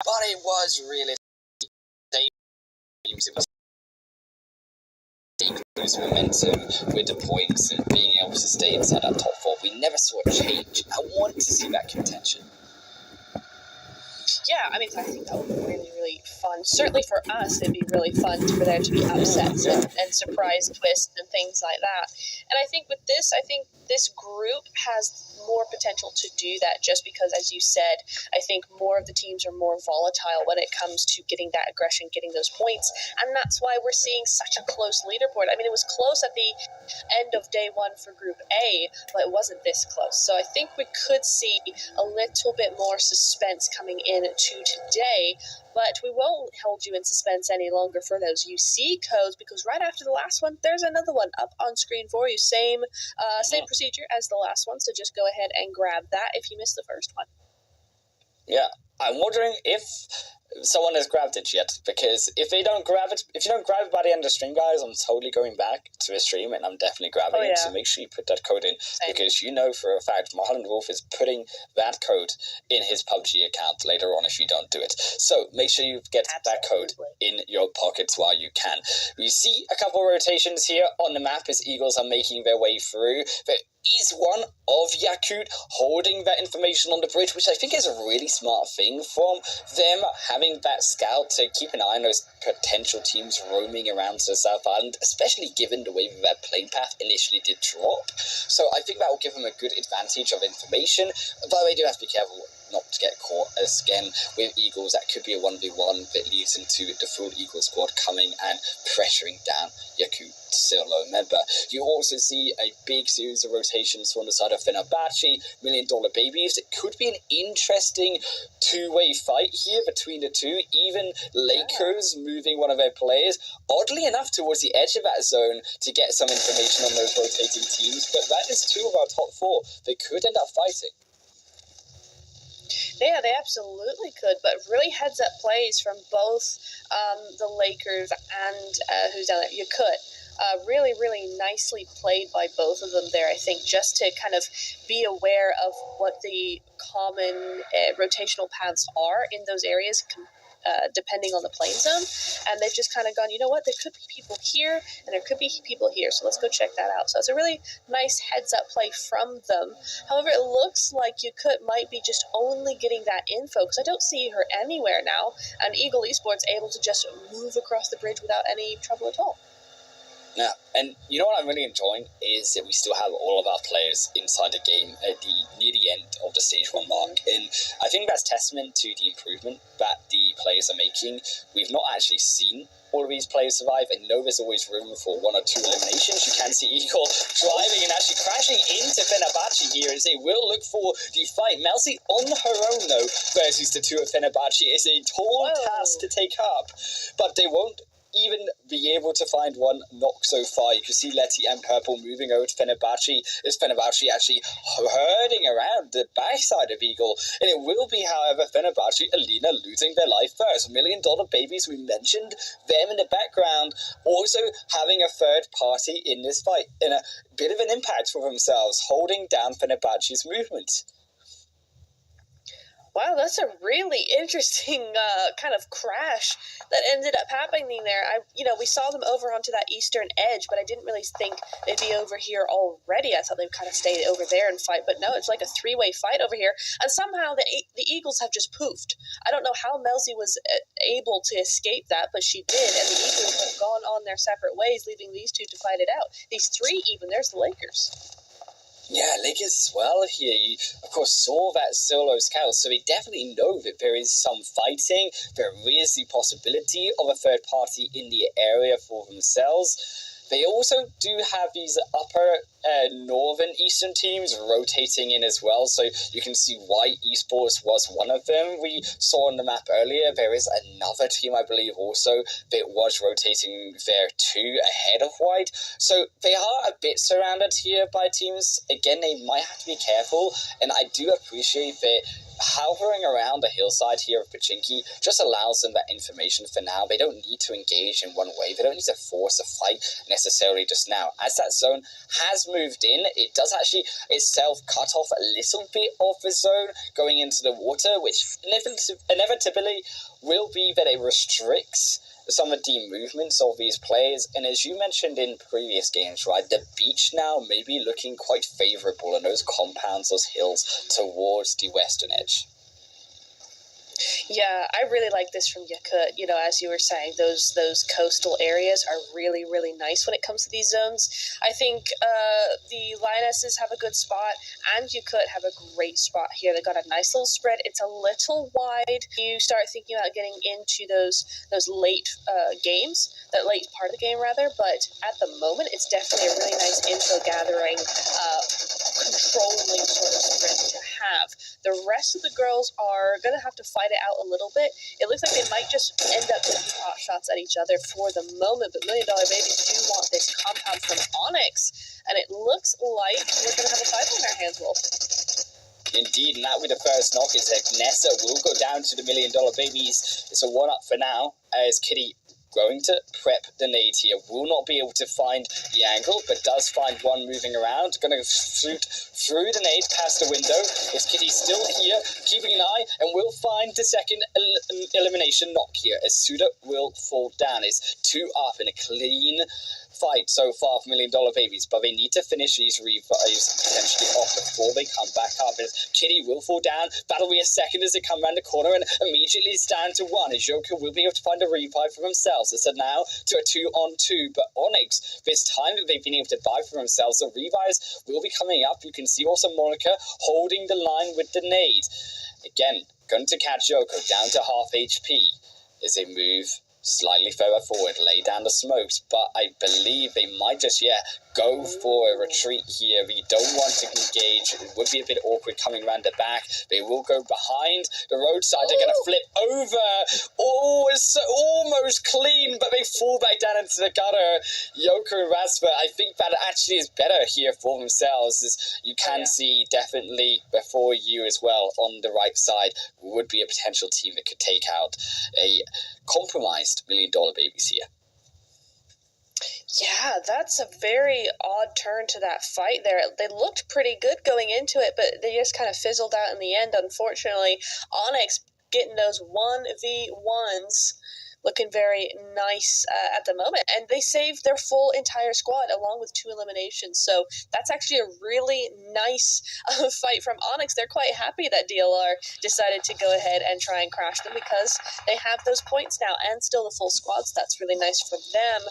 but it was really it was lose momentum with the points and being able to stay inside that top four. We never saw a change. I want to see that contention. Yeah, I mean, I think that would be really, really fun. Certainly for us, it'd be really fun for there to be upsets and surprise twists and things like that. And I think with this, this group has more potential to do that just because, as you said, I think more of the teams are more volatile when it comes to getting that aggression, getting those points. And that's why we're seeing such a close leaderboard. I mean, it was close at the end of day one for Group A, but it wasn't this close. So I think we could see a little bit more suspense coming in to today, but we won't hold you in suspense any longer for those UC codes, because right after the last one, there's another one up on screen for you. Same procedure as the last one, so just go ahead and grab that if you missed the first one. Yeah, I'm wondering if someone has grabbed it yet, because if you don't grab it by the end of the stream, guys, I'm totally going back to the stream and I'm definitely grabbing it. So make sure you put that code in. Same. Because you know for a fact Marlon Wolf is putting that code in his PUBG account later on if you don't do it. So make sure you get that code in your pockets while you can. We see a couple of rotations here on the map as Eagles are making their way through. There is one of Yakut holding that information on the bridge, which I think is a really smart thing from them, having that scout to keep an eye on those potential teams roaming around to the South Island, especially given the way that plane path initially did drop. So I think that will give them a good advantage of information, but they do have to be careful not to get caught again with Eagles. That could be a 1v1 that leads into the full Eagle squad coming and pressuring down Yakut solo member. You also see a big series of rotations from the side of Fenerbahce, $1 Million Babies. It could be an interesting two-way fight here between the two. Even Lakers moving one of their players, oddly enough, towards the edge of that zone to get some information on those rotating teams. But that is two of our top four. They could end up fighting. Yeah, they absolutely could, but really heads-up plays from both the Lakers and who's down there, Yakut. Really, really nicely played by both of them there, I think, just to kind of be aware of what the common rotational paths are in those areas, depending on the playing zone. And they've just kind of gone, you know what, there could be people here and there could be people here, so let's go check that out. So it's a really nice heads-up play from them. However, it looks like Yakut might be just only getting that info, because I don't see her anywhere now, and Eagle Esports able to just move across the bridge without any trouble at all. Yeah, and you know what I'm really enjoying is that we still have all of our players inside the game at near the end of the stage 1 mark, and I think that's testament to the improvement that the players are making. We've not actually seen all of these players survive. I know there's always room for 1 or 2 eliminations. You can see Eagle driving and actually crashing into Fenerbahce here as they will look for the fight. Melzi on her own, though, versus the two of Fenerbahce is a tall task to take up, but they won't even be able to find one knock so far. You can see Letty and Purple moving over to Fenerbahce as Fenerbahce actually herding around the backside of Eagle. And it will be, however, Fenerbahce, Alina losing their life first. $1 Million Babies, we mentioned them in the background, also having a third party in this fight, in a bit of an impact for themselves, holding down Fenerbahce's movement. Wow, that's a really interesting kind of crash that ended up happening there. We saw them over onto that eastern edge, but I didn't really think they'd be over here already. I thought they'd kind of stay over there and fight, but no, it's like a three-way fight over here. And somehow the Eagles have just poofed. I don't know how Melzi was able to escape that, but she did, and the Eagles have gone on their separate ways, leaving these two to fight it out. These three even, there's the Lakers. Yeah, Lakers as well here. You, of course, saw that solo scout, so they definitely know that there is some fighting. There is the possibility of a third party in the area for themselves. They also do have these upper northern eastern teams rotating in as well, so you can see White Esports was one of them we saw on the map earlier. There is another team, I believe, also that was rotating there too, ahead of White. So they are a bit surrounded here by teams. Again, they might have to be careful, and I do appreciate that hovering around the hillside here of Pachinki just allows them that information for now. They don't need to engage in one way. They don't need to force a fight necessarily just now. As that zone has moved in, it does actually itself cut off a little bit of the zone going into the water, which inevitably will be that it restricts some of the movements of these players. And as you mentioned in previous games, right, the beach now may be looking quite favorable in those compounds, those hills towards the western edge. Yeah, I really like this from Yakut. You know, as you were saying, those coastal areas are really, really nice when it comes to these zones. I think the Lionesses have a good spot, and Yakut have a great spot here. They got a nice little spread. It's a little wide. You start thinking about getting into those late games, that late part of the game rather. But at the moment, it's definitely a really nice info gathering, controlling sort of spread to have. The rest of the girls are going to have to fight it out a little bit. It looks like they might just end up taking pot shots at each other for the moment, but $1 Million Babies do want this compound from Onyx, and it looks like we're going to have a fight on our hands, Wolf. Indeed, and that will be the first knock, is that Nessa will go down to the $1 Million Babies. It's a 1-up for now, as Kitty going to prep the nade here. Will not be able to find the angle, but does find one moving around. Going to shoot through the nade past the window. Is Kitty still here, keeping an eye, and will find the second elimination knock here, as Suda will fall down. It's 2 up in a clean fight so far for $1 Million Babies, but they need to finish these revives potentially off before they come back up. As Kitty will fall down, Battle will be a second as they come around the corner, and immediately stand to 1 as Joker will be able to find a revive for themselves. It's now to a 2-on-2, but Onyx, this time that they've been able to buy for themselves, the revives will be coming up. You can see also Monica holding the line with the nade. Again, going to catch Yoko down to half HP as they move slightly further forward, lay down the smokes, but I believe they might just, go for a retreat here. We don't want to engage. It would be a bit awkward coming around the back. They will go behind the roadside. They're going to flip over. Oh, it's almost clean, but they fall back down into the gutter. Yoko and Rasper, I think that actually is better here for themselves. As you can see definitely before you as well on the right side would be a potential team that could take out a compromised $1 Million Babies here. Yeah, that's a very odd turn to that fight there. They looked pretty good going into it, but they just kind of fizzled out in the end, unfortunately. Onyx getting those 1v1s, looking very nice at the moment. And they saved their full entire squad along with 2 eliminations. So that's actually a really nice fight from Onyx. They're quite happy that DLR decided to go ahead and try and crash them because they have those points now and still the full squad. So that's really nice for them.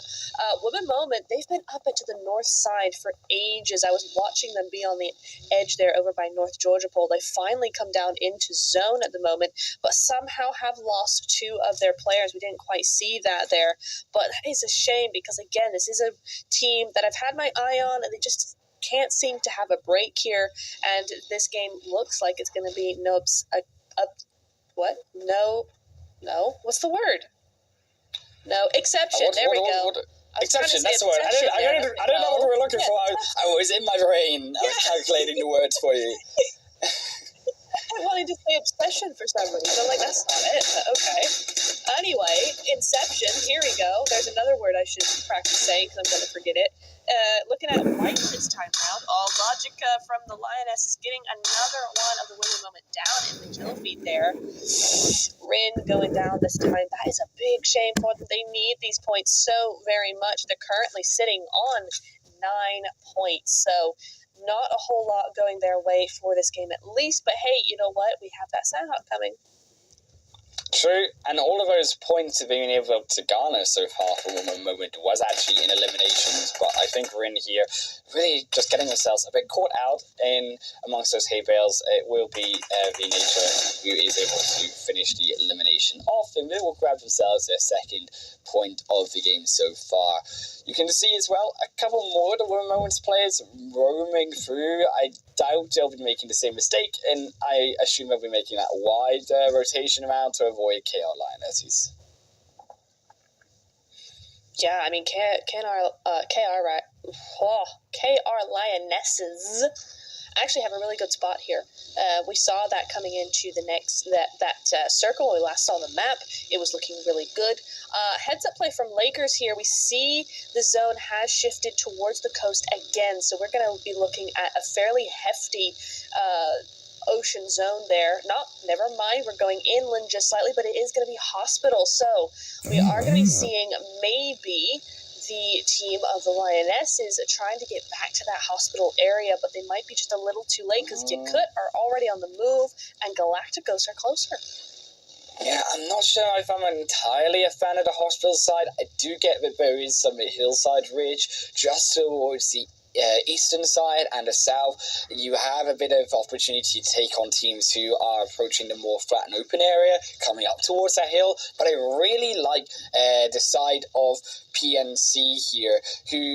Women Moment, they've been up into the north side for ages. I was watching them be on the edge there over by North Georgia Pole. They finally come down into zone at the moment, but somehow have lost 2 of their players. We didn't quite see that there, but that is a shame because again, this is a team that I've had my eye on and they just can't seem to have a break here, and this game looks like it's going to be what's the word? No, exception. There we go. Exception, that's the word. I don't know what we were looking for. I was in my brain. I was calculating the words for you. I wanted to say obsession for some reason. I'm like, that's not it, but okay. Anyway, Inception, here we go. There's another word I should practice saying because I'm going to forget it. Looking at white this time around. Logica from the Lioness is getting another one of the Women Moment down in the kill feed there. Rin going down this time. That is a big shame for them. They need these points so very much. They're currently sitting on 9 points. So not a whole lot going their way for this game at least. But hey, you know what? We have that Sandhawk coming. True, and all of those points have been able to garner so far for Woman Moment was actually in eliminations, but I think we're in here really just getting ourselves a bit caught out in amongst those hay bales. It will be V-Nature who is able to finish the elimination off, and they will grab themselves their second point of the game so far. You can see as well a couple more of the Women Moments players roaming through. I doubt they'll be making the same mistake, and I assume they'll be making that wide rotation around to avoid KR Lionesses. Yeah, I mean, KR Lionesses actually have a really good spot here. We saw that coming into the next that circle. When we last saw the map, it was looking really good. Heads up play from Lakers here. We see the zone has shifted towards the coast again, so we're going to be looking at a fairly hefty ocean zone there. Never mind, we're going inland just slightly, but it is going to be hospital. So we are going to be seeing maybe the team of the Lionesses trying to get back to that hospital area, but they might be just a little too late because Yakut are already on the move and Galacticos are closer. Yeah, I'm not sure if I'm entirely a fan of the hospital side. I do get that there is some hillside ridge just towards the eastern side and the south. You have a bit of opportunity to take on teams who are approaching the more flat and open area, coming up towards that hill. But I really like the side of PNC here,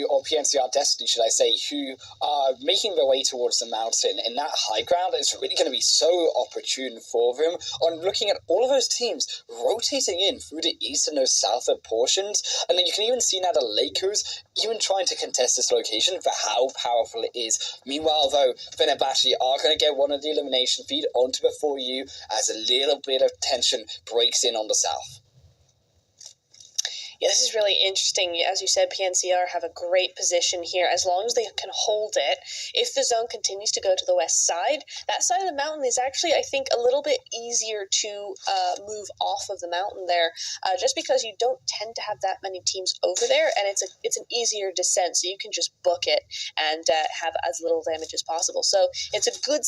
or PNCR Destiny, should I say, who are making their way towards the mountain. And that high ground is really going to be so opportune for them. On looking at all of those teams rotating in through the east and those southern portions, and then you can even see now the Lakers even trying to contest this location for how powerful it is. Meanwhile, though, Fenerbahce are going to get one of the elimination feed onto the 4U as a little bit of tension breaks in on the south. Yeah, this is really interesting. As you said, PNCR have a great position here. As long as they can hold it, if the zone continues to go to the west side, that side of the mountain is actually, I think, a little bit easier to move off of the mountain there, just because you don't tend to have that many teams over there, and it's an easier descent, so you can just book it and have as little damage as possible. So it's a good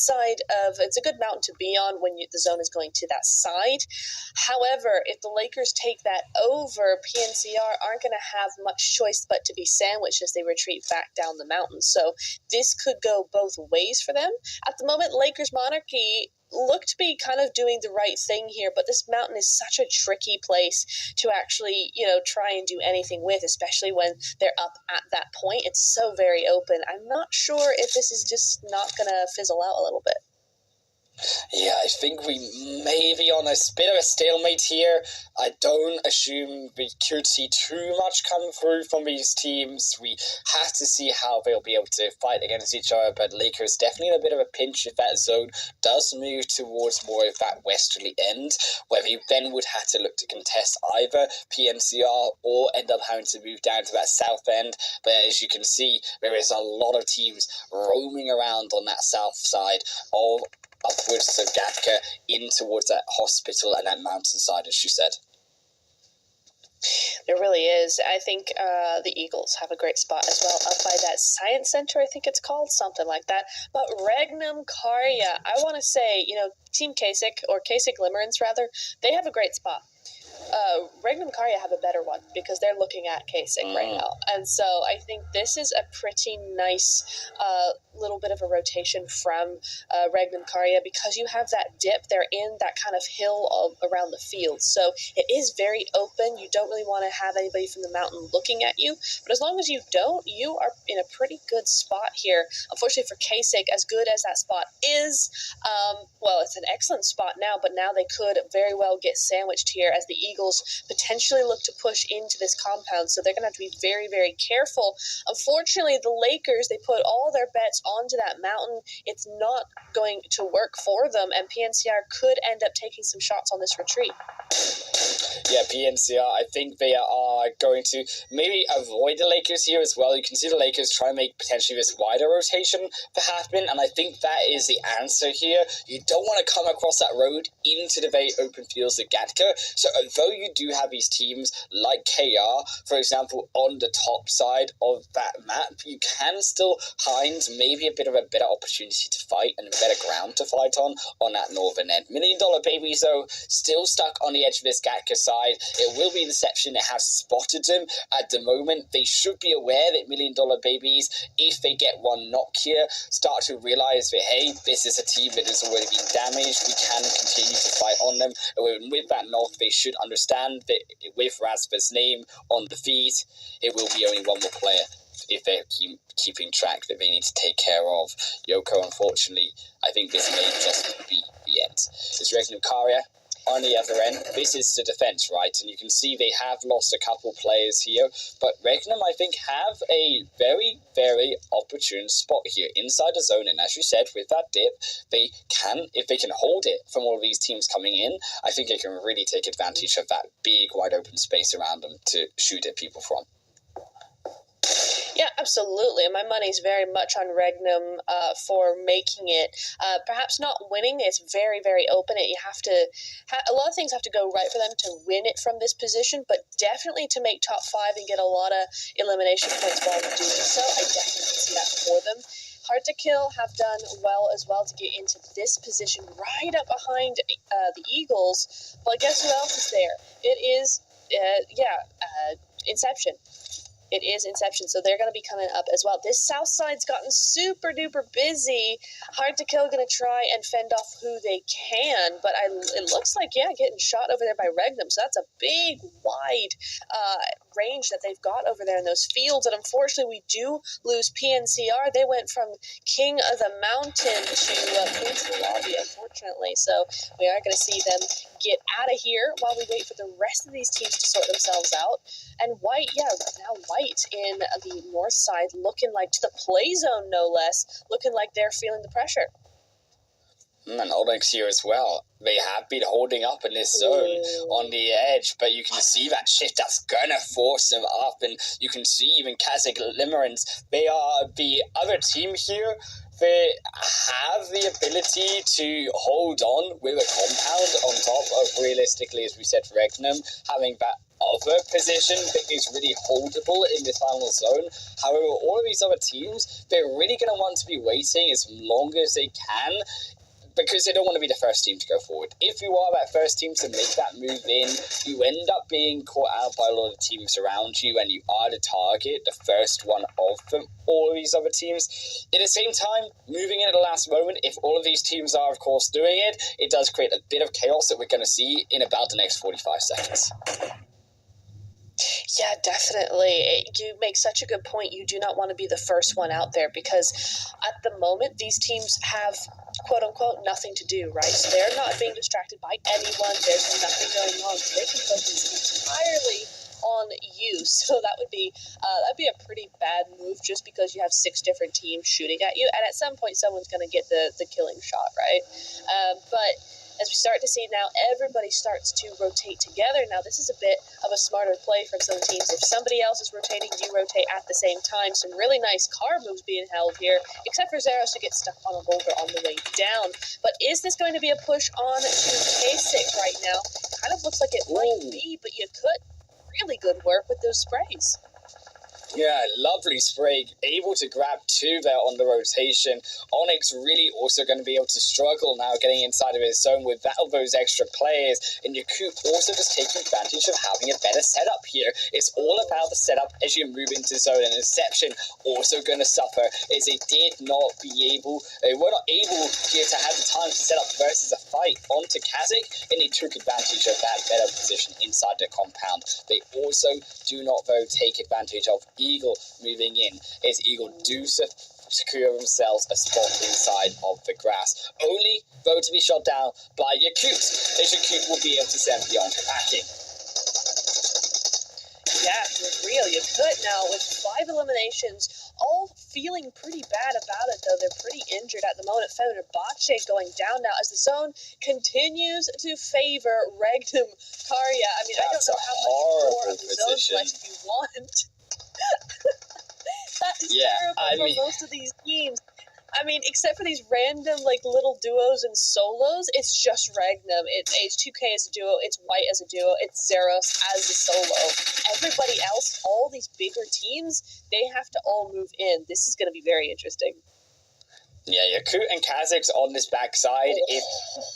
mountain to be on when the zone is going to that side. However, if the Lakers take that over, PNCR aren't going to have much choice but to be sandwiched as they retreat back down the mountain. So this could go both ways for them. At the moment, Lakers Monarchy look to be kind of doing the right thing here, but this mountain is such a tricky place to actually, try and do anything with, especially when they're up at that point. It's so very open. I'm not sure if this is just not going to fizzle out a little bit. Yeah, I think we may be on a bit of a stalemate here. I don't assume we could see too much come through from these teams. We have to see how they'll be able to fight against each other, but Lakers definitely in a bit of a pinch if that zone does move towards more of that westerly end, where we then would have to look to contest either PNCR or end up having to move down to that south end. But as you can see, there is a lot of teams roaming around on that south side of upwards of Gatka in towards that hospital and that mountainside, as you said. There really is. I think the Eagles have a great spot as well, up by that Science Center, I think it's called, something like that. But Regnum Karya, I want to say, Team Kasich, or Kasich Limerence rather, they have a great spot. Regnum Karya have a better one because they're looking at Kasich right now. And so I think this is a pretty nice little bit of a rotation from Regnum Karya because you have that dip. They're in that kind of hill around the field. So it is very open. You don't really want to have anybody from the mountain looking at you. But as long as you don't, you are in a pretty good spot here. Unfortunately for Kasich, as good as that spot is, it's an excellent spot now, but now they could very well get sandwiched here as the Eagles potentially look to push into this compound, so they're going to have to be very, very careful. Unfortunately, the Lakers, they put all their bets onto that mountain. It's not going to work for them, and PNCR could end up taking some shots on this retreat. Yeah, PNCR, I think they are going to maybe avoid the Lakers here as well. You can see the Lakers try and make potentially this wider rotation for happen, and I think that is the answer here. You don't want to come across that road into the very open fields of Gatka. So although you do have these teams like KR, for example, on the top side of that map, you can still find maybe a bit of a better opportunity to fight and a better ground to fight on that northern end. $1 Million Babies, though, still stuck on the edge of this Gatka side. It will be Inception that has spotted them at the moment. They should be aware that $1 Million Babies, if they get one knock here, start to realize that, hey, this is a team that has already been damaged. We can continue to fight on them. And with that knock, they should understand that with Razva's name on the feed, it will be only one more player if they're keeping track that they need to take care of. Yoko, unfortunately, I think this may just be the end. Is Regnum Karya? on the other end, this is the defense, right? And you can see they have lost a couple players here, but Regnum, I think, have a very, very opportune spot here inside the zone. And as you said, with that dip, they can, if they can hold it from all of these teams coming in, I think they can really take advantage of that big, wide open space around them to shoot at people from. Yeah, absolutely. And my money's very much on Regnum for making it. Perhaps not winning. It's very, very open. You have to. A lot of things have to go right for them to win it from this position, but definitely to make top 5 and get a lot of elimination points while doing so. I definitely see that for them. Hard to Kill have done well as well to get into this position right up behind the Eagles. But guess who else is there? It is, Inception. It is Inception, so they're going to be coming up as well. This south side's gotten super duper busy. Hard to Kill going to try and fend off who they can, but it looks like, getting shot over there by Regnum, so that's a big, wide range that they've got over there in those fields, and unfortunately we do lose PNCR. They went from King of the Mountain to Queen's of the Lobby, unfortunately, so we are going to see them get out of here while we wait for the rest of these teams to sort themselves out. And White, now White in the north side, looking like, to the play zone no less, looking like they're feeling the pressure. And Onyx here as well. They have been holding up in this zone on the edge, but you can see that shift that's gonna force them up, and you can see even Kazakh Limerence, they are the other team here. They have the ability to hold on with a compound on top of, realistically, as we said, Regnum, having that other position that is really holdable in this final zone. However, all of these other teams, they're really going to want to be waiting as long as they can, because they don't want to be the first team to go forward. If you are that first team to make that move in, you end up being caught out by a lot of teams around you, and you are the target, the first one of them, all of these other teams. At the same time, moving in at the last moment, if all of these teams are, of course, doing it, it does create a bit of chaos that we're going to see in about the next 45 seconds. Yeah, definitely. You make such a good point. You do not want to be the first one out there, because at the moment, these teams have, quote-unquote, nothing to do, right? So they're not being distracted by anyone. There's nothing going on. So they can focus entirely on you. So that'd be a pretty bad move, just because you have 6 different teams shooting at you. And at some point, someone's going to get the killing shot, right? But as we start to see now, everybody starts to rotate together. Now, this is a bit of a smarter play from some teams. If somebody else is rotating, you rotate at the same time. Some really nice car moves being held here, except for Zeros, who gets stuck on a boulder on the way down. But is this going to be a push on to Kasich right now? Kind of looks like it might be, but you could. Really good work with those sprays. Yeah, lovely spray, able to grab 2 there on the rotation. Onyx really also going to be able to struggle now getting inside of his zone without those extra players. And Yakut also just taking advantage of having a better setup here. It's all about the setup as you move into zone. And Inception also going to suffer as they were not able here to have the time to set up versus a fight onto Kazakh, and they took advantage of that better position inside the compound. They also do not, though, take advantage of Eagle moving in, as Eagle do secure themselves a spot inside of the grass, only though to be shot down by Yakut, as Yakut will be able to send beyond packing. Yeah, for real, Yakut now with 5 eliminations, all feeling pretty bad about it, though. They're pretty injured at the moment. Fenerbahce going down now as the zone continues to favor Regnum Karya. I mean, I don't know how much more of the zone left you want. That is terrible for most of these teams. I mean, except for these random, little duos and solos, it's just Regnum. It's H2K as a duo, it's White as a duo, it's Zeros as a solo. Everybody else, all these bigger teams, they have to all move in. This is going to be very interesting. Yeah, Yakut and Kazakh's on this backside. If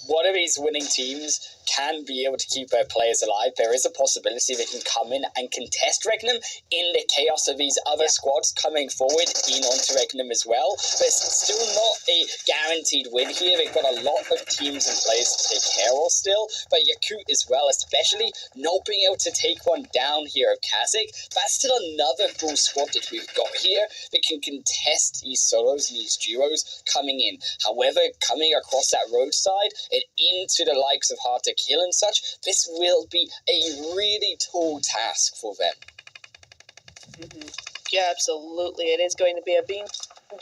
one of these winning teams can be able to keep their players alive, there is a possibility they can come in and contest Regnum in the chaos of these other squads coming forward in onto Regnum as well. But it's still not a guaranteed win here. They've got a lot of teams and players to take care of still. But Yakut as well, especially not being able to take one down here of Kazakh. That's still another full squad that we've got here that can contest these solos and these duos coming in. However, coming across that roadside and into the likes of Hard to Kill and such, this will be a really tall task for them. Mm-hmm. Yeah, absolutely. It is going to be a beam.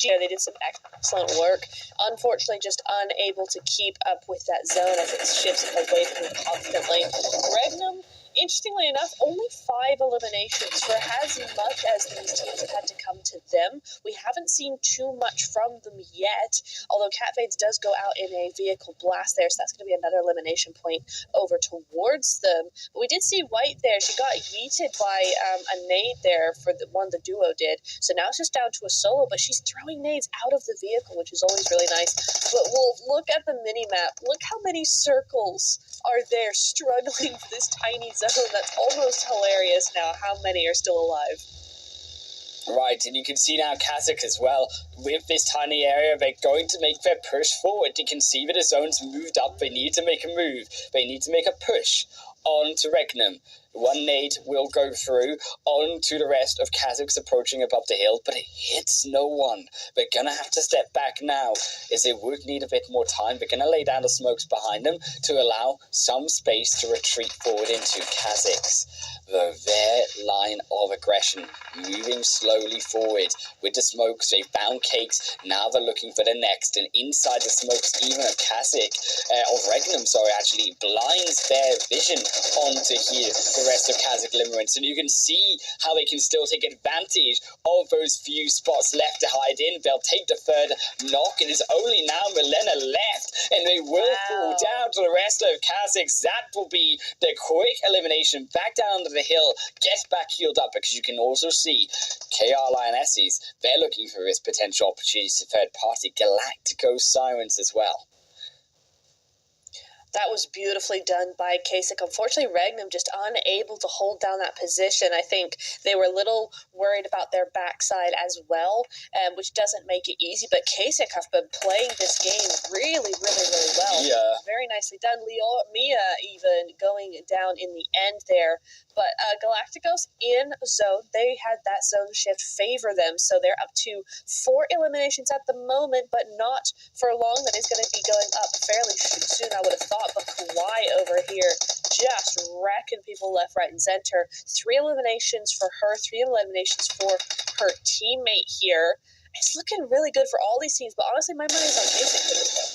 Yeah, they did some excellent work. Unfortunately, just unable to keep up with that zone as it shifts away from them constantly. Regnum, interestingly enough, only 5 eliminations for as much as these teams have had to come to them. We haven't seen too much from them yet, although Catfades does go out in a vehicle blast there, so that's going to be another elimination point over towards them. But we did see White there. She got yeeted by a nade there for the one the duo did, so now it's just down to a solo, but she's throwing nades out of the vehicle, which is always really nice. But we'll look at the mini-map. Look how many circles are there struggling for this tiny zone. That's almost hilarious now. How many are still alive? Right, and you can see now Kazakh as well. With this tiny area, they're going to make their push forward. You can see that the zone's moved up. They need to make a move. They need to make a push on to Regnum. One nade will go through on to the rest of Kazakhs approaching above the hill, but it hits no one. They're gonna have to step back now, as they would need a bit more time. They're gonna lay down the smokes behind them to allow some space to retreat forward into Kazakhs. Though their line of aggression moving slowly forward with the smokes. They found Cakes, now they're looking for the next, and inside the smokes even of Kazakh, of Regnum, sorry, actually blinds their vision onto here the rest of Kazakh Limerence, and you can see how they can still take advantage of those few spots left to hide in. They'll take the third knock, and it's only now Milena left, and they will fall down to the rest of Kazakhs. That will be the quick elimination back down to the hill, get back healed up, because you can also see KR Lionesses, they're looking for this potential opportunity to third party Galactico Sirens as well. That was beautifully done by Kasich. Unfortunately, Regnum just unable to hold down that position. I think they were a little worried about their backside as well, which doesn't make it easy. But Kasich have been playing this game really, really, really well. Yeah. Very nicely done. Mia even going down in the end there. But Galacticos in zone, they had that zone shift favor them. So they're up to 4 eliminations at the moment, but not for long. That is going to be going up fairly soon, I would have thought. But Kawhi over here just wrecking people left, right, and center. 3 eliminations for her, 3 eliminations for her teammate here. It's looking really good for all these teams, but honestly, my money's on Kasich for this one.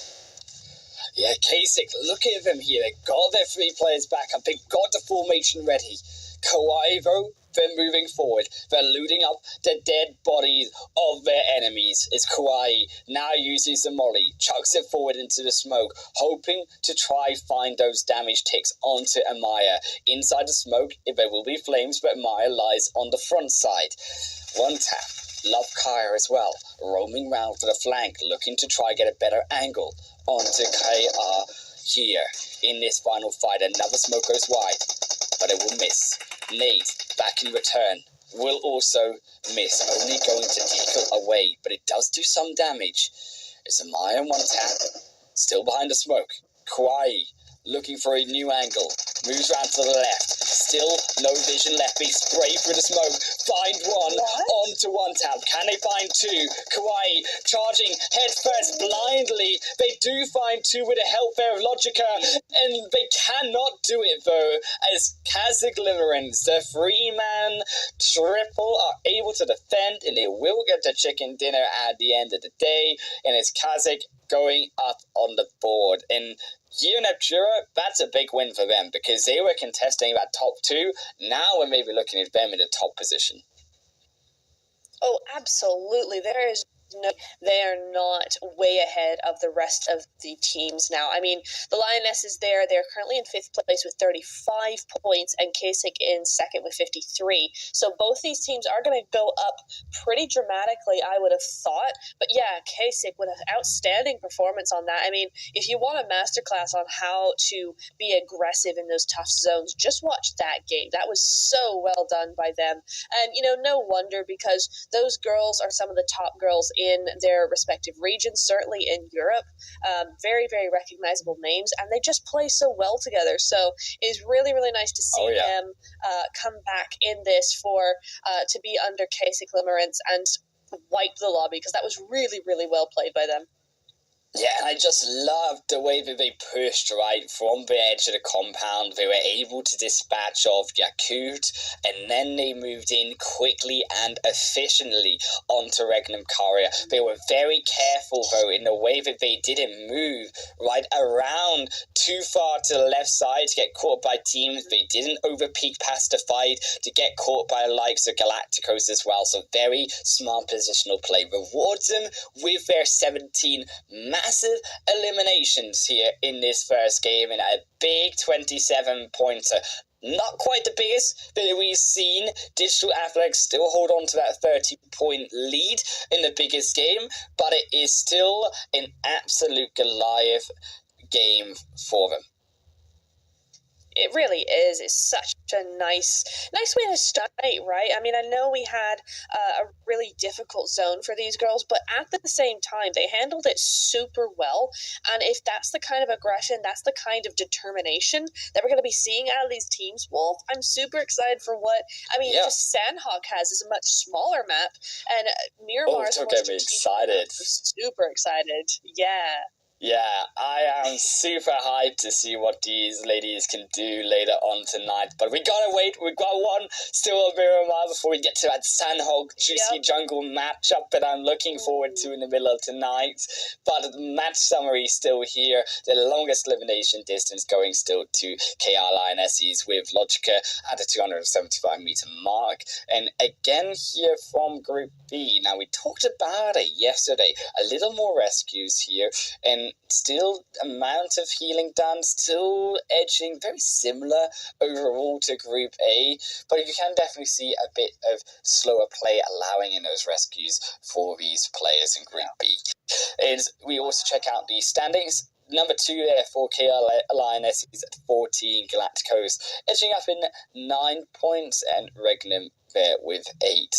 Yeah, Kasich, look at them here. They've got their 3 players back up. They've got the formation ready. Kawhi, though, they're moving forward. They're looting up the dead bodies of their enemies. As Kawhi now uses the molly, chucks it forward into the smoke, hoping to try find those damage ticks onto Amaya. Inside the smoke, there will be flames, but Amaya lies on the front side. One tap. Love Kaya as well, roaming round to the flank, looking to try get a better angle onto KR here in this final fight. Another smoke goes wide, but it will miss. Nate, back in return, will also miss, only going to tickle away, but it does do some damage. It's a Maya on one tap, still behind the smoke. Kauai, looking for a new angle, moves round to the left, still no vision left, they spray through the smoke, find one, onto one tap, can they find 2? Kauai charging head first blindly, they do find 2 with the help there of Logica, and they cannot do it though, as Kazakh Limerence, the 3-man triple, are able to defend, and they will get the chicken dinner at the end of the day, and it's Kazakh going up on the board. And here in Neptura, that's a big win for them, because they were contesting that top 2. Now we're maybe looking at them in the top position. Oh, absolutely. There is no, they are not way ahead of the rest of the teams now. I mean, the Lionesses there, they're currently in 5th place with 35 points, and Kasich in 2nd with 53. So both these teams are going to go up pretty dramatically, I would have thought. But yeah, Kasich with an outstanding performance on that. I mean, if you want a masterclass on how to be aggressive in those tough zones, just watch that game. That was so well done by them. And, you know, no wonder, because those girls are some of the top girls in their respective regions, certainly in Europe. Very, very recognizable names, and they just play so well together. So it's really, really nice to see them come back in this for to be under Kasich Limerence. And wipe the lobby, because that was really, really well played by them. Yeah, and I just loved the way that they pushed right from the edge of the compound. They were able to dispatch off Yakut, and then they moved in quickly and efficiently onto Regnum Karya. They were very careful, though, in the way that they didn't move right around too far to the left side to get caught by teams. They didn't overpeak past the fight to get caught by the likes of Galacticos as well. So very smart positional play. Rewards them with their 17 massive eliminations here in this first game, and a big 27-pointer. Not quite the biggest that we've seen. Digital Athletics still hold on to that 30-point lead in the biggest game, but it is still an absolute Goliath game for them. It really is. It's such a nice way to start, right? I mean, I know we had a really difficult zone for these girls, but at the same time, they handled it super well. And if that's the kind of aggression, that's the kind of determination that we're going to be seeing out of these teams, Wolf, I'm super excited for what, just Sandhawk has is a much smaller map, and Miramar is get me excited. Super excited. Yeah. Yeah, I am super hyped to see what these ladies can do later on tonight. But we gotta wait. We've got one still on Miramar before we get to that Sandhog juicy jungle matchup that I'm looking forward to in the middle of tonight. But the match summary still here. The longest elimination distance going still to KR Lionesses with Logica at the 275-meter mark. And again here from Group B. Now, we talked about it yesterday. A little more rescues here. And still amount of healing done, still edging very similar overall to Group A, but you can definitely see a bit of slower play allowing in those rescues for these players in Group B. We also check out the standings. Number 2 there for KR Lionesses at 14, Galacticos edging up in 9 points, and Regnum there with 8.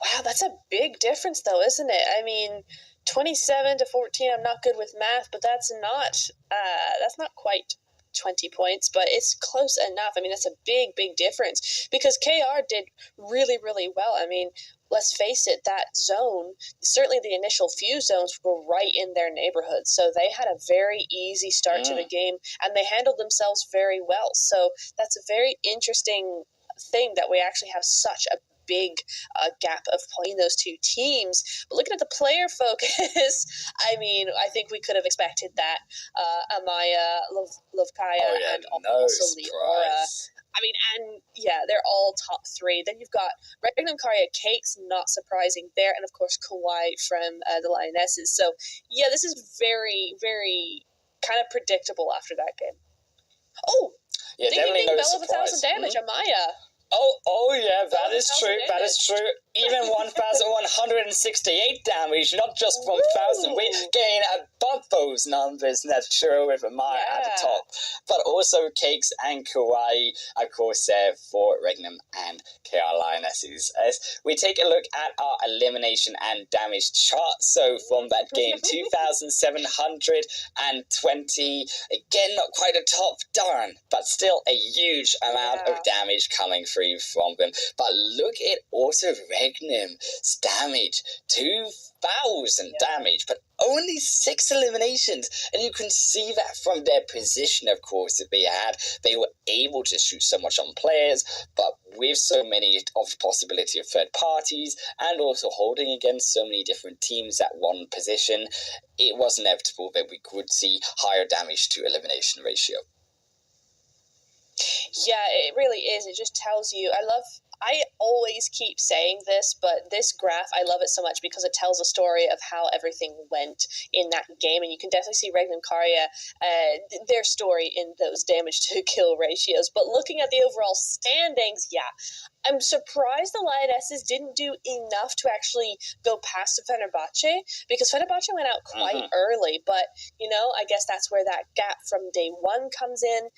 Wow, that's a big difference though, isn't it? I mean, 27 to 14, I'm not good with math, but that's not quite 20 points, but it's close enough. I mean, that's a big, big difference, because KR did really, really well. I mean, let's face it, that zone, certainly the initial few zones were right in their neighborhood, so they had a very easy start to the game, and they handled themselves very well. So that's a very interesting thing that we actually have such a big gap of playing those two teams. But looking at the player focus, I mean, I think we could have expected that. Amaya, Lovkaya, and also Leora. I mean, and yeah, they're all top 3. Then you've got Regnum Karya, Cakes, not surprising there, and of course Kawhi from the Lionesses. So yeah, this is very, very kind of predictable after that game. Oh, yeah, definitely no Bell of surprise. 1,000 damage, Amaya. Oh yeah, that is true. That is true. Even 1,168 damage, not just 1,000. We're getting above those numbers, that's true, with Amaya at the top. But also Cakes and Kawaii, of course, there for Regnum and KR Lionesses. As we take a look at our elimination and damage chart, so from that game, 2,720. Again, not quite a top, darn, but still a huge amount of damage coming through from them. But look at also Regnum's damage, 2,000 damage, but only 6 eliminations. And you can see that from their position, of course, that they had. They were able to shoot so much on players, but with so many of the possibility of third parties, and also holding against so many different teams at one position, it was inevitable that we could see higher damage to elimination ratio. Yeah, it really is. It just tells you, I always keep saying this, but this graph, I love it so much because it tells a story of how everything went in that game, and you can definitely see Regnum Karya, their story in those damage to kill ratios. But looking at the overall standings, I'm surprised the Lionesses didn't do enough to actually go past Fenerbahce, because Fenerbahce went out quite early, but, I guess that's where that gap from day 1 comes in,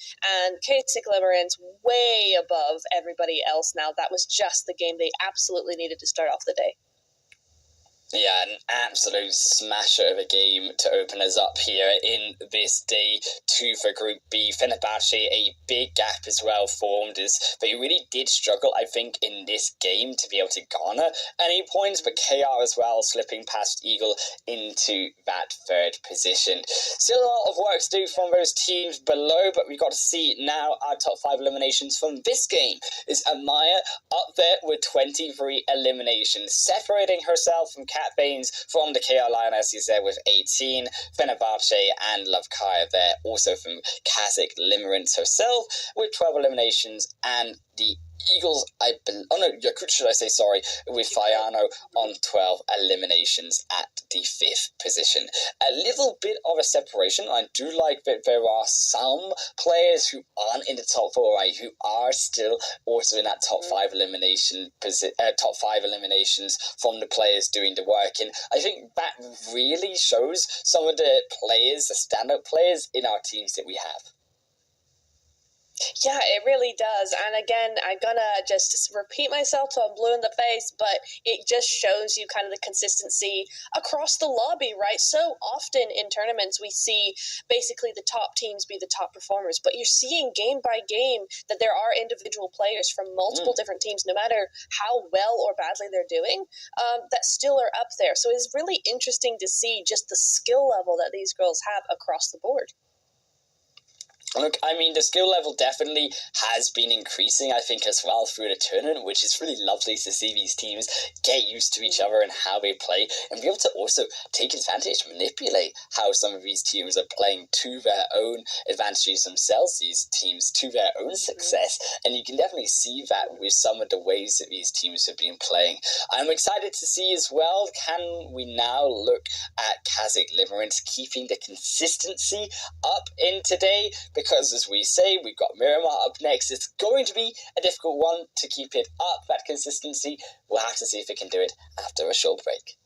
and K6 Limerence way above everybody else now. That was just the game they absolutely needed to start off the day. Yeah, an absolute smasher of a game to open us up here in this day 2 for Group B. Fenerbahce, a big gap as well formed, as they really did struggle, I think, in this game to be able to garner any points, but KR as well slipping past Eagle into that 3rd position. Still a lot of work to do from those teams below, but we got to see now our top 5 eliminations from this game. Is Amaya up there with 23 eliminations, separating herself from Cat Baines from the KR Lionesses there with 18, Fenerbahce and Lovkaya there also from Kazakh Limerence herself with 12 eliminations, and the Eagles, Yakut should I say, sorry, with Fayano on 12 eliminations at the 5th position. A little bit of a separation. I do like that there are some players who aren't in the top 4, right, who are still also in that top 5 top 5 eliminations from the players doing the work, and I think that really shows some of the players, the standout players in our teams that we have. Yeah, it really does. And again, I'm gonna just repeat myself till I'm blue in the face, but it just shows you kind of the consistency across the lobby, right? So often in tournaments, we see basically the top teams be the top performers, but you're seeing game by game that there are individual players from multiple different teams, no matter how well or badly they're doing, that still are up there. So it's really interesting to see just the skill level that these girls have across the board. Look, I mean, the skill level definitely has been increasing, I think, as well through the tournament, which is really lovely to see these teams get used to each other and how they play, and be able to also take advantage, manipulate how some of these teams are playing to their own advantages themselves, these teams to their own success, and you can definitely see that with some of the ways that these teams have been playing. I'm excited to see as well, can we now look at Kazakh Limerence keeping the consistency up in today? Because, as we say, we've got Miramar up next. It's going to be a difficult one to keep it up, that consistency. We'll have to see if it can do it after a short break.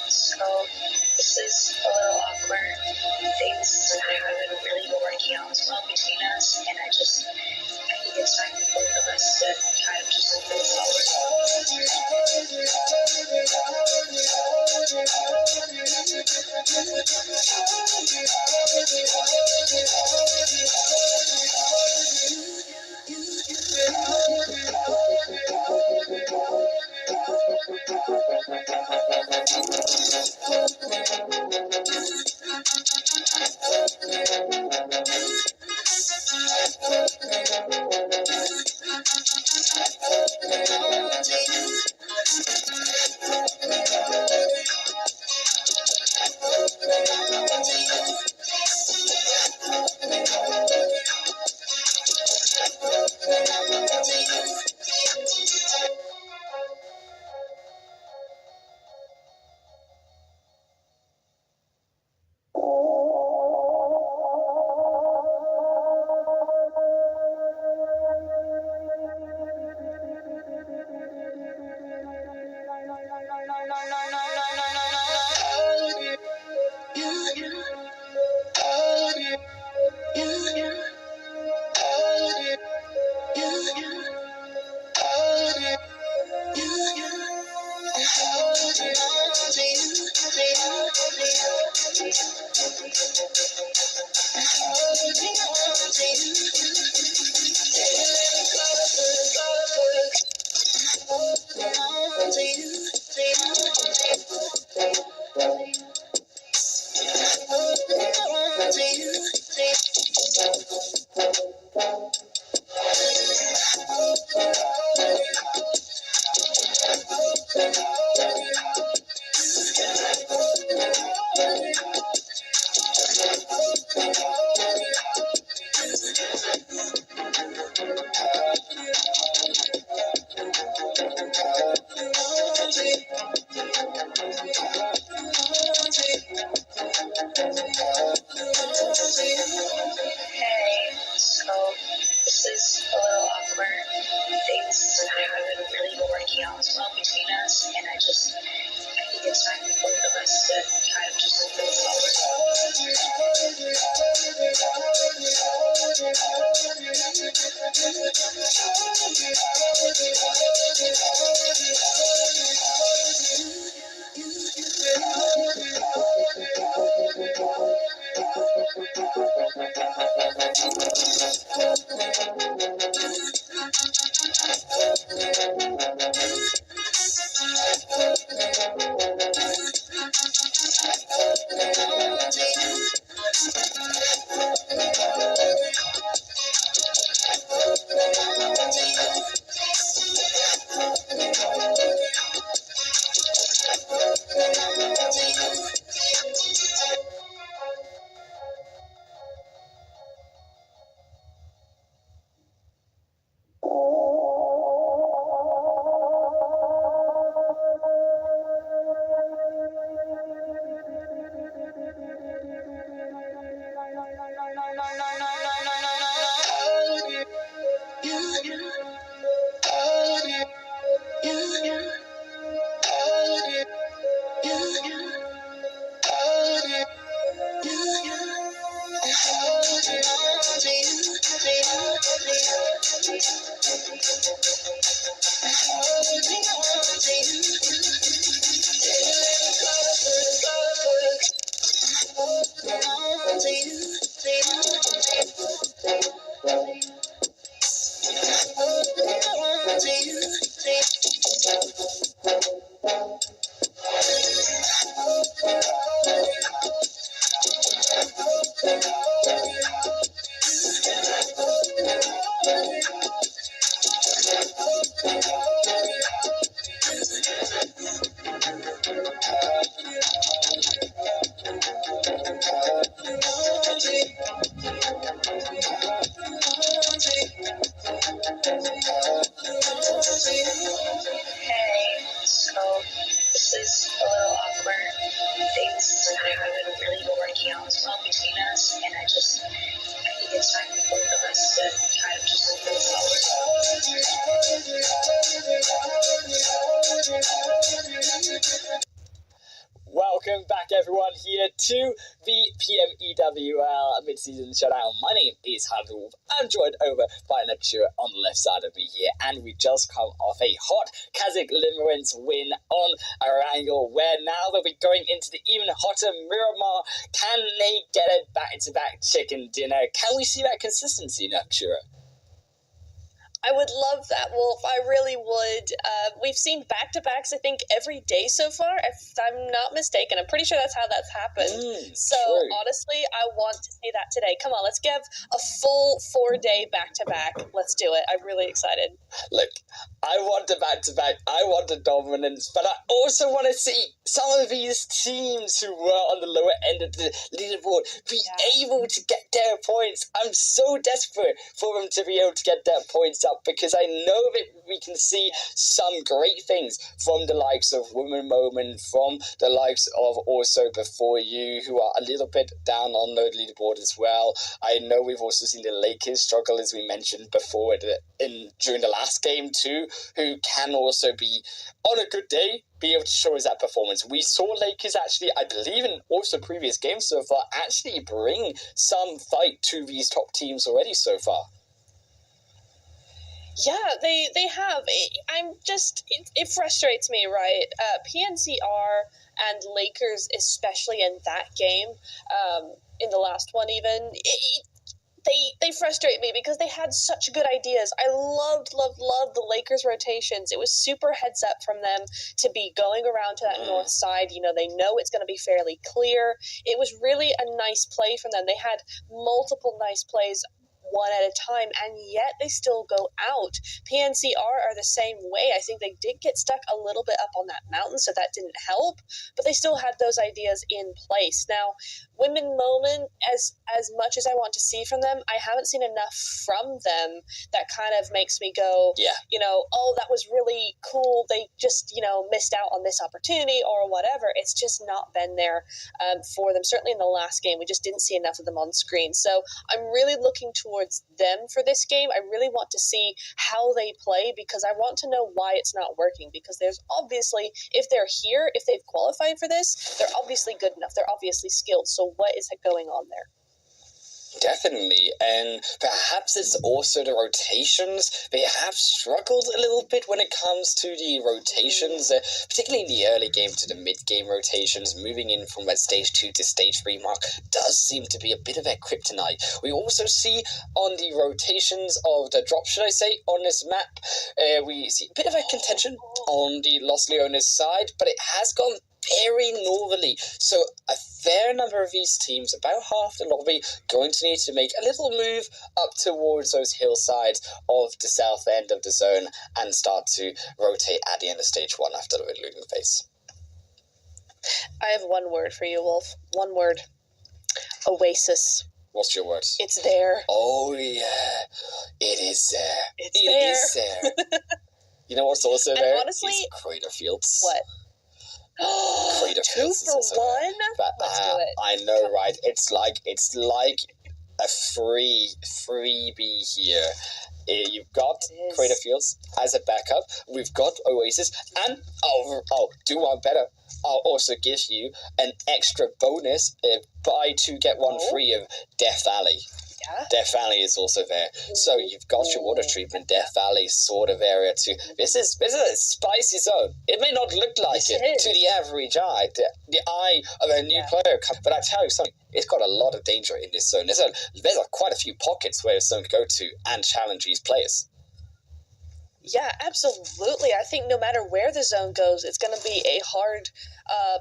So this is a little awkward. Things I haven't Welcome back, everyone, here to the PMEWL Mid-Season Showdown. My name is Harvey Wolf. I'm joined over by Natura on the left side of me here, and we just come off a hot Kazakh Limerence win on Erangel, where now they'll be going into the even hotter Miramar. Can they get a back-to-back chicken dinner? Can we see that consistency, Natura? I would love that, Wolf. I really would. We've seen back-to-backs, I think, every day so far, if I'm not mistaken. I'm pretty sure that's how that's happened. So, true. Honestly, I want to see that today. Come on, let's give a full 4-day back-to-back. Let's do it. I'm really excited. Look, I want a back-to-back. I want a dominance, but I also want to see some of these teams who were on the lower end of the leaderboard be able to get their points. I'm so desperate for them to be able to get their points up, because I know that we can see some great things from the likes of Women Moment, from the likes of also Before You, who are a little bit down on the leaderboard as well. I know we've also seen the Lakers struggle, as we mentioned before, during the last game too, who can also be, on a good day, be able to show us that performance. We saw Lakers actually, I believe in also previous games so far, actually bring some fight to these top teams already so far. Yeah, they have. It frustrates me, right? PNCR and Lakers, especially in that game, in the last one even, they frustrate me because they had such good ideas. I loved the Lakers rotations. It was super heads up from them to be going around to that north side. You know, they know it's going to be fairly clear. It was really a nice play from them. They had multiple nice plays one at a time, and yet they still go out. PNCR are the same way. I think they did get stuck a little bit up on that mountain, so that didn't help, but they still had those ideas in place. Now, Women Moment, as much as I want to see from them, I haven't seen enough from them that kind of makes me go, oh, that was really cool. They just, missed out on this opportunity or whatever. It's just not been there for them. Certainly in the last game, we just didn't see enough of them on screen. So I'm really looking towards them for this game. I really want to see how they play, because I want to know why it's not working, because there's obviously, if they're here, if they've qualified for this, they're obviously good enough. They're obviously skilled. So what is going on there? definitely. And perhaps it's also the rotations. They have struggled a little bit when it comes to the rotations, particularly in the early game to the mid-game rotations. Moving in from that stage 2 to stage 3 mark does seem to be a bit of a kryptonite. We also see on the rotations of the drop, should I say, on this map, we see a bit of a contention on the Los Leones side, but it has gone very northerly, so a fair number of these teams, about half the lobby, going to need to make a little move up towards those hillsides of the south end of the zone and start to rotate at the end of stage 1 after the looting phase. I have one word for you, Wolf. One word. Oasis. What's your word? It's there. Oh yeah, it is there. It is there. You know what's also there? Honestly, Crater Fields. What? Crater 2 Fields for 1? Let's do it. I know, right? It's like a freebie here. You've got Crater Fields as a backup. We've got Oasis, and do one better. I'll also give you an extra bonus, buy 2 get 1 free of Death Valley. Yeah. Death Valley is also there. So you've got your water treatment, Death Valley sort of area too. This is a spicy zone. It may not look like it to the average eye, the eye of a new player. But I tell you something, it's got a lot of danger in this zone. There's quite a few pockets where this zone can go to and challenge these players. Yeah, absolutely. I think no matter where the zone goes, it's going to be a hard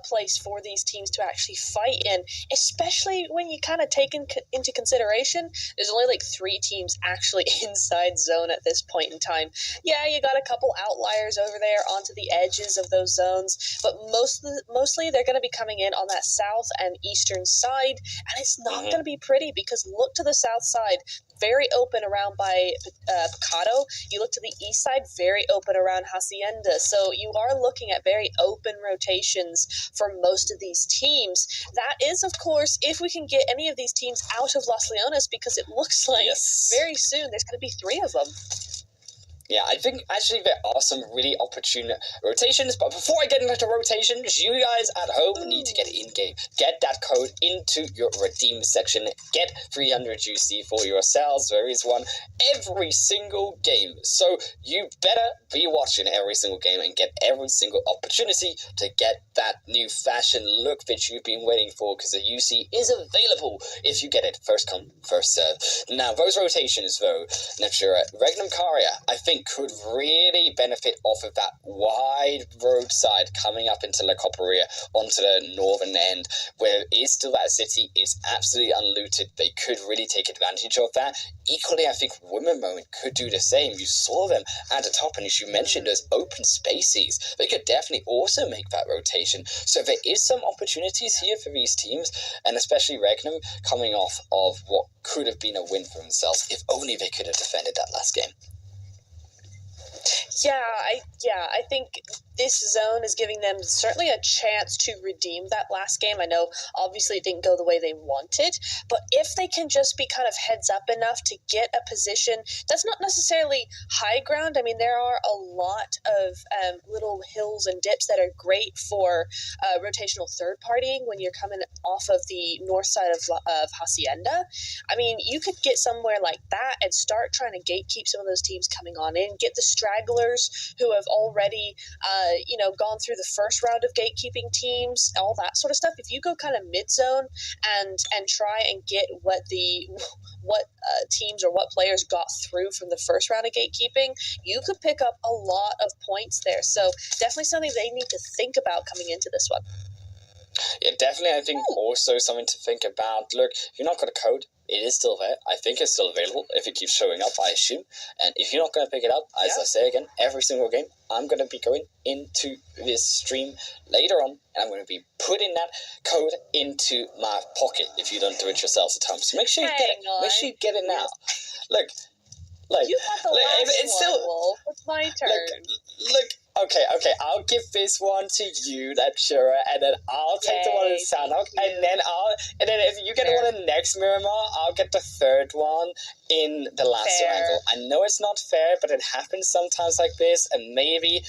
place for these teams to actually fight in, especially when you kind of take into consideration there's only like 3 teams actually inside zone at this point in time. Yeah, you got a couple outliers over there onto the edges of those zones, but mostly they're going to be coming in on that south and eastern side, and it's not going to be pretty because look to the south side, very open around by Picado. You look to the east side, very open around Hacienda. So you are looking at very open rotations for most of these teams. That is, of course, if we can get any of these teams out of Los Leones, because it looks like very soon there's going to be 3 of them. Yeah, I think actually there are some really opportune rotations, but before I get into the rotations, you guys at home need to get in-game. Get that code into your redeem section. Get 300 UC for yourselves. There is one every single game. So you better be watching every single game and get every single opportunity to get that new fashion look that you've been waiting for, because the UC is available if you get it. First come, first serve. Now, those rotations, though, Neptura, Regnum Caria, I think could really benefit off of that wide roadside coming up into La Coparia onto the northern end, where it is still that city. It's absolutely unlooted. They could really take advantage of that. Equally, I think Women Moment could do the same. You saw them at the top, and as you mentioned, those open spaces, they could definitely also make that rotation. So there is some opportunities here for these teams, and especially Regnum coming off of what could have been a win for themselves if only they could have defended that last game. I think this zone is giving them certainly a chance to redeem that last game. I know obviously it didn't go the way they wanted, but if they can just be kind of heads up enough to get a position that's not necessarily high ground. I mean, there are a lot of little hills and dips that are great for rotational third partying when you're coming off of the north side of Hacienda. I mean, you could get somewhere like that and start trying to gatekeep some of those teams coming on in, get the stragglers who have already gone through the first round of gatekeeping teams, all that sort of stuff. If you go kind of mid-zone and try and get what teams or what players got through from the first round of gatekeeping, you could pick up a lot of points there. So definitely something they need to think about coming into this one. Yeah, definitely. I think also something to think about. Look, if you're not got a code, it is still there. I think it's still available if it keeps showing up, I assume. And if you're not going to pick it up, as I say again, every single game, I'm going to be going into this stream later on, and I'm going to be putting that code into my pocket if you don't do it yourselves at home. So make sure you get it. Make sure you get it now. Look, you got the last it's still, one, Wolf. It's my turn. Look, Okay, I'll give this one to you, that Shura, and then I'll take the one in Sanhok, and then if you get the one in next Miramar, I'll get the third one in the lasso angle. I know it's not fair, but it happens sometimes like this, and maybe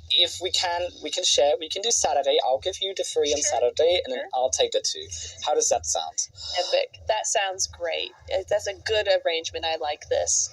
if we can share. We can do Saturday. I'll give you the 3 on Saturday, and then I'll take the 2. How does that sound? Epic. That sounds great. That's a good arrangement. I like this.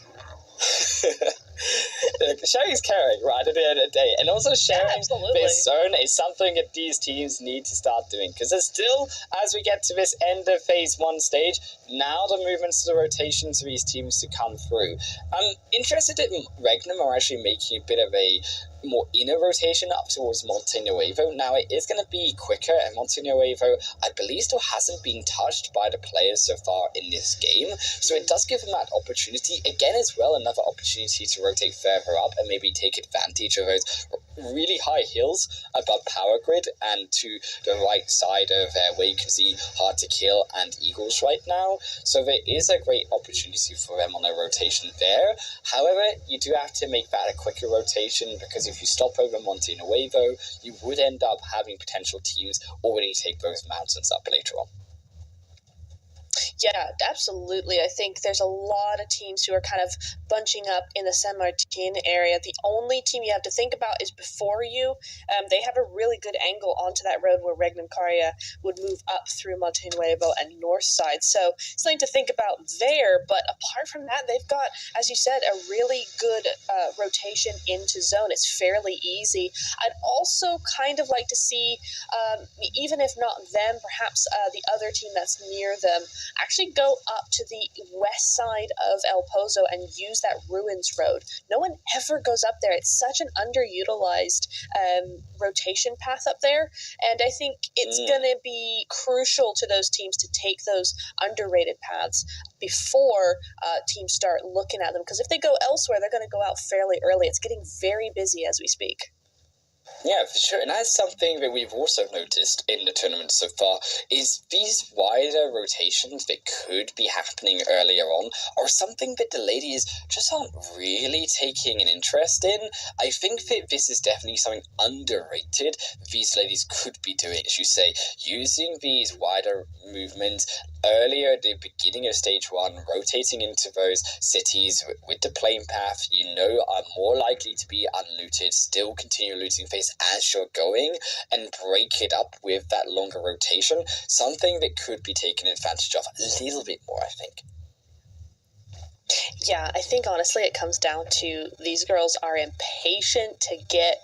Sharing's caring, right, at the end of the day. And also sharing this zone is something that these teams need to start doing. Because there's still, as we get to this end of phase 1 stage, now the movements to the rotations of these teams to come through. I'm interested in Regnum are actually making a bit of a more inner rotation up towards Monte Nuevo. Now, it is going to be quicker, and Monte Nuevo, I believe, still hasn't been touched by the players so far in this game, so it does give them that opportunity. Again, as well, another opportunity to rotate further up and maybe take advantage of those really high hills above Power Grid and to the right side of where you can see Hard to Kill and Eagles right now. So there is a great opportunity for them on their rotation there. However, you do have to make that a quicker rotation, because if you stop over Monte Nuevo, you would end up having potential teams already take those mountains up later on. Yeah, absolutely. I think there's a lot of teams who are kind of bunching up in the San Martin area. The only team you have to think about is before you. They have a really good angle onto that road where Regnum Karya would move up through Monte Nuevo and north side. So something to think about there. But apart from that, they've got, as you said, a really good rotation into zone. It's fairly easy. I'd also kind of like to see, even if not them, perhaps the other team that's near them, actually go up to the west side of El Pozo and use that Ruins Road. No one ever goes up there. It's such an underutilized rotation path up there, and I think it's going to be crucial to those teams to take those underrated paths before teams start looking at them, because if they go elsewhere, they're going to go out fairly early. It's getting very busy as we speak. Yeah, for sure. And that's something that we've also noticed in the tournament so far, is these wider rotations that could be happening earlier on are something that the ladies just aren't really taking an interest in. I think that this is definitely something underrated these ladies could be doing, as you say, using these wider movements earlier at the beginning of stage 1, rotating into those cities with the plane path are more likely to be unlooted, still continue looting phase as you're going, and break it up with that longer rotation, something that could be taken advantage of a little bit more, I think. Yeah, I think honestly it comes down to these girls are impatient to get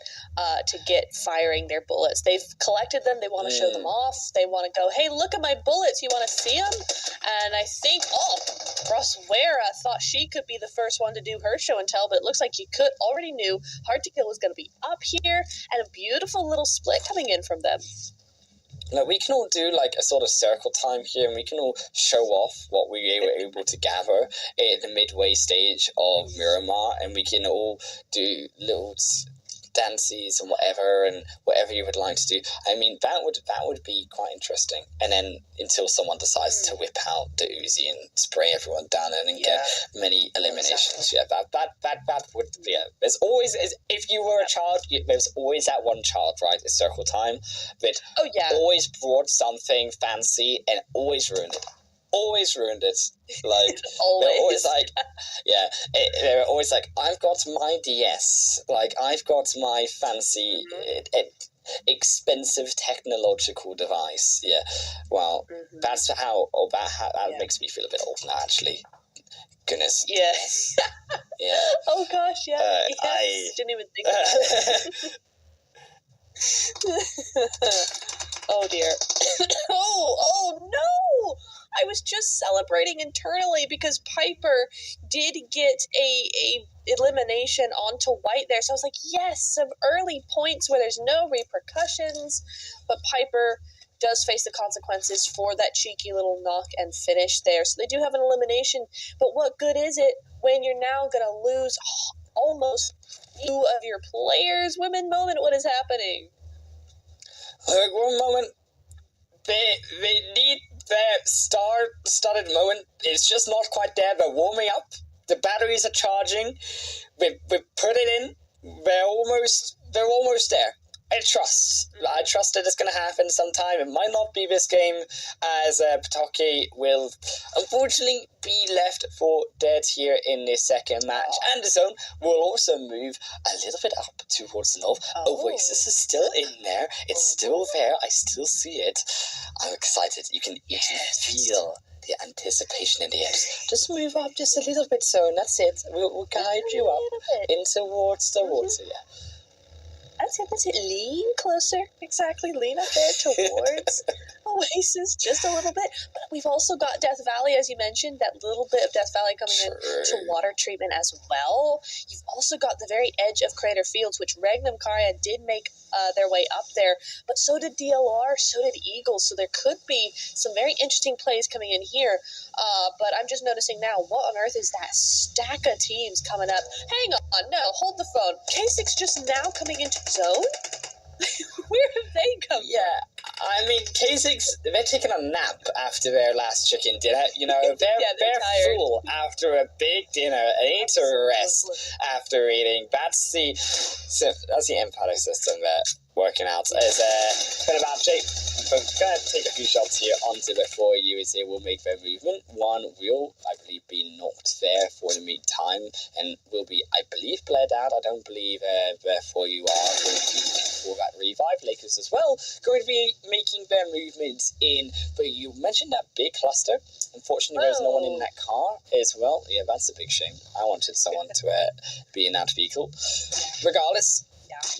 firing their bullets. They've collected them. They want to show them off. They want to go, hey, look at my bullets. You want to see them? And I think, Roswera thought she could be the first one to do her show and tell, but it looks like you already knew Hard to Kill was going to be up here, and a beautiful little split coming in from them. Now, we can all do like a sort of circle time here, and we can all show off what we were able to gather in the midway stage of Miramar, and we can all do little dances and whatever you would like to do. I mean, that would be quite interesting. And then until someone decides to whip out the Uzi and spray everyone down and get many eliminations. Exactly. Yeah, that would there's always, if you were a child, there's always that one child, right? It's circle time that always brought something fancy and always ruined it. Always ruined it. Like, they're always like, they're always like, I've got my DS. Like, I've got my fancy, expensive technological device. Yeah. Well, that's that makes me feel a bit old now, actually. Goodness. Yes. Yeah. Oh, gosh, yeah. I didn't even think about it. Oh, dear. Oh, no! I was just celebrating internally because Piper did get a elimination onto white there. So I was like, yes, some early points where there's no repercussions. But Piper does face the consequences for that cheeky little knock and finish there. So they do have an elimination. But what good is it when you're now going to lose almost 2 of your players? Women moment, what is happening? One moment. They need their started moment. It's just not quite there. They're warming up. The batteries are charging. We put it in. They're almost they're almost there. I trust that it's going to happen sometime. It might not be this game, as Patoki will unfortunately be left for dead here in this second match. And the zone will also move a little bit up towards the north. Oasis is still in there. It's still there. I still see it. I'm excited. You can feel the anticipation in the air. Just move up just a little bit, zone. That's it. We'll guide you up in towards the water. Yeah. That's it. Lean closer. Exactly. Lean up there towards Oasis just a little bit. But we've also got Death Valley, as you mentioned, that little bit of Death Valley coming in to water treatment as well. You've also got the very edge of Crater Fields, which Regnum Karya did make their way up there. But so did DLR, so did Eagles. So there could be some very interesting plays coming in here. But I'm just noticing now, what on earth is that stack of teams coming up? Hang on. No, hold the phone. K6 just now coming into zone? Where have they come from? Yeah, I mean, K6, they're taking a nap after their last chicken dinner. You know, they're full after a big dinner. They need to rest after eating. That's the emphatic system there working out. It's been about shape. I'm going to take a few shots here onto it for you as they will make their movement. One will, I believe, be knocked there for the meantime and will be, I believe, bled out. I don't believe, therefore you are going to be for that revive. Lakers as well going to be making their movements in. But you mentioned that big cluster. Unfortunately, there's no one in that car as well. Yeah, that's a big shame. I wanted someone to be in that vehicle. Regardless,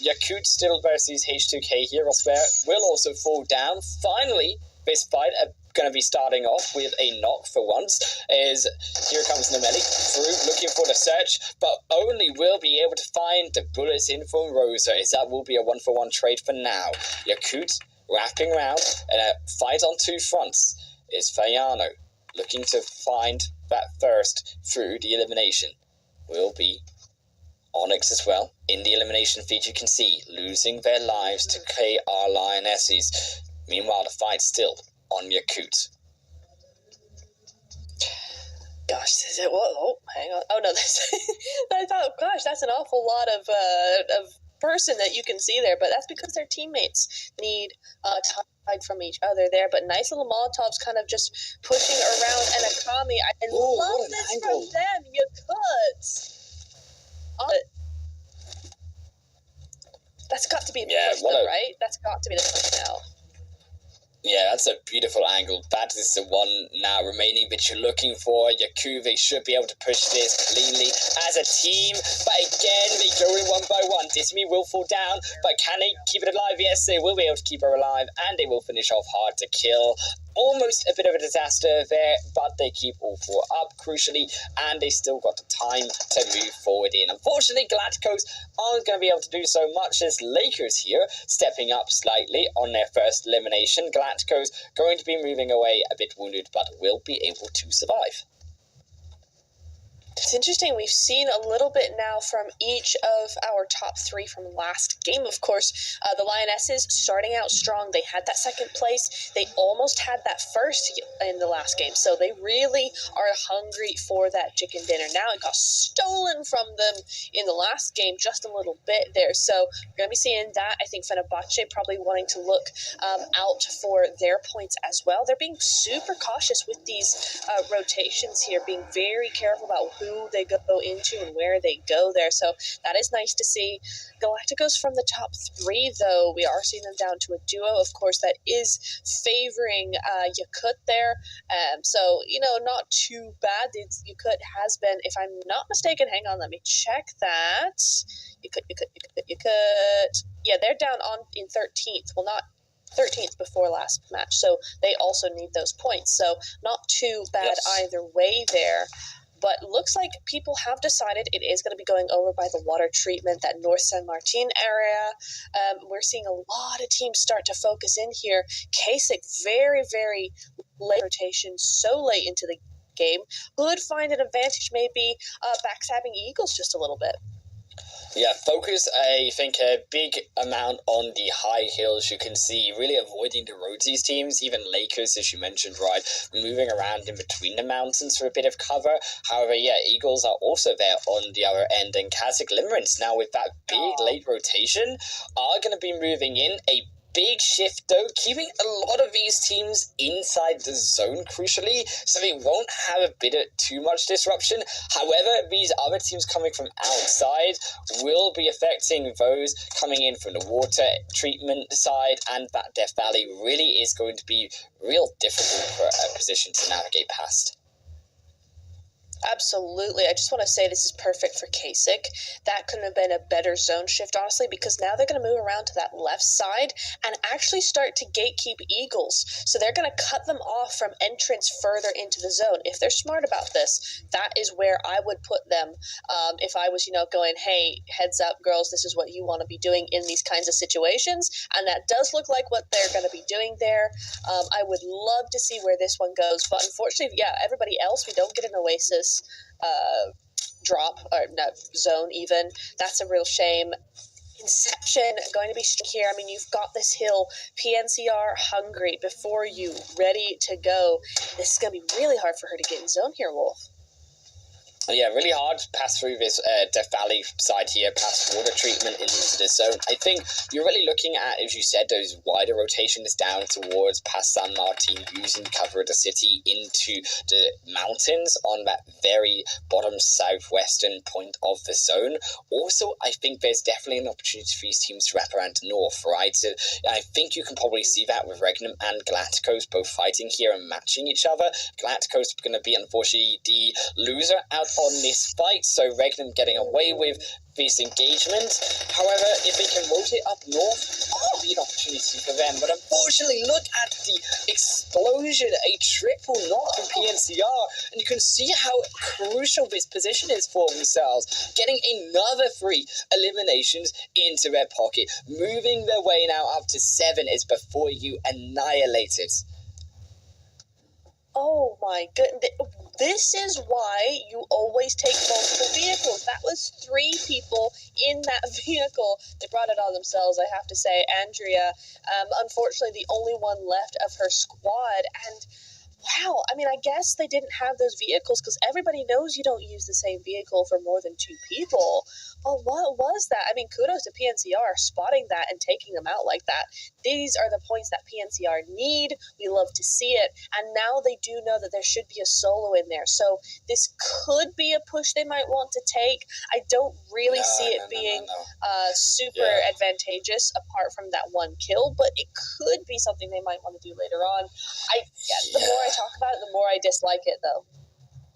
Yakut still versus H2K here elsewhere will also fall down. Finally, this fight going to be starting off with a knock for once, as here comes Nomeli through looking for the search, but only will be able to find the bullets in from Rosa, as that will be a 1-for-1 trade for now. Yakut wrapping around and a fight on two fronts is Fayano looking to find that first through the elimination. Will be Onyx as well. In the elimination feed, you can see losing their lives to KR Lionesses. Meanwhile, the fight's still on Yakut. Gosh, is it what? Oh, hang on. Oh no, I thought, gosh, that's an awful lot of person that you can see there, but that's because their teammates need to hide from each other there. But nice little Molotovs kind of just pushing around, and Akami. I love this angle from them. Yakut. That's got to be the push, though, right? That's got to be the push now. Yeah, that's a beautiful angle. That is the one now remaining that you're looking for. Yakuve should be able to push this cleanly as a team. But again, they go in one by one. Dismi will fall down, but can they keep it alive? Yes, they will be able to keep her alive, and they will finish off hard to kill. Almost a bit of a disaster there, but they keep all four up, crucially, and they still got the time to move forward in. Unfortunately, Galacticos aren't going to be able to do so much as Lakers here, stepping up slightly on their first elimination. Galacticos going to be moving away a bit wounded, but will be able to survive. It's interesting. We've seen a little bit now from each of our top three from last game. Of course, the Lionesses starting out strong. They had that second place. They almost had that first in the last game. So they really are hungry for that chicken dinner. Now it got stolen from them in the last game just a little bit there. So we're going to be seeing that. I think Fenerbahce probably wanting to look out for their points as well. They're being super cautious with these rotations here, being very careful about who they go into and where they go there. So that is nice to see. Galacticos from the top three, though, we are seeing them down to a duo. Of course, that is favoring Yakut there. So, not too bad. Yakut has been, if I'm not mistaken, hang on, let me check that. Yakut. Yeah, they're down in 13th. Well, not 13th before last match. So they also need those points. So not too bad either way there. But looks like people have decided it is going to be going over by the water treatment, that North San Martin area. We're seeing a lot of teams start to focus in here. Kasich, very, very late rotation, so late into the game. Could find an advantage maybe backstabbing Eagles just a little bit. Yeah, focus, I think, a big amount on the high hills. You can see really avoiding the roadies teams, even Lakers, as you mentioned, right, moving around in between the mountains for a bit of cover. However, yeah, Eagles are also there on the other end, and Kazakh Limerence, now with that big late rotation, are going to be moving in. A big shift, though, keeping a lot of these teams inside the zone, crucially, so they won't have a bit of too much disruption. However, these other teams coming from outside will be affecting those coming in from the water treatment side, and that Death Valley really is going to be real difficult for a position to navigate past. Absolutely. I just want to say this is perfect for Kasich. That couldn't have been a better zone shift, honestly, because now they're going to move around to that left side and actually start to gatekeep Eagles. So they're going to cut them off from entrance further into the zone. If they're smart about this, that is where I would put them. If I was, going, hey, heads up, girls, this is what you want to be doing in these kinds of situations. And that does look like what they're going to be doing there. I would love to see where this one goes. But unfortunately, yeah, everybody else, we don't get an Oasis drop, or not zone even. That's a real shame. Inception going to be here. I mean, you've got this hill, PNCR hungry before you, ready to go. This is going to be really hard for her to get in zone here, Wolf. Yeah, really hard to pass through this Death Valley side here, past water treatment into the zone. I think you're really looking at, as you said, those wider rotations down towards past San Martin, using the cover of the city into the mountains on that very bottom southwestern point of the zone. Also, I think there's definitely an opportunity for these teams to wrap around north, right? So I think you can probably see that with Regnum and Galacticos both fighting here and matching each other. Galacticos going to be, unfortunately, the loser out on this fight, so Regnum getting away with this engagement. However, if they can rotate up north, that'll be an opportunity for them. But unfortunately, look at the explosion, a triple knock from PNCR, and you can see how crucial this position is for themselves. Getting another 3 eliminations into their pocket, moving their way now up to 7 is before you annihilated. Oh my goodness. This is why you always take multiple vehicles. That was 3 people in that vehicle. They brought it on themselves, I have to say. Andrea, unfortunately, the only one left of her squad. And wow, I mean, I guess they didn't have those vehicles because everybody knows you don't use the same vehicle for more than 2 people. But what was that? I mean, kudos to PNCR spotting that and taking them out like that. These are the points that PNCR need. We love to see it. And now they do know that there should be a solo in there. So this could be a push they might want to take. I don't really see it being super advantageous apart from that 1 kill, but it could be something they might want to do later on. The more I talk about it, the more I dislike it, though.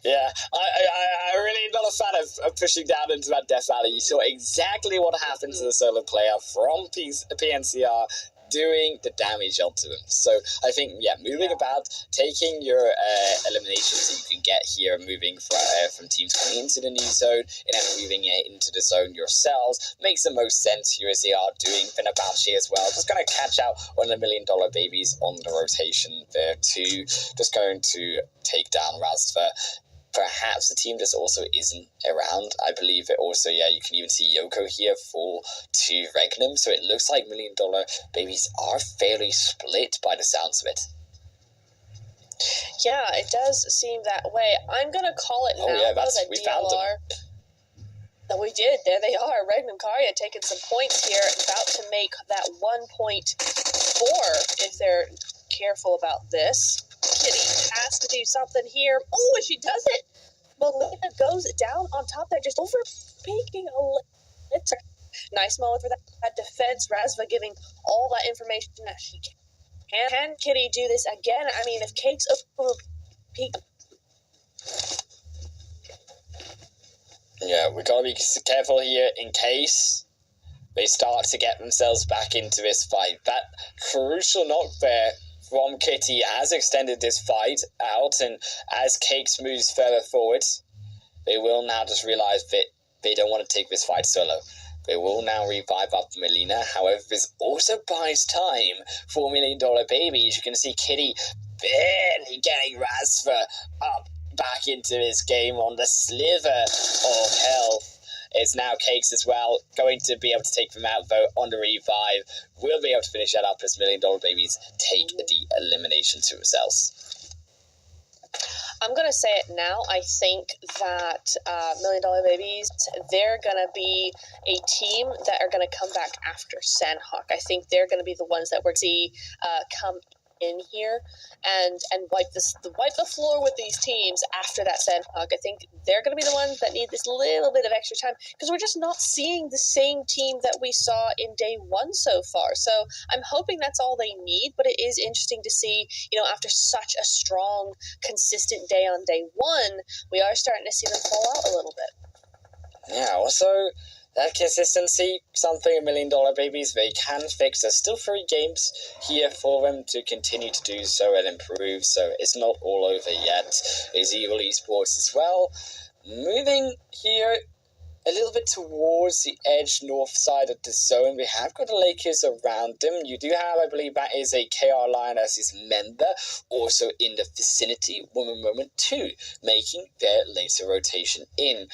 Yeah, I really not a fan of pushing down into that Death Valley. You saw exactly what happened to the solo player from PNCR doing the damage onto them. So I think, moving about, taking your eliminations that you can get here, moving from teams coming into the new zone, and then moving it into the zone yourselves, makes the most sense here as they are doing Fenerbahce as well. Just going to catch out one of the $1 million babies on the rotation there too. Just going to take down Razva. Perhaps the team just also isn't around. I believe it also, you can even see Yoko here fall to Regnum. So it looks like $1 million babies are fairly split by the sounds of it. Yeah, it does seem that way. I'm going to call it now. Oh, yeah, we found them. No, we did. There they are. Regnum Karya taking some points here, about to make that 1.4 if they're careful about this. Kitty has to do something here. Oh, and she does it. Melina goes down on top there, just overpeaking a little. Nice moment for that defense. Razva giving all that information that she can. Can Kitty do this again? I mean, if Cake's overpeak. Yeah, we've got to be careful here in case they start to get themselves back into this fight. That crucial knock there from Kitty has extended this fight out, and as Cakes moves further forward, they will now just realize that they don't want to take this fight solo. They will now revive up Melina. However, this also buys time for $1 million babies. You can see Kitty barely getting Razva up back into his game on the sliver of health. It's now Cakes as well, going to be able to take them out, though, on the revive. We'll be able to finish that up as $1 Million Babies take the elimination to themselves. I'm going to say it now. I think that $1 Million Babies, they're going to be a team that are going to come back after Sandhawk. I think they're going to be the ones that we're going to see come in here and wipe the floor with these teams after that Sandhawk. I think they're going to be the ones that need this little bit of extra time because we're just not seeing the same team that we saw in day one so far. So I'm hoping that's all they need, but it is interesting to see, after such a strong, consistent day on day one, we are starting to see them fall out a little bit. Yeah, also that consistency, something $1 Million Babies they can fix. There's still 3 games here for them to continue to do so and improve, so it's not all over yet. There's Eagle Esports as well. Moving here a little bit towards the edge north side of the zone, we have got the Lakers around them. You do have, I believe, that is a KR Lionesses member also in the vicinity. Moment 2 making their later rotation in.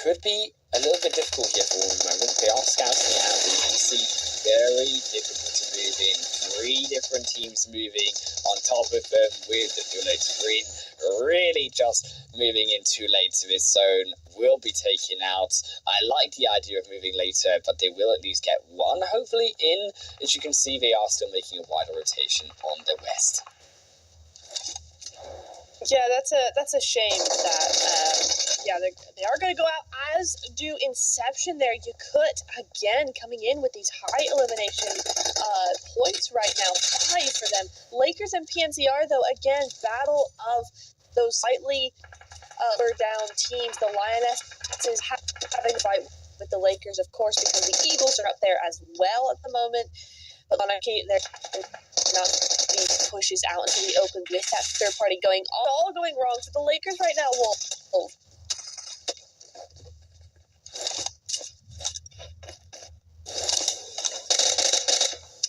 Could be a little bit difficult here for one moment. They are scouting it out, but you can see very difficult to move in. 3 different teams moving on top of them with the too late green. Really just moving in too late to this zone. Will be taken out. I like the idea of moving later, but they will at least get one, hopefully, in. As you can see, they are still making a wider rotation on the west. Yeah, that's a shame that they are going to go out, as do Inception there. Yakut again coming in with these high elimination points right now, 5 for them. Lakers and PNCR though, again, battle of those slightly down teams. The Lionesses having to fight with the Lakers, of course, because the Eagles are up there as well at the moment. But Monarchy, they're not pushes out into the open with that third party going all going wrong for the Lakers right now. Wolf.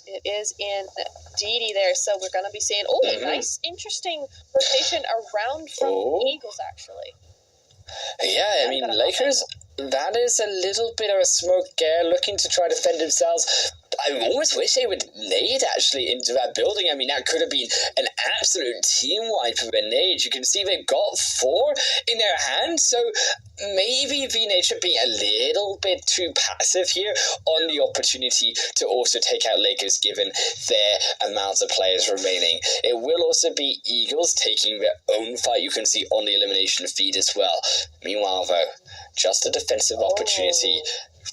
It is indeedy there, so we're going to be seeing nice, interesting rotation around from the Eagles actually. Yeah, I mean, Lakers, that is a little bit of a smoke scare, looking to try to defend themselves. I almost wish they would nade actually into that building. I mean, that could have been an absolute team wipe of a nade. You can see they've got 4 in their hand, so maybe V-Nature being a little bit too passive here on the opportunity to also take out Lakers given their amount of players remaining. It will also be Eagles taking their own fight. You can see on the elimination feed as well. Meanwhile, though, just a defensive opportunity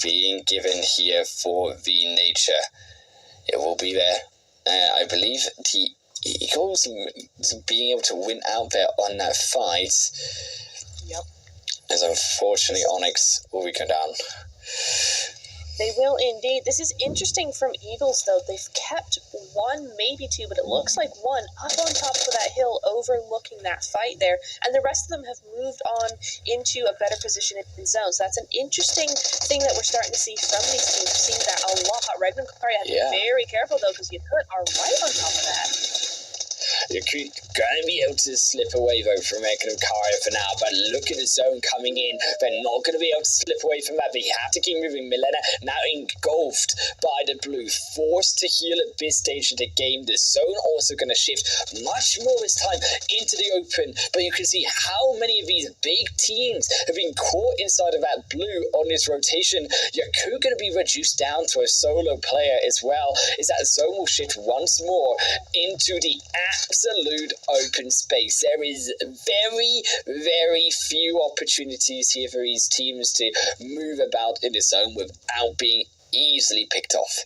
being given here for V-Nature. It will be there. I believe the Eagles being able to win out there on that fight. Yep. As unfortunately Onyx will be going down. They will indeed. This is interesting from Eagles, though. They've kept 1, maybe 2, but it looks like 1 up on top of that hill overlooking that fight there. And the rest of them have moved on into a better position in zone. So that's an interesting thing that we're starting to see from these teams. We've seen that a lot. Regnum Kari has to be very careful, though, because Yakut are right on top of that. You're going to be able to slip away, though, from Regnum Kari for now, but look at the zone coming in. They're not going to be able to slip away from that. They have to keep moving. Milena now engulfed by the blue, forced to heal at this stage of the game. The zone also going to shift much more this time into the open, but you can see how many of these big teams have been caught inside of that blue on this rotation. Yaku going to be reduced down to a solo player as well, as that zone will shift once more into the absolute open space. There is very, very few opportunities here for these teams to move about in the zone without being easily picked off.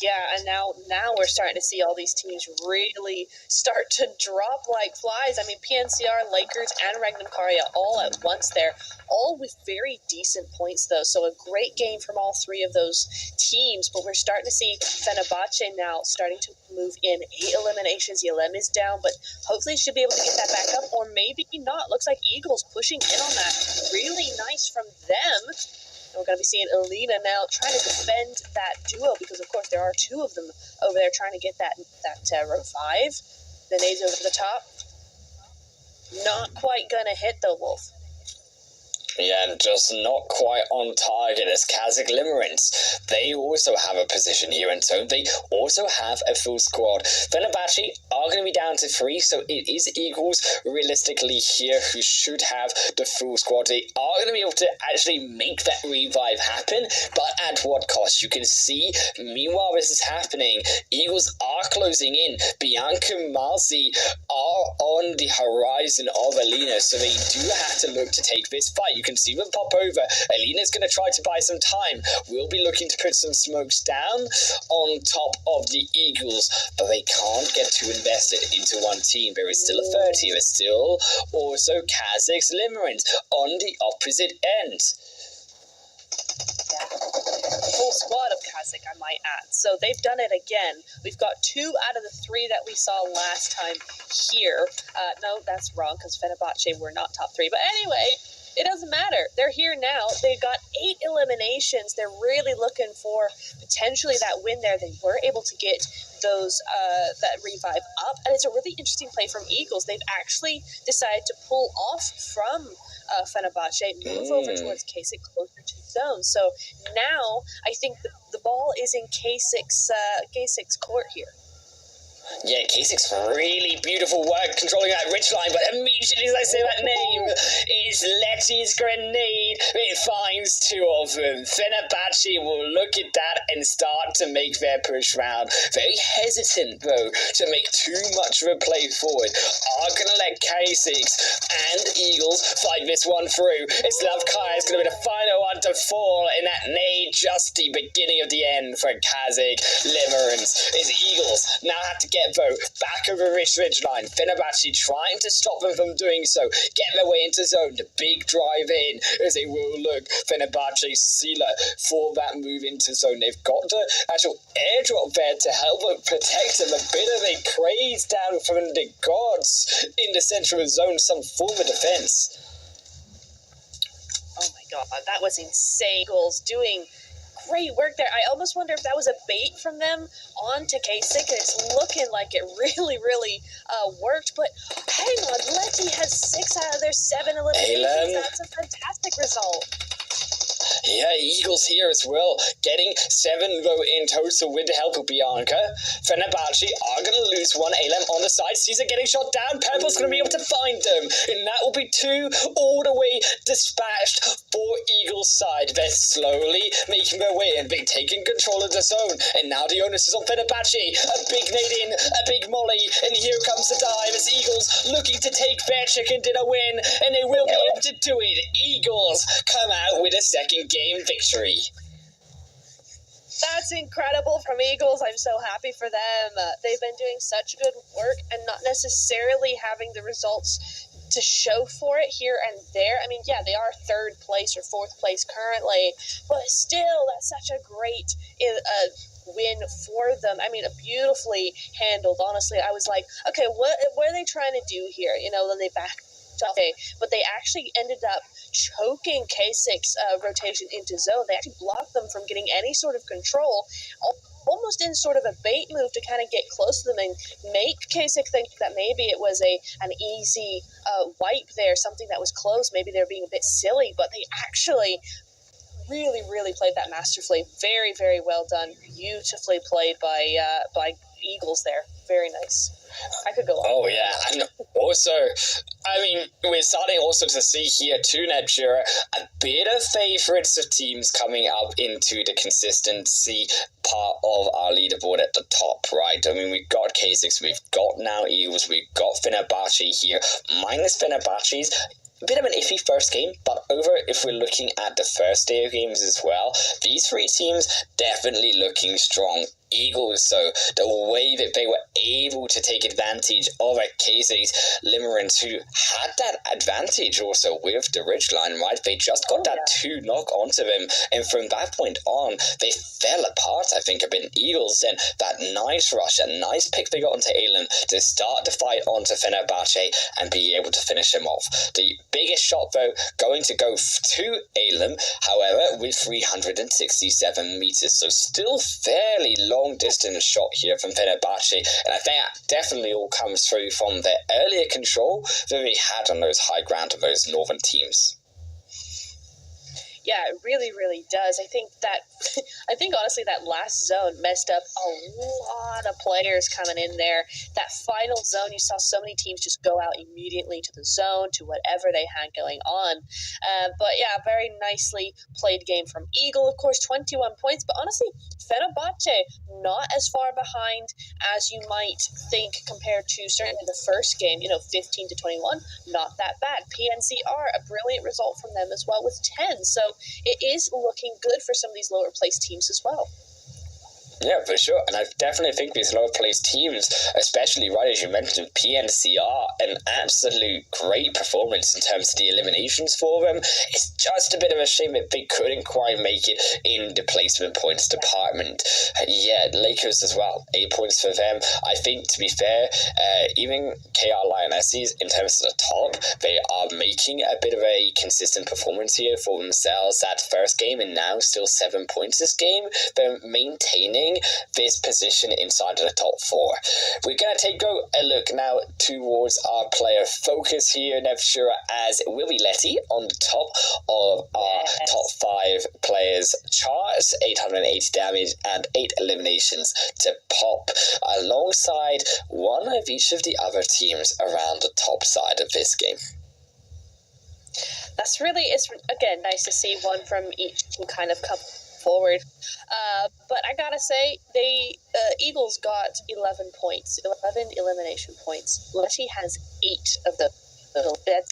Yeah, and now we're starting to see all these teams really start to drop like flies. I mean, PNCR, Lakers, and Regnum Karia all at once there, all with very decent points, though. So a great game from all 3 of those teams. But we're starting to see Fenerbahce now starting to move in 8 eliminations. Yelem is down, but hopefully should be able to get that back up, or maybe not. Looks like Eagles pushing in on that. Really nice from them. And we're going to be seeing Alina now trying to defend that duo, because, of course, there are 2 of them over there trying to get that row 5. The nades over the top. Not quite going to hit, though, Wolf. Yeah, and just not quite on target as Kazakh Limerence. They also have a position here, and so they also have a full squad. Fenerbahce are going to be down to 3, so it is Eagles realistically here who should have the full squad. They are going to be able to actually make that revive happen, but at what cost? You can see, meanwhile this is happening, Eagles are closing in. Bianca Malzi are on the horizon of Alina, so they do have to look to take this fight. You can see them pop over. Alina's going to try to buy some time. We'll be looking to put some smokes down on top of the Eagles, but they can't get too invested into one team. There is still a third here. There's still also Kazakh's Limerence on the opposite end. Yeah. Full squad of Kazakh, I might add. So they've done it again. We've got 2 out of the 3 that we saw last time here. No, that's wrong, because Fenerbahce were not top 3. But anyway, it doesn't matter. They're here now. They've got 8 eliminations. They're really looking for potentially that win there. They were able to get those that revive up, and it's a really interesting play from Eagles. They've actually decided to pull off from Fenerbahce, move over towards Kasich, closer to zone. So now I think the ball is in Kasich's court here. Yeah, Kasich's really beautiful work controlling that ridgeline, but immediately as I say that name, it's Letty's grenade. It finds 2 of them. Fenerbahce will look at that and start to make their push round. Very hesitant, though, to make too much of a play forward. Are going to let Kasich's and Eagles fight this one through. It's Lavkaya is going to be the final one to fall in that nade, just the beginning of the end for Kazakh Limerence. It's Eagles now have to get though back over this ridgeline. Fenerbahce trying to stop them from doing so, get their way into zone. The big drive in as they will look Fenerbahce sealer for that move into zone. They've got the actual airdrop there to help protect them. A bit of a praise down from the gods in the central zone, some form of defense. Oh my god, that was insane. Goals doing great work there. I almost wonder if that was a bait from them onto Kasich. It's looking like it really worked, but hang on, Letty has 6 out of their 7 eliminations. That's a fantastic result. Yeah, Eagles here as well, getting 7 though in total with the help of Bianca. Fenerbahce are going to lose 1 ALM on the side. Caesar getting shot down. Purple's going to be able to find them, and that will be 2 all the way dispatched for Eagles side. They're slowly making their way and being taking control of the zone, and now the onus is on Fenerbahce. A big nade in, a big molly, and here comes the dive as Eagles looking to take their chicken dinner win, and they will be able to do it. Eagles come out with a second game victory. That's incredible from Eagles. I'm so happy for them. They've been doing such good work and not necessarily having the results to show for it here and there. I mean, yeah, they are 3rd place or 4th place currently, but still, that's such a great win for them. I mean, beautifully handled, honestly. I was like, okay, what are they trying to do here? You know, then they backed off, but they actually ended up choking Kasich's rotation into zone. They actually blocked them from getting any sort of control, almost in sort of a bait move to kind of get close to them and make Kasich think that maybe it was an easy wipe there, something that was close. Maybe they were being a bit silly, but they actually really played that masterfully. Very well done. Beautifully played by Eagles there. Very nice. I could go on. Oh, yeah. And also, I mean, we're starting also to see here too, Nigeria, a bit of favourites of teams coming up into the consistency part of our leaderboard at the top, right? I mean, we've got Kasich, we've got now Eagles, we've got Fenerbahce here, minus Fenerbahce's. A bit of an iffy first game, but over if we're looking at the first day of games as well, these 3 teams definitely looking strong. Eagles, so the way that they were able to take advantage of a Kasich's Limerence, who had that advantage also with the ridgeline, right? They just got that 2 knock onto them, and from that point on, they fell apart, I think, a bit. Eagles then, that nice rush, a nice pick they got onto Alem to start the fight onto Fenerbahce and be able to finish him off. The biggest shot, though, going to go to Alem, however, with 367 meters, so still fairly long distance shot here from Fenerbahce, and I think that definitely all comes through from the earlier control that we had on those high ground of those northern teams. Yeah, it really, really does. I think honestly that last zone messed up a lot of players coming in there. That final zone, you saw so many teams just go out immediately to the zone, to whatever they had going on. But yeah, very nicely played game from Eagle, of course, 21 points. But honestly, Fenerbahce not as far behind as you might think compared to certainly the first game, 15 to 21. Not that bad. PNCR, a brilliant result from them as well with 10. So it is looking good for some of these lower placed teams as well. Yeah, for sure. And I definitely think these lower placed teams, especially right as you mentioned, PNCR, an absolute great performance in terms of the eliminations for them. It's just a bit of a shame that they couldn't quite make it in the placement points department. Yeah, Lakers as well. 8 points for them. I think, to be fair, even KR Lionesses, in terms of the top, they are making a bit of a consistent performance here for themselves. That first game and now still 7 points this game. They're maintaining this position inside of the top 4. We're going to take a look now towards our player focus here, Nevshura, as Willie Letty on the top of our top 5 players charts, 880 damage and 8 eliminations to pop, alongside one of each of the other teams around the top side of this game. It's again nice to see one from each team kind of come forward. But I gotta say, Eagles got 11 points, 11 elimination points. Letty has 8 of them. That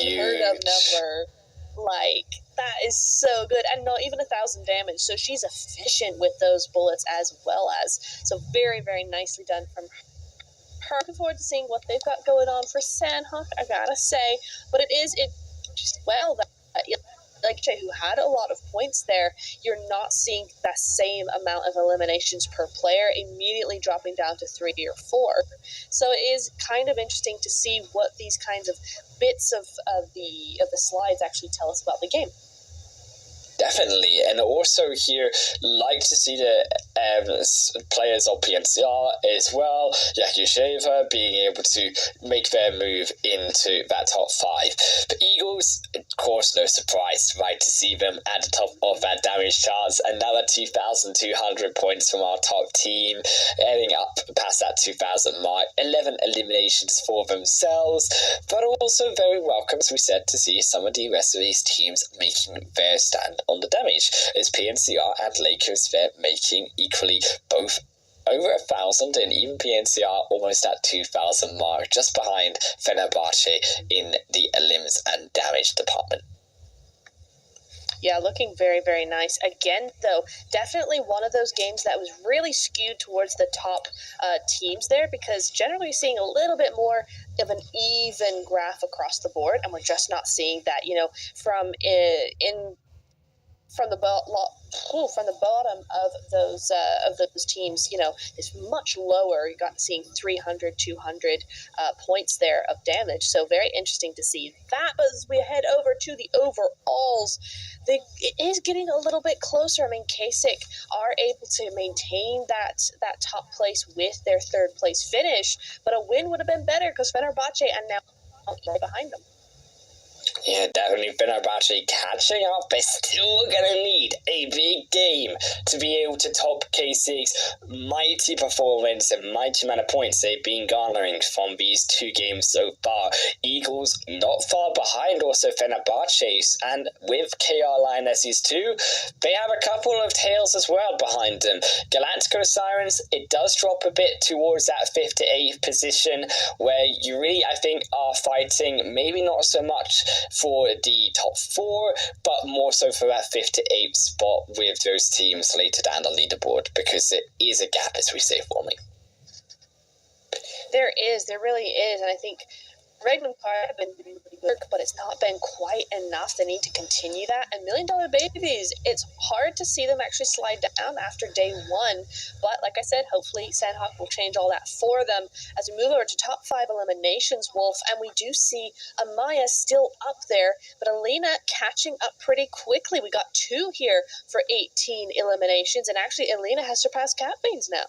unheard of number. Like, that is so good. And not even 1,000 damage. So she's efficient with those bullets as well as. So very, very nicely done from her. Looking forward to seeing what they've got going on for Sandhawk, I gotta say. But it just well that like Jay, who had a lot of points there, you're not seeing that same amount of eliminations per player immediately dropping down to 3 or 4. So it is kind of interesting to see what these kinds of bits of the slides actually tell us about the game. Definitely, and also here, like to see the players of PNCR as well, Yakusheva being able to make their move into that top 5. The Eagles, of course, no surprise, right, to see them at the top of that damage charts. Another 2,200 points from our top team, heading up past that 2,000 mark, 11 eliminations for themselves, but also very welcome, as we said, to see some of the rest of these teams making their stand on the damage, as PNCR and Lakers they're making equally both over 1,000, and even PNCR almost at 2,000 mark, just behind Fenerbahce in the elims and damage department. Yeah, looking very, very nice. Again, though, definitely one of those games that was really skewed towards the top teams there, because generally you're seeing a little bit more of an even graph across the board, and we're just not seeing that, from the bottom of those teams, is much lower. You got seeing 300, 200 points there of damage. So very interesting to see that. But as we head over to the overalls, it is getting a little bit closer. I mean, Kasich are able to maintain that top place with their third place finish, but a win would have been better because Fenerbahce are now right behind them. Yeah, definitely Fenerbahce catching up. They're still going to need a big game to be able to top K6's mighty performance and mighty amount of points they've been garnering from these 2 games so far. Eagles not far behind also Fenerbahce's, and with KR Lionesses too, they have a couple of tails as well behind them. Galactico Sirens, it does drop a bit towards that 5th to 8th position, where you really, I think, are fighting maybe not so much for the top 4, but more so for that 5th to 8th spot with those teams later down the leaderboard, because it is a gap, as we say, forming. There really is, and I think Regnum Car have been doing pretty good, but it's not been quite enough. They need to continue that. And $1 Million Babies, it's hard to see them actually slide down after day 1. But like I said, hopefully Sandhawk will change all that for them as we move over to top 5 eliminations, Wolf. And we do see Amaya still up there, but Alina catching up pretty quickly. We got 2 here for 18 eliminations, and actually Alina has surpassed Cat Beans now.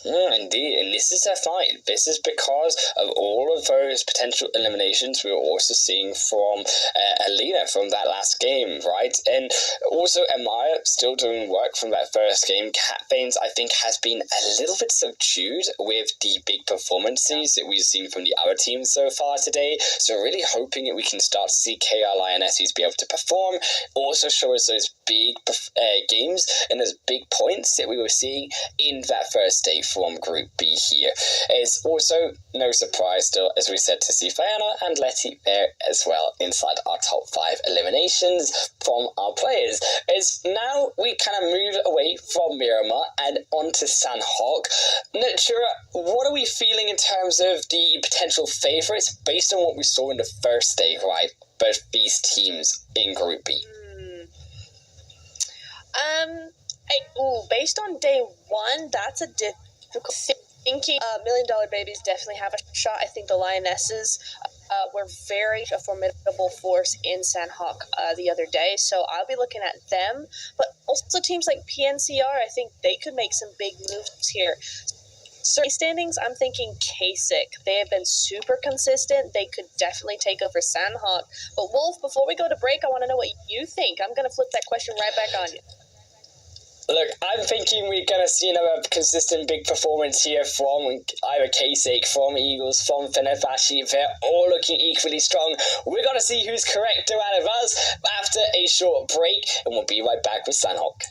Indeed, and this is a fight. This is because of all of those potential eliminations we were also seeing from Alina from that last game, right? And also Amaya still doing work from that first game. Cat Veins, I think, has been a little bit subdued with the big performances that we've seen from the other teams so far today. So really hoping that we can start to see KR Lionesses be able to perform, also show us those big games and those big points that we were seeing in that first day from Group B here. It's also no surprise still, as we said, to see Fiona and Letty there as well inside our top 5 eliminations from our players. As now we kind of move away from Miramar and onto Sanhok. Natura, what are we feeling in terms of the potential favourites based on what we saw in the first day, right? Both these teams in Group B. Based on day 1, that's a difficult thinking. Million Dollar Babies definitely have a shot. I think the Lionesses were very a formidable force in Sanhok the other day, so I'll be looking at them. But also teams like PNCR, I think they could make some big moves here. So standings, I'm thinking Kasich. They have been super consistent. They could definitely take over Sanhok. But Wolf, before we go to break, I want to know what you think. I'm going to flip that question right back on you. Look, I'm thinking we're going to see another consistent big performance here from either Kasich, from Eagles, from Fenerbahce. They're all looking equally strong. We're going to see who's correct out of us after a short break, and we'll be right back with Sanhok.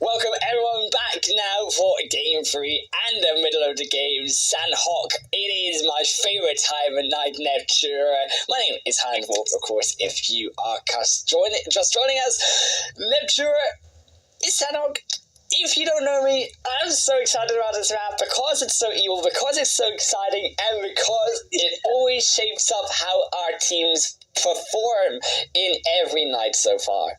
Welcome everyone back now for Game 3 and the middle of the game, Sandhawk. It is my favourite time of night, Neptune. My name is Handwolf, of course, if you are just joining us. Neptune is Sandhawk. If you don't know me, I'm so excited about this map because it's so evil, because it's so exciting, and because it always shapes up how our teams perform in every night so far.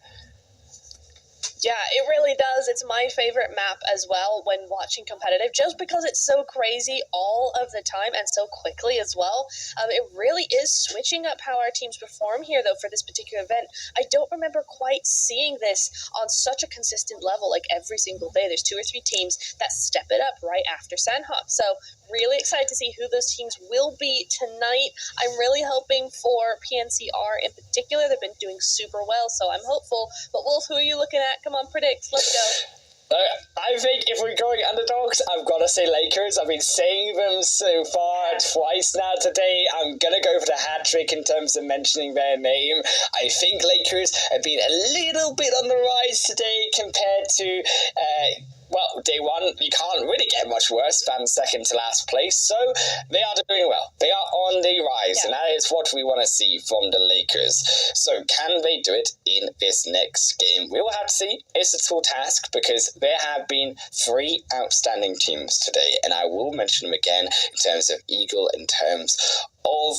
Yeah, it really does. It's my favorite map as well when watching competitive, just because it's so crazy all of the time and so quickly as well. It really is switching up how our teams perform here, though, for this particular event. I don't remember quite seeing this on such a consistent level, like every single day. There's 2 or 3 teams that step it up right after Sandhawk. So really excited to see who those teams will be tonight. I'm really hoping for PNCR in particular. They've been doing super well, so I'm hopeful. But Wolf, who are you looking at? Come on, predict. Let's go. I think if we're going underdogs, I've got to say Lakers. I've been saying them so far twice now today. I'm going to go for the hat trick in terms of mentioning their name. I think Lakers have been a little bit on the rise today compared to... well, day one, you can't really get much worse than second to last place, so they are doing well. They are on the rise, and that is what we want to see from the Lakers. So can they do it in this next game? We will have to see. It's a tall task because there have been 3 outstanding teams today, and I will mention them again in terms of Eagle, in terms of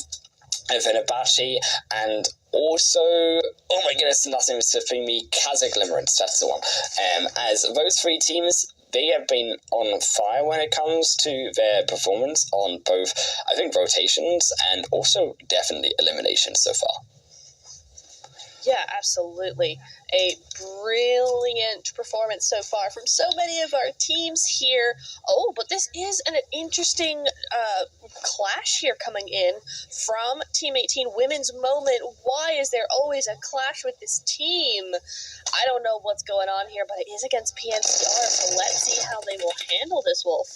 Fenerbahce, and also, oh my goodness, nothing was slipping me, Kazakh Limerence, that's the one. As those 3 teams, they have been on fire when it comes to their performance on both, I think, rotations and also definitely eliminations so far. Yeah, absolutely. A brilliant performance so far from so many of our teams here. Oh, but this is an interesting clash here coming in from Team 18 Women's Moment. Why is there always a clash with this team? I don't know what's going on here, but it is against PNCR, so let's see how they will handle this, Wolf.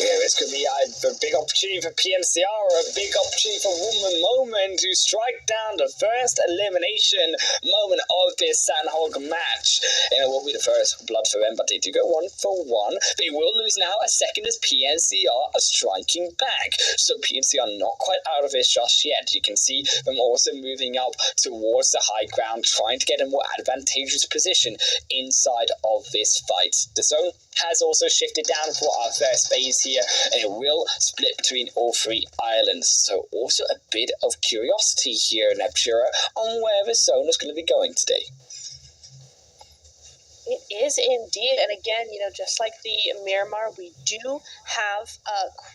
Yeah, this could be a big opportunity for PMCR, or a big opportunity for Woman Moment to strike down the first elimination moment of this Sandhawk match. And it will be the first blood for them, but they do go 1-for-1. They will lose now a second as PNCR are striking back. So PNCR are not quite out of it just yet. You can see them also moving up towards the high ground, trying to get a more advantageous position inside of this fight. The zone has also shifted down for our first phase here, and it will split between all 3 islands. So also a bit of curiosity here in Neptura on where the zone is going to be going today. It is indeed, and again, just like the Miramar, we do have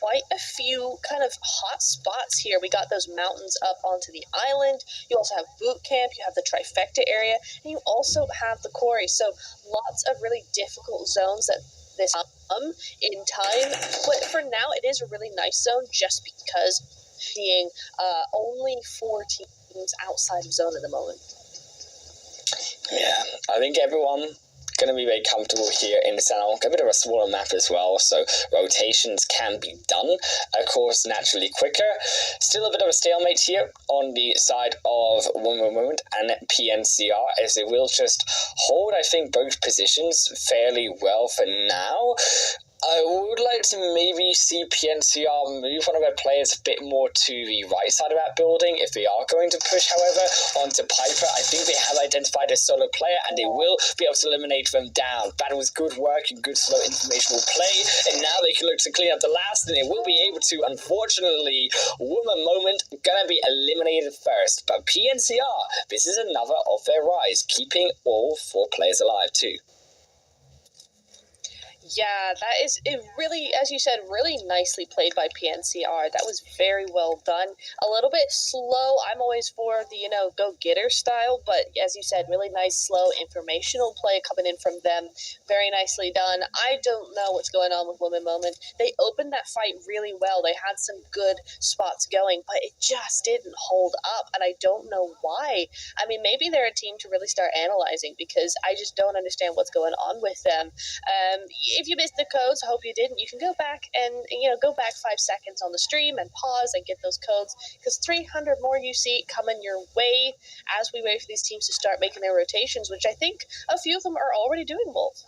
quite a few kind of hot spots here. We got those mountains up onto the island. You also have boot camp. You have the trifecta area, and you also have the quarry. So lots of really difficult zones that this in time. But for now, it is a really nice zone just because being only 4 teams outside of zone at the moment. Yeah, I think everyone going to be very comfortable here in Salon. A bit of a smaller map as well, so rotations can be done, of course, naturally quicker. Still a bit of a stalemate here on the side of One Moment and PNCR, as they will just hold, I think, both positions fairly well for now. I would like to maybe see PNCR move one of their players a bit more to the right side of that building if they are going to push, however, onto Piper. I think they have identified a solo player and they will be able to eliminate them down. That was good work and good slow informational play, and now they can look to clean up the last, and they will be able to. Unfortunately, Woman Moment gonna be eliminated first, but PNCR, this is another of their rise, keeping all 4 players alive too. Yeah, that is it really, as you said, really nicely played by PNCR. That was very well done. A little bit slow. I'm always for the, go-getter style, but as you said, really nice, slow, informational play coming in from them. Very nicely done. I don't know what's going on with Woman Moment. They opened that fight really well. They had some good spots going, but it just didn't hold up, and I don't know why. I mean, maybe they're a team to really start analyzing, because I just don't understand what's going on with them. If you missed the codes, I hope you didn't. You can go back and, go back 5 seconds on the stream and pause and get those codes, because 300 more you see coming your way as we wait for these teams to start making their rotations, which I think a few of them are already doing, Wolf.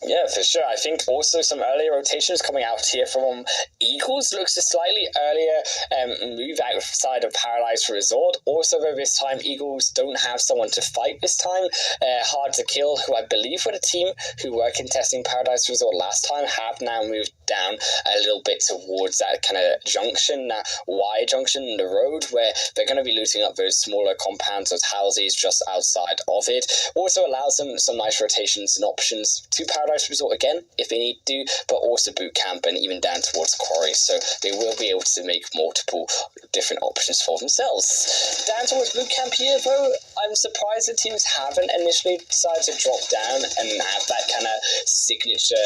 Yeah, for sure. I think also some earlier rotations coming out here from Eagles. Looks a slightly earlier move outside of Paradise Resort. Also, though, this time Eagles don't have someone to fight this time. Hard to Kill, who I believe were the team who were contesting Paradise Resort last time, have now moved down a little bit towards that kind of junction, that Y junction in the road, where they're going to be looting up those smaller compounds, those houses just outside of it. Also allows them some nice rotations and options to Paradise Resort again, if they need to, but also boot camp and even down towards quarry, so they will be able to make multiple different options for themselves. Down towards boot camp here, though, I'm surprised the teams haven't initially decided to drop down and have that kind of signature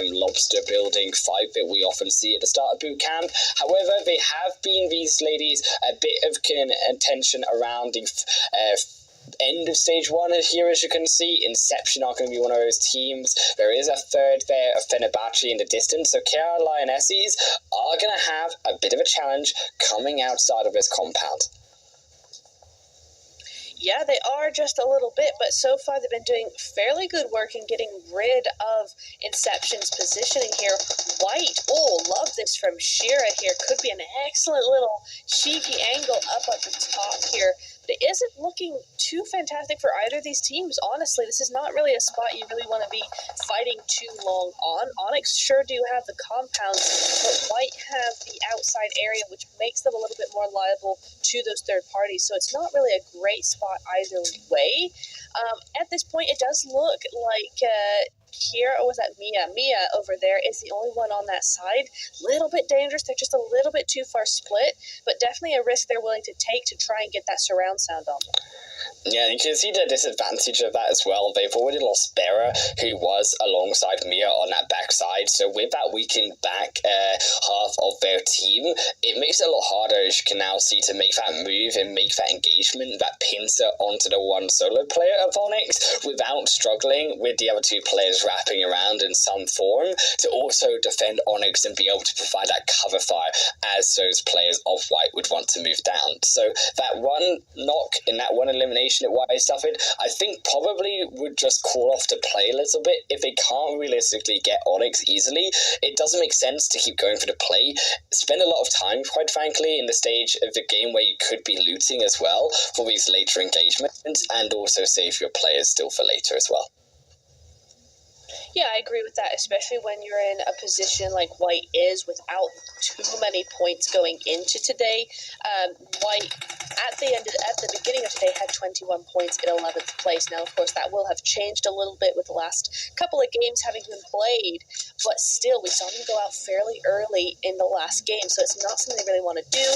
lobster building fight that we often see at the start of boot camp. However, they have been, these ladies, a bit of tension around the end of stage 1 here. As you can see, Inception are going to be one of those teams. There is a third there of Fenerbahce in the distance, so KR Lionesses are going to have a bit of a challenge coming outside of this compound. Yeah, they are just a little bit, but so far they've been doing fairly good work in getting rid of Inception's positioning here. White, love this from Shira here. Could be an excellent little cheeky angle up at the top here. But it isn't looking too fantastic for either of these teams, honestly. This is not really a spot you really want to be fighting too long on. Onyx sure do have the compounds, but White have the outside area, which makes them a little bit more liable to those third parties. So it's not really a great spot either way. At this point, it does look like here, was that Mia? Mia over there is the only one on that side. Little bit dangerous. They're just a little bit too far split, but definitely a risk they're willing to take to try and get that surround sound on them. Yeah, you can see the disadvantage of that as well. They've already lost Bera, who was alongside Mia on that backside. So with that weakened back half of their team, it makes it a lot harder, as you can now see, to make that move and make that engagement, that pincer onto the one solo player of Onyx without struggling with the other 2 players wrapping around in some form to also defend Onyx and be able to provide that cover fire as those players of White would want to move down. So that one knock in that one elimination at White suffered, I think probably would just call off to play a little bit. If they can't realistically get Onyx easily, it doesn't make sense to keep going for the play. Spend a lot of time, quite frankly, in the stage of the game where you could be looting as well for these later engagements, and also save your players still for later as well. Yeah, I agree with that, especially when you're in a position like White is without too many points going into today. White at the beginning of today had 21 points in 11th place. Now, of course, that will have changed a little bit with the last couple of games having been played, but still, we saw them go out fairly early in the last game, so it's not something they really want to do.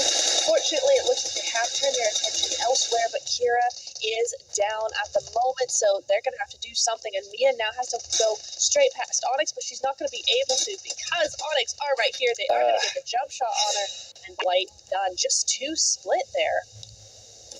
Fortunately, it looks like they have turned their attention elsewhere, but Kira is down at the moment, so they're going to have to do something, and Mia now has to go straight past Onyx, but she's not going to be able to because Onyx are right here. They are going to get the jump shot on her, and White done. Just 2 split there.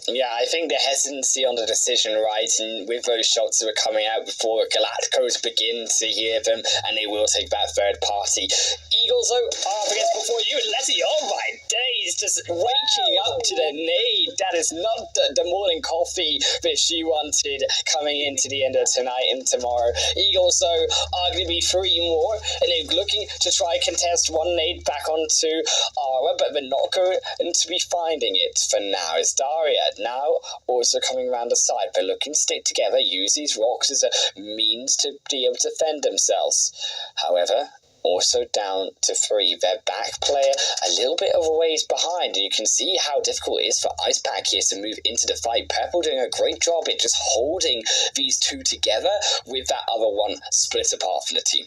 Yeah, I think the hesitancy on the decision, right, and with those shots that were coming out before Galacticos begin to hear them, and they will take that third party. Eagles, though, are up against before you, and Letty, oh my days, just waking up to the nade. That is not the morning coffee that she wanted coming into the end of tonight and tomorrow. Eagles, though, are going to be 3 more, and they're looking to try and contest 1 nade back onto Ara, but they're not going to be finding it for now. It's Daria now also coming around the side. They're looking to stick together, use these rocks as a means to be able to defend themselves. However, also down to 3. Their back player a little bit of a ways behind, and you can see how difficult it is for Icepack here to move into the fight. Purple doing a great job at just holding these 2 together with that other one split apart from the team.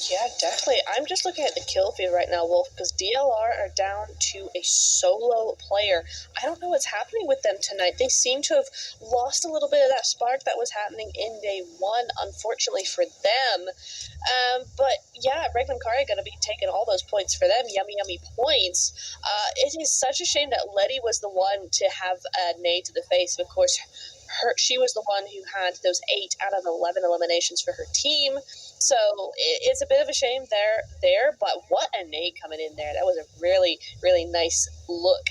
Yeah, definitely. I'm just looking at the kill feed right now, Wolf, because DLR are down to a solo player. I don't know what's happening with them tonight. They seem to have lost a little bit of that spark that was happening in day 1, unfortunately for them. But yeah, Regnum Kari going to be taking all those points for them. Yummy, yummy points. It is such a shame that Letty was the one to have a nade to the face. Of course, she was the one who had those 8 out of 11 eliminations for her team. So it's a bit of a shame there, but what a nade coming in there. That was a really, really nice look.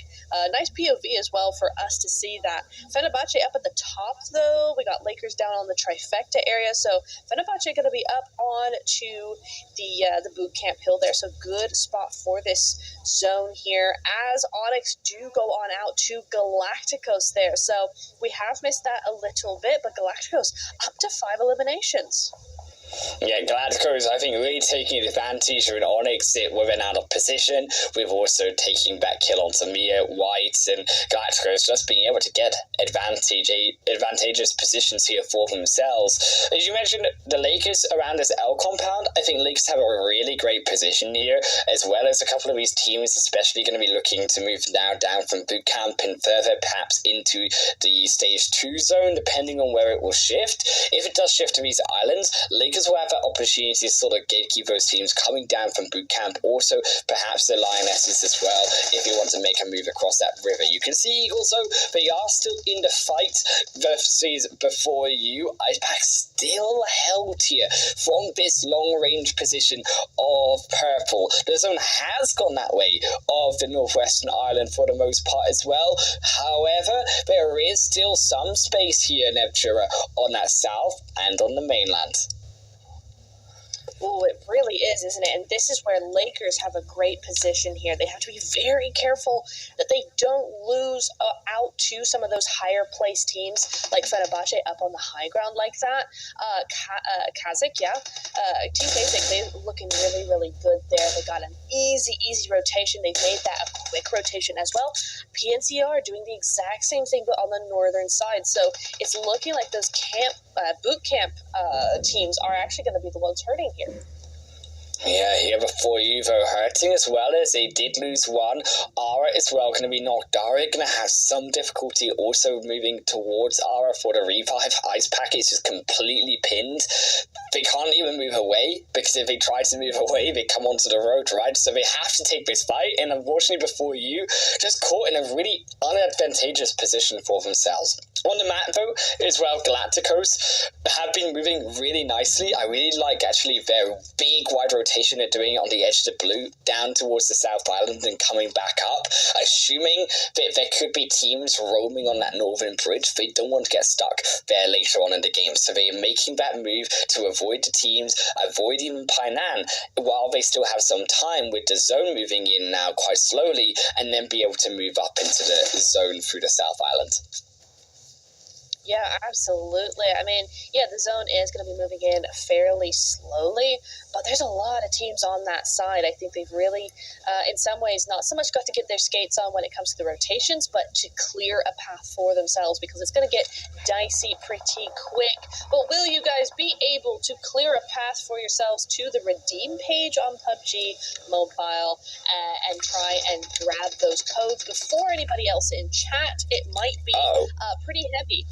Nice POV as well for us to see that. Fenerbahce up at the top, though. We got Lakers down on the trifecta area, so Fenerbahce going to be up on to the boot camp hill there, so good spot for this zone here, as Onyx do go on out to Galacticos there. So we have missed that a little bit, but Galacticos up to 5 eliminations. Yeah, Galacticos, I think, really taking advantage of an Onyx that were then out of position. We've also taken that kill onto Mia, White, and Galacticos just being able to get advantageous positions here for themselves. As you mentioned, the Lakers around this L compound, I think Lakers have a really great position here, as well as a couple of these teams especially going to be looking to move now down from boot camp and further perhaps into the stage 2 zone, depending on where it will shift. If it does shift to these islands, Lakers will have that opportunity to sort of gatekeep those teams coming down from boot camp, also perhaps the Lionesses as well, if you want to make a move across that river. You can see Eagles, though, they are still in the fight versus before you. Icepack still held here from this long-range position of purple. The zone has gone that way of the northwestern island for the most part as well. However, there is still some space here, Nebtura, on that south and on the mainland. Ooh, it really is, isn't it? And this is where Lakers have a great position here. They have to be very careful that they don't lose out to some of those higher placed teams like Fenerbahce up on the high ground like that. Kazakh, yeah. Team Kazakh, they're looking really, really good there. They got an easy rotation. They've made that a quick rotation as well. PNCR doing the exact same thing, but on the northern side. So it's looking like those boot camp teams are actually going to be the ones hurting here. Yeah, here before you, though, hurting as well as they did lose 1. Ara as well going to be knocked. Daria going to have some difficulty also moving towards Ara for the revive. Icepack is just completely pinned. They can't even move away, because if they try to move away, they come onto the road, right? So they have to take this fight, and unfortunately before you, just caught in a really unadvantageous position for themselves. On the map, though, as well, Galacticos have been moving really nicely. I really like, actually, their big wide rotation they're doing on the edge of the blue, down towards the South Island and coming back up, assuming that there could be teams roaming on that northern bridge. They don't want to get stuck there later on in the game, so they are making that move to avoid the teams, avoid even Painan, while they still have some time with the zone moving in now quite slowly, and then be able to move up into the zone through the South Island. Yeah, absolutely. I mean, yeah, the zone is going to be moving in fairly slowly, but there's a lot of teams on that side. I think they've really, in some ways, not so much got to get their skates on when it comes to the rotations, but to clear a path for themselves, because it's going to get dicey pretty quick. But will you guys be able to clear a path for yourselves to the redeem page on PUBG Mobile and try and grab those codes before anybody else in chat? It might be pretty heavy.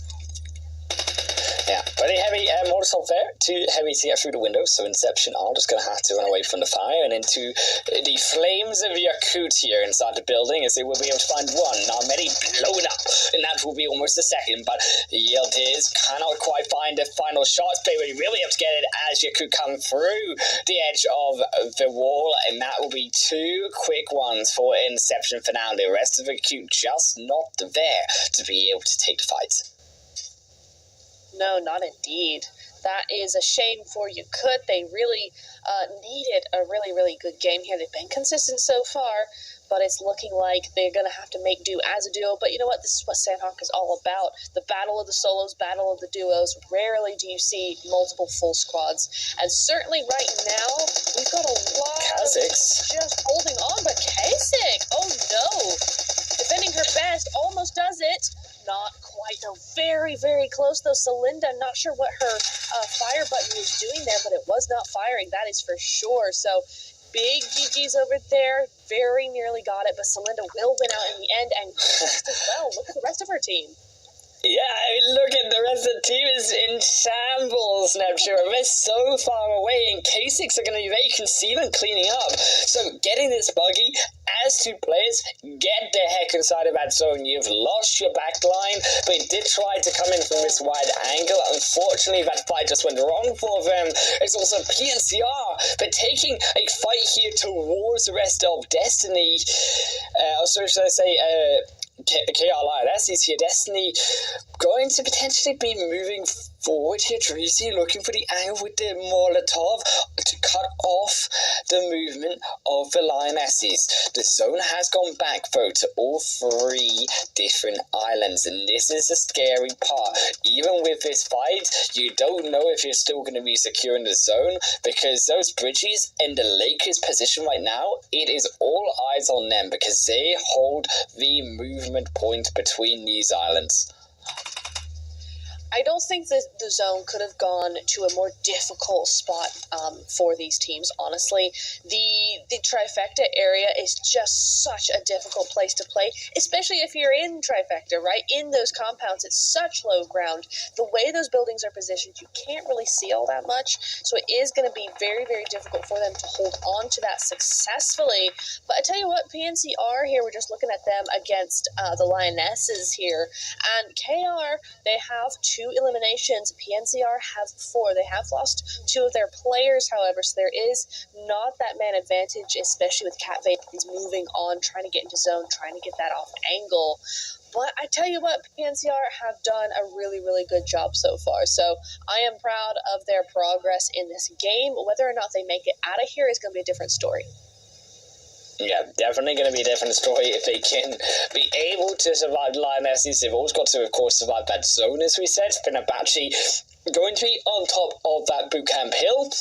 Yeah, very heavy mortar there. Too heavy to get through the window, so Inception are just going to have to run away from the fire and into the flames of Yakut here inside the building, as they will be able to find one. Now, many blown up, and that will be almost a second, but Yildiz cannot quite find the final shot. They will be able to get it as Yakut come through the edge of the wall, and that will be two quick ones for Inception for now. The rest of Yakut just not there to be able to take the fight. No, not indeed. That is a shame for Yakut. They really needed a really, really good game here. They've been consistent so far, but it's looking like they're going to have to make do as a duo. But you know what? This is what Sandhawk is all about. The battle of the solos, battle of the duos. Rarely do you see multiple full squads. And certainly right now, we've got a lot of just holding on. But Kasich, oh no! Defending her best, almost does it. Not quite, though. Very, very close, though. Celinda, not sure what her fire button was doing there, but it was not firing. That is for sure. So, big GG's over there. Very nearly got it, but Celinda will win out in the end, and just as well. Look at the rest of her team. Yeah, I mean, look at the rest of the team is in shambles, Nebshire. They're so far away, and K6 are going to be very concealing cleaning up. So getting this buggy, as two players, get the heck inside of that zone. You've lost your back line, but did try to come in from this wide angle. Unfortunately, that fight just went wrong for them. It's also PNCR, but taking a fight here towards the rest of Destiny. Also, should I say, KRLS is here. Destiny going to potentially be moving forward here. Tracy looking for the angle with the Molotov to cut off the movement of the Lionesses. The zone has gone back, though, to all three different islands, and this is the scary part. Even with this fight, you don't know if you're still going to be secure in the zone, because those bridges and the Lakers' position right now, it is all eyes on them, because they hold the movement point between these islands. I don't think that the zone could have gone to a more difficult spot for these teams, honestly. The trifecta area is just such a difficult place to play, especially if you're in trifecta, right? In those compounds, it's such low ground. The way those buildings are positioned, you can't really see all that much, so it is going to be very, very difficult for them to hold on to that successfully. But I tell you what, PNCR here, we're just looking at them against the Lionesses here, and KR, they have 2 eliminations. PNCR have 4. They have lost 2 of their players, however, so there is not that man advantage, especially with Cat Vapor. He's moving on, trying to get into zone, trying to get that off angle. But I tell you what, PNCR have done a really, really good job so far. So I am proud of their progress in this game. Whether or not they make it out of here is going to be a different story. Yeah, definitely going to be a different story if they can be able to survive Lionesses. They've always got to, of course, survive that zone, as we said. Fenerbahce going to be on top of that bootcamp hill.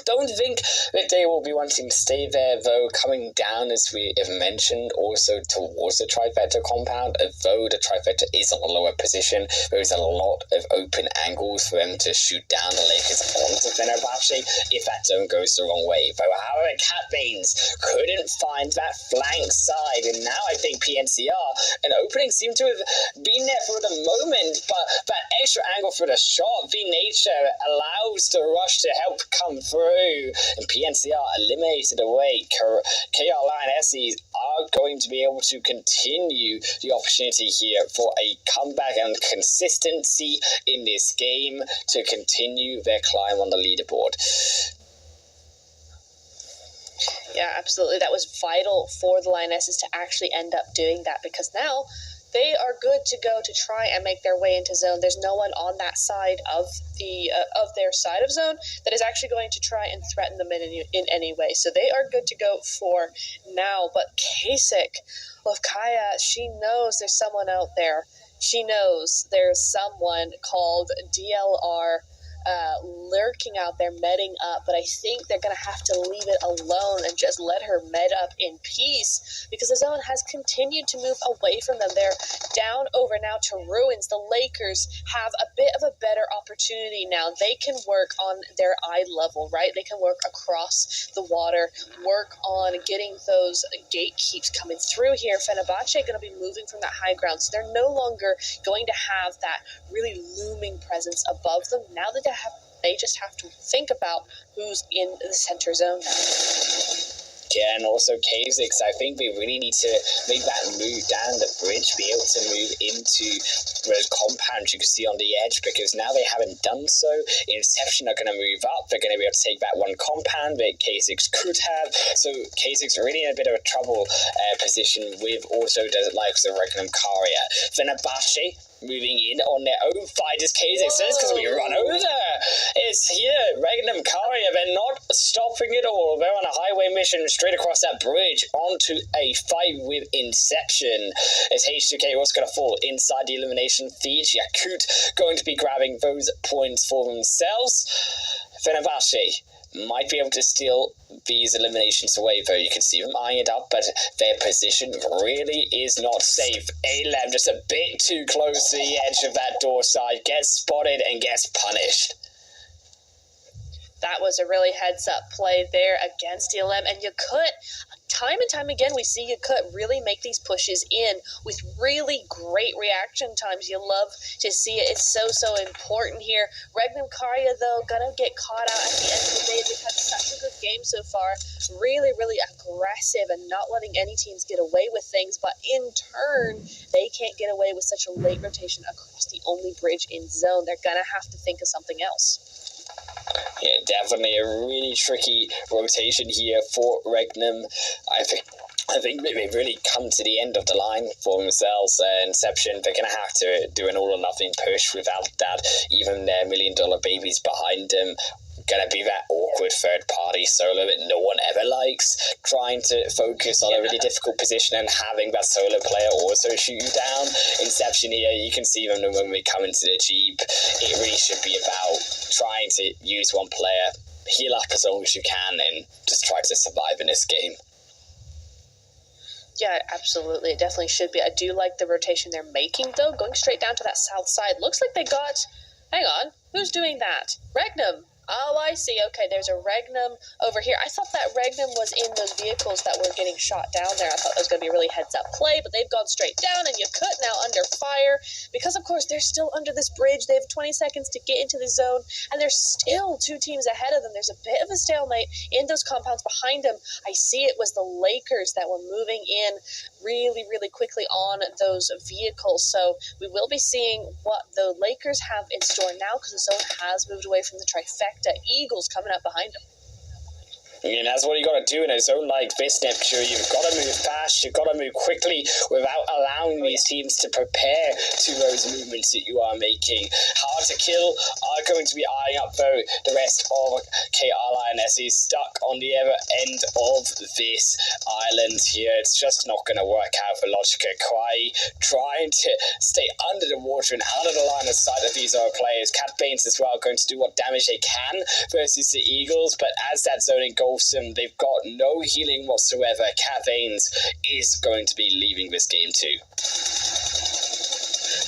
Don't think that they will be wanting to stay there, though, coming down, as we have mentioned, also towards the trifecta compound. Although the trifecta is on a lower position, there is a lot of open angles for them to shoot down the Lakers onto Fenerbahce if that zone goes the wrong way. Though, however, Cat Banes couldn't find that flank side, and now I think PNCR, an opening seemed to have been there for the moment, but that extra angle for the shot, V-Nature allows the rush to help come through. And PNCR eliminated away. KR Lionesses are going to be able to continue the opportunity here for a comeback and consistency in this game to continue their climb on the leaderboard. Yeah, absolutely. That was vital for the Lionesses to actually end up doing that, because now they are good to go to try and make their way into zone. There's no one on that side of their side of zone that is actually going to try and threaten them in any way. So they are good to go for now. But Kasich, Lovkaya, she knows there's someone out there. she knows there's someone called DLR lurking out there, medding up, but I think they're going to have to leave it alone and just let her med up in peace, because the zone has continued to move away from them. They're down over now to ruins. The Lakers have a bit of a better opportunity now. They can work on their eye level, right? They can work across the water, work on getting those gatekeeps coming through here. Fenerbahce going to be moving from that high ground, so they're no longer going to have that really looming presence above them. Now that they just have to think about who's in the center zone now. Yeah, and also K6, I think we really need to make that move down the bridge, be able to move into those compounds you can see on the edge, because now they haven't done so. Inception are going to move up. They're going to be able to take that one compound that K6 could have. So K6 are really in a bit of a trouble position with also the likes of Regnum Karia. Fenerbahce moving in on their own fight as K6 says, because we run over. It's here, Regnum Karia, they're not stopping it all. They're on a highway mission straight across that bridge onto a fight with Inception. As H2K also going to fall inside the elimination feed. Yakut going to be grabbing those points for themselves. Fenerbahce might be able to steal these eliminations away, though. You can see them eyeing it up, but their position really is not safe. ALEM just a bit too close to the edge of that door side, gets spotted and gets punished. That was a really heads-up play there against ALEM, and Yakut, time and time again, we see Yakut really make these pushes in with really great reaction times. You love to see it. It's so important here. Regnum Karia, though, gonna get caught out at the end of the day. They've had such a good game so far. Really aggressive and not letting any teams get away with things, but in turn, they can't get away with such a late rotation across the only bridge in zone. They're gonna have to think of something else. Yeah, definitely a really tricky rotation here for Regnum. I think they've really come to the end of the line for themselves. Inception, they're going to have to do an all-or-nothing push without that. Even their $1 million babies behind them. Going to be that awkward third-party solo that no one ever likes. Trying to focus on a really difficult position and having that solo player also shoot you down. Inception here, you can see them when we come into the Jeep. It really should be about trying to use one player, heal up as long as you can, and just try to survive in this game. Yeah, absolutely. It definitely should be. I do like the rotation they're making, though. Going straight down to that south side. Looks like they got... Hang on. Who's doing that? Regnum. Oh, I see. Okay, there's a Regnum over here. I thought that Regnum was in those vehicles that were getting shot down there. I thought that was going to be a really heads-up play, but they've gone straight down, and Yakut now under fire because, of course, they're still under this bridge. They have 20 seconds to get into the zone, and there's still two teams ahead of them. There's a bit of a stalemate in those compounds behind them. I see it was the Lakers that were moving in really quickly on those vehicles, so we will be seeing what the Lakers have in store now, because the zone has moved away from the trifecta. Eagles coming up behind them. And that's what you got to do in a zone like this, Neptune. You've got to move fast, you've got to move quickly without allowing these teams to prepare to those movements that you are making. Hard to kill are going to be eyeing up, though, the rest of KR Lionesses stuck on the other end of this island here. It's just not going to work out for Logica. Kwai trying to stay under the water and out of the line of sight of these other players. Cat Banes as well going to do what damage they can versus the Eagles, but as that zone engulfs them, they've got no healing whatsoever. Cat Banes is going to be leaving this game too.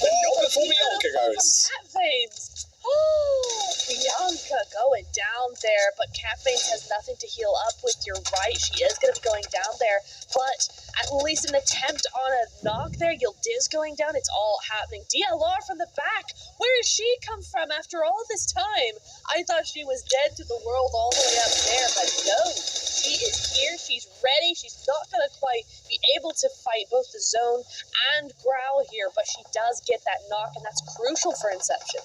But not before Bianca goes. Cat Banes. Oh, Bianca going down there, but Cat Banes has nothing to heal up with. You're right, she is going to be going down there, but at least an attempt on a knock there. Yildiz going down, it's all happening. DLR from the back, where has she come from after all this time? I thought she was dead to the world all the way up there, but no, she is here, she's ready. She's not going to quite be able to fight both the zone and Growl here, but she does get that knock, and that's crucial for Inception.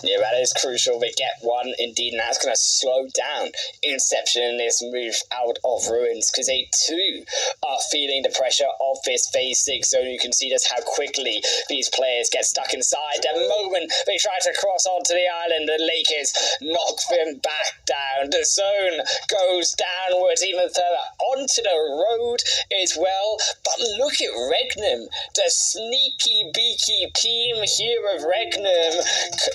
Yeah, that is crucial. They get one, indeed, and that's going to slow down Inception in this move out of Ruins, because they too are feeling the pressure of this Phase 6 zone. You can see just how quickly these players get stuck inside. The moment they try to cross onto the island, the Lakers knock them back down. The zone goes downwards even further onto the road as well. But look at Regnum, the sneaky beaky team here of Regnum.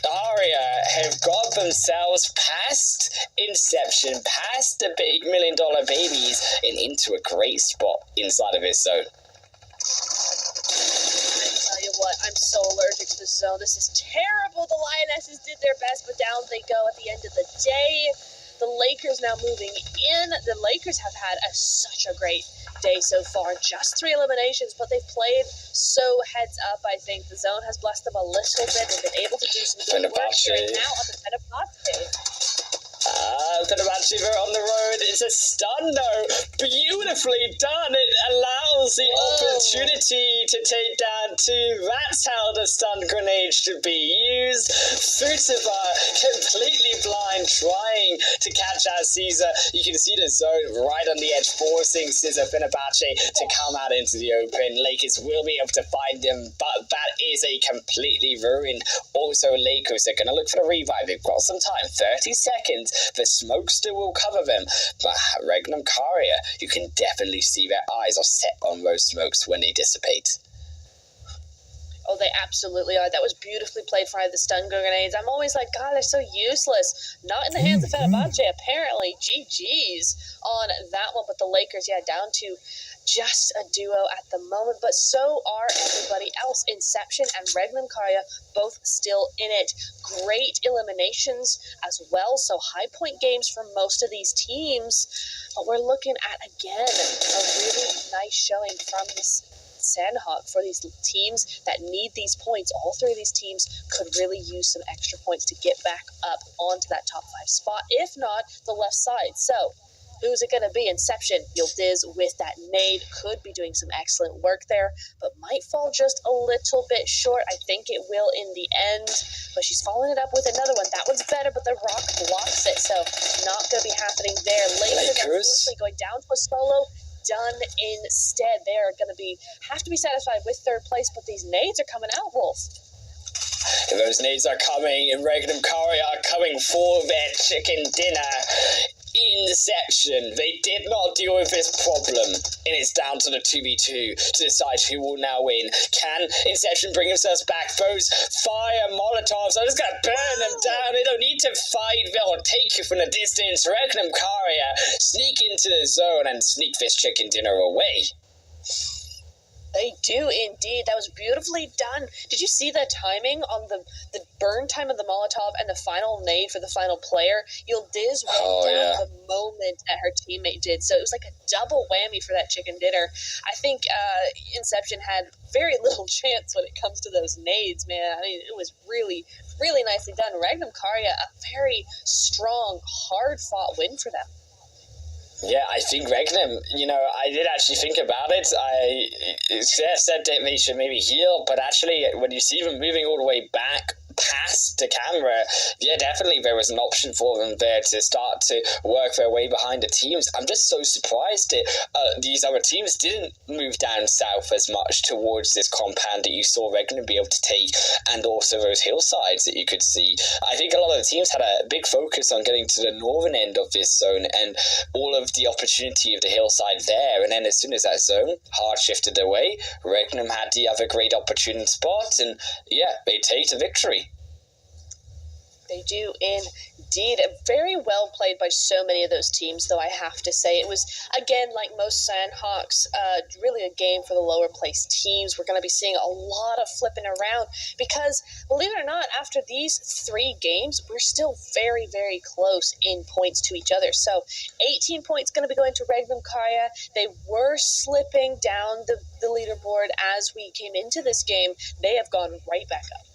Aria have got themselves past Inception, past the big $1 million babies, and into a great spot inside of his zone. I'm so allergic to this zone. This is terrible. The Lionesses did their best, but down they go at the end of the day. The Lakers now moving in. The Lakers have had such a great day so far. Just 3 eliminations, but they've played so heads up, I think. The zone has blessed them a little bit. They've been able to do some good work here. And now on the Fenerbahce. Fenerbahce on the road. It's a stun though. Beautifully done. It allows the opportunity to take down 2. That's how the stun grenade should be used. Futaba completely blind, trying to catch out Caesar. You can see the zone right on the edge, forcing Caesar Fenerbahce to come out into the open. Lakers will be able to find them, but that is a completely ruined. Also, Lakers are going to look for the revive. They've got some time, 30 seconds. The smoke still will cover them, but Regnum Karia, you can definitely see their eyes are set on those smokes when they dissipate. Oh, they absolutely are. That was beautifully played for the stun grenades. I'm always like, God, they're so useless. Not in the hands of Fenerbahce, apparently. GG's on that one. But the Lakers, down to just a duo at the moment. But so are everybody else. Inception and Regnum Karya both still in it. Great eliminations as well. So high point games for most of these teams. But we're looking at, again, a really nice showing from this Sandhawk for these teams that need these points. All 3 of these teams could really use some extra points to get back up onto that top 5 spot, if not the left side. So who's it going to be? Inception. Yildiz with that nade could be doing some excellent work there, but might fall just a little bit short. I think it will in the end, but she's following it up with another one. That one's better, but the rock blocks it, so not going to be happening there. Lakers unfortunately going down to a solo. Done instead. They are going to have to be satisfied with 3rd place, but these nades are coming out, Wolf. Those nades are coming, and Regnum Karia are coming for their chicken dinner. Inception. They did not deal with this problem, and it's down to the 2v2 to decide who will now win. Can Inception bring themselves back? Those fire Molotovs are just going to burn them down. They don't need to fight. They'll take you from the distance. Regnum Karia sneak into the zone and sneak this chicken dinner away. They do indeed. That was beautifully done. Did you see the timing on the burn time of the Molotov and the final nade for the final player? Yildiz went down the moment that her teammate did. So it was like a double whammy for that chicken dinner. I think Inception had very little chance when it comes to those nades, man. I mean, it was really, really nicely done. Regnum Karya, a very strong, hard-fought win for them. Yeah, I think Regnum, I did actually think about it. I said that they should maybe heal, but actually when you see them moving all the way back past the camera, definitely there was an option for them there to start to work their way behind the teams. I'm just so surprised that these other teams didn't move down south as much towards this compound that you saw Regnum be able to take, and also those hillsides that you could see. I think a lot of the teams had a big focus on getting to the northern end of this zone and all of the opportunity of the hillside there, and then as soon as that zone hard shifted away, Regnum had the other great opportune spot, and they take the victory. They do indeed. Very well played by so many of those teams, though I have to say. It was, again, like most Sandhawks, really a game for the lower place teams. We're going to be seeing a lot of flipping around because, believe it or not, after these 3 games, we're still very, very close in points to each other. So 18 points going to be going to Regnum Karya. They were slipping down the leaderboard as we came into this game. They have gone right back up.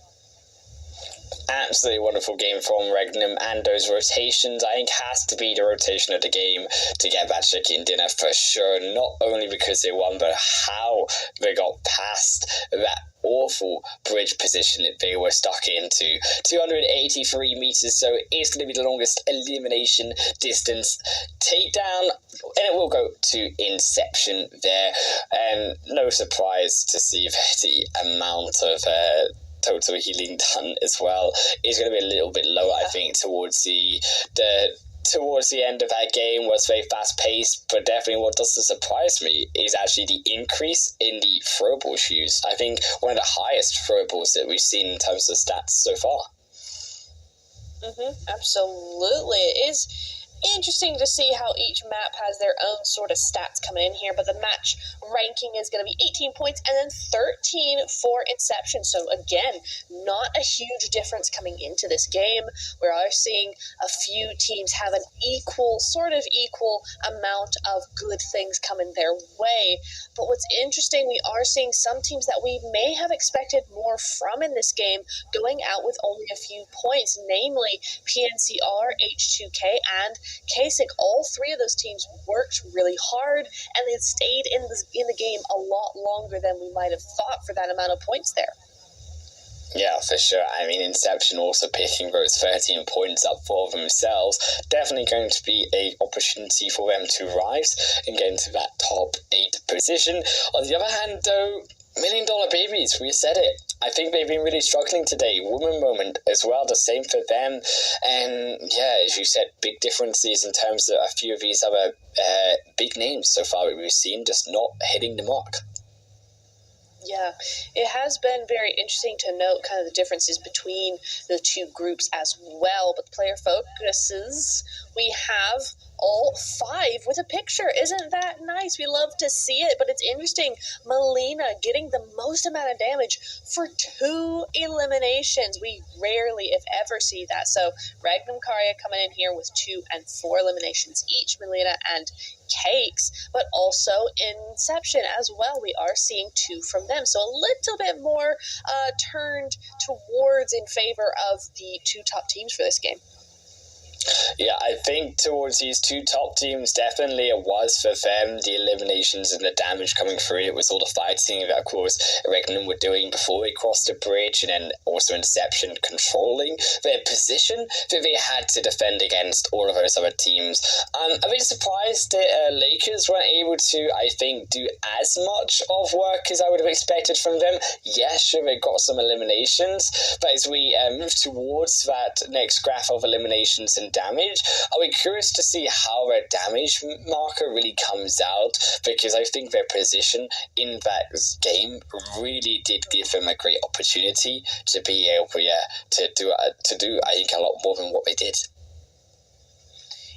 Absolutely wonderful game from Regnum, and those rotations, I think, has to be the rotation of the game to get that chicken dinner for sure. Not only because they won, but how they got past that awful bridge position that they were stuck into. 283 meters, so it's going to be the longest elimination distance takedown, and it will go to Inception there. And no surprise to see the amount of total healing done as well is going to be a little bit low, I think, towards the end of that game. Was very fast paced, but definitely what doesn't surprise me is actually the increase in the throwable shoes. I think one of the highest throwables that we've seen in terms of stats so far. Absolutely. It is interesting to see how each map has their own sort of stats coming in here, but the match ranking is going to be 18 points and then 13 for Inception. So again, not a huge difference coming into this game. We are seeing a few teams have an sort of equal amount of good things coming their way. But what's interesting, we are seeing some teams that we may have expected more from in this game going out with only a few points, namely PNCR, H2K, and Kasich. All three of those teams worked really hard, and they stayed in the game a lot longer than we might have thought for that amount of points there. Yeah, for sure. I mean, Inception also picking those 13 points up for themselves. Definitely going to be an opportunity for them to rise and get into that top 8 position. On the other hand, though, $1 Million Babies, we said it. I think they've been really struggling today. Woman moment as well, the same for them. And yeah, as you said, big differences in terms of a few of these other big names so far that we've seen just not hitting the mark. Yeah, it has been very interesting to note kind of the differences between the two groups as well. But the player focuses, we have all 5 with a picture. Isn't that nice? We love to see it, but it's interesting. Melina getting the most amount of damage for 2 eliminations. We rarely, if ever, see that. So Regnum Karya coming in here with 2 and 4 eliminations each, Melina and Cakes, but also Inception as well. We are seeing 2 from them, so a little bit more turned towards in favor of the 2 top teams for this game. Yeah, I think towards these 2 top teams, definitely it was for them, the eliminations and the damage coming through. It was all the fighting that, of course, Regnum were doing before they crossed the bridge, and then also Inception controlling their position that they had to defend against all of those other teams. I'm a bit surprised that Lakers weren't able to, I think, do as much of work as I would have expected from them. Yeah, sure, they got some eliminations, but as we move towards that next graph of eliminations and damage, I'll be curious to see how their damage marker really comes out, because I think their position in that game really did give them a great opportunity to be able to do I think a lot more than what they did.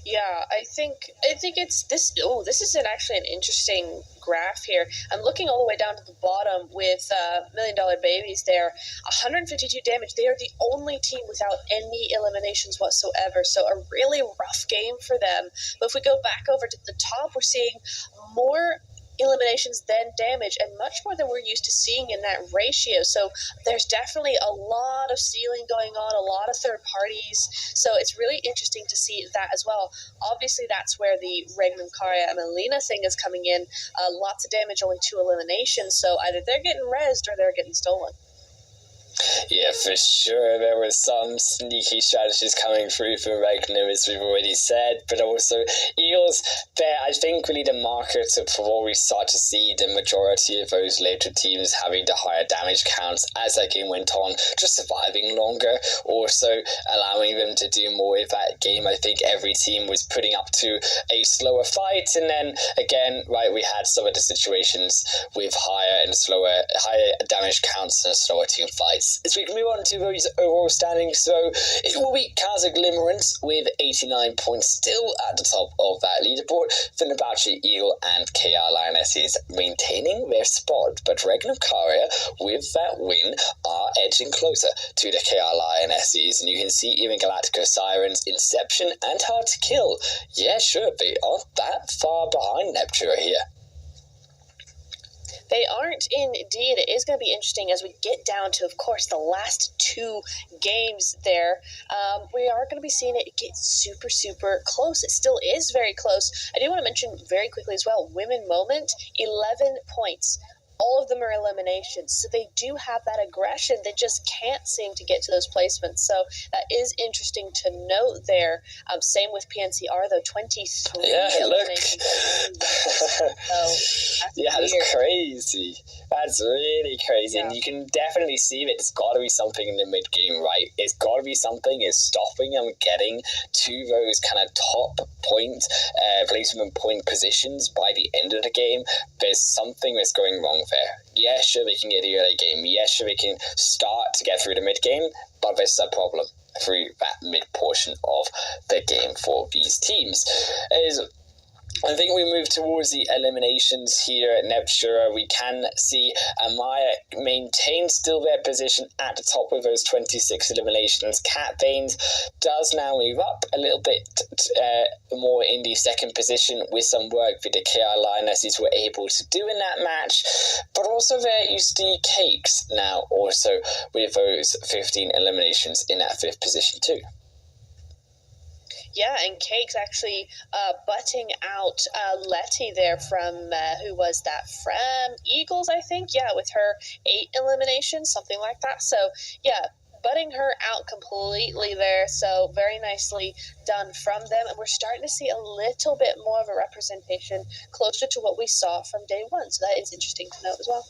Yeah, I think it's this. Oh, this is actually an interesting graph here. I'm looking all the way down to the bottom with $1 Million Babies there. 152 damage. They are the only team without any eliminations whatsoever. So a really rough game for them. But if we go back over to the top, we're seeing more eliminations than damage, and much more than we're used to seeing in that ratio. So there's definitely a lot of stealing going on, a lot of third parties. So it's really interesting to see that as well. Obviously, that's where the Regnum Karya and Melina thing is coming in. Lots of damage, only 2 eliminations. So either they're getting rezzed or they're getting stolen. Yeah, for sure. There were some sneaky strategies coming through for Regnum, as we've already said, but also Eagles, they're, I think, really the marker for we start to see the majority of those later teams having the higher damage counts as that game went on, just surviving longer, also allowing them to do more with that game. I think every team was putting up to a slower fight, and then again, right, we had some of the situations with higher damage counts and slower team fights. As we move on to those overall standings, so it will be Kaza Glimmerance with 89 points still at the top of that leaderboard. Fenerbahce, Eagle, and KR Lionesses maintaining their spot, but Regnum Karya, with that win, are edging closer to the KR Lionesses, and you can see even Galactico Sirens, Inception, and Hard to Kill. Yeah, sure, they aren't that far behind Neptune here. They aren't indeed. It is going to be interesting as we get down to, of course, the last 2 games there. We are going to be seeing it get super, super close. It still is very close. I do want to mention very quickly as well, women moment, 11 points. All of them are eliminations, so they do have that aggression. They just can't seem to get to those placements. So that is interesting to note there. Same with PNCR, though, 23 eliminations. That's crazy. That's really crazy. Yeah. And you can definitely see that it's got to be something in the mid-game, right? It's got to be something is stopping them getting to those kind of top point placement point positions by the end of the game. There's something that's going wrong there. Yeah, sure, they can get the early game. Yeah, sure, they can start to get through the mid-game, but there's a problem through that mid-portion of the game for these teams. I think we move towards the eliminations here at Neptura. We can see Amaya maintain still their position at the top with those 26 eliminations. Cat Baines does now move up a little bit more in the second position with some work that the KI Lionesses were able to do in that match. But also there you see Cakes now also with those 15 eliminations in that fifth position too. Yeah, and Cakes actually butting out Letty there from, who was that, from Eagles, I think? Yeah, with her 8 eliminations, something like that. So, yeah, butting her out completely there. So, very nicely done from them. And we're starting to see a little bit more of a representation closer to what we saw from day one. So, that is interesting to note as well.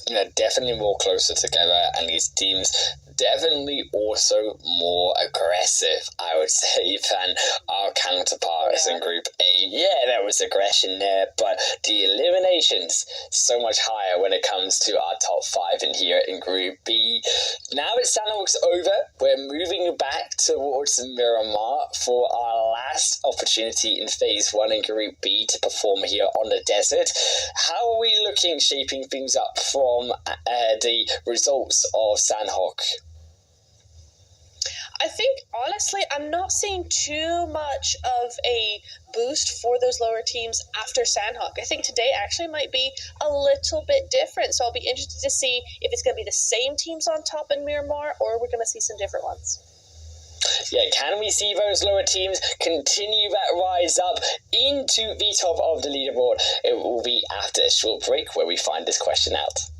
Yeah, definitely more closer together, and these teams definitely also more aggressive, I would say, than our counterparts in Group A. Yeah, there was aggression there, but the eliminations so much higher when it comes to our top 5 in here in Group B. Now that Sandhawk's over, we're moving back towards Miramar for our last opportunity in Phase 1 in Group B to perform here on the desert. How are we looking, shaping things up from the results of Sandhawk? I think, honestly, I'm not seeing too much of a boost for those lower teams after Sandhawk. I think today actually might be a little bit different, so I'll be interested to see if it's going to be the same teams on top in Miramar, or we're going to see some different ones. Yeah, can we see those lower teams continue that rise up into the top of the leaderboard? It will be after a short break where we find this question out.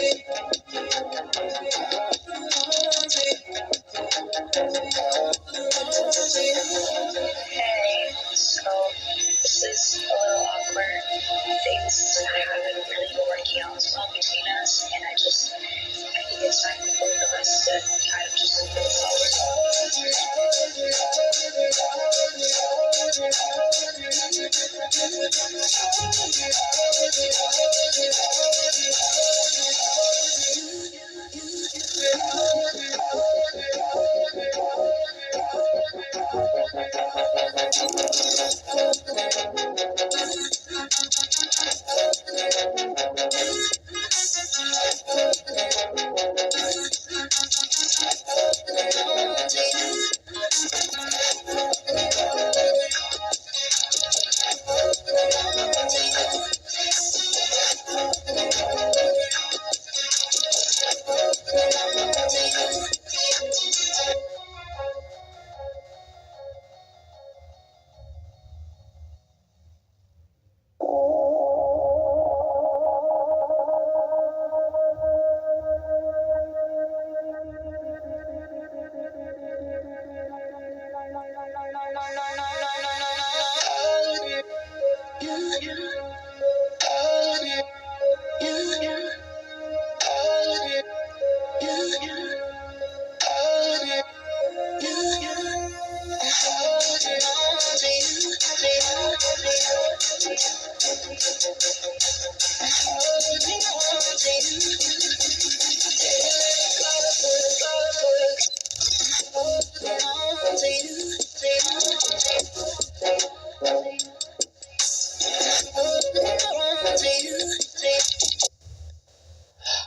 So this is a little awkward. Things haven't really been working out as well between us, and I think it's time for both of us to kind of just move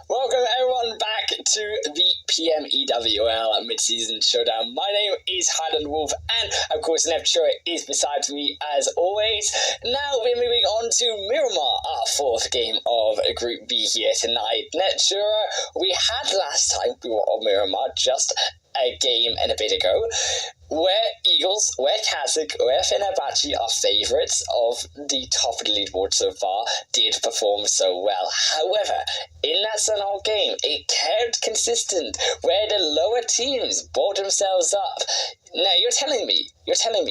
Welcome everyone back to the PMEWL mid-season showdown. My name is Highland Wolf, and of course Neptura is beside me as always. Now we're moving on to Miramar, our fourth game of Group B here tonight. Neptura, we had last time we were on Miramar just a game and a bit ago, where Eagles, where Kazakh, where Fenerbahce are favourites of the top of the leaderboard so far, did perform so well. However, in that Sunol game, it kept consistent, where the lower teams brought themselves up. Now, you're telling me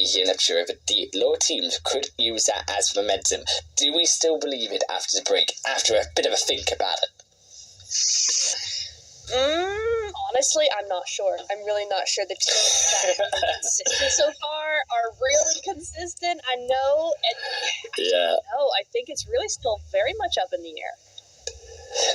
here, Neptura, that the lower teams could use that as momentum. Do we still believe it after the break, after a bit of a think about it? Honestly, I'm not sure. I'm really not sure. The teams that have been consistent so far are really consistent. I know, and I think it's really still very much up in the air.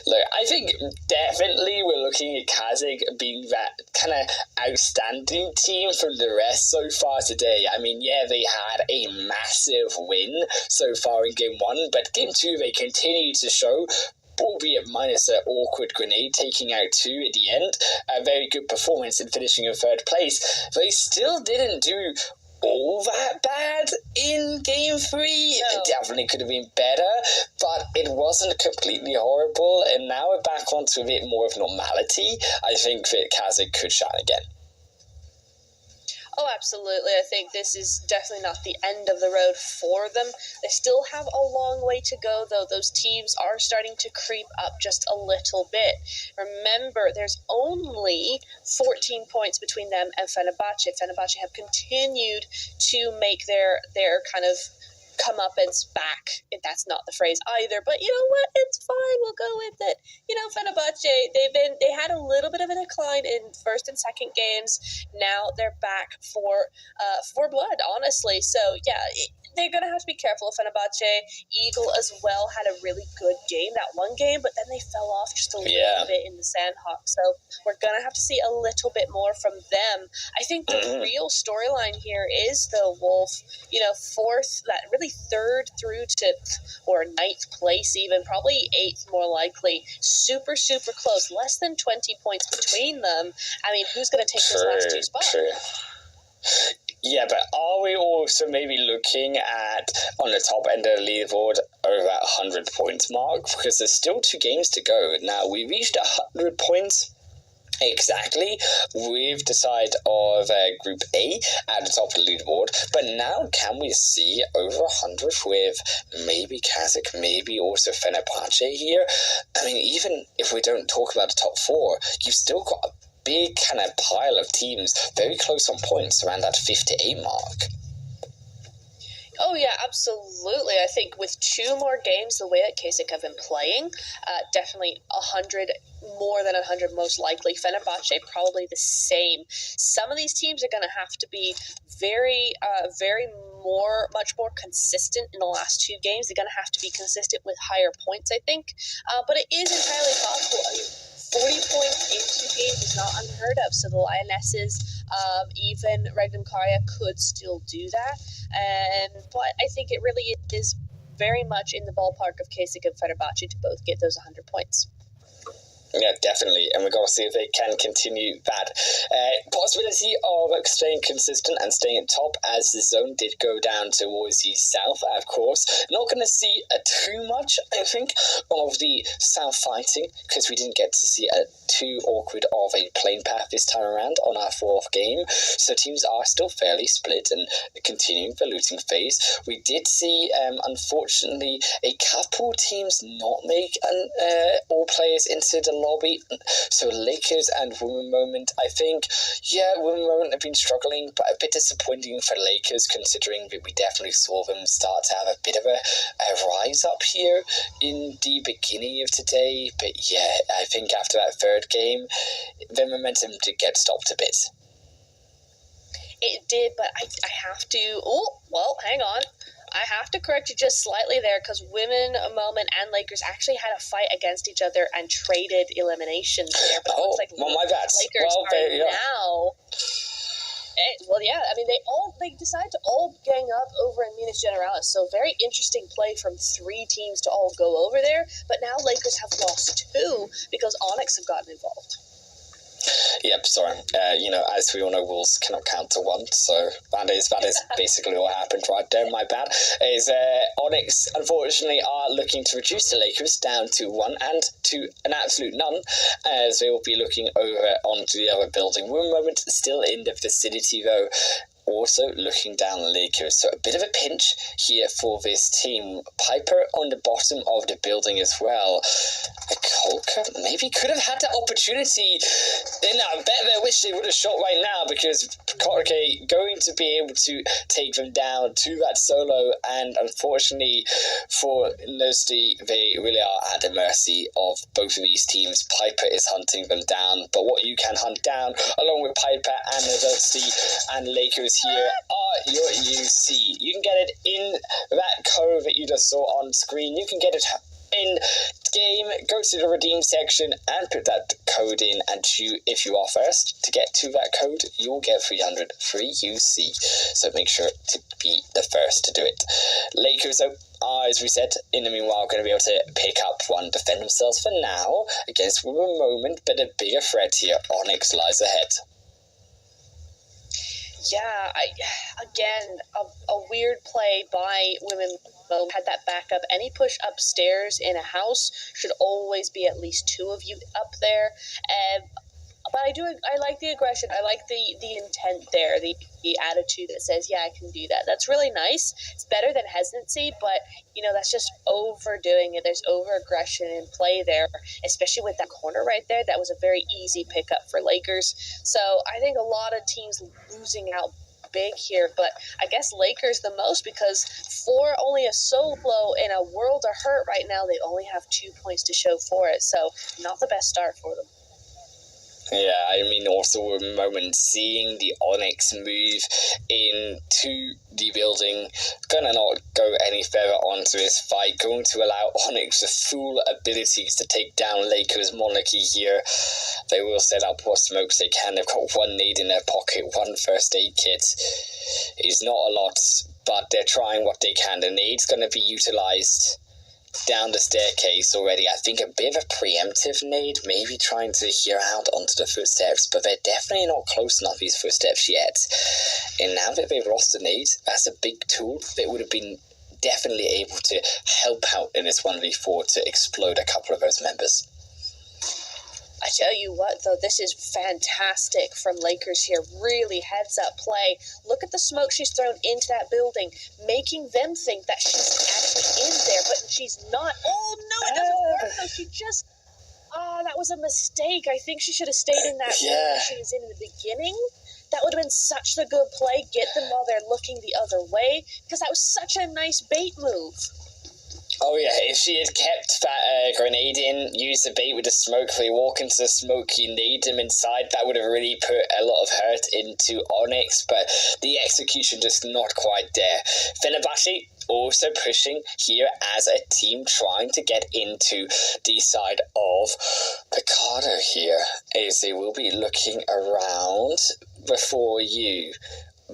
Look, I think definitely we're looking at Kazakh being that kind of outstanding team from the rest so far today. I mean, yeah, they had a massive win so far in Game 1, but Game 2 they continued to show, albeit minus an awkward grenade, taking out 2 at the end. A very good performance in finishing in third place. They still didn't do all that bad in Game 3. It definitely could have been better, but it wasn't completely horrible, and now we're back onto a bit more of normality. I think that Kazakh could shine again. Oh, absolutely. I think this is definitely not the end of the road for them. They still have a long way to go, though. Those teams are starting to creep up just a little bit. Remember, there's only 14 points between them and Fenerbahce. Fenerbahce have continued to make their kind of comeuppance back. That's not the phrase either, but you know what? It's fine. We'll go with it. You know, Fenerbahce, they had a little bit of a decline in first and second games. Now they're back for blood, honestly. So yeah, they're going to have to be careful of Fenerbahce. Eagle as well had a really good game, that one game, but then they fell off just a little bit in the Sandhawk. So we're going to have to see a little bit more from them. I think the real storyline here is the Wolf, you know, fourth, that really third through to, or ninth place even, probably eighth more likely. Super, super close. Less than 20 points between them. I mean, who's going to take those last two spots? Yeah, but are we also maybe looking at, on the top end of the leaderboard, over that 100 points mark? Because there's still 2 games to go. Now, we reached 100 points Exactly. We've decided of Group A at the top of the leaderboard, but now can we see over 100 with maybe Kazakh, maybe also Fenerbahce here? I mean, even if we don't talk about the top 4, you've still got a big kind of pile of teams very close on points around that 58 mark. Oh, yeah, absolutely. I think with 2 more games, the way that Kasich have been playing, definitely 100, more than 100 most likely. Fenerbahce, probably the same. Some of these teams are going to have to be much more consistent in the last 2 games. They're going to have to be consistent with higher points, I think. But it is entirely possible. I mean, 40 points in 2 games is not unheard of. So the Lionesses, even Regnum Karya could still do that. But I think it really is very much in the ballpark of Kasich and Fenerbahce to both get those 100 points. Yeah, definitely, and we've got to see if they can continue that possibility of staying consistent and staying at top, as the zone did go down towards the south, of course. Not going to see too much, I think, of the south fighting, because we didn't get to see too awkward of a plane path this time around on our 4th game, so teams are still fairly split and continuing the looting phase. We did see, unfortunately, a couple teams not make all players into the lobby, so Lakers and Women Moment, I think, yeah, Women Moment have been struggling, but a bit disappointing for Lakers, considering that we definitely saw them start to have a bit of a rise up here in the beginning of today, but yeah, I think after that 3rd game, the momentum did get stopped a bit. It did, but I have to... Oh, well, hang on. I have to correct you just slightly there, because Women Moment and Lakers actually had a fight against each other and traded eliminations there. But it looks like well, my bad. Lakers are now... Well, yeah, I mean, they decided to all gang up over in Minas Generalis, so very interesting play from 3 teams to all go over there, but now Lakers have lost 2 because Onyx have gotten involved. Yep, sorry. As we all know, Wolves cannot count to 1, so that is basically what happened right there. My bad. Is Onyx, unfortunately, are looking to reduce the Lakers down to 1 and to an absolute none, as they will be looking over onto the other building. One moment still in the vicinity, though. Also looking down the Lakers, so a bit of a pinch here for this team. Piper on the bottom of the building as well. Kolka maybe could have had the opportunity. I bet they wish they would have shot right now, because Kolka going to be able to take them down to that solo, and unfortunately for Nosty, they really are at the mercy of both of these teams. Piper is hunting them down, but what you can hunt down along with Piper and Nosty and Lakers here are your UC. You can get it in that code that you just saw on screen. You can get it in game. Go to the redeem section and put that code in, and if you are first to get to that code, you'll get 300 free UC. So make sure to be the first to do it. Lakers are, as we said, in the meanwhile going to be able to pick up 1, defend themselves for now against Women Moment, but a bigger threat here. Onyx lies ahead. Yeah, a weird play by Women Moment. Had that backup. Any push upstairs in a house should always be at least 2 of you up there. But I like the aggression. I like the intent there, the attitude that says, yeah, I can do that. That's really nice. It's better than hesitancy, but, that's just overdoing it. There's over-aggression in play there, especially with that corner right there. That was a very easy pickup for Lakers. So I think a lot of teams losing out big here, but I guess Lakers the most, because for only a solo in a world of hurt right now, they only have 2 points to show for it. So not the best start for them. Yeah, I mean, also a moment seeing the Onyx move into the building, gonna not go any further onto this fight, going to allow Onyx the full abilities to take down Lakers Monarchy here. They will set up what smokes they can. They've got 1 nade in their pocket, 1 first aid kit. It's not a lot, but they're trying what they can. The nade's gonna be utilized down the staircase already. I think a bit of a preemptive nade, maybe trying to hear out onto the footsteps, but they're definitely not close enough these footsteps yet. And now that they've lost the nade, that's a big tool that would have been definitely able to help out in this 1v4 to explode a couple of those members. I tell you what, though, this is fantastic from Lakers here. Really heads-up play. Look at the smoke she's thrown into that building, making them think that she's actually in there, but she's not. Oh, no, it doesn't work, though. She just... that was a mistake. I think she should have stayed in that room she was in the beginning. That would have been such a good play. Get them while they're looking the other way, because that was such a nice bait move. Oh yeah, if she had kept that grenade in, used the bait with the smoke, they walk into the smoke, you need them inside, that would have really put a lot of hurt into Onyx, but the execution just not quite there. Fenerbahce also pushing here as a team, trying to get into the side of Picardo here, as they will be looking around before you.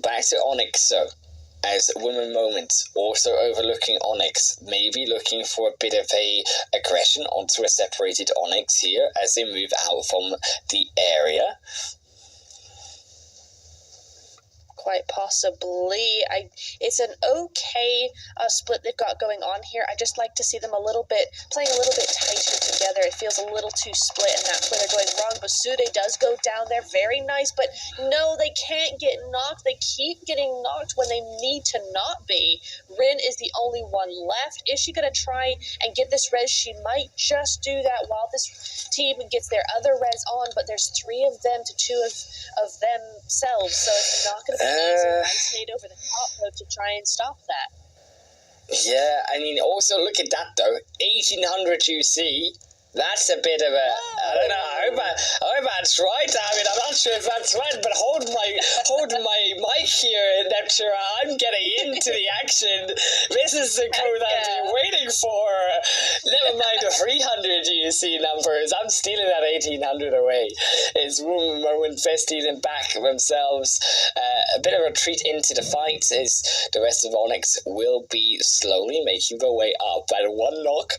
Back to Onyx, so as Women Moment also overlooking Onyx, maybe looking for a bit of a aggression onto a separated Onyx here as they move out from the area. Quite possibly. It's an okay split they've got going on here. I just like to see them playing a little bit tighter together. It feels a little too split, and that's where they're going wrong. Basude does go down there, very nice, but no, they can't get knocked. They keep getting knocked when they need to not be. Rin is the only one left. Is she going to try and get this res? She might just do that while this team gets their other res on, but there's 3 of them to 2 of themselves, so it's not going to be nice made over the top though to try and stop that. Yeah, I mean, also look at that though, 1800 UC. That's a bit of a, I don't know, I hope that's right. I mean, I'm not sure if that's right, but hold my mic here, Neptura. I'm getting into the action. This is the code I've been waiting for. Never mind the 300 UC numbers. I'm stealing that 1800 away. It's Woman Moment, they're stealing back themselves. A bit of a retreat into the fight as the rest of Onyx will be slowly making their way up. But 1 knock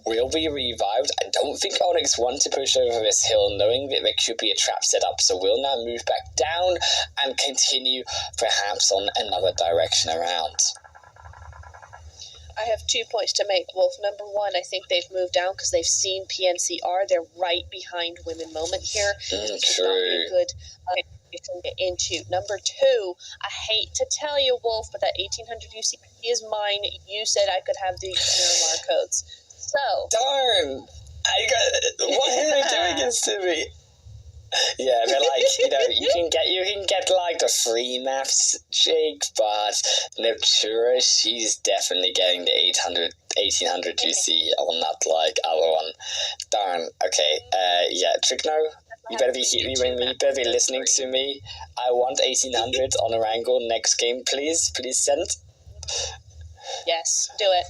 will be revived. I don't think Onyx want to push over this hill, knowing that there could be a trap set up, so we'll now move back down and continue perhaps on another direction around. I have 2 points to make, Wolf. Number 1, I think they've moved down because they've seen PNCR. They're right behind Women Moment here. This would not be a good to get into. Number 2, I hate to tell you, Wolf, but that 1800 UC is mine. You said I could have the Miramar codes. So. Darn! What are they doing this to me? Yeah, but you can get like the free maths, Jake, but Neptura, she's definitely getting the 1800 UC on that other one. Darn. Okay. Yeah, Trickno, you better be listening to me. I want 1800 on a wrangle next game, please. Please send. Yes, do it.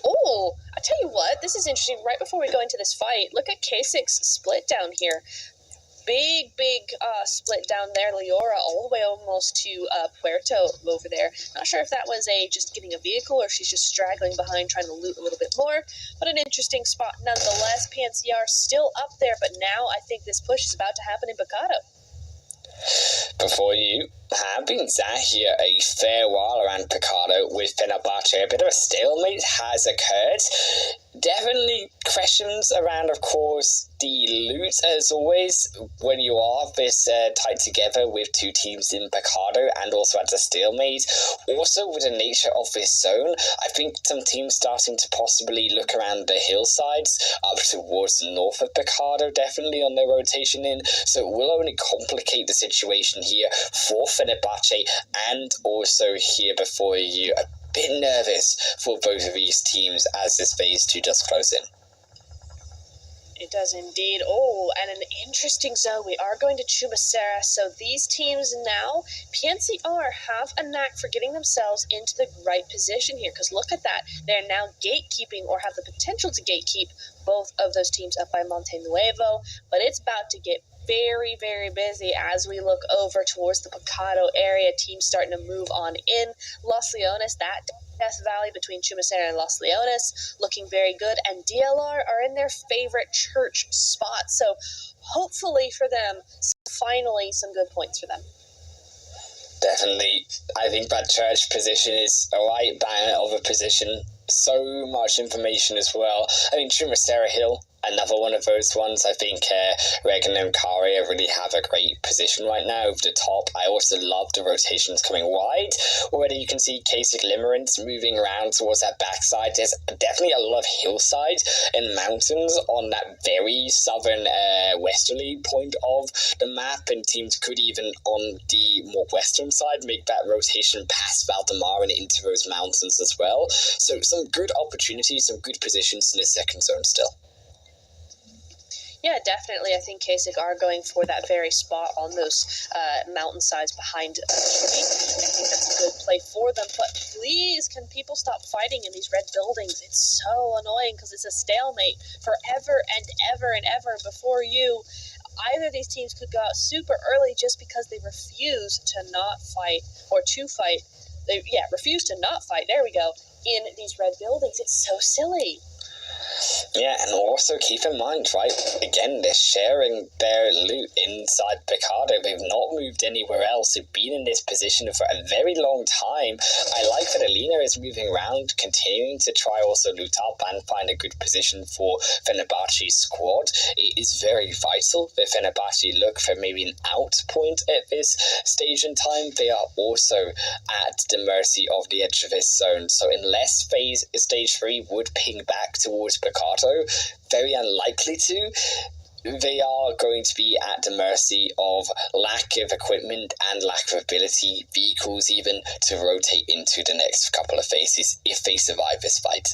Oh, I tell you what, this is interesting. Right before we go into this fight, look at K6's split down here. Big split down there. Leora all the way almost to Puerto over there. Not sure if that was just getting a vehicle or she's just straggling behind trying to loot a little bit more. But an interesting spot nonetheless. PNCR still up there, but now I think this push is about to happen in Picado. Before you have been sat here a fair while around Picado with Fenerbahce, a bit of a stalemate has occurred. Definitely questions around, of course, the loot, as always, when you are this tied together with 2 teams in Picado and also at a stalemate. Also, with the nature of this zone, I think some teams starting to possibly look around the hillsides up towards the north of Picado, definitely on their rotation in, so it will only complicate the situation here for Fenerbahce and also here before you. A bit nervous for both of these teams as this phase 2 does close in. It does indeed. Oh, and an interesting zone. We are going to Chumacera. So these teams now, PNCR have a knack for getting themselves into the right position here. Because look at that. They're now gatekeeping or have the potential to gatekeep both of those teams up by Monte Nuevo. But it's about to get very, very busy as we look over towards the Picado area. Teams starting to move on in. Los Leones, that Death Valley between Chumacera and Los Leones, looking very good. And DLR are in their favorite church spot. So hopefully for them, finally some good points for them. Definitely. I think that church position is a right banger of a position. So much information as well. I mean, Chumacera Hill, another one of those ones. I think Regan and Kari really have a great position right now over the top. I also love the rotations coming wide. Already you can see Kasich Limerence moving around towards that backside. There's definitely a lot of hillside and mountains on that very southern westerly point of the map, and teams could even on the more western side make that rotation past Valdemar and into those mountains as well. So some good opportunities, some good positions in the second zone still. Yeah, definitely. I think Kasich are going for that very spot on those mountainsides behind a tree. I think that's a good play for them. But please, can people stop fighting in these red buildings? It's so annoying because it's a stalemate forever and ever and ever. Before you, either of these teams could go out super early just because they refuse to not fight, or to fight. Refuse to not fight. There we go. In these red buildings. It's so silly. Yeah, and also keep in mind, right, again, they're sharing their loot inside Picardo. They've not moved anywhere else. They've been in this position for a very long time. I like that Alina is moving around, continuing to try also loot up and find a good position for Fenerbahce's squad. It is very vital that Fenerbahce look for maybe an out point at this stage in time. They are also at the mercy of the edge of this zone. So unless stage 3 would ping back towards Picardo, very unlikely to, they are going to be at the mercy of lack of equipment and lack of ability, vehicles even, to rotate into the next couple of phases if they survive this fight.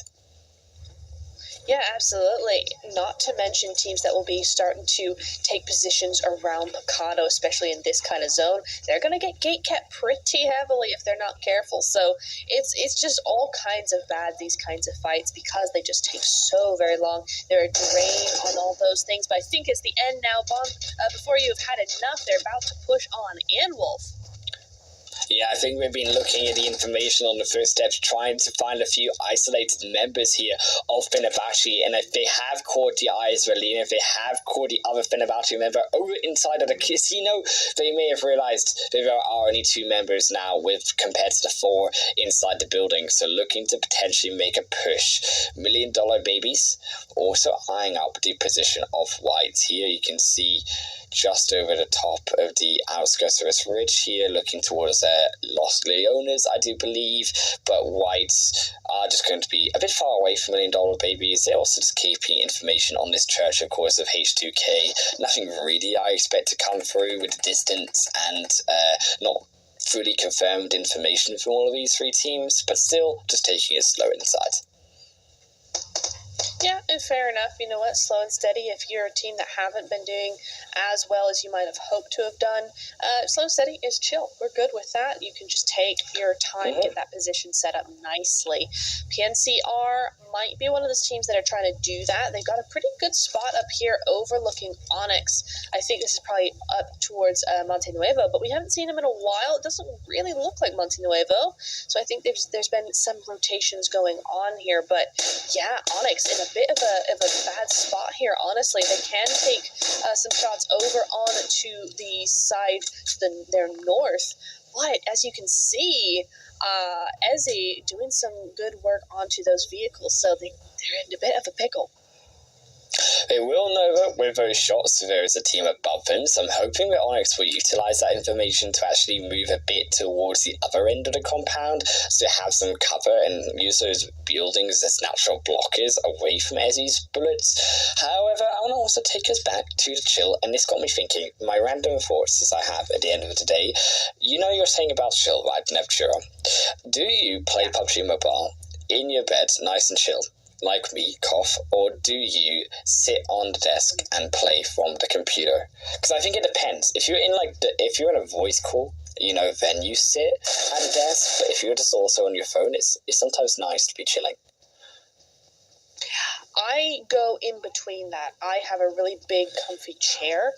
Yeah, absolutely. Not to mention teams that will be starting to take positions around Picado, especially in this kind of zone. They're going to get gate kept pretty heavily if they're not careful. So it's just all kinds of bad, these kinds of fights, because they just take so very long. They're a drain on all those things. But I think it's the end now, Bond. Before you've had enough, they're about to push on Anwolf. Yeah, I think we've been looking at the information on the first steps, trying to find a few isolated members here of Fenerbahce, and if they have caught the eyes of Alina, if they have caught the other Fenerbahce member over inside of the casino, they may have realized that there are only 2 members now compared to the 4 inside the building, so looking to potentially make a push. $1 Million Babies also eyeing up the position of White. Here you can see just over the top of the outskirts of this ridge here, looking towards Los Leones, I do believe, but Whites are just going to be a bit far away from $1 Million Babies. They're also just keeping information on this church, of course, of H2K. Nothing really I expect to come through with the distance and not fully confirmed information from all of these 3 teams, but still just taking it slow inside. Yeah, and fair enough. You know what? Slow and steady. If you're a team that haven't been doing as well as you might have hoped to have done, slow and steady is chill. We're good with that. You can just take your time, get that position set up nicely. PNCR might be one of those teams that are trying to do that. They've got a pretty good spot up here overlooking Onyx. I think this is probably up towards Monte Nuevo, but we haven't seen him in a while. It doesn't really look like Monte Nuevo, so I think there's been some rotations going on here. But yeah, Onyx in a bit of a bad spot here, honestly. They can take some shots over on to the side, to their north, but as you can see, Ezzy doing some good work onto those vehicles, so they're in a bit of a pickle. They will know that with those shots there is a team above them, so I'm hoping that Onyx will utilize that information to actually move a bit towards the other end of the compound, so have some cover and use those buildings as natural blockers away from Ezzy's bullets. However, I want to also take us back to the chill, and this got me thinking, my random thoughts as I have at the end of the day. You know you're saying about chill, right, Neptura? Do you play PUBG Mobile in your bed, nice and chill, like me, cough, or do you sit on the desk and play from the computer? Because I think it depends. If you're in a voice call, then you sit at a desk, but if you're just also on your phone, it's sometimes nice to be chilling. I go in between that. I have a really big, comfy chair,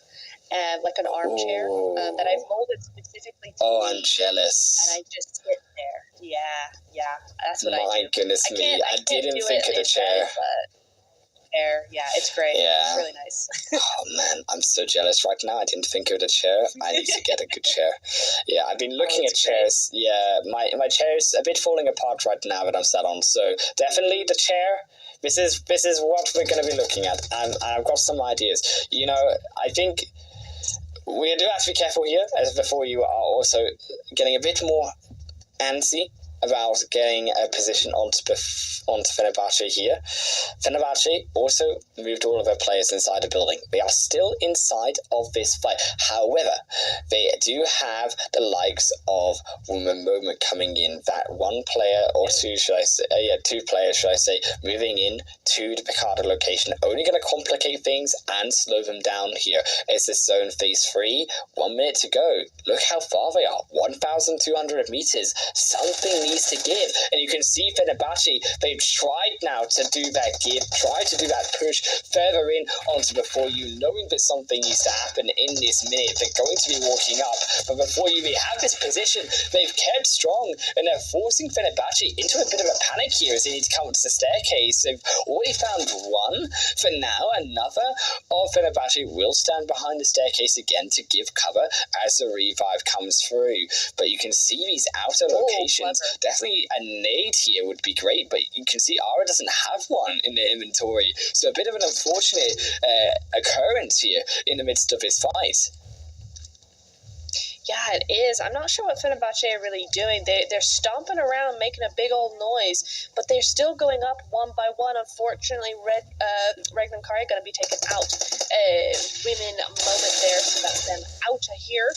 like an armchair, that I've molded specifically to me. I'm jealous. And I just sit there. Yeah, that's what I do. My goodness me, I didn't think of the chair. chair. Yeah, it's great. Yeah. It's really nice. Oh man, I'm so jealous right now. I didn't think of the chair. I need to get a good chair. Yeah, I've been looking at chairs. Great. Yeah, my chair's a bit falling apart right now that I'm sat on. So definitely the chair. This is what we're going to be looking at. And I've got some ideas. You know, I think we do have to be careful here, as before you are also getting a bit more antsy about getting a position onto Fenerbahce here. Fenerbahce also moved all of their players inside the building. They are still inside of this fight. However, they do have the likes of Moment coming in. That one player or two, two players, should I say, moving in to the Picardo location. Only going to complicate things and slow them down here. It's the zone phase 3. 1 minute to go. Look how far they are. 1,200 meters. Something needs to give, and you can see Fenerbahce, they've tried now to do that give, try to do that push further in onto before you, knowing that something needs to happen in this minute. They're going to be walking up, but before you they have this position, they've kept strong, and they're forcing Fenerbahce into a bit of a panic here as they need to come to the staircase. They've already found one. For now, another of Fenerbahce will stand behind the staircase again to give cover as the revive comes through, but you can see these outer locations. Clever. Definitely a nade here would be great, but you can see Ara doesn't have one in their inventory. So a bit of an unfortunate occurrence here in the midst of this fight. Yeah, it is. I'm not sure what Fenerbahce are really doing. They're stomping around, making a big old noise, but they're still going up one by one. Unfortunately, Regnum Kari going to be taken out. Women moment there, so that's them out of here.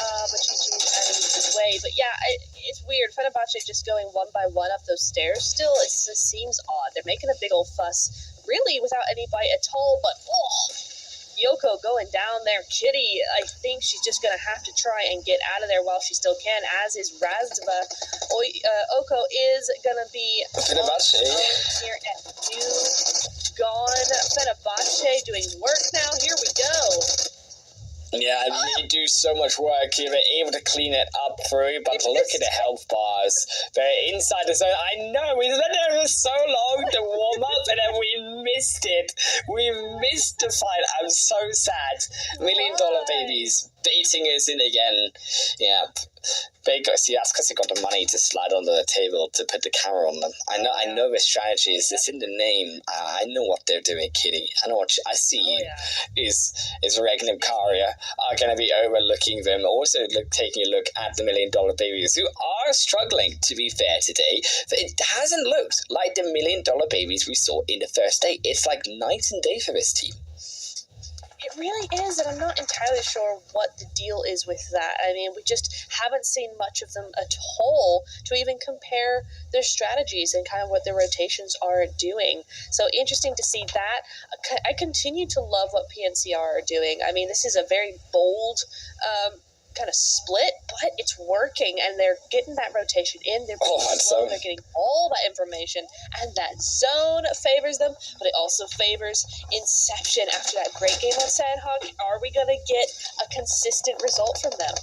But GG's out of his way. But yeah, it's weird. Fenerbahce just going one by one up those stairs still. It seems odd. They're making a big old fuss, really without any bite at all. But Yoko going down there. Kitty, I think she's just going to have to try and get out of there while she still can, as is Razdva. Oko is going to be Fenerbahce here at noon. Gone. Fenerbahce doing work now. Here we go. Yeah, they do so much work here. They're able to clean it up through, but look at the health bars. They're inside the zone. I know, we been there for so long to warm up, and then we missed it. We missed the fight. I'm so sad. $1 Million Babies beating us in again. Yeah. See, that's because they got the money to slide under the table to put the camera on them. I know the strategy is in the name. I know what they're doing, Kitty. I know what I see. Is Regnum Karia are going to be overlooking them. Also, taking a look at the $1 Million Babies, who are struggling. To be fair, today, but it hasn't looked like the $1 Million Babies we saw in the first day. It's like night and day for this team. It really is, and I'm not entirely sure what the deal is with that. I mean, we just haven't seen much of them at all to even compare their strategies and kind of what their rotations are doing. So interesting to see that. I continue to love what PNCR are doing. I mean, this is a very bold kind of split, but it's working, and they're getting that rotation in. They're they're getting all that information, and that zone favors them, but it also favors Inception after that great game on Sandhog. Are we going to get a consistent result from them?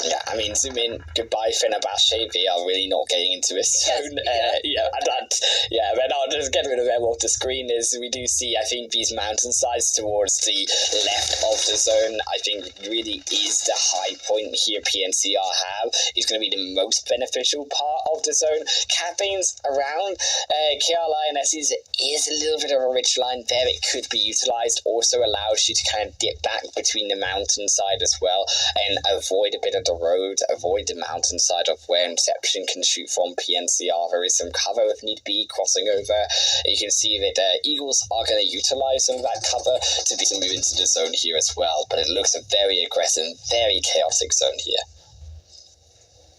Yeah, I mean, zoom in. Goodbye, Fenerbahce. They are really not getting into this zone. They're not. Just get rid of them off the screen. As we do see, I think these mountainsides towards the left of the zone, I think really is the high point here. PNCR have is going to be the most beneficial part of the zone. Campaigns around KRLI and S's is a little bit of a rich line there. It could be utilized. Also allows you to kind of dip back between the mountainside as well and avoid a bit of the road, avoid the mountainside of where Inception can shoot from. PNCR, there is some cover if need be, crossing over. You can see that Eagles are going to utilize some of that cover to be able to move into the zone here as well, but it looks a very aggressive, very chaotic zone here.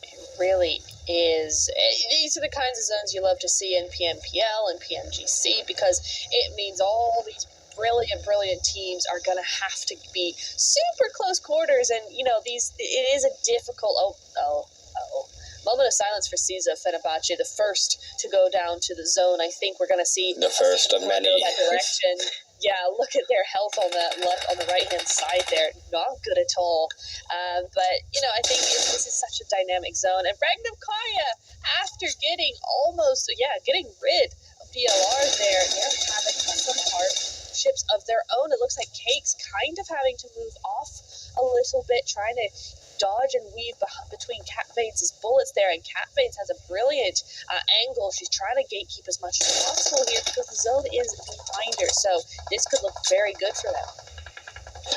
It really is. These are the kinds of zones you love to see in PMPL and PMGC, because it means all these brilliant teams are going to have to be super close quarters, and it is a difficult moment of silence for Caesar Fenerbahce, the first to go down to the zone. I think we're going to see the first of many that direction. Yeah, look at their health on the right hand side there, not good at all. But I think this is such a dynamic zone, and Regnum Karya, after getting rid PLR there, they're having some trying to dodge and weave between Cat Fades' bullets there, and Cat Fades has a brilliant angle. She's trying to gatekeep as much as possible here because the zone is behind her, so this could look very good for them.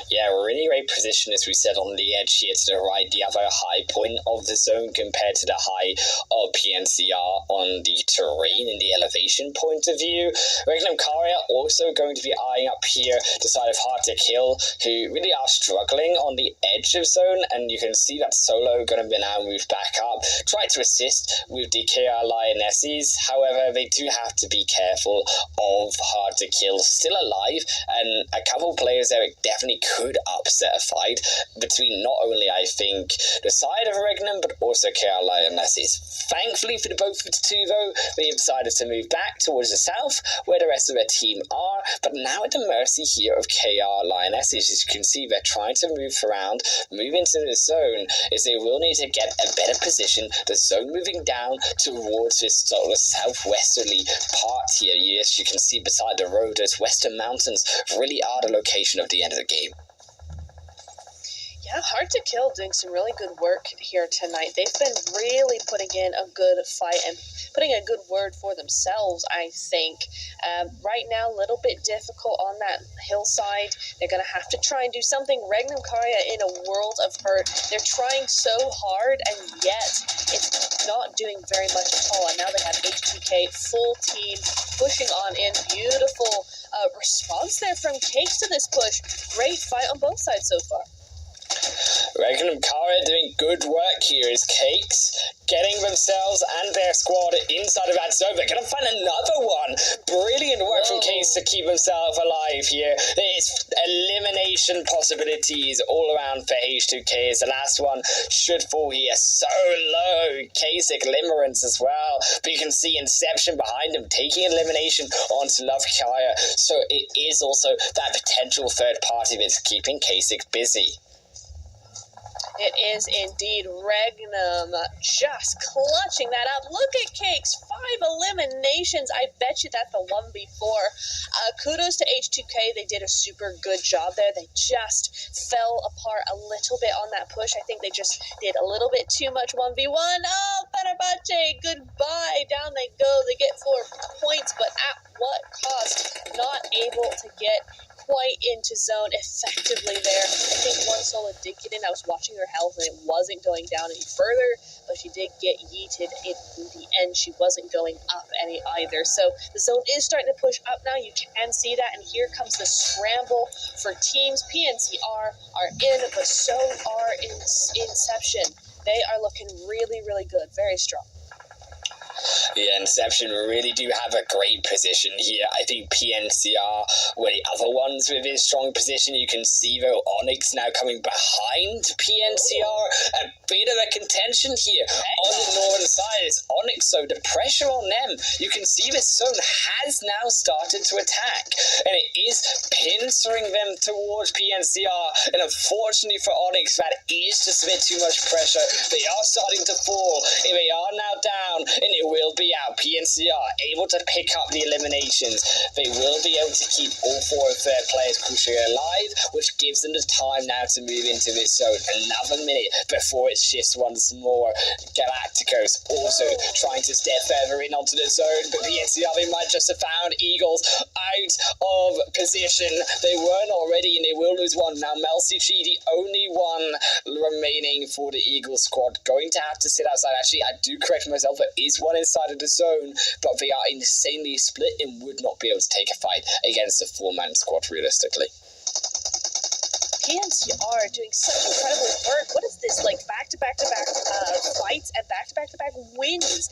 Yeah, we're in a great position, as we said, on the edge here to the right, the other high point of the zone compared to the high of PNCR on the terrain and the elevation point of view. Regnum Karia also going to be eyeing up here the side of Hard to Kill, who really are struggling on the edge of zone, and you can see that Solo going to be now moved back up, try to assist with the KR Lionesses. However, they do have to be careful of Hard to Kill still alive, and a couple players there definitely could upset a fight between not only, I think, the side of Regnum, but also KR Lionesses. Thankfully for the both of the two, though, they have decided to move back towards the south, where the rest of their team are, but now at the mercy here of KR Lionesses. As you can see, they're trying to move around, move into the zone, as they will need to get a better position. The zone moving down towards this sort of southwesterly part here. Yes, you can see beside the road, those western mountains really are the location of the end of the game. Yeah, Hard to Kill doing some really good work here tonight. They've been really putting in a good fight and putting a good word for themselves, I think. Right now, a little bit difficult on that hillside. They're going to have to try and do something. Regnum Karia in a world of hurt. They're trying so hard, and yet it's not doing very much at all. And now they have H2K, full team, pushing on in. Beautiful response there from Cakes to this push. Great fight on both sides so far. Regnum Karia doing good work here as Cakes getting themselves and their squad inside of that zone. They're going to find another one. Brilliant work from Cakes to keep himself alive here. There's elimination possibilities all around for H2K as the last one should fall here so low. Kasich limerence as well. But you can see Inception behind him taking elimination onto Love Karia. So it is also that potential third party that's keeping Kasich busy. It is indeed. Regnum just clutching that up. Look at Cakes, 5 eliminations. I bet you that the one before. Kudos to H2K. They did a super good job there. They just fell apart a little bit on that push. I think they just did a little bit too much 1v1. Oh, Fenerbahce, goodbye. Down they go. They get 4 points, but at what cost? Not able to get quite into zone effectively there. I think one solo did get in. I was watching her health and it wasn't going down any further, but she did get yeeted in the end. She wasn't going up any either. So the zone is starting to push up now. You can see that, and here comes the scramble for teams. PNCR are in, but so are Inception. They are looking really, really good. Very strong. Yeah, Inception really do have a great position here. I think PNCR were the other ones with a strong position. You can see, though, Onyx now coming behind PNCR. A bit of a contention here on the northern side. It's Onyx, so the pressure on them. You can see this zone has now started to attack, and it is pincering them towards PNCR. And unfortunately for Onyx, that is just a bit too much pressure. They are starting to fall, and they are now down, and it will be out. PNCR able to pick up the eliminations. They will be able to keep all 4 of their players crucially alive, which gives them the time now to move into this zone. Another minute before it shifts once more. Galacticos also trying to step further in onto the zone, but PNCR, they might just have found Eagles out of position. They weren't already, and they will lose one. Now Melcichi, the only one remaining for the Eagles squad, going to have to sit outside. Actually, I do correct myself, there is one inside of the zone, but they are insanely split and would not be able to take a fight against a 4-man squad realistically. PNCR doing such incredible work. What is this, like back-to-back-to-back fights and back-to-back-to-back wins?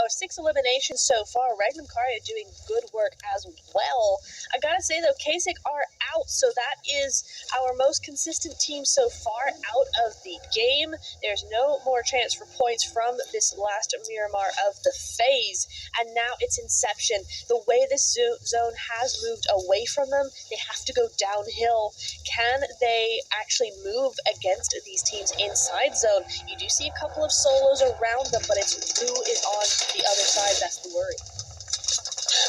6 eliminations so far. Regnum Karia doing good work as well. I gotta say though, Kasich are out, so that is our most consistent team so far out of the game. There's no more chance for points from this last Miramar of the phase, and now it's Inception. The way this zone has moved away from them, they have to go downhill. Can they actually move against these teams inside zone? You do see a couple of solos around them, but it's who is on the other side that's the worry.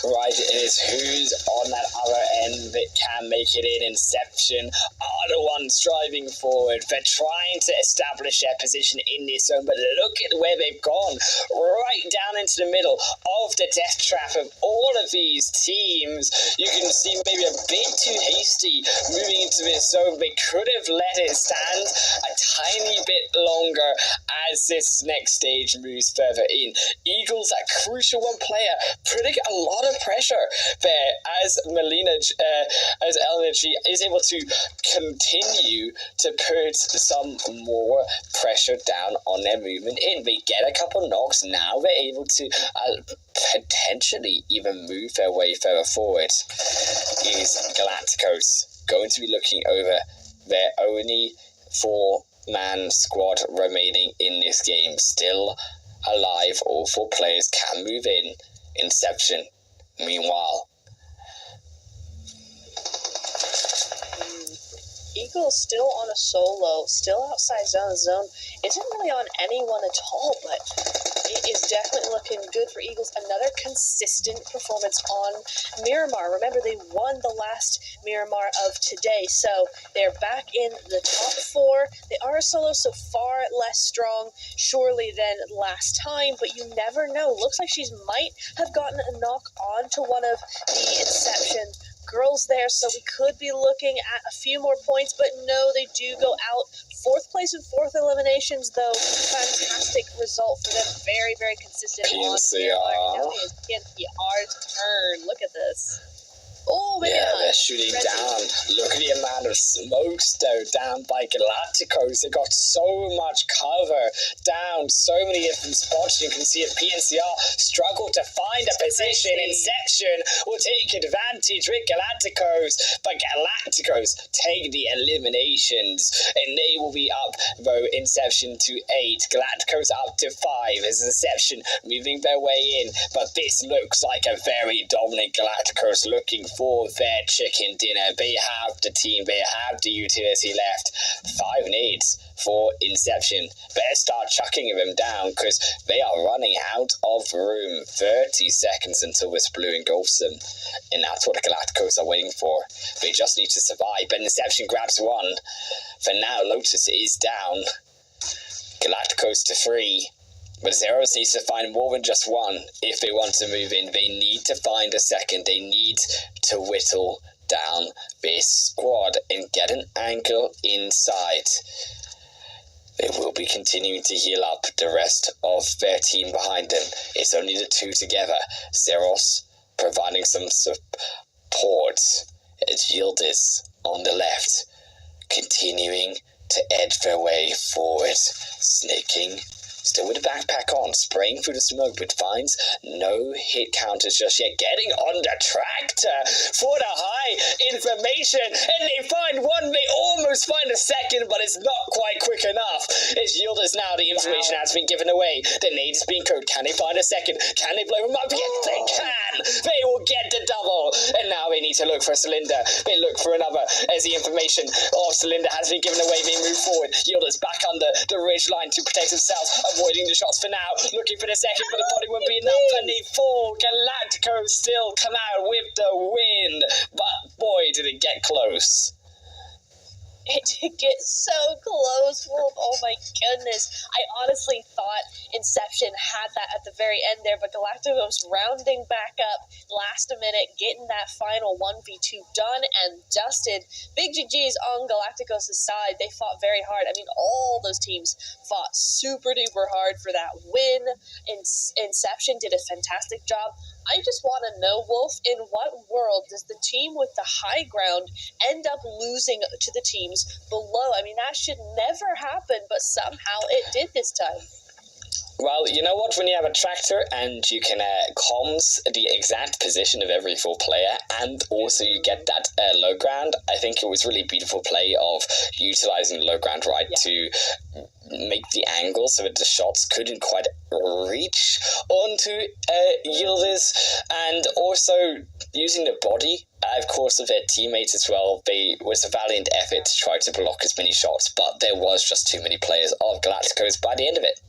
Right, it is who's on that other end that can make it in. Inception are the ones driving forward. They're trying to establish their position in this zone, but look at where they've gone. Right down into the middle of the death trap of all of these teams. You can see maybe a bit too hasty moving into this zone. They could have let it stand a tiny bit longer as this next stage moves further in. Eagles, that crucial one player, putting a lot of pressure there as as Elena G is able to continue to put some more pressure down on their movement in. They get a couple knocks. Now they're able to potentially even move their way further forward. Is Galacticos going to be looking over their only 4-man squad remaining in this game? Still alive, all 4 players can move in. Inception, meanwhile. Eagles still on a solo, still outside zone. Zone isn't really on anyone at all, but it is definitely looking good for Eagles. Another consistent performance on Miramar. Remember, they won the last Miramar of today, so they're back in the top 4. They are a solo, so far less strong, surely, than last time, but you never know. Looks like she might have gotten a knock on to one of the Inception girls there, so we could be looking at a few more points, but no, they do go out 4th place in 4th eliminations, though. Fantastic result for them. Very, very consistent. pmsl. Now is PMSL's turn. Look at this. Oh, maybe yeah, not. they're shooting down. Look at the amount of smokes, though, down by Galacticos. They got so much cover down, so many different spots. You can see if PNCR struggle to find a position. Inception will take advantage with Galacticos, but Galacticos take the eliminations, and they will be up, though, Inception to 8. Galacticos up to 5 as Inception moving their way in, but this looks like a very dominant Galacticos looking for their chicken dinner. They have the team, they have the utility left. 5 nades for Inception. Better start chucking them down because they are running out of room. 30 seconds until this blue engulfs them, and that's what the Galacticos are waiting for. They just need to survive, but Inception grabs one. For now, Lotus is down. Galacticos to 3. But Zeros needs to find more than just one if they want to move in. They need to find a second. They need to whittle down this squad and get an angle inside. They will be continuing to heal up the rest of their team behind them. It's only the 2 together. Zeros providing some support. It's Yildiz on the left, continuing to edge their way forward. Snaking, still with the backpack on, spraying through the smoke, but finds no hit counters just yet. Getting on the tractor for the high information, and they find one. They almost find a second, but it's not quite quick enough. It's Yildiz now. The information has been given away. The nade is being coded. Can they find a second? Can they blow him up? Yes, they can. They will get the double, and now they need to look for a cylinder. They look for another as the information of cylinder has been given away. They move forward. Yildiz back under the ridge line to protect themselves, avoiding the shots for now, looking for the second, but the body won't be enough, and they fall. Galacticos still come out with the win, but boy, did it get close. It did get so close, Wolf. Oh my goodness. I honestly thought Inception had that at the very end there, but Galacticos rounding back up last minute, getting that final 1v2 done and dusted. Big GG's on Galacticos' side. They fought very hard. I mean, all those teams fought super duper hard for that win. Inception did a fantastic job. I just want to know, Wolf, in what world does the team with the high ground end up losing to the teams below? I mean, that should never happen, but somehow it did this time. Well, you know what? When you have a tractor and you can comms the exact position of every 4 player, and also you get that low ground, I think it was really beautiful play of utilizing the low ground to make the angle so that the shots couldn't quite reach onto Yildiz, and also using the body, of course, of their teammates as well. It was a valiant effort to try to block as many shots, but there was just too many players of Galacticos by the end of it.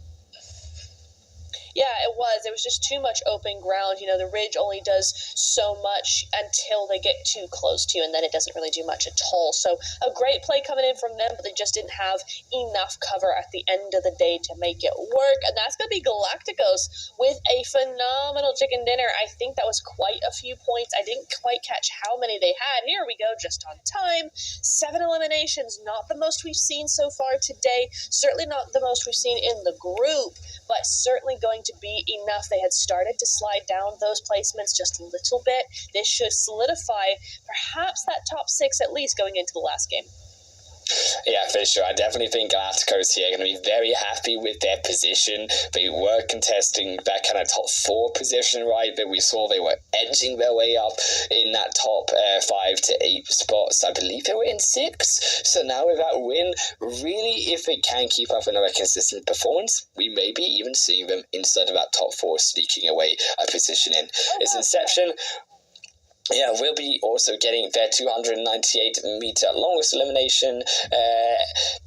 Yeah, it was. There was just too much open ground. You know, the ridge only does so much until they get too close to, and then it doesn't really do much at all. So a great play coming in from them, but they just didn't have enough cover at the end of the day to make it work. And that's going to be Galacticos with a phenomenal chicken dinner. I think that was quite a few points. I didn't quite catch how many they had. Here we go, just on time. 7 eliminations, not the most we've seen so far today. Certainly not the most we've seen in the group, but certainly going to be enough. They had started to slide down those placements just a little bit. This should solidify perhaps that top 6 at least going into the last game. Yeah, for sure. I definitely think Galacticos here are going to be very happy with their position. They were contesting that kind of top 4 position, right? But we saw they were edging their way up in that top 5 to 8 spots. I believe they were in 6. So now with that win, really, if they can keep up another consistent performance, we may be even seeing them inside of that top 4, sneaking away a position in. Its Inception. Yeah, we'll be also getting their 298-meter longest elimination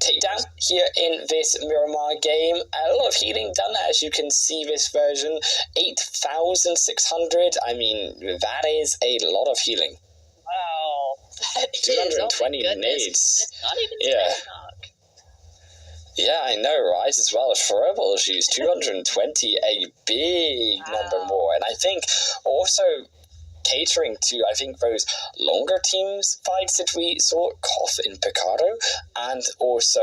takedown here in this Miramar game. A lot of healing done, as you can see this version. 8,600. I mean, that is a lot of healing. Wow. That 220 is, nades. It's not even knock. Yeah, I know, right? As well as Forever Shoes, 220, a big number more. And I think also catering to, I think, those longer teams fights that we saw, Koth in Picardo, and also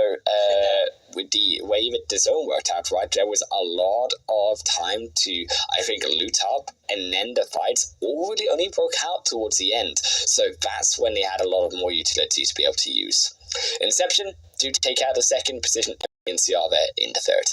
with the way that the zone worked out, right, there was a lot of time to, I think, loot up, and then the fights already only broke out towards the end, so that's when they had a lot of more utility to be able to use. Inception do take out the second position, and NCR there in the third.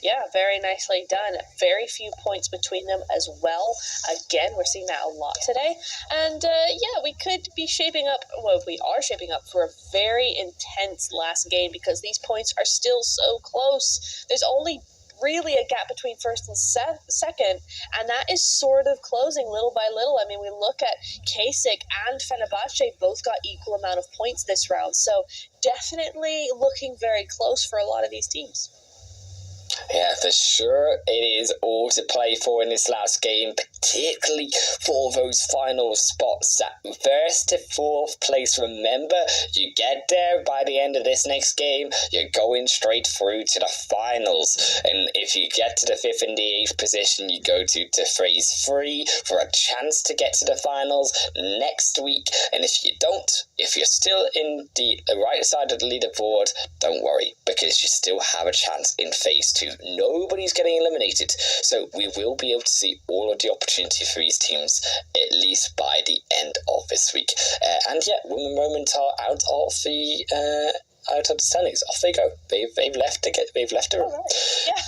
Yeah, very nicely done. Very few points between them as well. Again, we're seeing that a lot today. And yeah, we could be shaping up, well, we are shaping up for a very intense last game because these points are still so close. There's only really a gap between first and second, and that is sort of closing little by little. I mean, we look at Kasich and Fenerbahce both got equal amount of points this round, so definitely looking very close for a lot of these teams. Yeah, for sure. It is all to play for in this last game, particularly for those final spots. That first to 4th place, remember, you get there by the end of this next game, you're going straight through to the finals. And if you get to the 5th and the 8th position, you go to phase 3 for a chance to get to the finals next week. And if you don't, if you're still in the right side of the leaderboard, don't worry, because you still have a chance in phase 2. Nobody's getting eliminated, so we will be able to see all of the opportunity for these teams at least by the end of this week. And yeah, Women Moment are out of the standings. Off they go. They've left the room. Right. Yeah.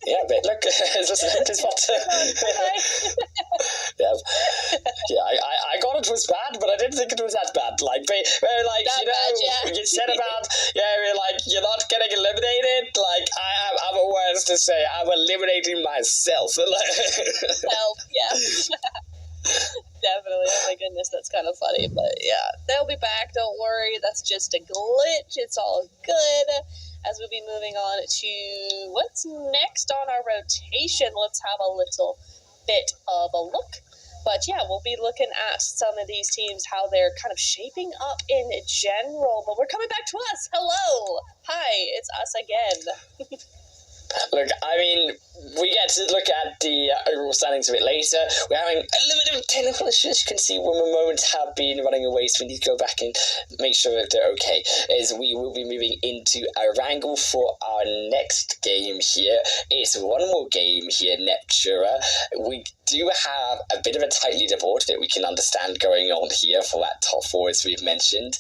Yeah, but look, it's just an empty spot. Yeah, I got it was bad, but I didn't think it was that bad. Like, very like, that you know, bad, yeah. You said about, we're like, you're not getting eliminated. Like, I have other words to say. I'm eliminating myself. Self, yeah. Definitely. Oh my goodness, that's kind of funny. But yeah, they'll be back. Don't worry. That's just a glitch. It's all good. As we'll be moving on to what's next on our rotation, let's have a little bit of a look. But yeah, we'll be looking at some of these teams, how they're kind of shaping up in general. But we're coming back to us. Hello. Hi, it's us again. Look, I mean, we get to look at the overall standings a bit later. We're having a little bit of technical issues. You can see Women Moments have been running away, so we need to go back and make sure that they're okay. As we will be moving into a wrangle for our next game here. It's one more game here, Neptura. We do have a bit of a tight leaderboard that we can understand going on here for that top 4, as we've mentioned.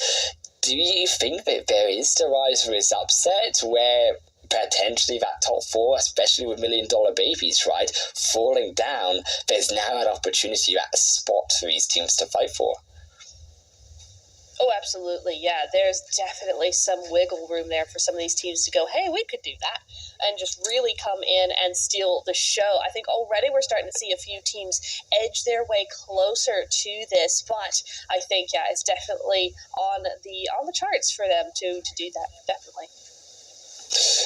Do you think that there is the rise for this upset where potentially that top 4, especially with $1 million babies, right, falling down, there's now an opportunity at a spot for these teams to fight for? Oh, absolutely, yeah. There's definitely some wiggle room there for some of these teams to go, hey, we could do that, and just really come in and steal the show. I think already we're starting to see a few teams edge their way closer to this, but I think, yeah, it's definitely on the charts for them to do that, definitely.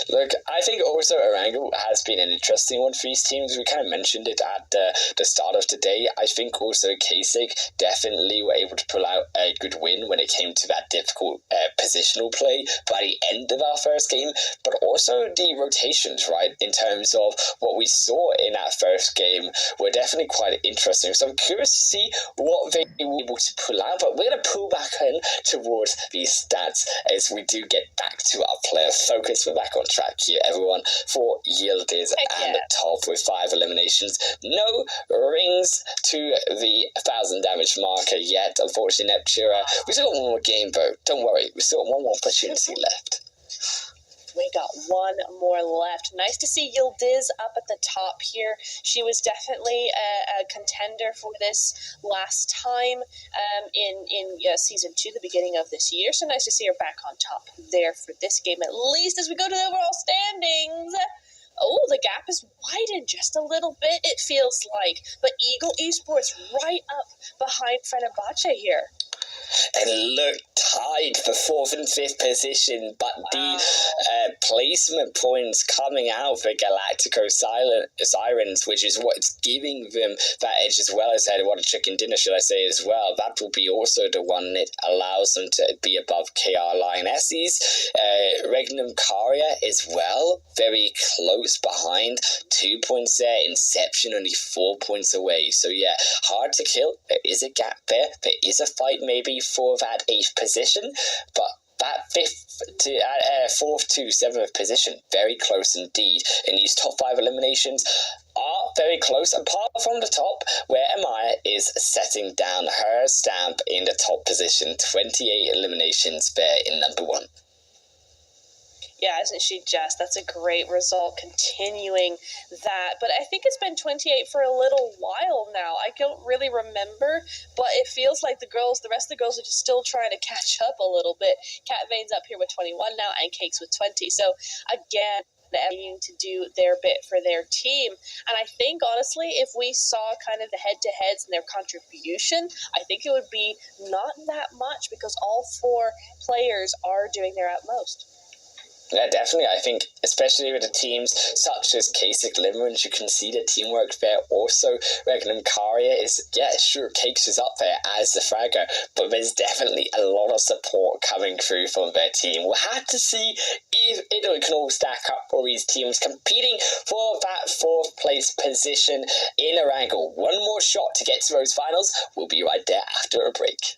Look, I think also Erangel has been an interesting one for these teams. We kind of mentioned it at the start of today. I think also Kasich definitely were able to pull out a good win when it came to that difficult positional play by the end of our first game, but also the rotations, right, in terms of what we saw in that first game were definitely quite interesting. So I'm curious to see what they were able to pull out, but we're going to pull back in towards these stats as we do get back to our player focus. We're back on track here, everyone, for Yildiz and Top with 5 eliminations. No rings to the 1,000 damage marker yet, unfortunately, Neptura. We still got one more game, bro. Don't worry, we still got one more opportunity left. We got one more left. Nice to see Yildiz up at the top here. She was definitely a contender for this last time in Season 2, the beginning of this year. So nice to see her back on top there for this game, at least as we go to the overall standings. Oh, the gap is widened just a little bit, it feels like. But Eagle Esports right up behind Fenerbahce here. And look, tied for 4th and 5th position, but the placement points coming out for Galactico Sirens, which is what's giving them that edge, as well as what a chicken dinner, should I say, as well. That will be also the one that allows them to be above KR Lionesses. Regnum Caria as well, very close behind, 2 points there. Inception only 4 points away. So yeah, hard to kill. There is a gap there. There is a fight maybe for that 8th position, but that 4th to 7th position, very close indeed. And these top 5 eliminations are very close, apart from the top, where Amaya is setting down her stamp in the top position. 28 eliminations there in number 1. Yeah, isn't she just? That's a great result, continuing that. But I think it's been 28 for a little while now. I don't really remember, but it feels like the rest of the girls are just still trying to catch up a little bit. Cat Vane's up here with 21 now, and Cakes with 20. So again, needing to do their bit for their team. And I think, honestly, if we saw kind of the head-to-heads and their contribution, I think it would be not that much, because all 4 players are doing their utmost. Yeah, definitely. I think, especially with the teams such as Kasich Limerence, you can see the teamwork there. Also, Regnum Caria is, yeah, sure, Cakes is up there as the fragger, but there's definitely a lot of support coming through from their team. We'll have to see if it can all stack up for these teams competing for that 4th place position in Erangel. One more shot to get to those finals. We'll be right there after a break.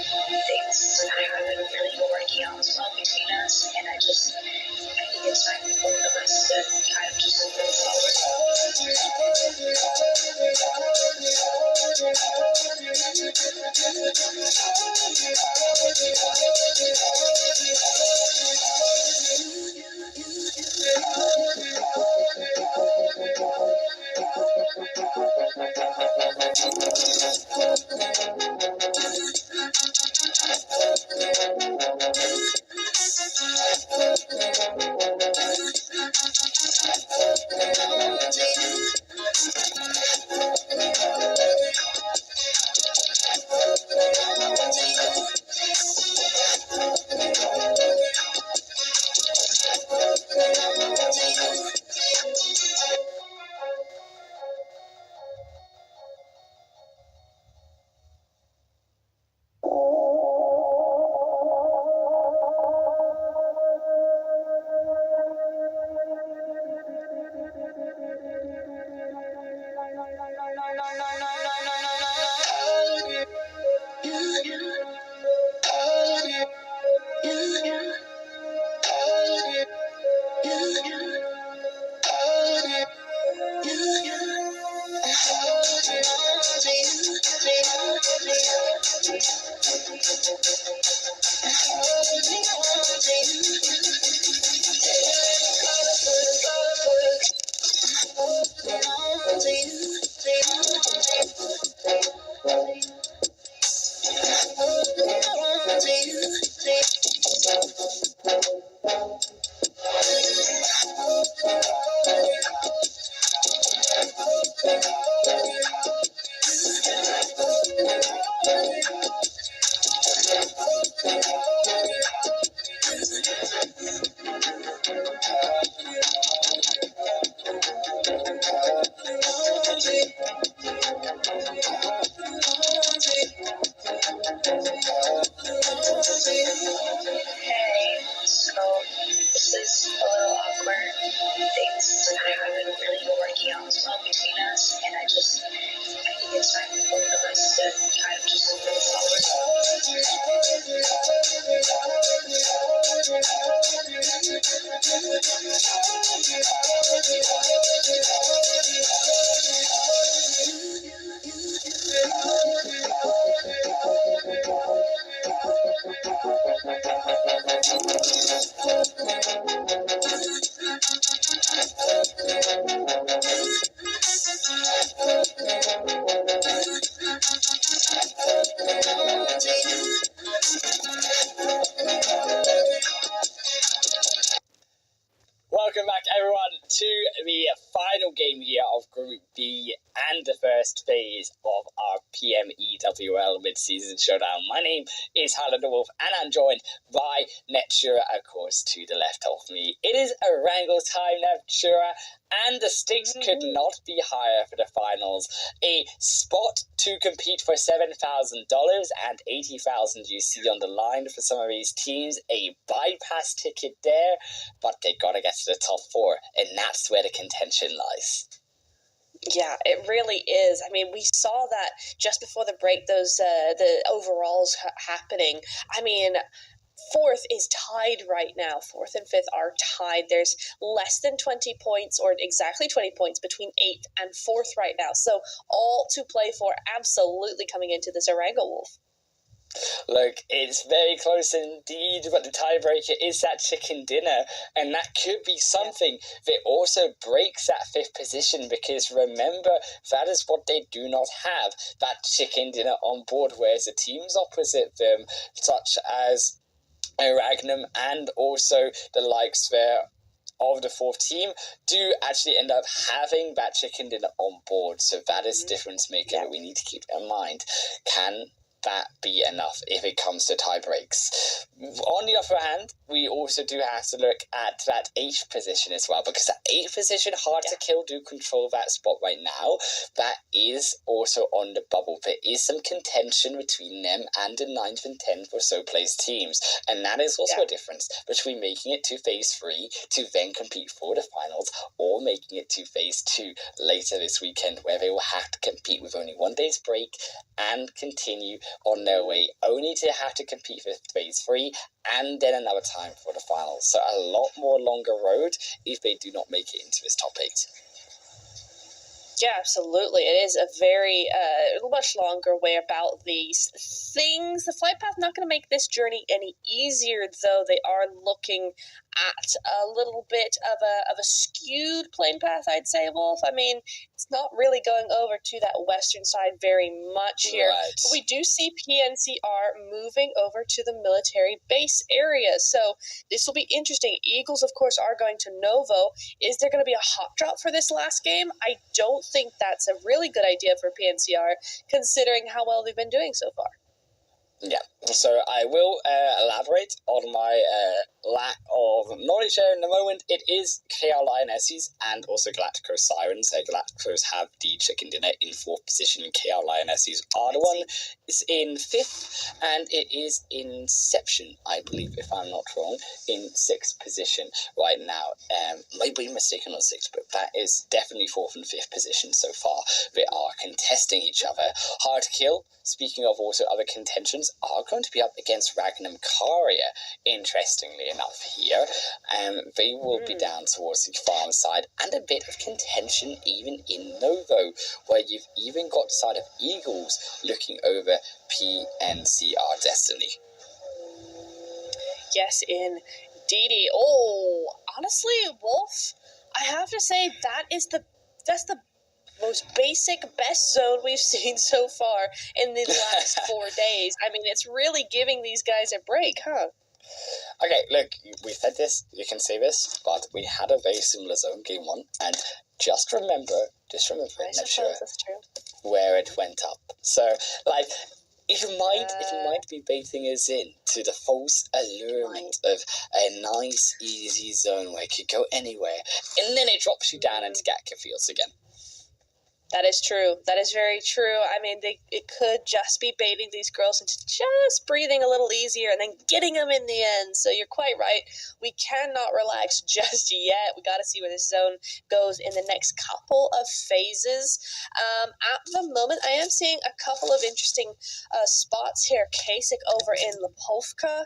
things kind of haven't really been working out as well between us, and I think it's time for both of us to kind of just move Welcome back, everyone, to the final game here of Group B and the first phase of our PMEWL mid-season showdown. My name is Harlan the Wolf, and I'm joined by Netshura, of course, to the left of me. It is a wrangle time, Netshura, and the stakes could not be higher for the finals. A spot to compete for $7,000 and $80,000 you see on the line for some of these teams. A bypass ticket there, but they gotta get to the top four, and that's where the contention lies. Yeah, it really is. I mean, we saw that just before the break, those the overalls happening. I mean, fourth is tied right now. Fourth and fifth are tied. There's less than 20 points, or exactly 20 points, between eighth and fourth right now. So all to play for, absolutely coming into this Orango Wolf. Look, it's very close indeed, but the tiebreaker is that chicken dinner, and that could be something that also breaks that fifth position, because remember, that is what they do not have, that chicken dinner on board, whereas the teams opposite them, such as Ragnum and also the likes there of the fourth team, do actually end up having that chicken dinner on board, so that is the difference maker that we need to keep in mind. Can that be enough if it comes to tie breaks? On the other hand, we also do have to look at that eighth position as well, because that eighth position, hard to kill, do control that spot right now. That is also on the bubble. There is some contention between them and the 9th and 10th or so placed teams, and that is also a difference between making it to phase 3 to then compete for the finals, or making it to phase 2 later this weekend, where they will have to compete with only 1 day's break and continue on their way, only to have to compete for phase 3 and then another time for the finals. So a lot more longer road if they do not make it into this top 8. Yeah, absolutely. It is a very much longer way about these things. The flight path not going to make this journey any easier, though. They are looking at a little bit of a skewed plane path, I'd say, Wolf. I mean, it's not really going over to that western side very much here. Right. But we do see PNCR moving over to the military base area. So this will be interesting. Eagles, of course, are going to Novo. Is there going to be a hot drop for this last game? I don't think that's a really good idea for PNCR, considering how well they've been doing so far. Yeah, so I will elaborate on my lack of knowledge here in the moment. It is KR Lionesses and also Galactico Sirens. Galacticos have the chicken dinner in 4th position. KR Lionesses are the one is in 5th, and it is Inception, I believe, if I'm not wrong, in 6th position right now. Might be mistaken on 6th, but that is definitely 4th and 5th position so far. They are contesting each other. Hard to Kill, speaking of also other contentions, are going to be up against Ragnum Caria, interestingly enough here. They will be down towards the farm side, and a bit of contention even in Novo, where you've even got the side of Eagles looking over PNCR Destiny. Yes, indeedy. Oh, honestly, Wolf, I have to say that's the most basic, best zone we've seen so far in the last 4 days. I mean, it's really giving these guys a break, huh? Okay, look, we said this, you can say this, but we had a very similar zone game 1, and just remember it, next year, that's true, where it went up. So, like, it might be baiting us in to the false allurement of a nice, easy zone where it could go anywhere, and then it drops you down into Gatka Fields again. That is true. That is very true. I mean, it could just be baiting these girls into just breathing a little easier and then getting them in the end. So you're quite right. We cannot relax just yet. We got to see where this zone goes in the next couple of phases. At the moment, I am seeing a couple of interesting spots here. Kasich over in Lipovka,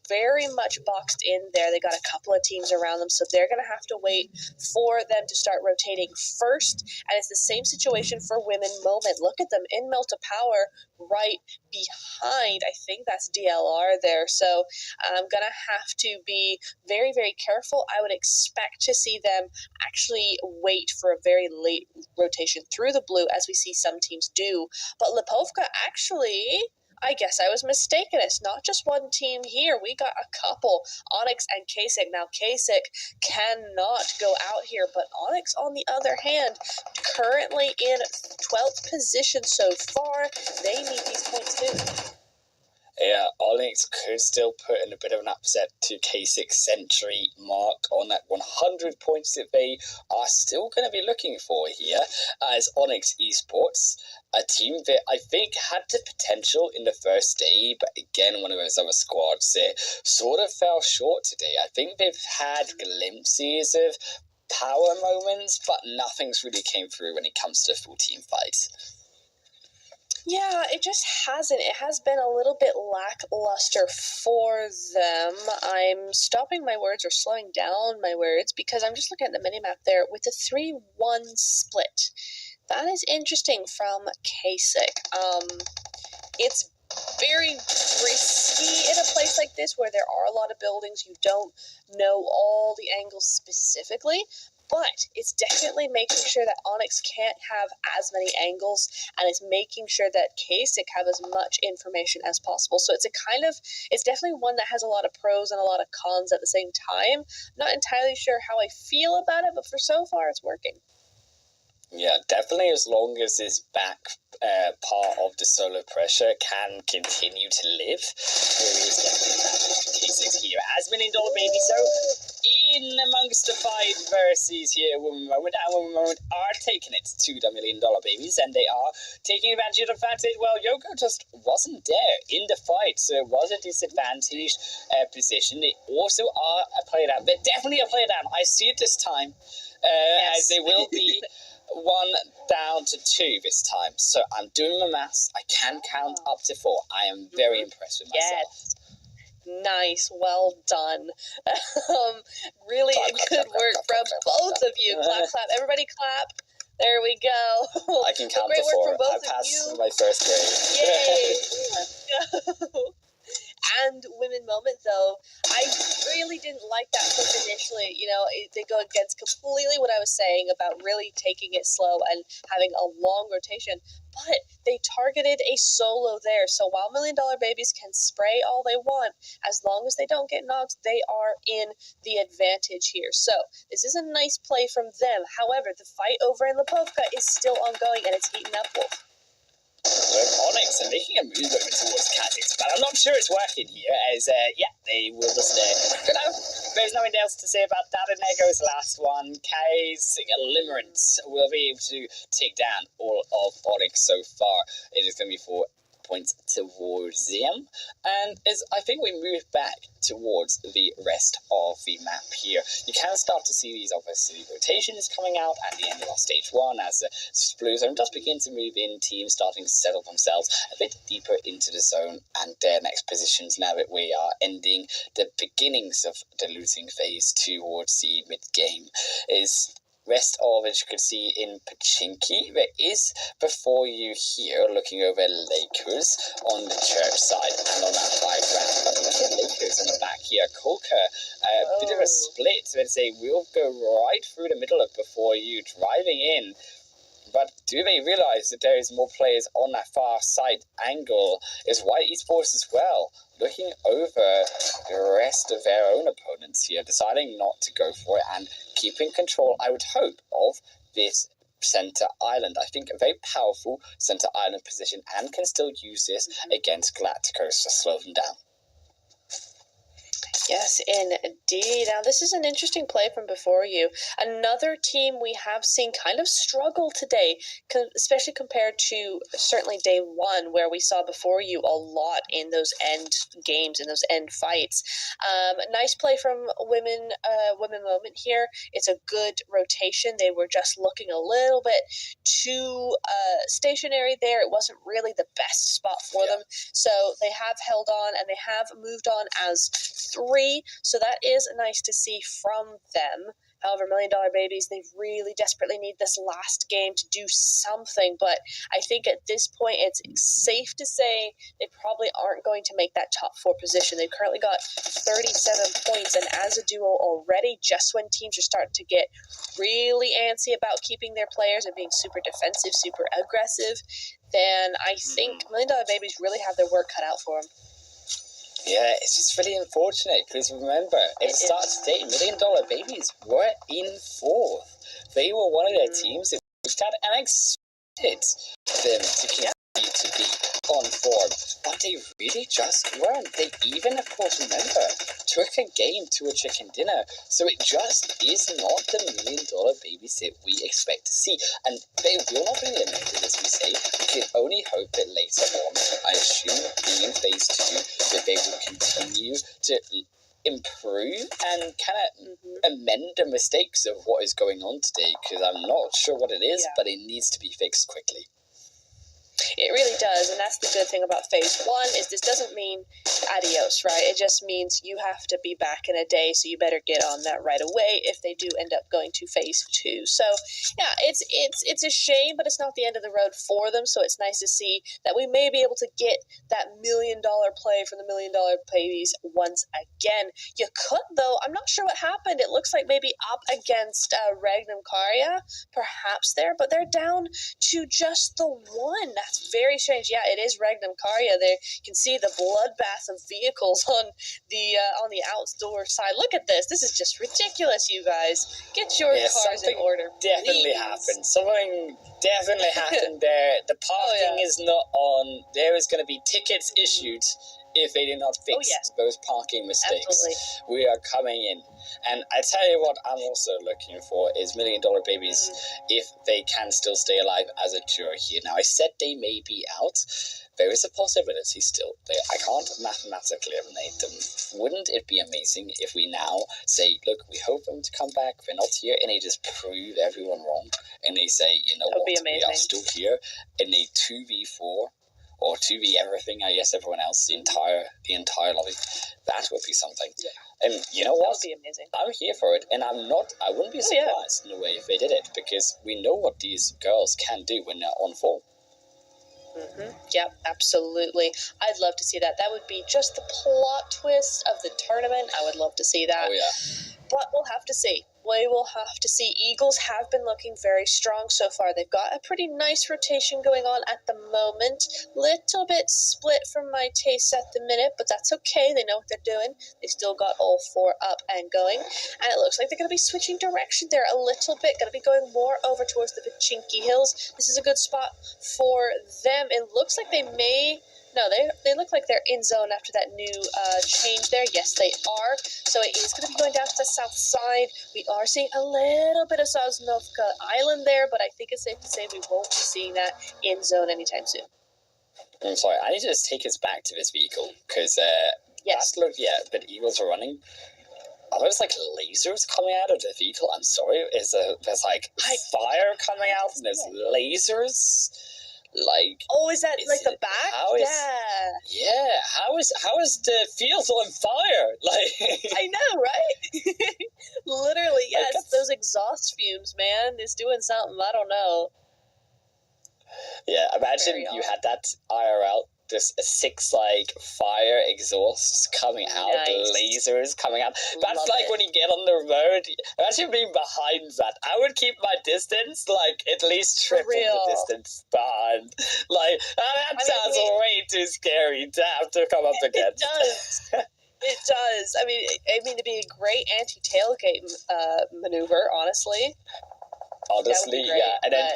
very much boxed in there. They got a couple of teams around them, so they're going to have to wait for them to start rotating first. And it's the same situation for Women Moment. Look at them in Melta Power right behind. I think that's DLR there. So I'm going to have to be very, very careful. I would expect to see them actually wait for a very late rotation through the blue, as we see some teams do. But Lipovka actually, I guess I was mistaken. It's not just one team here. We got a couple, Onyx and Kasich. Now, Kasich cannot go out here, but Onyx, on the other hand, currently in 12th position so far. They need these points too. Yeah, Onyx could still put in a bit of an upset to Kasich's century mark on that 100 points that they are still going to be looking for here, as Onyx Esports, a team that I think had the potential in the first day, but again, one of those other squads there sort of fell short today. I think they've had glimpses of power moments, but nothing's really came through when it comes to full team fights. Yeah, it just hasn't. It has been a little bit lackluster for them. I'm stopping my words or slowing down my words because I'm just looking at the minimap there with a 3-1 split. That is interesting from Kasich. It's very risky in a place like this where there are a lot of buildings. You don't know all the angles specifically. But it's definitely making sure that Onyx can't have as many angles, and it's making sure that Kasich have as much information as possible. So it's definitely one that has a lot of pros and a lot of cons at the same time. I'm not entirely sure how I feel about it, but for so far it's working. Yeah, definitely as long as this back part of the solar pressure can continue to live, there is definitely an advantage for Kasich here. As $1 Million Baby, so in amongst the fight versus here, Women Moment, and Women Moment are taking it to the $1 Million Babies, and they are taking advantage of the fact that, well, Yoko just wasn't there in the fight, so it was a disadvantaged position. They also are a player down. They're definitely a player down. I see it this time, Yes. as they will be 1 down to 2 this time. So I'm doing my maths. I can count up to 4. I am very impressed with myself. Yes. Nice, well done. Really good work from both of you. Clap, clap. Everybody clap. There we go. I can count great to 4. work from both I passed of you. my first grade. Yay! Let's go. And women moment, though, I really didn't like that push initially. You know, they go against completely what I was saying about really taking it slow and having a long rotation. But they targeted a solo there. So while $1 Million Babies can spray all they want, as long as they don't get knocked, they are in the advantage here. So this is a nice play from them. However, the fight over in Lipovka is still ongoing, and it's heating up, Wolf. Onyx are making a move over towards Kha'Zix, but I'm not sure it's working here, as, they will just, there's nothing else to say about that, and there goes the last one. K's Limerence will be able to take down all of Onyx so far. It is going to be 4 points towards them, and as I think we move back towards the rest of the map here, you can start to see these obviously rotations coming out at the end of our stage 1 as the blue zone does begin to move in, teams starting to settle themselves a bit deeper into the zone and their next positions now that we are ending the beginnings of the losing phase towards the mid-game. Is rest of, as you can see in Pachinki, there is before you here, looking over Lakers on the church side and on that high ground. But look at Lakers in the back here. Kolka, a bit of a split. Let's say we'll go right through the middle of before you driving in. But do they realize that there is more players on that far side angle? Is White Esports as well looking over the rest of their own opponents here, deciding not to go for it and keeping control, I would hope, of this center island. I think a very powerful center island position, and can still use this against Galacticos to slow them down. Yes, indeed. Now, this is an interesting play from before you. Another team we have seen kind of struggle today, especially compared to certainly day 1, where we saw before you a lot in those end games, in those end fights. Nice play from women moment here. It's a good rotation. They were just looking a little bit too stationary there. It wasn't really the best spot for them. So they have held on, and they have moved on as 3. So that is nice to see from them. However, $1 Million Babies, they really desperately need this last game to do something. But I think at this point, it's safe to say they probably aren't going to make that top 4 position. They've currently got 37 points. And as a duo already, just when teams are starting to get really antsy about keeping their players and being super defensive, super aggressive, then I think $1 Million Babies really have their work cut out for them. Yeah, it's just really unfortunate, because remember, at the start of the day, $1 Million Babies were in 4th. They were one of their teams that looked at and expected them to continue to be on form, but they really just weren't. They even, of course, remember, took a game to a chicken dinner, so it just is not the $1 Million Babies that we expect to see, and they will not be limited, as we say. We can only hope that later on, I assume, being phase 2, that they will continue to improve and kind of amend the mistakes of what is going on today, because I'm not sure what it is, but it needs to be fixed quickly. It really does, and that's the good thing about phase 1 is this doesn't mean adios, right? It just means you have to be back in a day, so you better get on that right away if they do end up going to phase 2. So, yeah, it's a shame, but it's not the end of the road for them, so it's nice to see that we may be able to get that $1 million play from the $1 Million Babies once again. You could, though. I'm not sure what happened. It looks like maybe up against Regnum Karya, perhaps there, but they're down to just the 1. That's very strange. Yeah, it is Regnum Karya. There you can see the bloodbath of vehicles on the outdoor side. Look at this. This is just ridiculous, you guys. Get your cars in order. Definitely happened. Something definitely happened there. The parking is not on. There is going to be tickets issued if they did not fix those parking mistakes. Absolutely. We are coming in. And I tell you what I'm also looking for is $1 Million Babies, if they can still stay alive as a duo here. Now, I said they may be out. There is a possibility still. I can't mathematically eliminate them. Wouldn't it be amazing if we now say, look, we hope them to come back, they're not here, and they just prove everyone wrong, and they say, you know what, we are still here, and they 2v4, or 2v everything, I guess everyone else, the entire lobby. That would be something. Yeah. And you know what? That would be amazing. I'm here for it, and I wouldn't be surprised in a way if they did it, because we know what these girls can do when they're on form. Yep, absolutely. I'd love to see that. That would be just the plot twist of the tournament. I would love to see that. Oh, yeah. But we'll have to see. We will have to see. Eagles have been looking very strong so far. They've got a pretty nice rotation going on at the moment. Little bit split from my taste at the minute, but that's okay. They know what they're doing. They still got all 4 up and going. And it looks like they're going to be switching direction there a little bit. Going to be going more over towards the Pachinki Hills. This is a good spot for them. It looks like they may... No, they look like they're in zone after that new change there. Yes, they are. So it is going to be going down to the south side. We are seeing a little bit of Sosnovka Island there, but I think it's safe to say we won't be seeing that in zone anytime soon. I'm sorry, I need to just take us back to this vehicle, because but Eagles are running. Are those like lasers coming out of the vehicle? I'm sorry, there's like fire coming out and there's lasers? Like, is that like the back? How is the field on fire? Like, I know, right? Literally, yes. Like those exhaust fumes, man, is doing something. I don't know. Yeah, imagine you had that IRL. Just 6 like fire exhausts coming out, lasers coming out. That's like when you get on the road. Imagine being behind that. I would keep my distance, like at least triple the distance behind. Like that sounds way too scary to have to come up against. It does. It does. I mean, it'd be a great anti-tailgate maneuver, handbrake, and then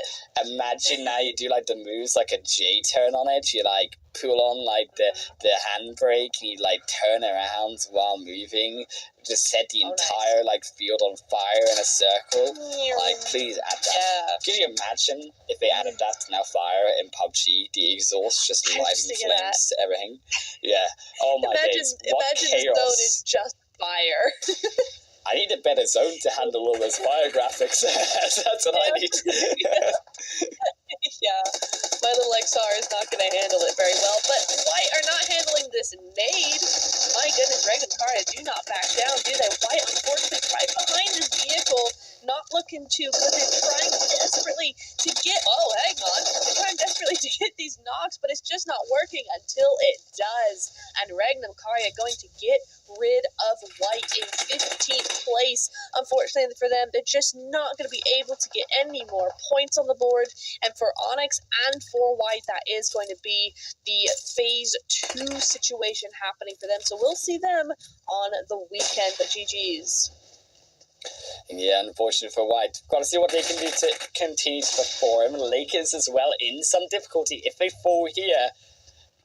imagine now you do like the moves like a J turn on it. You like pull on like the handbrake and you like turn around while moving. Just set the entire like field on fire in a circle. Like, please add that. Yeah. Can you imagine if they added that to Now Fire in PUBG? The exhaust just lighting flames to everything. Yeah. Oh my days. What chaos. Imagine the zone is just fire. I need a better zone to handle all those fire graphics. That's what I need. Yeah, my little XR is not going to handle it very well. But White are not handling this nade. My goodness, Regan Kara do not back down, do they? White, unfortunately, right behind this vehicle, not looking too good. They're trying desperately to get... Oh, hang on. They're trying desperately to get these knocks, but it's just not working until it does. And Regnum Karya going to get rid of White in 15th place. Unfortunately for them, they're just not going to be able to get any more points on the board. And for Onyx and for White, that is going to be the phase 2 situation happening for them. So we'll see them on the weekend, but GG's. Yeah, unfortunately for White. Got to see what they can do to continue to perform. Lakers as well in some difficulty. If they fall here,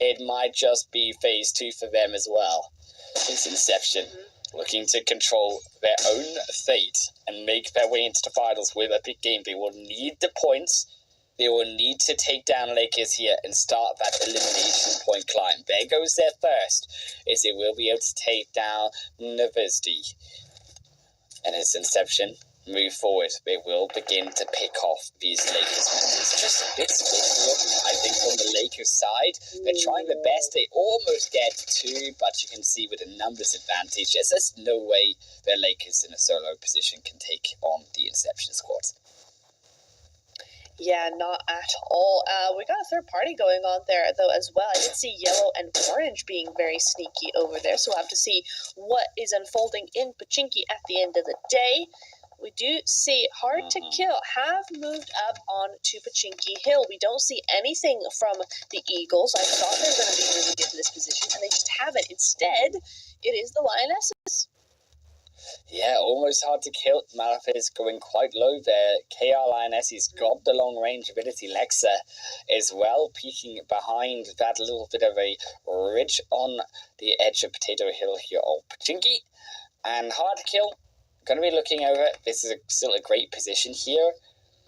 it might just be phase 2 for them as well. It's Inception, looking to control their own fate and make their way into the finals with a big game. They will need the points. They will need to take down Lakers here and start that elimination point climb. There goes their first, as they will be able to take down University. And as Inception move forward, they will begin to pick off these Lakers members. Just a bit split here, I think, on the Lakers side. They're trying their best. They almost get 2, but you can see with a numbers advantage, there's just no way the Lakers in a solo position can take on the Inception squad. Yeah, not at all. We got a third party going on there, though, as well. I did see yellow and orange being very sneaky over there, so we'll have to see what is unfolding in Pachinki at the end of the day. We do see Hard to Kill have moved up on to Pachinki Hill. We don't see anything from the Eagles. I thought they were going to be moving into this position, and they just haven't. Instead, it is the Lionesses. Yeah, almost hard to kill. Malafit is going quite low there. KR Lioness's got the long range ability. Lexa as well, peeking behind that little bit of a ridge on the edge of Potato Hill here of Pachinki. And hard to kill. Going to be looking over it. This is still a great position here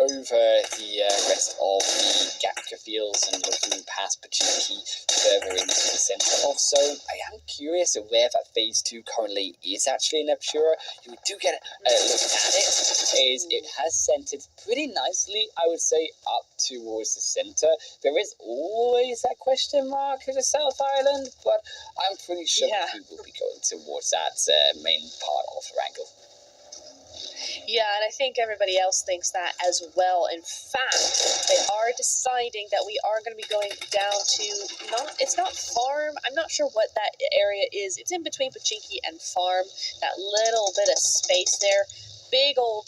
over the rest of the Gatka fields and looking past Pachinki further into the centre of zone. I am curious of where that phase 2 currently is actually in Epura. You do get a look at it, is it has centred pretty nicely, I would say, up towards the centre. There is always that question mark at the South Island, but I'm pretty sure that he will be going towards that main part of the wrangle. Yeah, and I think everybody else thinks that as well. In fact, they are deciding that we are going to be going down to it's not Farm. I'm not sure what that area is. It's in between Pachinki and Farm, that little bit of space there. Big old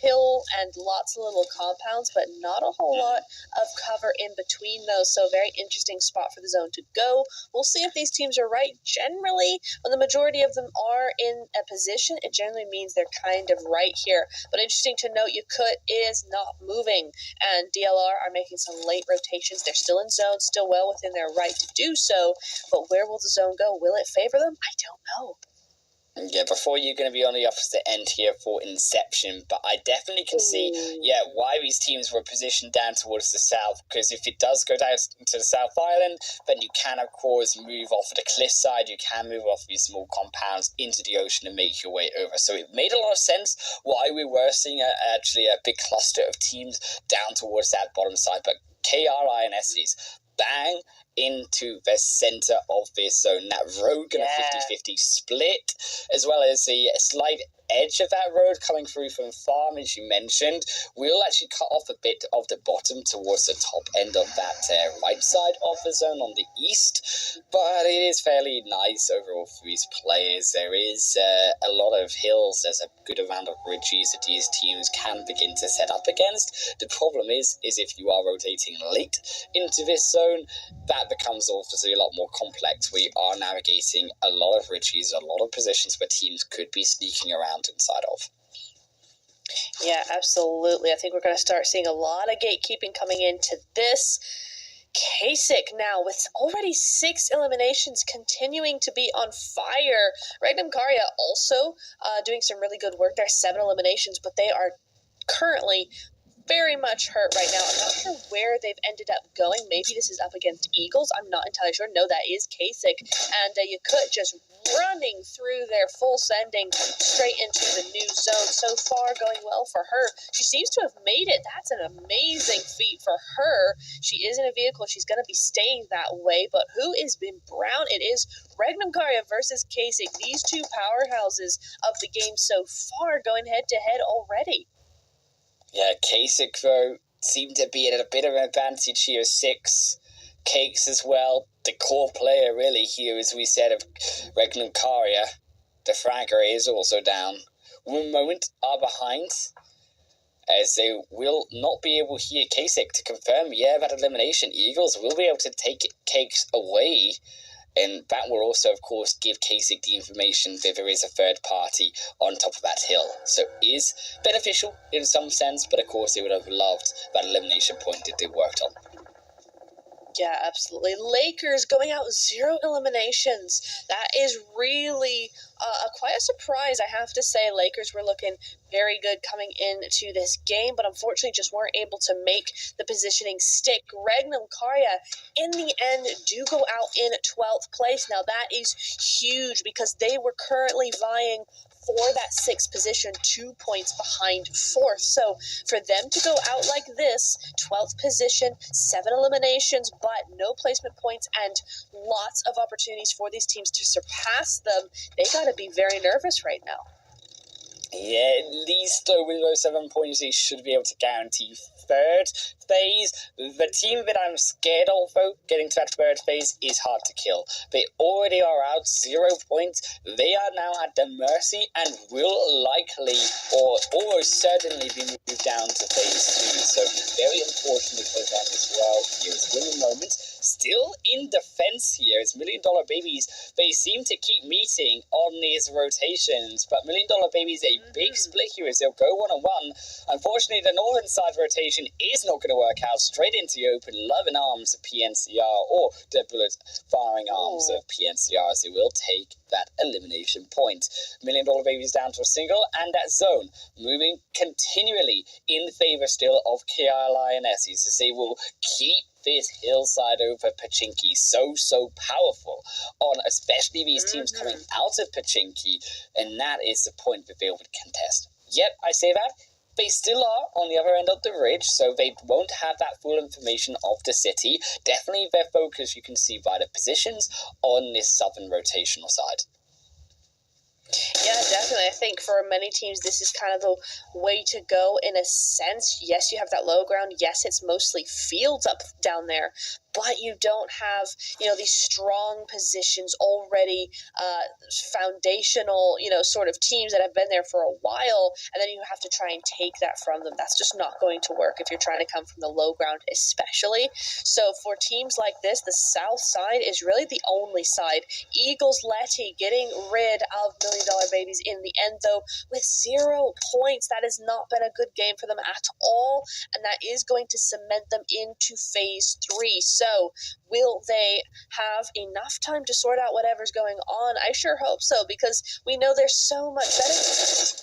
hill and lots of little compounds, but not a whole lot of cover in between those. So a very interesting spot for the zone to go. We'll see if these teams are right. Generally, when the majority of them are in a position, it generally means they're kind of right here. But interesting to note, Yakut is not moving, and DLR are making some late rotations. They're still in zone, still well within their right to do so. But where will the zone go? Will it favor them? I don't know. Yeah, before you're going to be on the opposite end here for Inception, but I definitely can see, why these teams were positioned down towards the south, because if it does go down to the South Island, then you can, of course, move off of the cliffside, you can move off these small compounds into the ocean and make your way over. So it made a lot of sense why we were seeing actually a big cluster of teams down towards that bottom side, but KRINS's bang into the centre of this zone. That road going to 50-50 split, as well as the slight edge of that road coming through from Farm, as you mentioned, will actually cut off a bit of the bottom towards the top end of that right side of the zone on the east, but it is fairly nice overall for these players. There is a lot of hills, there's a good amount of ridges that these teams can begin to set up against. The problem is if you are rotating late into this zone, that becomes obviously a lot more complex. We are navigating a lot of ridges, a lot of positions where teams could be sneaking around inside of. Yeah, absolutely. I think we're going to start seeing a lot of gatekeeping coming into this. Kasich now with already 6 eliminations, continuing to be on fire. Regnum Karya also doing some really good work there. 7 eliminations, but they are currently very much hurt right now. I'm not sure where they've ended up going. Maybe this is up against Eagles. I'm not entirely sure. No, that is Kasich. And Yakut just running through their full sending straight into the new zone. So far, going well for her. She seems to have made it. That's an amazing feat for her. She is in a vehicle. She's going to be staying that way. But who is in brown? It is Regnum Karya versus Kasich. These two powerhouses of the game so far going head-to-head already. Yeah, Kasich, though, seemed to be at a bit of an advantage here. 6 cakes as well. The core player, really, here, as we said, of Regnum Karya. The fragger is also down. 1 moment are behind, as they will not be able here. Kasich to confirm, that elimination. Eagles will be able to take cakes away. And that will also, of course, give Kasich the information that there is a third party on top of that hill. So it is beneficial in some sense, but of course they would have loved that elimination point that they worked on. Yeah, absolutely. Lakers going out 0 eliminations. That is really quite a surprise, I have to say. Lakers were looking very good coming into this game, but unfortunately just weren't able to make the positioning stick. Regnum Karya, in the end, do go out in 12th place. Now, that is huge because they were currently vying for that 6th position, 2 points behind 4th. So for them to go out like this, 12th position, 7 eliminations, but no placement points and lots of opportunities for these teams to surpass them, they got to be very nervous right now. Yeah, at least with those 7 points, he should be able to guarantee third phase. The team that I'm scared of, though, getting to that third phase is hard to kill. They already are out 0 points. They are now at their mercy and will likely or almost certainly be moved down to phase 2. So very unfortunate for them as well. Here's winning moments. Still in defense here as $1 Million Babies. They seem to keep meeting on these rotations, but $1 Million Babies a big split here as they'll go 1-on-1. Unfortunately, the northern side rotation is not going to work out. Straight into the open, loving arms of PNCR, or the bullet firing arms of PNCR, as they will take that elimination point. $1 Million Babies down to a single, and that zone moving continually in favor still of KILINS, as they will keep this hillside over Pachinki so powerful on especially these teams coming out of Pachinki, and that is the point that they would contest. Yet, I say that, they still are on the other end of the ridge, so they won't have that full information of the city. Definitely their focus, you can see by the positions on this southern rotational side. Yeah, definitely. I think for many teams, this is kind of the way to go in a sense. Yes, you have that low ground. Yes, it's mostly fields up down there, but you don't have, these strong positions already, foundational, sort of teams that have been there for a while, and then you have to try and take that from them. That's just not going to work if you're trying to come from the low ground, especially. So for teams like this, the south side is really the only side. Eagles Letty getting rid of $1 Million Babies in the end, though, with 0 points. That has not been a good game for them at all, and that is going to cement them into phase 3. So will they have enough time to sort out whatever's going on? I sure hope so, because we know there's so much better.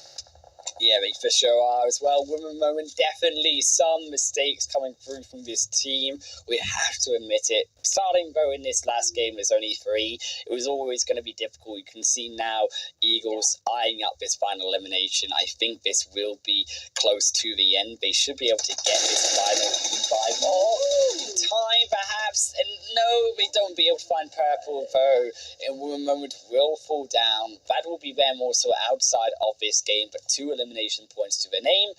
Yeah, they for sure are as well. Women moment, definitely some mistakes coming through from this team. We have to admit it. Starting though in this last game, there's only 3. It was always going to be difficult. You can see now Eagles eyeing up this final elimination. I think this will be close to the end. They should be able to get this final by more time, perhaps. And no, they don't be able to find purple though. And women moment will fall down. That will be them also outside of this game, but 2 elimination points to their name.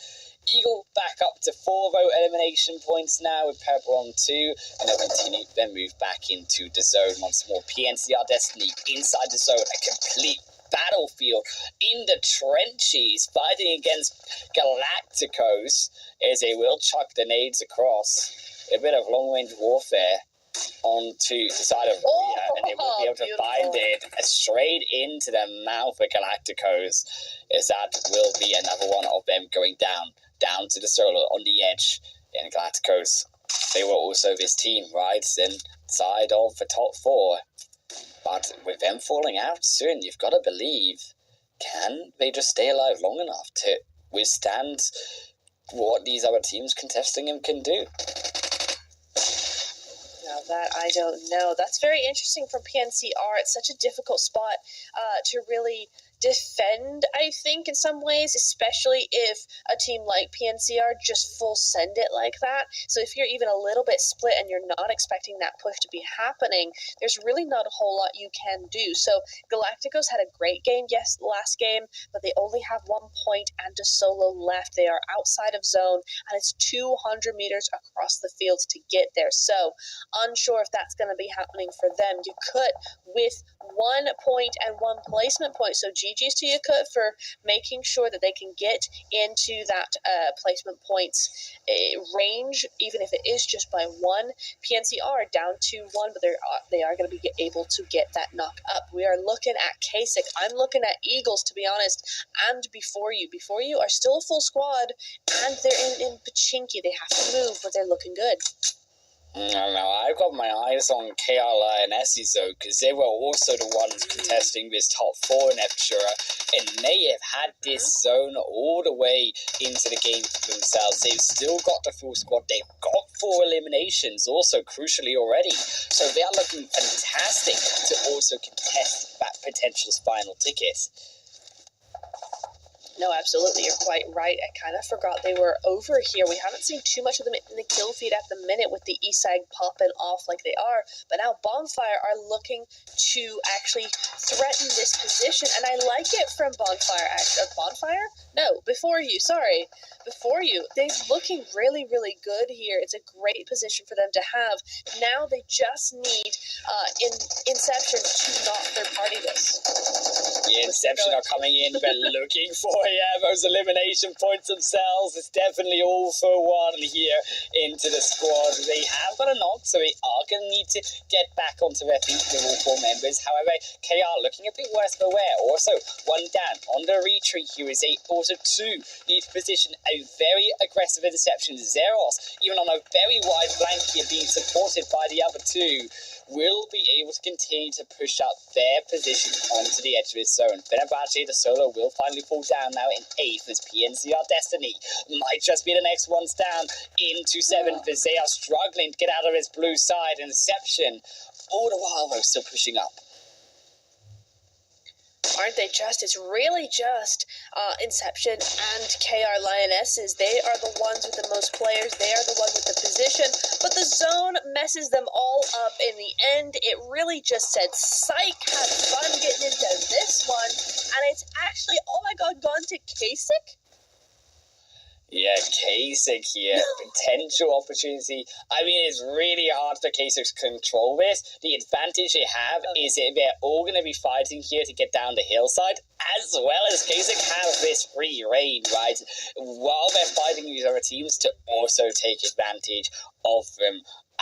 Eagle back up to 4 though elimination points now with purple on 2, and they'll continue then move back into the zone once more. PNCR Destiny inside the zone, a complete battlefield in the trenches fighting against Galacticos as they will chuck the nades across. A bit of long-range warfare onto the side of Rhea, and they will be able to find it straight into the mouth of Galacticos, as that will be another one of them going down to the solo on the edge. And Galacticos, they were also this team, right, inside of the top 4. But with them falling out soon, you've got to believe, can they just stay alive long enough to withstand what these other teams contesting him can do? That I don't know. That's very interesting from PNCR. It's such a difficult spot to really defend, I think, in some ways, especially if a team like PNCR just full send it like that. So if you're even a little bit split and you're not expecting that push to be happening, there's really not a whole lot you can do. So Galacticos had a great game, yes, last game, but they only have 1 point and a solo left. They are outside of zone, and it's 200 meters across the field to get there. So unsure if that's going to be happening for them. Yakut with 1 point and 1 placement point. So GG's to Yakut for making sure that they can get into that placement points range, even if it is just by 1. PNCR down to 1, but they are going to be able to get that knock up. We are looking at Kasich. I'm looking at Eagles, to be honest, and Before You are still a full squad, and they're in Pachinki. They have to move, but they're looking good. I don't know, I've got my eyes on KILINS though, because they were also the ones contesting this top 4 in Eptura, and they have had this zone all the way into the game for themselves. They've still got the full squad. They've got 4 eliminations also crucially already, so they are looking fantastic to also contest that potential final ticket. No, absolutely. You're quite right. I kind of forgot they were over here. We haven't seen too much of them in the kill feed at the minute with the east side popping off like they are. But now Bonfire are looking to actually threaten this position. And I like it from Bonfire. Bonfire? No, before you. Sorry. Before you. They're looking really, really good here. It's a great position for them to have. Now they just need Inception to not third-party this. Yeah, Inception are coming in, but looking for those elimination points themselves. It's definitely all for one here into the squad. They have got a knock, so they are going to need to get back onto their feet with all 4 members. However, KR looking a bit worse for wear. Also, 1 down on the retreat here is also 2 need to position a very aggressive Inception. Zeros, even on a very wide flank here, being supported by the other 2. Will be able to continue to push up their position onto the edge of his zone. Fenerbahce, the solo, will finally fall down now in 8th as PNCR Destiny might just be the next ones down into 7th as they are struggling to get out of his blue side. Inception, all the while though, still pushing up. Aren't they just? It's really just Inception and KR Lionesses. They are the ones with the most players. They are the ones with the position. But the zone messes them all up in the end. It really just said, psych, have fun getting into this one. And it's actually, oh my god, gone to Kasich? Yeah, Kasich here. Potential opportunity. I mean, it's really hard for Kasich to control this. The advantage they have is that they're all going to be fighting here to get down the hillside, as well as Kasich have this free reign, right? While they're fighting these other teams to also take advantage of them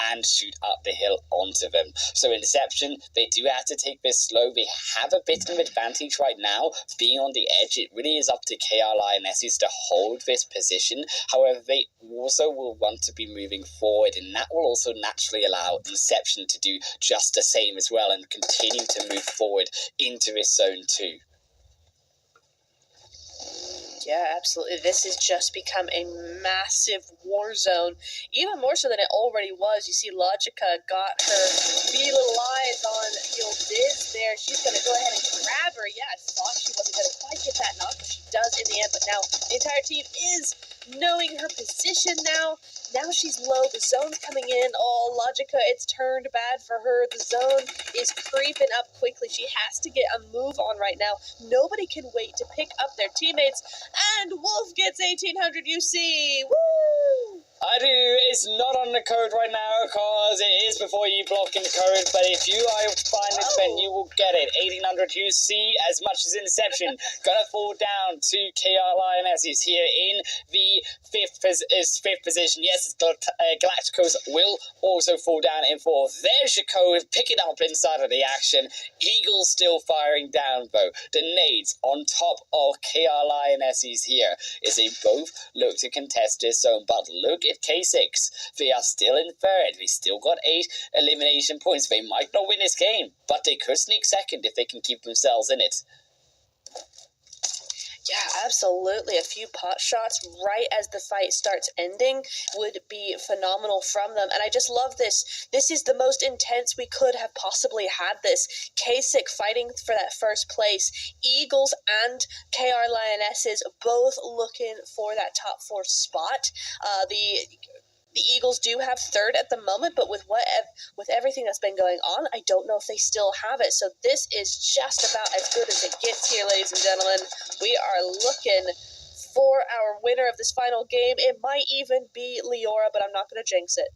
and shoot up the hill onto them. So Inception, they do have to take this slow. They have a bit of advantage right now, being on the edge. It really is up to KR Lionesses to hold this position. However, they also will want to be moving forward, and that will also naturally allow Inception to do just the same as well and continue to move forward into this zone too. Yeah, absolutely. This has just become a massive war zone, even more so than it already was. You see Logica got her wee little eyes on Diz there. She's going to go ahead and grab her. Yeah, I thought she wasn't going to quite get that knock, but she does in the end. But now the entire team is knowing her position now. Now she's low. The zone's coming in. Oh, Logica, it's turned bad for her. The zone is creeping up quickly. She has to get a move on right now. Nobody can wait to pick up their teammates. And Wolf gets 1800 UC. Woo! I do. It's not on the code right now because it is before you block in the code, but if you are able to find it, then you will get it. 1800 UC as much as Inception. Gonna fall down to KR Lionesses here in the fifth position. Yes, Galacticos will also fall down in 4th. There's your code. Pick it up inside of the action. Eagles still firing down though. The nades on top of KR Lionesses here is they both look to contest this zone, but look at K6. They are still in 3rd. They still got 8 elimination points. They might not win this game, but they could sneak 2nd if they can keep themselves in it. Yeah, absolutely. A few pot shots right as the fight starts ending would be phenomenal from them. And I just love this. This is the most intense we could have possibly had this. Kasich fighting for that first place. Eagles and KR Lionesses both looking for that top 4 spot. The Eagles do have 3rd at the moment, but with everything that's been going on, I don't know if they still have it. So this is just about as good as it gets here, ladies and gentlemen. We are looking for our winner of this final game. It might even be Leora, but I'm not going to jinx it.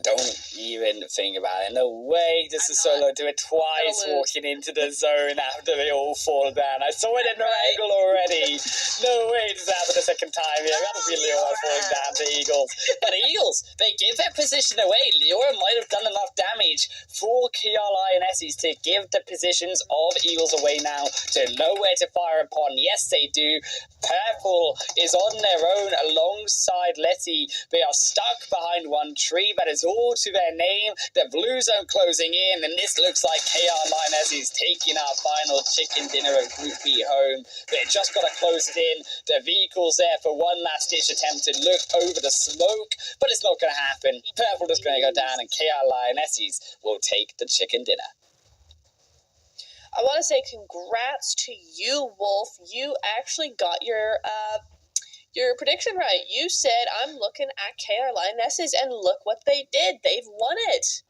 Don't even think about it. No way does the solo do it twice walking into the zone after they all fall down. I saw it in the angle already. No way does that happen a second time. Yeah, that'll be Leora falling down to Eagles. But the Eagles, they give their position away. Leora might have done enough damage for KR Lionesses to give the positions of Eagles away now to know where to fire upon. Yes, they do. Purple is on their own alongside Letty. They are stuck behind one tree. That is all to their name. The blue zone closing in, and this looks like KR Lionesses taking our final chicken dinner of Group B home. They just got to close it in. The vehicle's there for one last ditch attempt to look over the smoke, but it's not going to happen. Purple is going to go down, and KR Lionesses will take the chicken dinner. I want to say congrats to you, Wolf. You actually got your prediction right. You said, I'm looking at KR Lionesses, and look what they did. They've won it.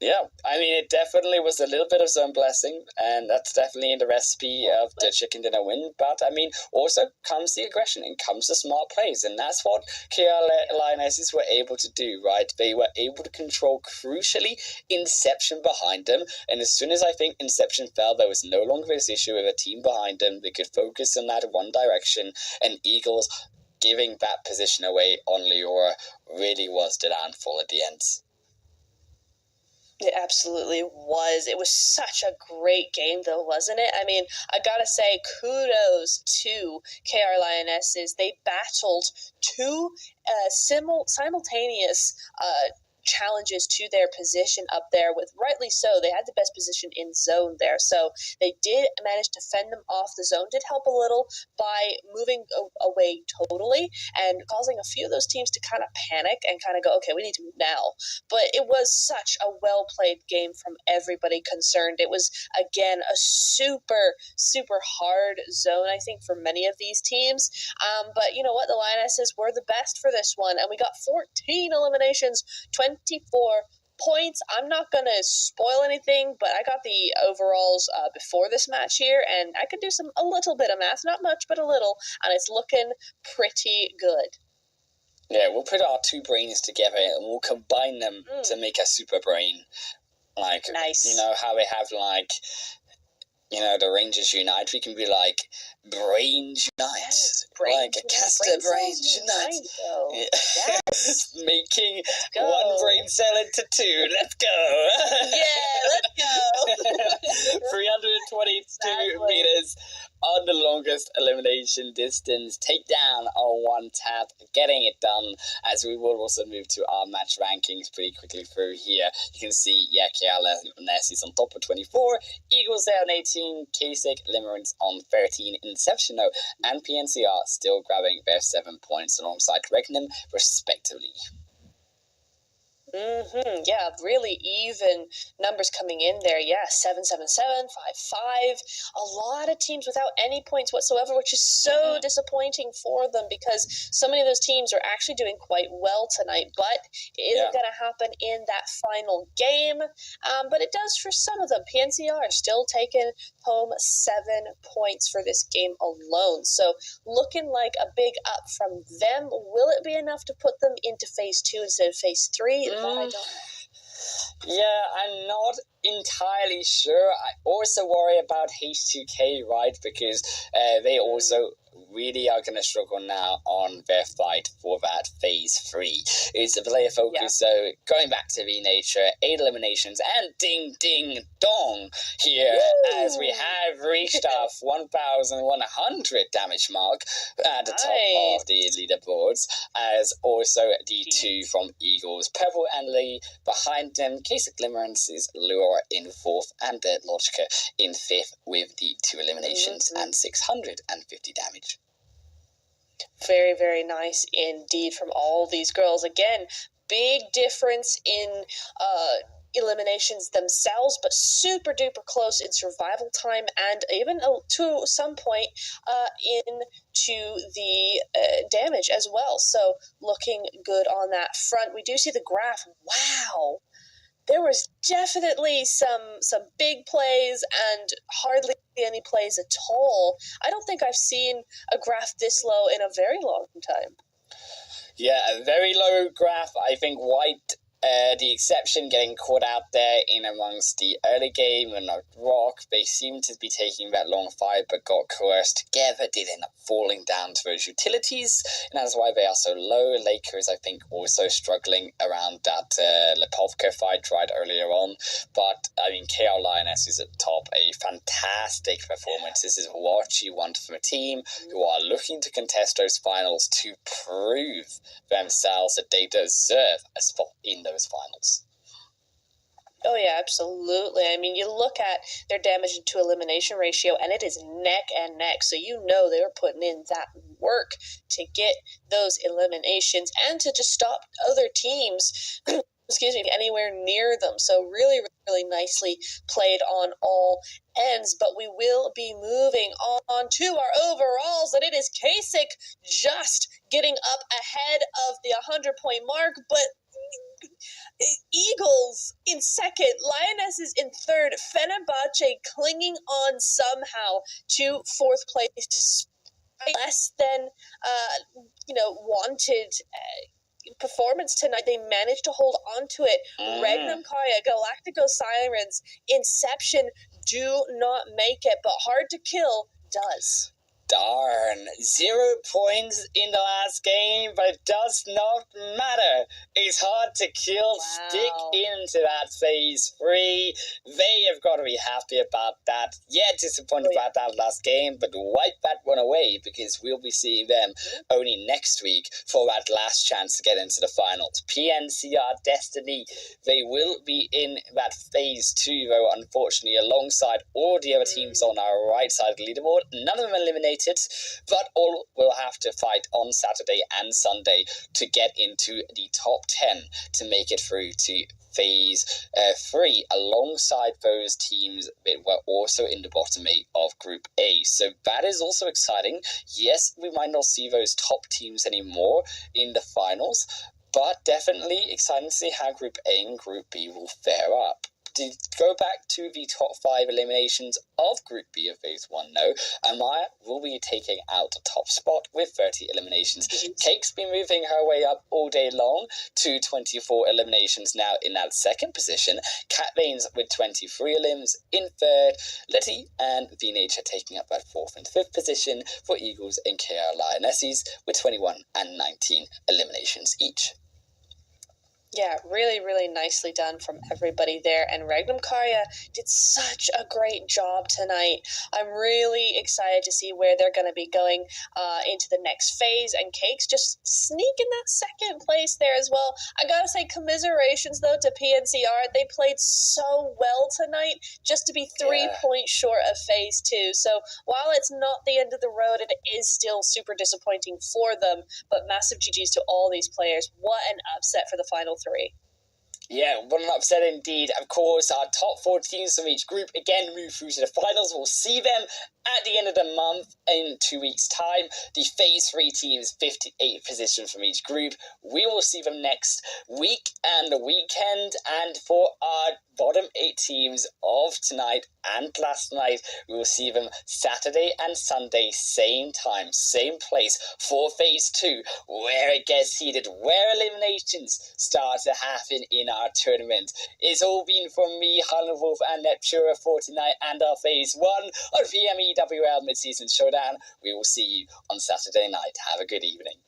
Yeah, I mean, it definitely was a little bit of zone blessing, and that's definitely in the recipe of the chicken dinner win. But, I mean, also comes the aggression and comes the smart plays, and that's what KR Lionesses were able to do, right? They were able to control, crucially, Inception behind them, and as soon as I think Inception fell, there was no longer this issue with a team behind them. They could focus in that one direction, and Eagles giving that position away on Leora really was the downfall at the end. It absolutely was. It was such a great game, though, wasn't it? I mean, I gotta say, kudos to KR Lionesses. They battled two simultaneous challenges to their position up there, with rightly so. They had the best position in zone there, so they did manage to fend them off. The zone did help a little by moving away totally and causing a few of those teams to kind of panic and kind of go, okay, we need to move now. But it was such a well-played game from everybody concerned. It was, again, a super, super hard zone, I think, for many of these teams. But you know what? The Lionesses were the best for this one, and we got 14 eliminations, 24 points. I'm not going to spoil anything, but I got the overalls before this match here, and I could do a little bit of math, not much, but a little, and it's looking pretty good. Yeah, we'll put our two brains together and we'll combine them to make a super brain. Like, nice. You know how we have, like, you know, the Rangers Unite? We can be like, Brains Unite. Yes, like, a caster Brains Unite. Yes. Making one brain cell into two. Let's go. Yeah, let's go. 322 meters on the longest elimination distance. Takedown on one tap. Getting it done, as we will also move to our match rankings pretty quickly through here. You can see, yeah, KLS is on top with 24. Eagles there on 18. Kasich, Limerence on 13. Inception, and PNCR still grabbing their 7 points alongside Regnum, respectively. Yeah, really even numbers coming in there. Yeah, 7-7-7, 5-5. A lot of teams without any points whatsoever, which is so disappointing for them, because so many of those teams are actually doing quite well tonight. But it isn't going to happen in that final game. But it does for some of them. PNCR still taking home 7 points for this game alone. So looking like a big up from them. Will it be enough to put them into phase 2 instead of phase 3? I don't know. Yeah, I'm not entirely sure. I also worry about H2K, right? Because they also really are going to struggle now on their fight for that phase 3. It's a player focus, so going back to the nature, 8 eliminations, and ding ding dong here. Woo! As we have reached our 1,100 damage mark at the top of the leaderboards, as also the 2 from Eagles, Purple and Lee behind them. Kasich, Limerence is Lure in 4th, and Logica in 5th with the 2 eliminations and 650 damage. Very, very nice indeed from all these girls. Again, big difference in eliminations themselves, but super duper close in survival time, and even to some point into the damage as well. So looking good on that front. We do see the graph. Wow. There was definitely some big plays and hardly any plays at all. I don't think I've seen a graph this low in a very long time. Yeah, a very low graph. I think White, the exception, getting caught out there in amongst the early game and Rock. They seemed to be taking that long fight, but got coerced together, did end up falling down to those utilities, and that's why they are so low. Lakers, I think, also struggling around that Lipovka fight right earlier on, but I mean, KR Lioness is at top. A fantastic performance. This is what you want from a team who are looking to contest those finals to prove themselves that they deserve a spot in those finals. Oh yeah, absolutely. I mean, you look at their damage to elimination ratio, and it is neck and neck. So you know they were putting in that work to get those eliminations and to just stop other teams anywhere near them. So really, really nicely played on all ends. But we will be moving on to our overalls, and it is Kasich just getting up ahead of the 100-point mark, but Eagles in second, Lionesses in third, Fenerbahce clinging on somehow to fourth place, less than wanted performance tonight. They managed to hold on to it. Regnum Karya, Galactico Sirens, Inception do not make it, but Hard to Kill does. Darn, 0 points in the last game, but it does not matter. It's Hard to Kill. Wow. Stick into that phase 3. They have got to be happy about that. Yeah, disappointed about that last game, but wipe that one away because we'll be seeing them only next week for that last chance to get into the finals. PNCR Destiny, they will be in that phase 2, though, unfortunately, alongside all the other teams on our right side of the leaderboard. None of them eliminated, but all will have to fight on Saturday and Sunday to get into the top 10 to make it through to phase 3 alongside those teams that were also in the bottom 8 of Group A. So that is also exciting. Yes, we might not see those top teams anymore in the finals, but definitely exciting to see how Group A and Group B will fare up. To go back to the top 5 eliminations of Group B of Phase 1, no, Amaya will be taking out the top spot with 30 eliminations. Cake's been moving her way up all day long to 24 eliminations now in that second position. Cat Veins with 23 elims in third. Letty and V-Nature taking up that 4th and 5th position for Eagles and KR Lionesses with 21 and 19 eliminations each. Yeah, really, really nicely done from everybody there. And Regnum Karya did such a great job tonight. I'm really excited to see where they're going to be going into the next phase. And Cake's just sneaking that second place there as well. I got to say, commiserations, though, to PNCR. They played so well tonight just to be 3 points short of phase 2. So while it's not the end of the road, it is still super disappointing for them. But massive GGs to all these players. What an upset for the final 3. Yeah, what an upset indeed. Of course, our top 4 teams from each group again move through to the finals. We'll see them at the end of the month in 2 weeks' time. The phase 3 teams, 58 positions from each group. We will see them next week and the weekend. And for our bottom 8 teams of tonight and last night, we will see them Saturday and Sunday, same time, same place for phase 2, where it gets heated, where eliminations start to happen in our tournament. It's all been from me, Holland Wolf and Neptura for tonight and our phase 1 on PMEWL Mid-Season Showdown. We will see you on Saturday night. Have a good evening.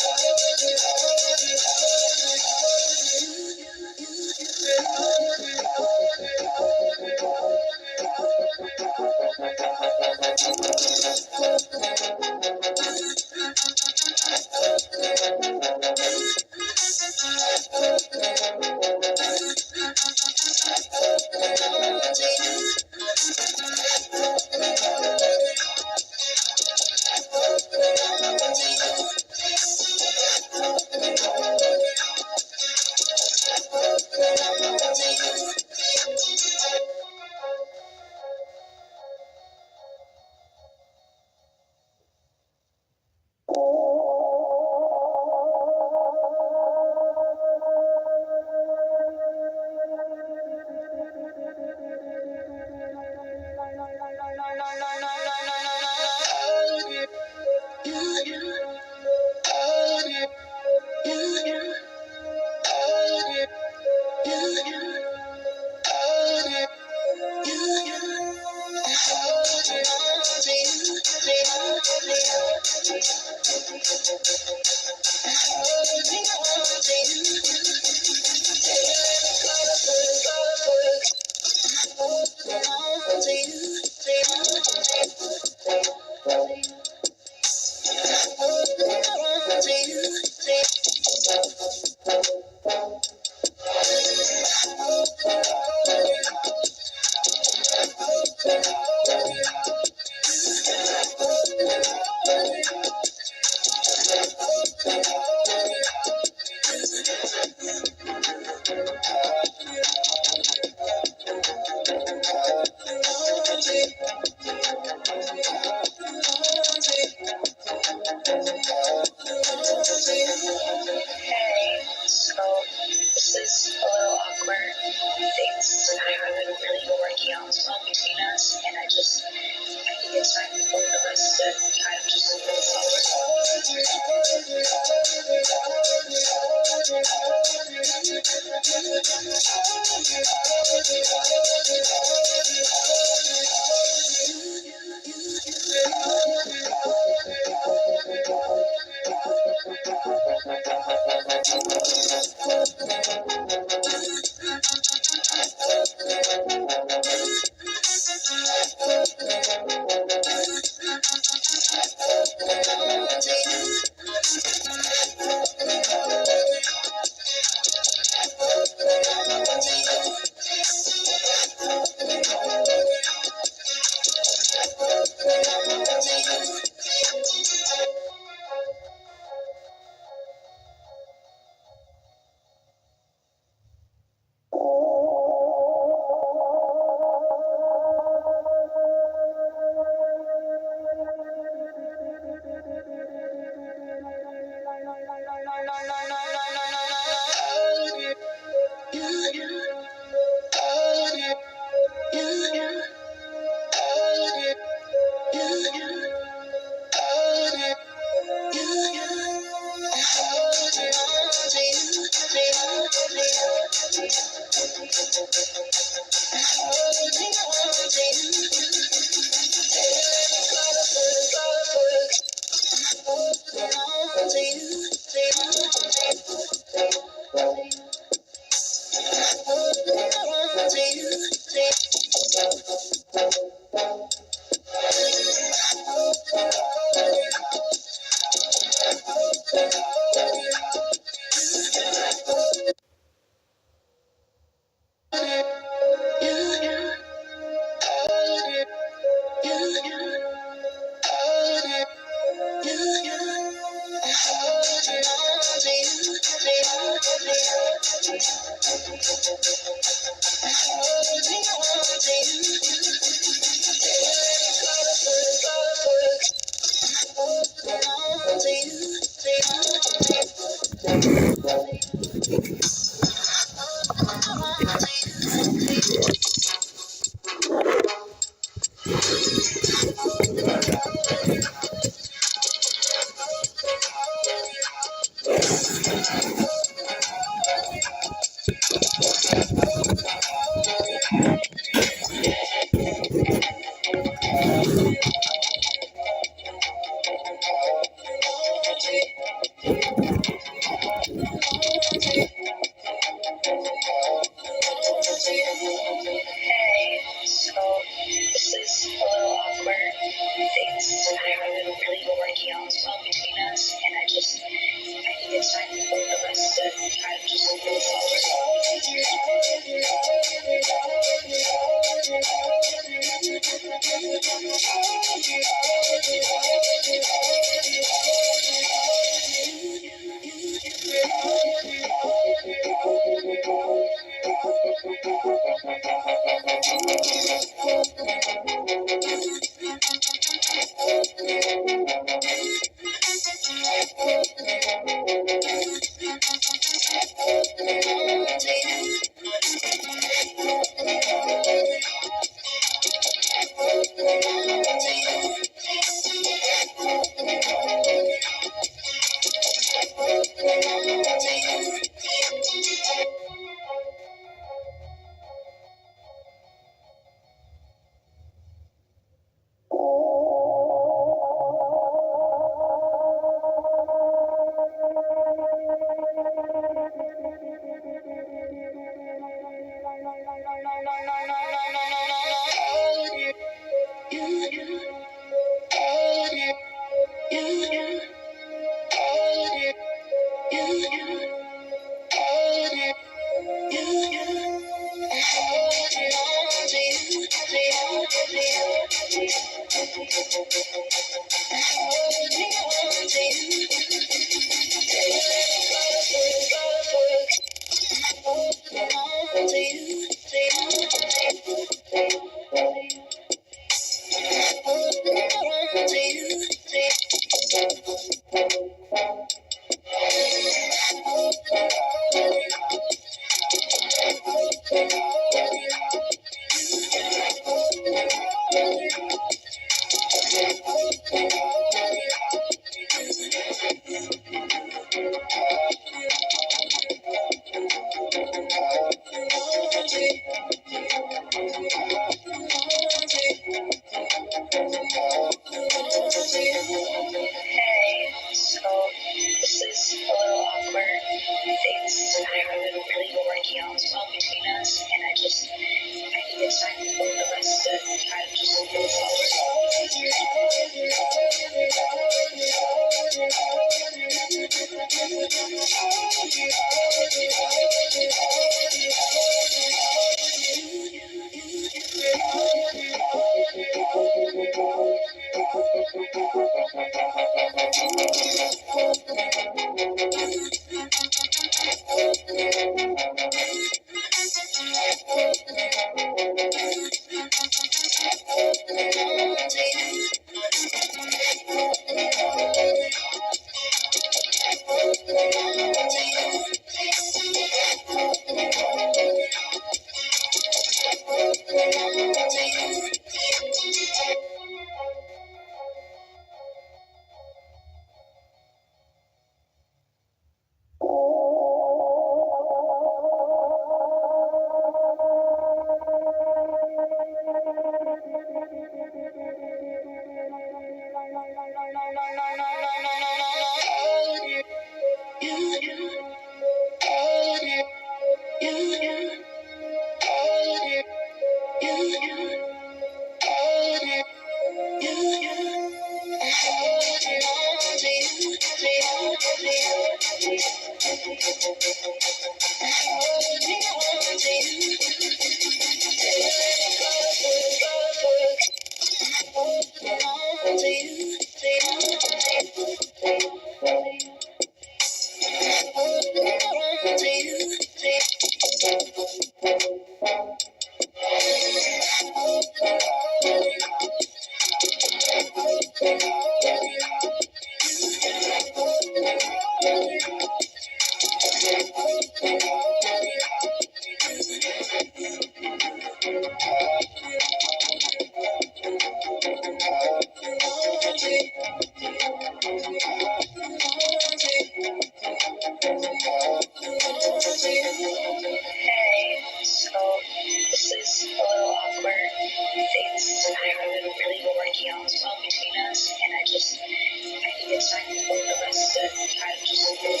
just, I think it's time for both of us to kind of just move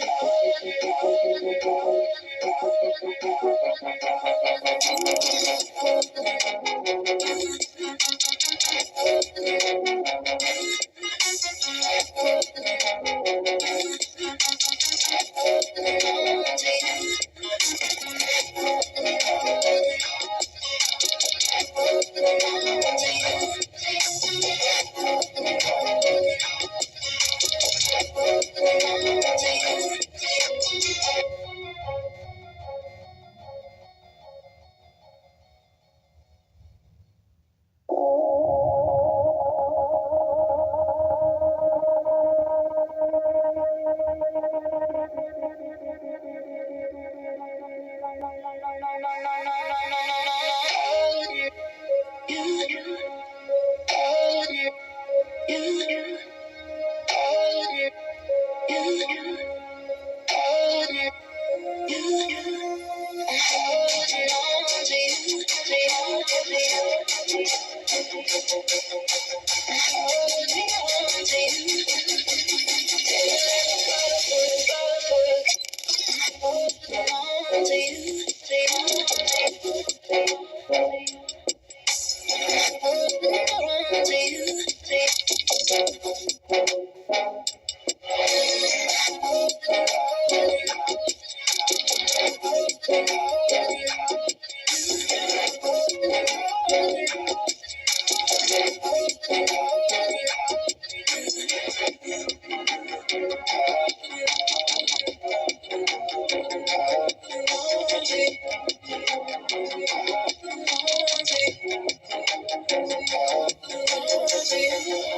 forward.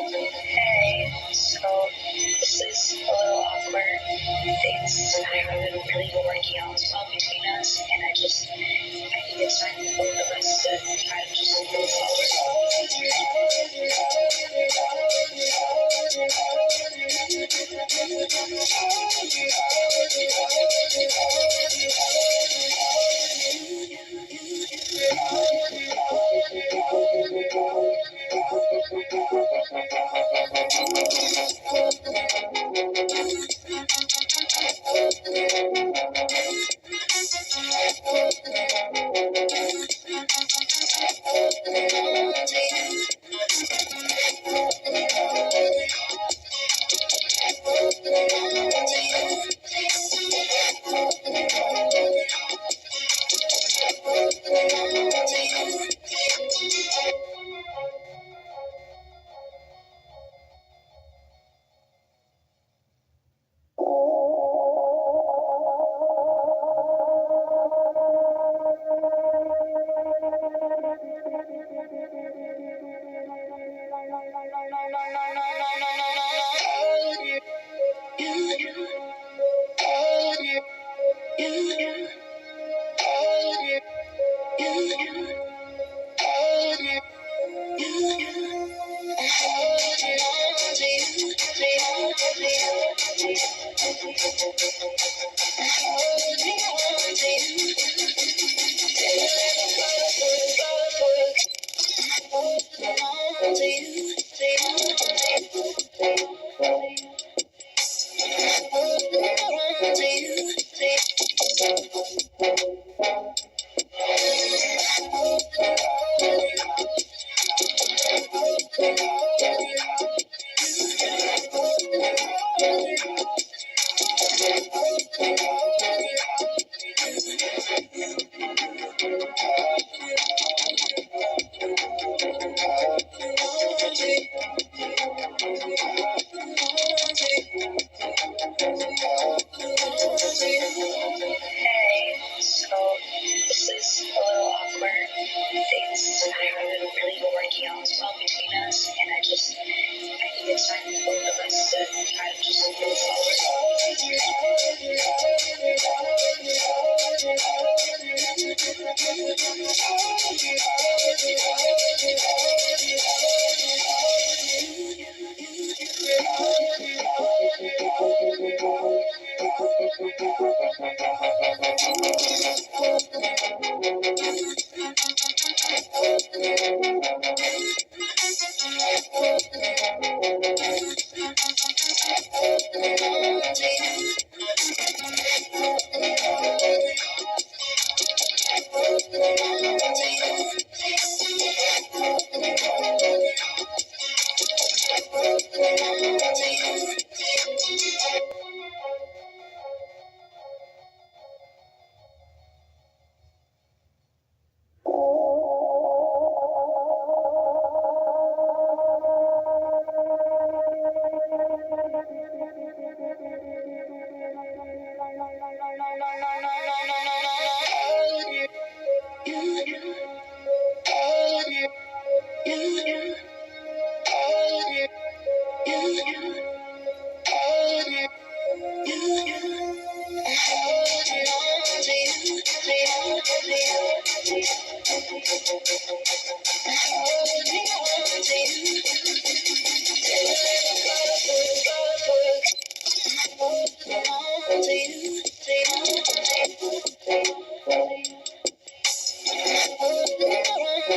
Hey, so this is a little awkward. Things haven't really been working out well between us, and I think it's time for both of us to try to just move Hey, so this is a little awkward. Things haven't really been working out well between us, and I think it's time for both of us to try to just move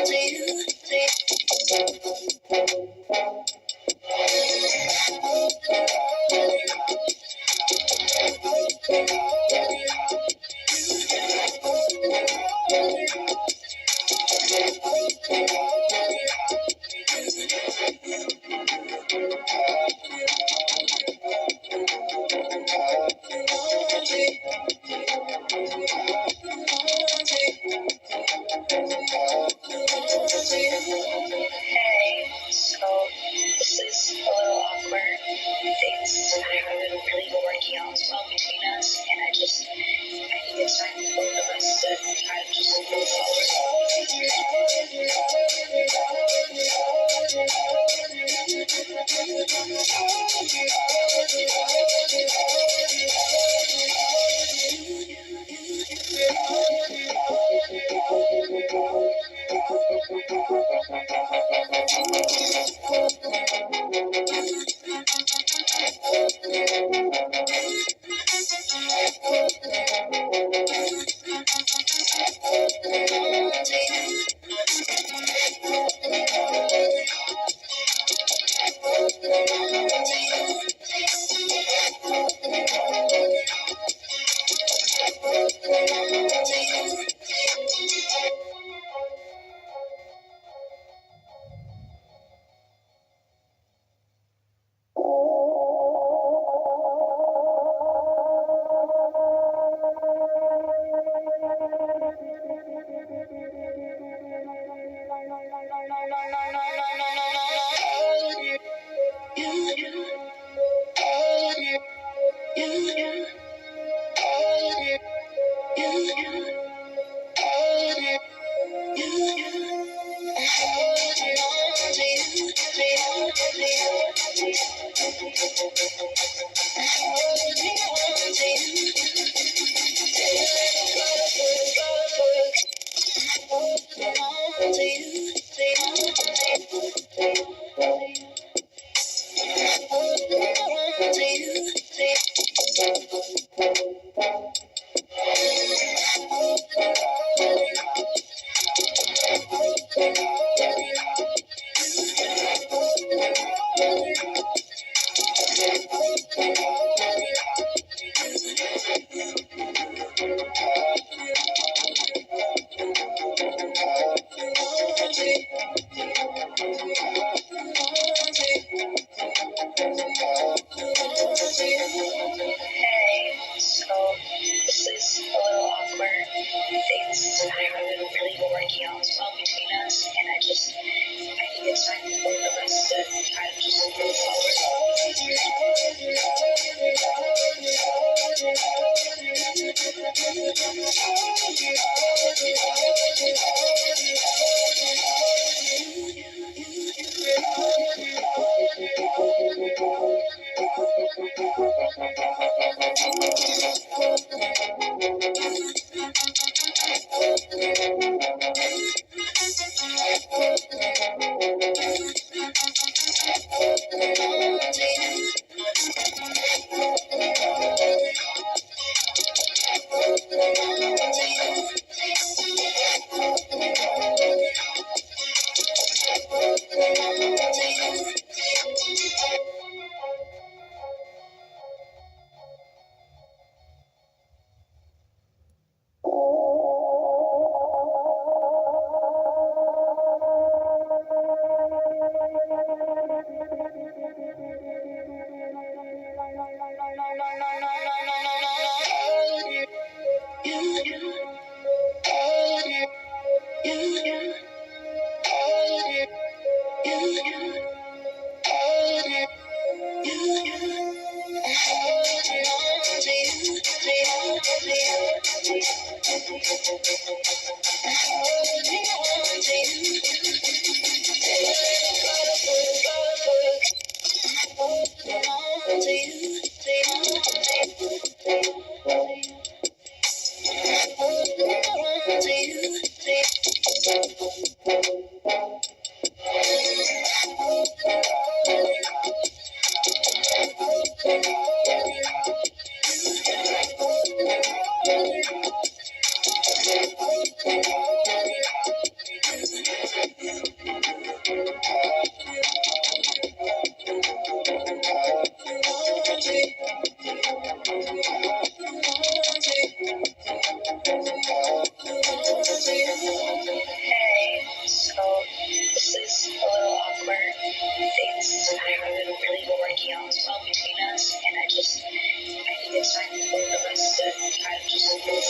To you. So this is a little awkward. Things kind of haven't really been working out well between us, and I think it's time for both of us to kind of just move So this is a little awkward. Things haven't really been working out as well between us, and I think it's time for both of us to kind of just move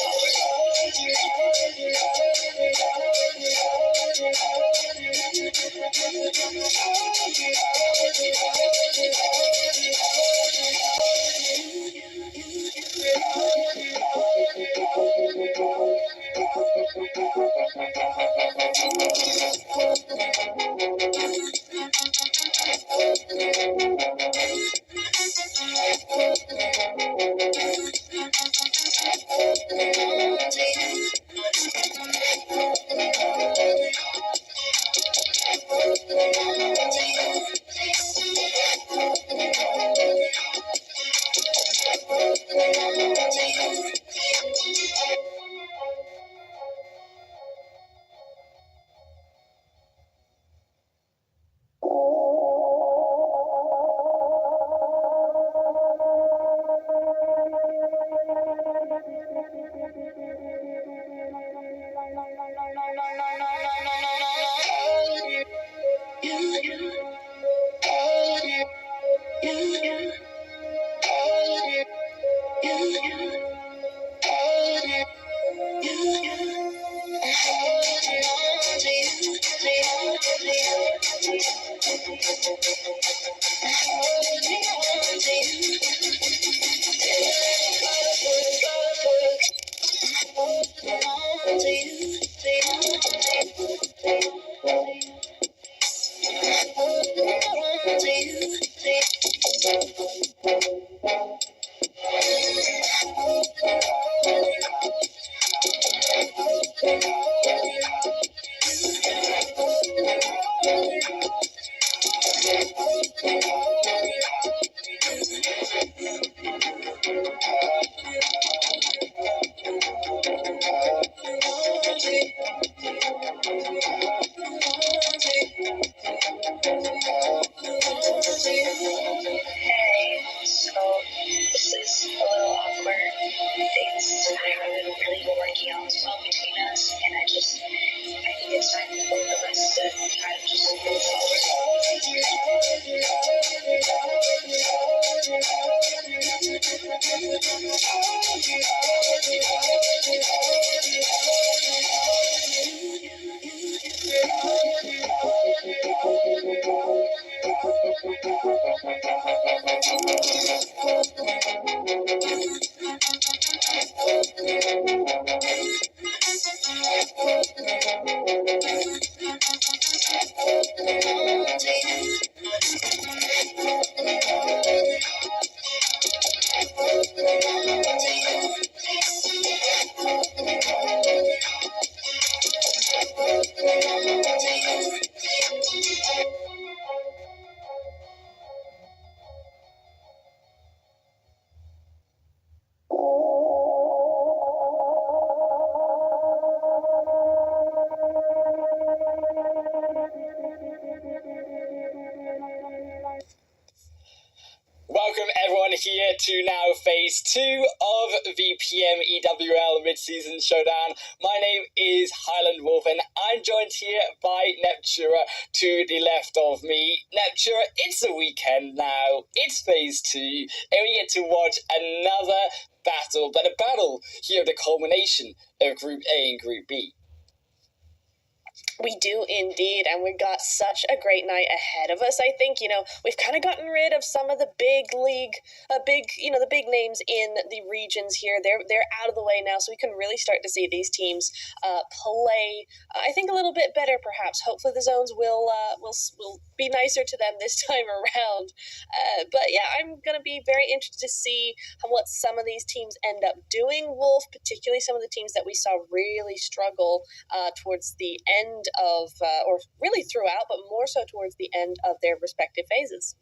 Welcome everyone here to now phase 2 of the PMEWL mid-season showdown. My name is Highland Wolf and I'm joined here by Neptura to the left of me. Neptura, it's the weekend now, it's phase 2 and we get to watch another battle, but a battle here, the culmination of Group A and Group B. We do indeed, and we've got such a great night ahead of us. I think, we've kind of gotten rid of some of the big league, the big names in the regions here. They're out of the way now, so we can really start to see these teams play, I think, a little bit better, perhaps. Hopefully the zones will be nicer to them this time around. But yeah, I'm going to be very interested to see what some of these teams end up doing. Wolf, particularly some of the teams that we saw really struggle towards the end of, or really throughout, but more so towards the end of their respective phases.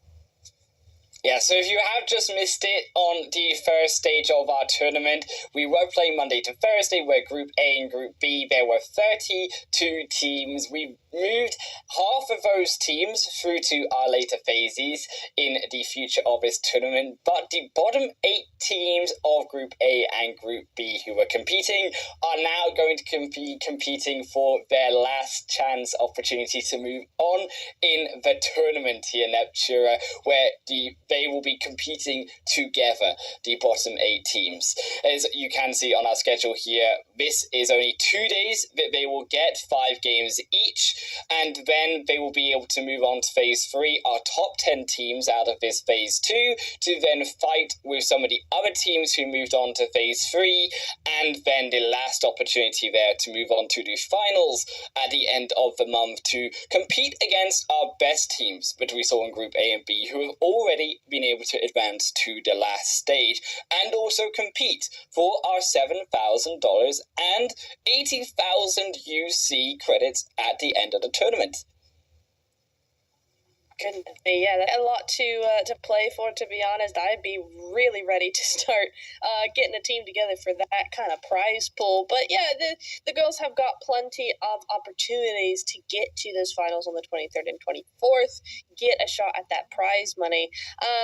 Yeah, so if you have just missed it, on the first stage of our tournament, we were playing Monday to Thursday, where Group A and Group B, there were 32 teams. We moved half of those teams through to our later phases in the future of this tournament, but the bottom 8 teams of Group A and Group B who were competing are now going to be competing for their last chance opportunity to move on in the tournament here, Neptura, where they will be competing together, the bottom 8 teams. As you can see on our schedule here, this is only 2 days that they will get 5 games each, and then they will be able to move on to Phase 3, our top 10 teams out of this Phase 2, to then fight with some of the other teams who moved on to Phase 3, and then the last opportunity there to move on to the finals at the end of the month to compete against our best teams that we saw in Group A and B, who have already been able to advance to the last stage, and also compete for our $7,000 and 80,000 UC credits at the end of the tournament. Goodness me, yeah, a lot to play for, to be honest. I'd be really ready to start getting a team together for that kind of prize pool. But yeah, the girls have got plenty of opportunities to get to those finals on the 23rd and 24th, get a shot at that prize money.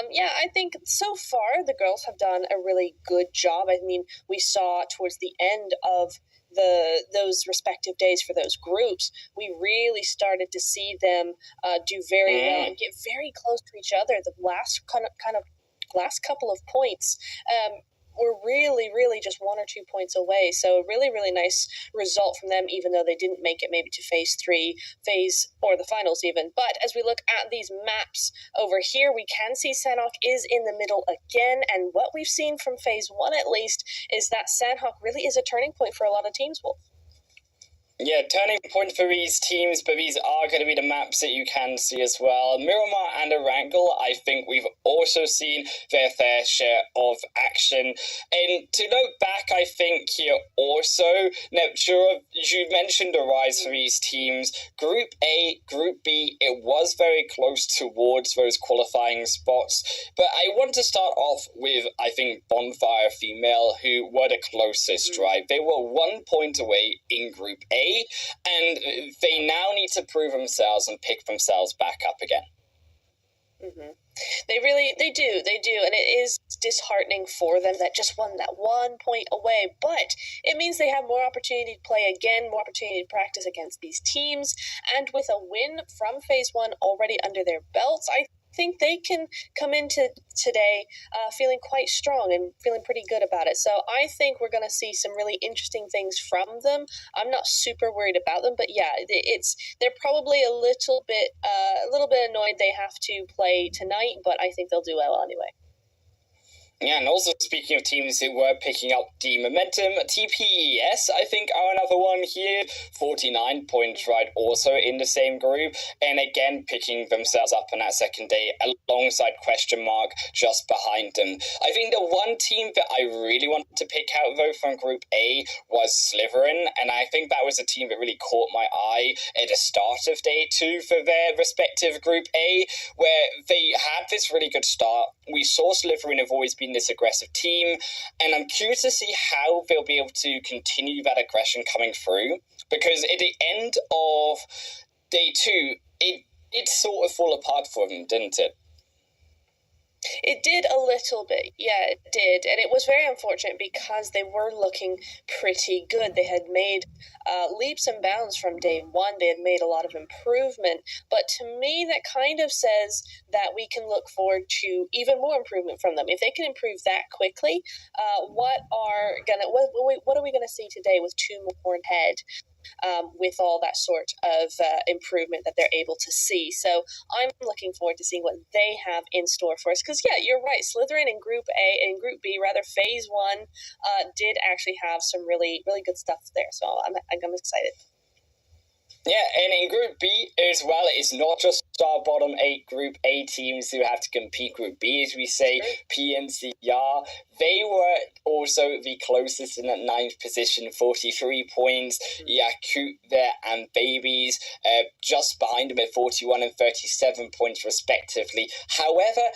Yeah, I think so far the girls have done a really good job. I mean, we saw towards the end of those respective days for those groups, we really started to see them do very well and get very close to each other. The last last couple of points were really just 1 or 2 points away. So a really nice result from them, even though they didn't make it maybe to Phase 3, or the finals even. But as we look at these maps over here, we can see Sandhawk is in the middle again. And what we've seen from Phase 1 at least is that Sandhawk really is a turning point for a lot of teams, Wolf. Yeah, turning point for these teams, but these are going to be the maps that you can see as well. Miramar and Erangel, I think we've also seen their fair share of action. And to look back, I think here also, Neptura, you mentioned the rise for these teams. Group A, Group B, it was very close towards those qualifying spots. But I want to start off with, I think, Bonfire Female, who were the closest, right? They were 1 point away in Group A, and they now need to prove themselves and pick themselves back up again. Mm-hmm. They do, and it is disheartening for them that just won that 1 point away, but it means they have more opportunity to play again, more opportunity to practice against these teams, and with a win from Phase 1 already under their belts, I think they can come into today feeling quite strong and feeling pretty good about it. So I think we're going to see some really interesting things from them. I'm not super worried about them, but yeah, they're probably a little bit annoyed they have to play tonight, but I think they'll do well anyway. Yeah, and also speaking of teams who were picking up the momentum, TPES, I think, are another one here. 49 points, right, also in the same group. And again, picking themselves up on that second day alongside Question Mark just behind them. I think the one team that I really wanted to pick out, though, from Group A was Slytherin. And I think that was a team that really caught my eye at the start of Day 2 for their respective Group A, where they had this really good start. We saw Slytherin have always been this aggressive team, and I'm curious to see how they'll be able to continue that aggression coming through, because at the end of Day 2, it sort of fall apart for them, didn't it? It did a little bit, yeah, it did, and it was very unfortunate because they were looking pretty good. They had made leaps and bounds from Day 1. They had made a lot of improvement, but to me that kind of says that we can look forward to even more improvement from them. If they can improve that quickly, what are we gonna see today with 2 more ahead? With all that sort of improvement that they're able to see. So I'm looking forward to seeing what they have in store for us. Because, yeah, you're right. Slytherin in Group A and Group B, rather Phase 1, did actually have some really good stuff there. So I'm excited. Yeah, and in Group B as well, it's not just our bottom 8 Group A teams who have to compete. Group B, as we say, pmsl, they were also the closest in that 9th position, 43 points. Yakut there and Babies just behind them at 41 and 37 points respectively. However,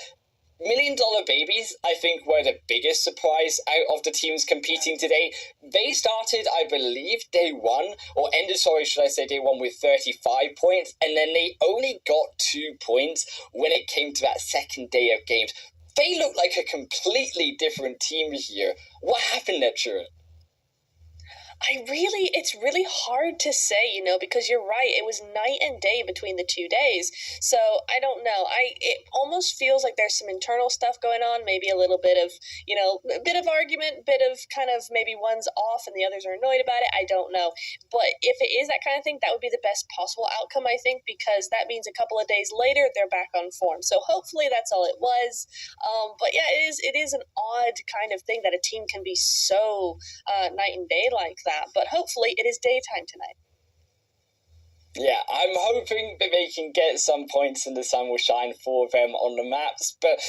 Million Dollar Babies, I think, were the biggest surprise out of the teams competing today. They started, I believe, day one with 35 points, and then they only got 2 points when it came to that second day of games. They look like a completely different team here. What happened there, Chira? It's really hard to say, because you're right. It was night and day between the 2 days. So I don't know. It almost feels like there's some internal stuff going on, maybe a little bit of, a bit of argument, bit of kind of maybe one's off and the others are annoyed about it. I don't know. But if it is that kind of thing, that would be the best possible outcome, I think, because that means a couple of days later, they're back on form. So hopefully that's all it was. But yeah, it is an odd kind of thing that a team can be so night and day like that, but hopefully it is daytime tonight. Yeah, I'm hoping that they can get some points and the sun will shine for them on the maps, but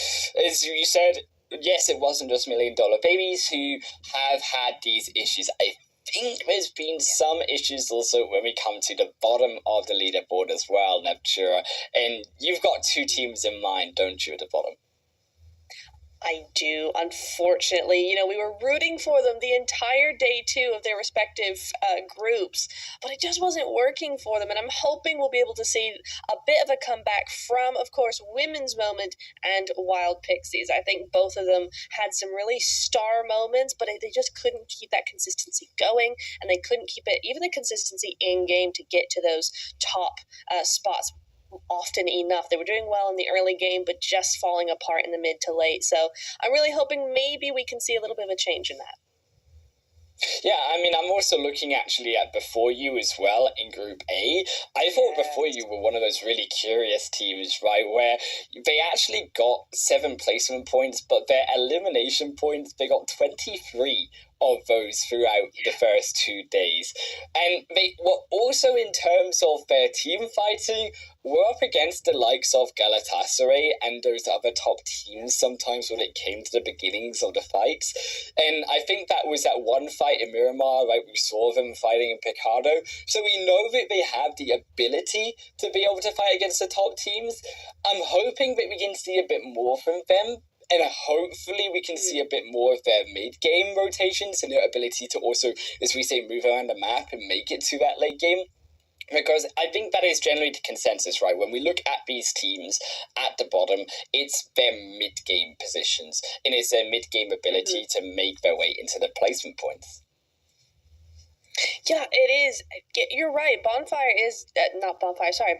as you said, yes, it wasn't just Million Dollar Babies who have had these issues. I think there's been some issues also when we come to the bottom of the leaderboard as well, Neptura, and you've got 2 teams in mind, don't you, at the bottom? I do, unfortunately. We were rooting for them the entire day 2 of their respective groups, but it just wasn't working for them, and I'm hoping we'll be able to see a bit of a comeback from, of course, Women's Moment and Wild Pixies. I think both of them had some really star moments, but they just couldn't keep that consistency going, and they couldn't keep it, even the consistency in-game to get to those top spots often enough. They were doing well in the early game, but just falling apart in the mid to late. So I'm really hoping maybe we can see a little bit of a change in that. Yeah, I mean, I'm also looking actually at Before You as well in Group A. I thought Before You were one of those really curious teams, right, where they actually got 7 placement points, but their elimination points, they got 23 of those throughout the first 2 days. And they were also, in terms of their team fighting, were up against the likes of Galatasaray and those other top teams sometimes when it came to the beginnings of the fights. And I think that was that one fight in Miramar, right, we saw them fighting in Picado. So we know that they have the ability to be able to fight against the top teams. I'm hoping that we can see a bit more from them. And hopefully we can see a bit more of their mid-game rotations and their ability to also, as we say, move around the map and make it to that late game. Because I think that is generally the consensus, right? When we look at these teams at the bottom, it's their mid-game positions. And it's their mid-game ability to make their way into the placement points. Yeah, it is. You're right.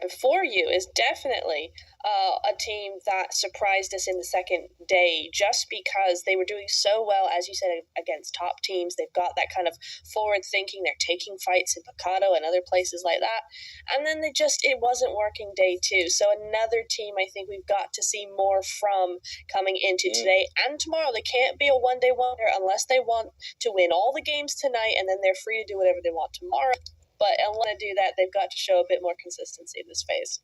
Before You is definitely a team that surprised us in the second day just because they were doing so well, as you said, against top teams. They've got that kind of forward thinking. They're taking fights in Picado and other places like that. And then it wasn't working day 2. So another team I think we've got to see more from coming into today and tomorrow. They can't be a one-day wonder unless they want to win all the games tonight, and then they're free to do whatever they want tomorrow. But in order to do that, they've got to show a bit more consistency in this phase.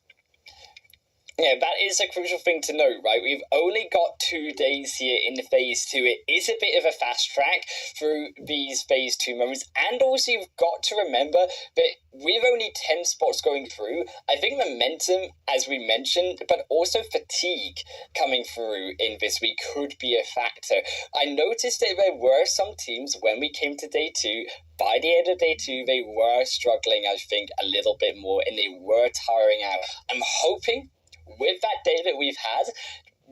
Yeah, that is a crucial thing to note, right? We've only got 2 days here in the Phase 2. It is a bit of a fast track through these Phase 2 moments. And also, you've got to remember that with only 10 spots going through, I think momentum, as we mentioned, but also fatigue coming through in this week could be a factor. I noticed that there were some teams when we came to day 2, by the end of day 2, they were struggling, I think, a little bit more, and they were tiring out. I'm hoping with that day that we've had,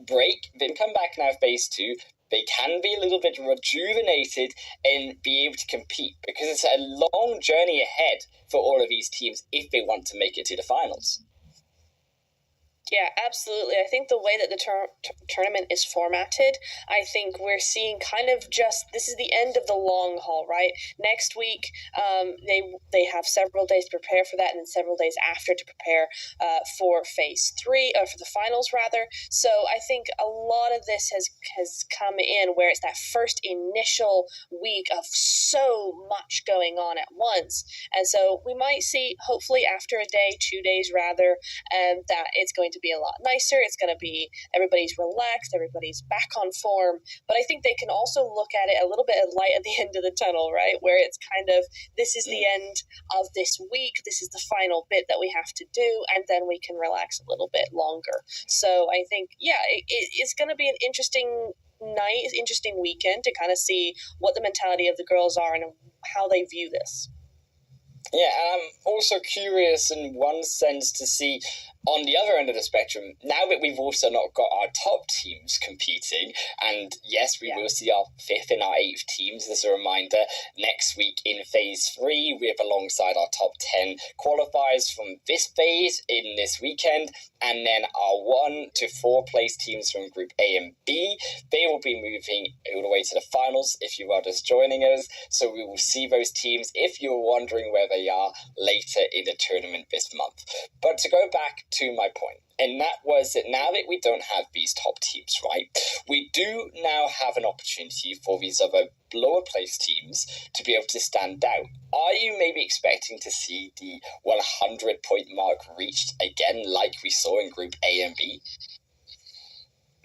they come back now Phase 2, they can be a little bit rejuvenated and be able to compete, because it's a long journey ahead for all of these teams if they want to make it to the finals. Yeah, absolutely. I think the way that the tournament is formatted, I think we're seeing kind of this is the end of the long haul, right? Next week, they have several days to prepare for that, and then several days after to prepare for Phase 3, or for the finals, rather. So I think a lot of this has come in where it's that first initial week of so much going on at once. And so we might see, hopefully after a day, 2 days rather, that it's going to be a lot nicer. It's going to be, everybody's relaxed, everybody's back on form. But I think they can also look at it a little bit of light at the end of the tunnel, right? Where it's kind of, this is the end of this week. This is the final bit that we have to do. And then we can relax a little bit longer. So I think, it's going to be an interesting weekend to kind of see what the mentality of the girls are and how they view this. Yeah, and I'm also curious in one sense to see on the other end of the spectrum, now that we've also not got our top teams competing, and yes, we will see our 5th and our 8th teams, as a reminder, next week in Phase 3, we have alongside our top 10 qualifiers from this phase in this weekend, and then our 1 to 4 place teams from Group A and B, they will be moving all the way to the finals if you are just joining us, so we will see those teams, if you're wondering where they are, later in the tournament this month. But to go back to my point, and that was that now that we don't have these top teams, right, we do now have an opportunity for these other lower place teams to be able to stand out. Are you maybe expecting to see the 100-point mark reached again like we saw in Group A and B?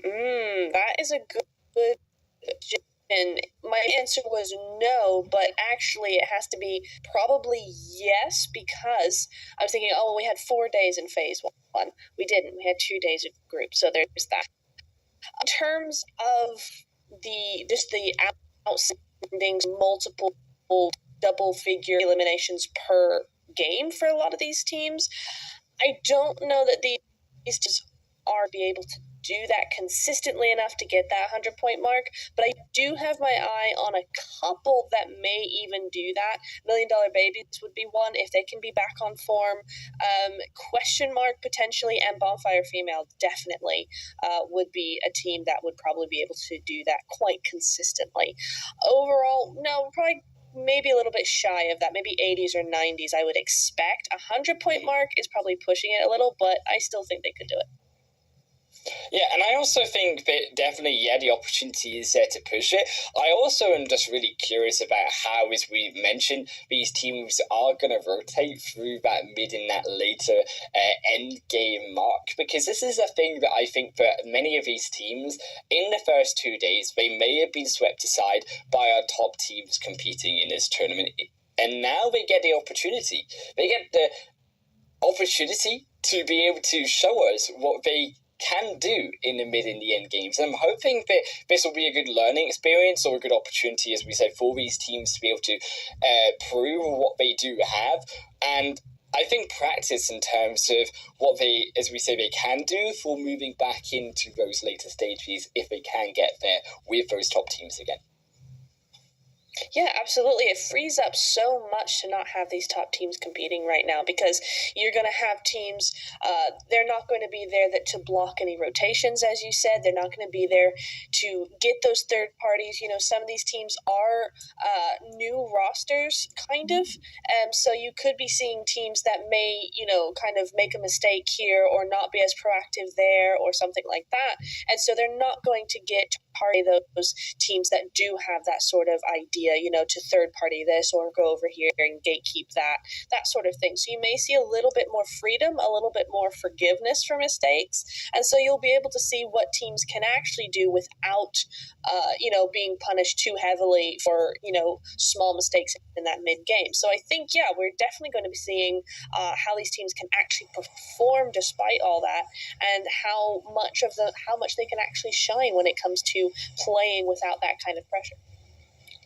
That is a good question. And my answer was no, but actually it has to be probably yes, because I was thinking, we had 4 days in Phase 1. We didn't. We had 2 days of group, so there's that. In terms of the outstandings, multiple double-figure eliminations per game for a lot of these teams, I don't know that these teams are be able to do that consistently enough to get that 100-point mark, but I do have my eye on a couple that may even do that. $1 Million Babies would be one if they can be back on form. Question Mark potentially, and Bonfire Female definitely would be a team that would probably be able to do that quite consistently. Overall, no, probably maybe a little bit shy of that, maybe 80s or 90s I would expect. 100-point mark is probably pushing it a little, but I still think they could do it. Yeah, and I also think that definitely, the opportunity is there to push it. I also am just really curious about how, as we mentioned, these teams are going to rotate through that mid and that later end game mark, because this is a thing that I think for many of these teams, in the first 2 days, they may have been swept aside by our top teams competing in this tournament, and now they get the opportunity. They get the opportunity to be able to show us what they can do in the mid and the end games. And I'm hoping that this will be a good learning experience or a good opportunity, as we say, for these teams to be able to prove what they do have. And I think practice in terms of what they, as we say, they can do for moving back into those later stages if they can get there with those top teams again. Yeah, absolutely. It frees up so much to not have these top teams competing right now, because you're going to have teams, they're not going to be there to block any rotations, as you said. They're not going to be there to get those third parties. Some of these teams are new rosters, kind of. So you could be seeing teams that may, kind of make a mistake here or not be as proactive there or something like that. And so they're not going to get target those teams that do have that sort of idea, to third party this or go over here and gatekeep that sort of thing. So you may see a little bit more freedom, a little bit more forgiveness for mistakes. And so you'll be able to see what teams can actually do without, being punished too heavily for, small mistakes in that mid game. So I think, we're definitely going to be seeing how these teams can actually perform despite all that, and how much they can actually shine when it comes to playing without that kind of pressure.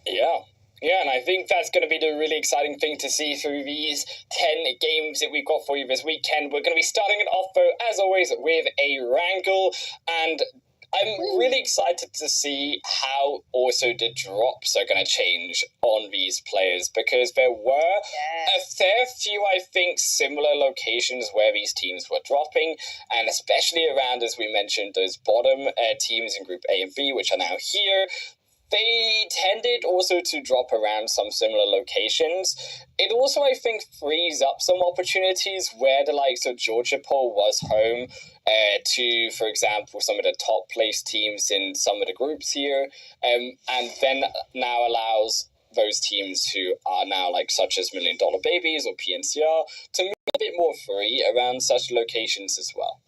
Yeah, and I think that's going to be the really exciting thing to see through these 10 games that we've got for you this weekend. We're going to be starting it off, though, as always, with a wrangle, and I'm really excited to see how also the drops are going to change on these players, because there were a fair few, I think, similar locations where these teams were dropping, and especially around, as we mentioned, those bottom teams in Group A and B, which are now here. They tended also to drop around some similar locations. It also, I think, frees up some opportunities where the likes of Georgia Pole was home to, for example, some of the top place teams in some of the groups here, and then now allows those teams who are now such as $1 Million Babies or pmsl to move a bit more free around such locations as well.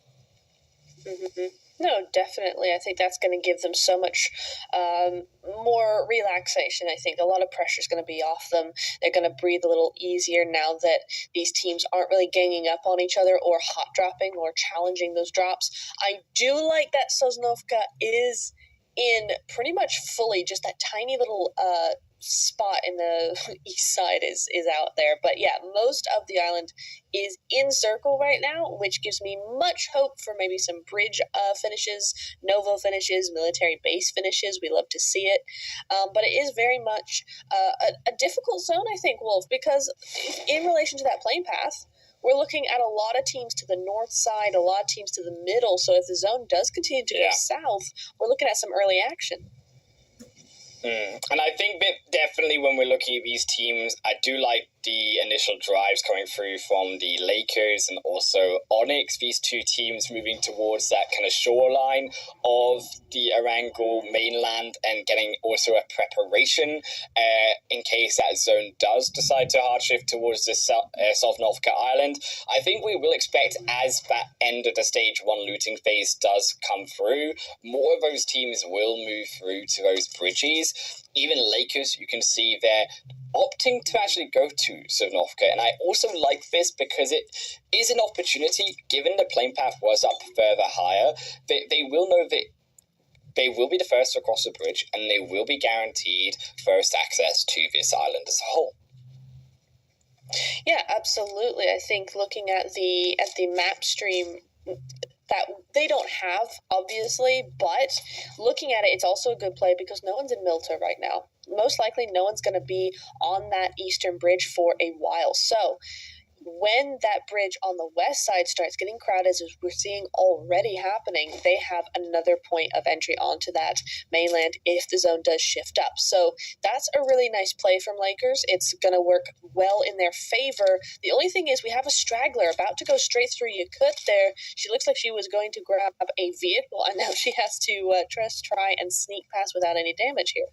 Mm-hmm. No, definitely. I think that's going to give them so much more relaxation. I think a lot of pressure is going to be off them. They're going to breathe a little easier now that these teams aren't really ganging up on each other or hot dropping or challenging those drops. I do like that Sosnovka is in pretty much fully just that tiny little spot in the east side is out there. But yeah, most of the island is in circle right now, which gives me much hope for maybe some bridge finishes, Novo finishes, military base finishes. We love to see it. But it is very much a difficult zone, I think, Wolf, because in relation to that plane path, we're looking at a lot of teams to the north side, a lot of teams to the middle. So if the zone does continue to go south, we're looking at some early action. And I think that definitely when we're looking at these teams, I do like the initial drives coming through from the Lakers and also Onyx, these two teams moving towards that kind of shoreline of the Erangel mainland and getting also a preparation in case that zone does decide to hard shift towards the Sosnovka Island. I think we will expect, as that end of the stage 1 looting phase does come through, more of those teams will move through to those bridges. Even Lakers, you can see they're opting to actually go to Sosnovka, and I also like this because it is an opportunity, given the plane path was up further higher, they will know that they will be the first to cross the bridge, and they will be guaranteed first access to this island as a whole. Yeah, absolutely. I think looking at the map stream that they don't have, obviously, but looking at it, it's also a good play because no one's in Milta right now. Most likely no one's going to be on that eastern bridge for a while. So when that bridge on the west side starts getting crowded, as we're seeing already happening, they have another point of entry onto that mainland if the zone does shift up. So that's a really nice play from Lakers. It's going to work well in their favor. The only thing is we have a straggler about to go straight through Yakut there. She looks like she was going to grab a vehicle, and now she has to try and sneak past without any damage here.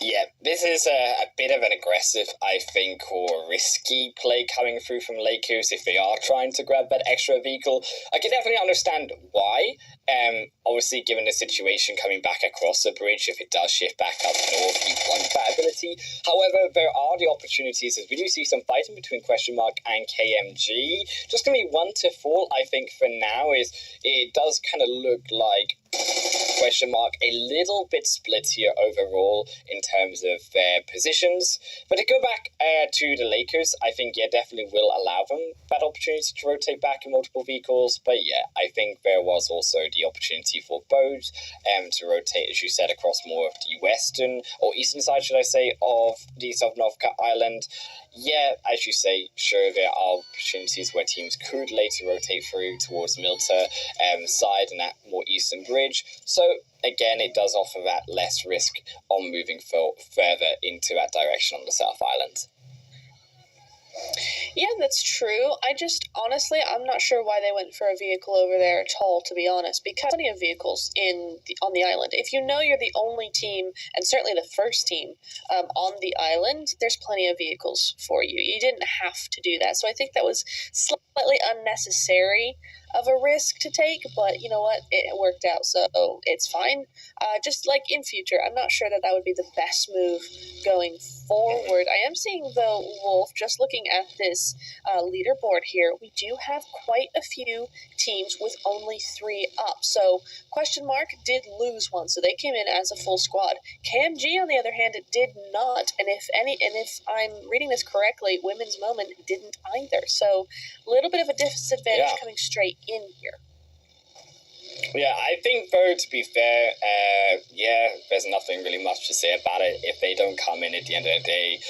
Yeah, this is a bit of an aggressive, I think, or risky play coming through from Lakers if they are trying to grab that extra vehicle. I can definitely understand why. Obviously, given the situation coming back across the bridge, if it does shift back up north, you want that ability. However, there are the opportunities, as we do see some fighting between Question Mark and KMG. Just going to be one to fall, I think, for now, is it does kind of look like Question Mark a little bit split here overall in terms of their positions. But to go back to the Lakers, I think, yeah, definitely will allow them that opportunity to rotate back in multiple vehicles. But yeah, I think there was also the opportunity for both to rotate, as you said, across more of the western or eastern side, should I say, of the Sosnovka Island. Yeah, as you say, sure, there are opportunities where teams could later rotate through towards Milta side and that more eastern bridge. So again, it does offer that less risk on moving further into that direction on the South Island. Yeah, that's true. Honestly, I'm not sure why they went for a vehicle over there at all, to be honest, because plenty of vehicles on the island. If you know you're the only team, and certainly the first team on the island, there's plenty of vehicles for you. You didn't have to do that. So I think that was slightly unnecessary of a risk to take, but you know what? It worked out, so it's fine. Just like in future, I'm not sure that would be the best move going forward. I am seeing, though, Wolf, just looking at this leaderboard here, we do have quite a few teams with only 3 up. So Question Mark did lose one, so they came in as a full squad. KMG, on the other hand, did not, and if I'm reading this correctly, Women's Moment didn't either. So a little bit of a disadvantage coming straight in here. Yeah, I think, though, to be fair, there's nothing really much to say about it. If they don't come in at the end of the day,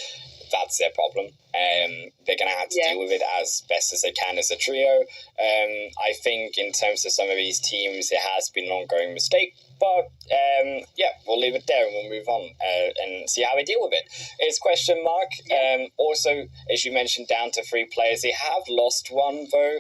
that's their problem. They're going to have to deal with it as best as they can as a trio. I think in terms of some of these teams, it has been an ongoing mistake. But, we'll leave it there and we'll move on and see how we deal with it. It's Question Mark. Also, as you mentioned, down to 3 players. They have lost one, though.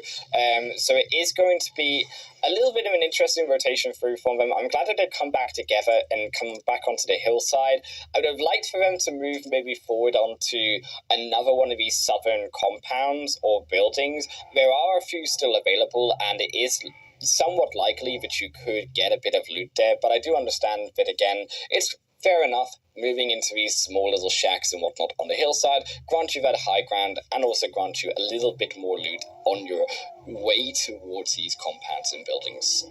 So it is going to be a little bit of an interesting rotation through from them. I'm glad that they've come back together and come back onto the hillside. I would have liked for them to move maybe forward onto another one of these southern compounds or buildings. There are a few still available, and it is somewhat likely that you could get a bit of loot there, but I do understand that, again, it's fair enough moving into these small little shacks and whatnot on the hillside, grant you that high ground, and also grant you a little bit more loot on your way towards these compounds and buildings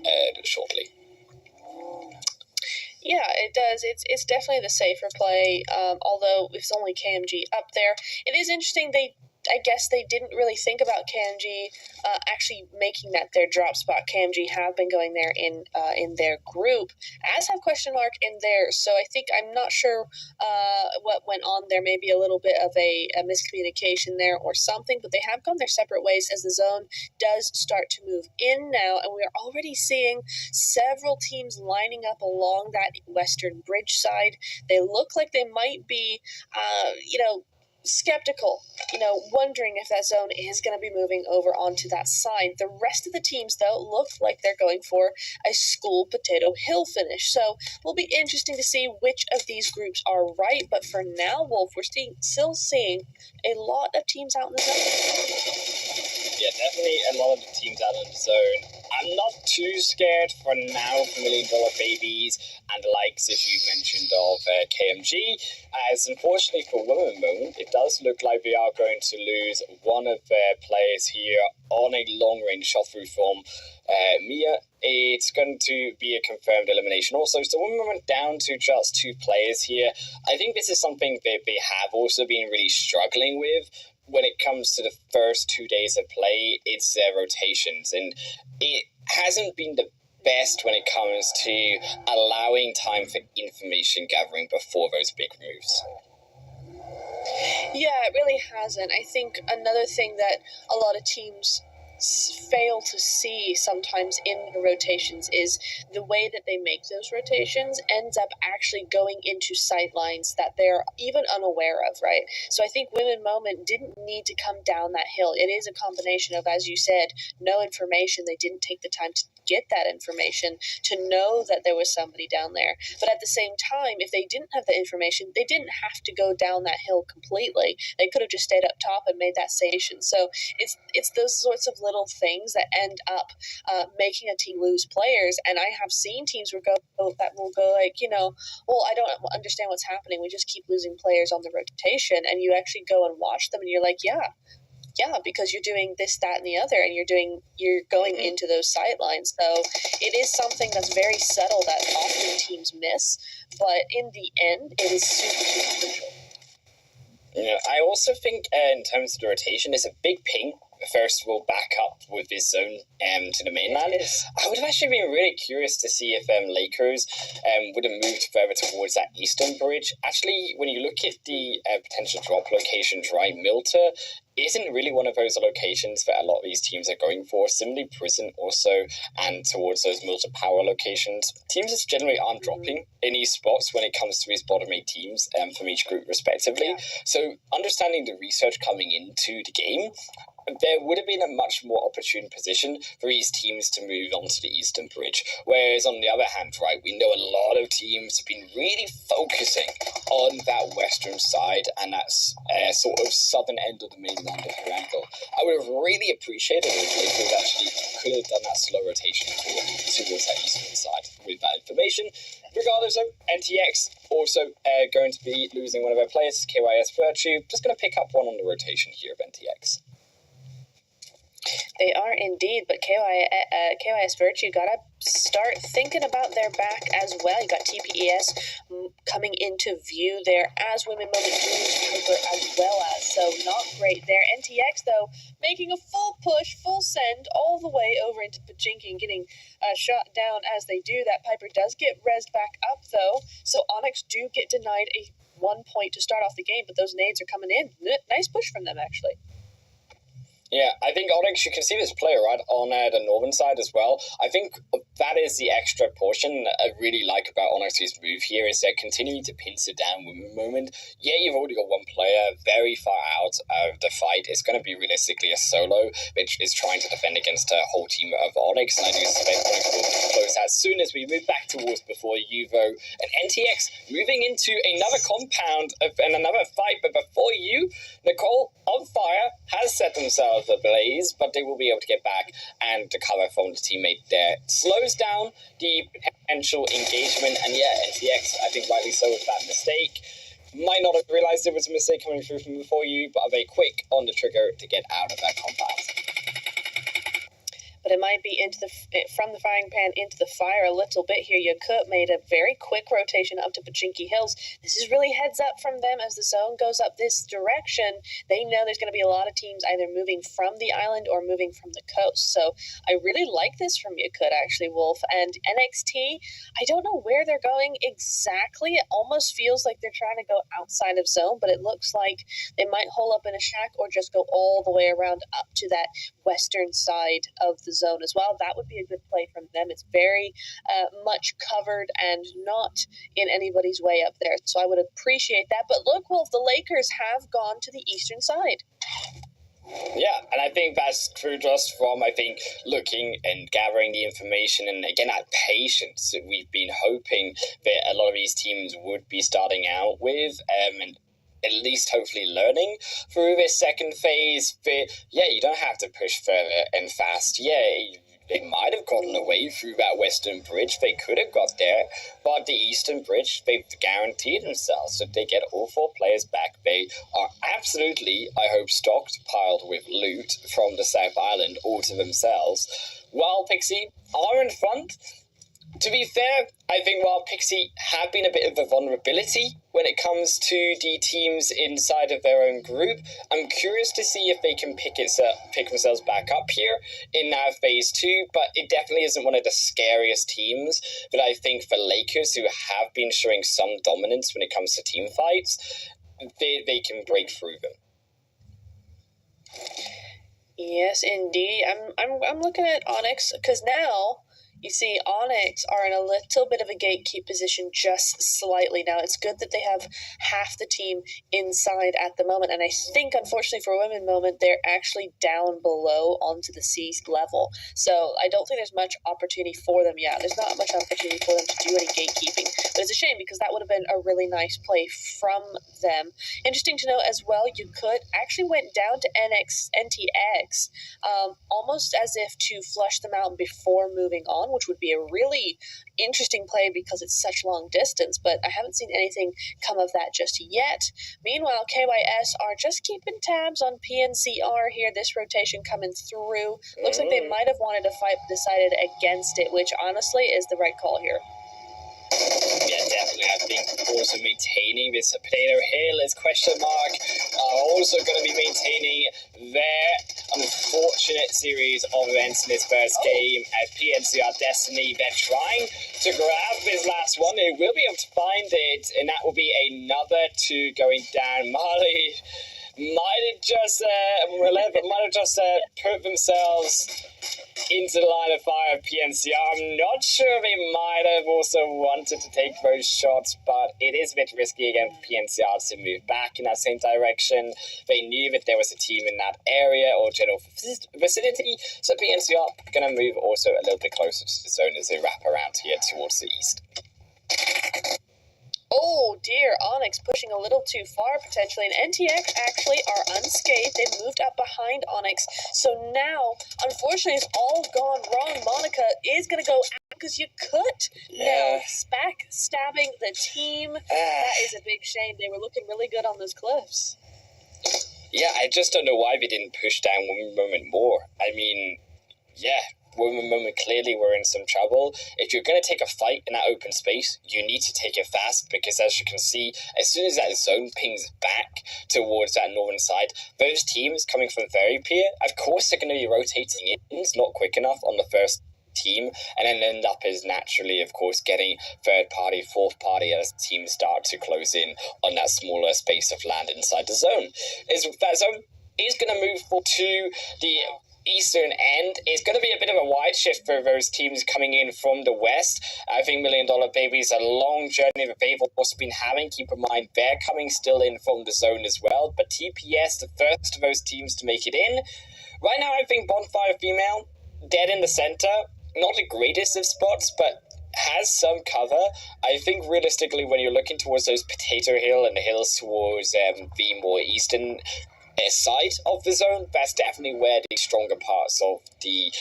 shortly. Yeah, it does. It's definitely the safer play, although it's only KMG up there. It is interesting, I guess they didn't really think about KMG actually making that their drop spot. KMG have been going there in their group, as have question mark in theirs. So I think, I'm not sure what went on there. Maybe a little bit of a miscommunication there or something, but they have gone their separate ways as the zone does start to move in now, and we are already seeing several teams lining up along that western bridge side. They look like they might be, skeptical, wondering if that zone is going to be moving over onto that side. The rest of the teams, though, look like they're going for a school potato hill finish. So it'll be interesting to see which of these groups are right. But for now, Wolf, we're still seeing a lot of teams out in the zone. Yeah, definitely a lot of the teams out in the zone. I'm not too scared for now for $1 Million Babies and the likes, if you mentioned, of KMG, as unfortunately for Women Moment, it does look like we are going to lose one of their players here on a long-range shot-through from Mia. It's going to be a confirmed elimination also, so Women Moment down to just 2 players here. I think this is something that they have also been really struggling with. When it comes to the first 2 days of play, it's their rotations, and it hasn't been the best when it comes to allowing time for information gathering before those big moves. Yeah, it really hasn't. I think another thing that a lot of teams fail to see sometimes in the rotations is the way that they make those rotations ends up actually going into sight lines that they're even unaware of, right? So I think Women Moment didn't need to come down that hill. It is a combination of, as you said, no information. They didn't take the time to get that information to know that there was somebody down there. But at the same time, if they didn't have the information, they didn't have to go down that hill completely. They could have just stayed up top and made that station. So it's those sorts of little things that end up making a team lose players. And I have seen teams that will go like, well, I don't understand what's happening. We just keep losing players on the rotation. And you actually go and watch them and you're like, yeah, because you're doing this, that, and the other, and you're going into those sight lines. So it is something that's very subtle that often teams miss, but in the end, it is super, super crucial. I also think in terms of the rotation, it's a big ping. First of all, back up with this zone to the mainland. I would have actually been really curious to see if Lakers would have moved further towards that eastern bridge. Actually, when you look at the potential drop locations, right, Milta isn't really one of those locations that a lot of these teams are going for. Similarly, Prison also, and towards those Milta power locations. Teams just generally aren't dropping in these spots when it comes to these bottom 8 teams from each group respectively. Yeah. So understanding the research coming into the game, there would have been a much more opportune position for these teams to move onto the eastern bridge. Whereas on the other hand, right, we know a lot of teams have been really focusing on that western side and that sort of southern end of the mainland of Triangle. I would have really appreciated it if Lakers actually could have done that slow rotation towards that eastern side with that information. Regardless, though, NTX also going to be losing one of their players, KYS Virtue. Just going to pick up one on the rotation here of NTX. They are indeed, but KYS Virtue got to start thinking about their back as well. You got TPES coming into view there as Women Moment Juniors Piper as well as, so not great there. NTX, though, making a full push, full send all the way over into Pachinki and getting shot down as they do. That Piper does get rezzed back up, though, so Onyx do get denied a 1 point to start off the game, but those nades are coming in. Nice push from them, actually. Yeah, I think Onyx, you can see this player, right, on the northern side as well. I think that is the extra portion I really like about Onyx's move here, is they're continuing to pincer down with the moment. Yeah, you've already got one player very far out of the fight. It's going to be realistically a solo, which is trying to defend against a whole team of Onyx, and I do expect Onyx will close as soon as we move back towards before Yuvo and NTX moving into another compound and another fight. But before you, Nicole on fire has set themselves ablaze, but they will be able to get back and recover from the teammate there. Slows down the potential engagement, and yeah, NTX, I think rightly so with that mistake. Might not have realized it was a mistake coming through from before you, but are very quick on the trigger to get out of that compound. But it might be from the frying pan into the fire a little bit here. Yakut made a very quick rotation up to Pachinki Hills. This is really heads up from them as the zone goes up this direction. They know there's going to be a lot of teams either moving from the island or moving from the coast. So I really like this from Yakut, actually, Wolf. And NXT, I don't know where they're going exactly. It almost feels like they're trying to go outside of zone, but it looks like they might hole up in a shack or just go all the way around up to that western side of the zone as well. That would be a good play from them. It's very much covered and not in anybody's way up there, so I would appreciate that. But look, Wolf, the Lakers have gone to the eastern side. Yeah, and I think that's true just from, I think, looking and gathering the information, and again, that patience that we've been hoping that a lot of these teams would be starting out with, and at least hopefully learning through this second phase. But yeah, you don't have to push further and fast. Yeah, they might have gotten away through that western bridge. They could have got there, but the eastern bridge, they've guaranteed themselves that they get all 4 players back. They are absolutely, I hope, stockpiled with loot from the South Island all to themselves, while Pixie are in front. To be fair, I think while Pixie have been a bit of a vulnerability when it comes to the teams inside of their own group, I'm curious to see if they can pick themselves back up here in now phase 2, but it definitely isn't one of the scariest teams. But I think the Lakers, who have been showing some dominance when it comes to team fights, they can break through them. Yes, indeed. I'm looking at Onyx, because now you see, Onyx are in a little bit of a gatekeep position, just slightly. Now, it's good that they have half the team inside at the moment, and I think, unfortunately for Women Moment, they're actually down below onto the sea level. So I don't think there's much opportunity for them yet. There's not much opportunity for them to do any gatekeeping, but it's a shame because that would have been a really nice play from them. Interesting to know as well, Yakut actually went down to NTX, almost as if to flush them out before moving on, which would be a really interesting play because it's such long distance, but I haven't seen anything come of that just yet. Meanwhile, KYS are just keeping tabs on PNCR here, this rotation coming through. Looks like they might have wanted to fight, but decided against it, which honestly is the right call here. Yeah, definitely. I think also maintaining this Potato Hill as question mark are also going to be maintaining their unfortunate series of events in this first game at PNCR Destiny. They're trying to grab this last one. They will be able to find it, and that will be another 2 going down. Marley might have just put themselves into the line of fire of PNCR. I'm not sure they might have also wanted to take those shots, but it is a bit risky again for PNCR to move back in that same direction. They knew that there was a team in that area or general vicinity, so PNCR are going to move also a little bit closer to the zone as they wrap around here towards the east. Oh dear, Onyx pushing a little too far potentially, and NTX actually are unscathed. They moved up behind Onyx, so now, unfortunately, it's all gone wrong. Monica is going to go out because Yakut now backstabbing the team. That is a big shame. They were looking really good on those cliffs. Yeah, I just don't know why they didn't push down Women Moment more. I mean, yeah, Women Moment clearly were in some trouble. If you're going to take a fight in that open space, you need to take it fast, because as you can see, as soon as that zone pings back towards that northern side, those teams coming from very pier, of course they're going to be rotating in. It's not quick enough on the first team, and then end up as naturally, of course, getting third party, fourth party as teams start to close in on that smaller space of land inside the zone. That zone is going to move to the eastern end, it's going to be a bit of a wide shift for those teams coming in from the west. I think $1 Million Babies, a long journey that they've also been having. Keep in mind, they're coming still in from the zone as well. But TPS, the first of those teams to make it in. Right now, I think Bonfire Female, dead in the center. Not the greatest of spots, but has some cover. I think realistically, when you're looking towards those Potato Hill and the hills towards the more eastern side of the zone, that's definitely where the stronger parts of the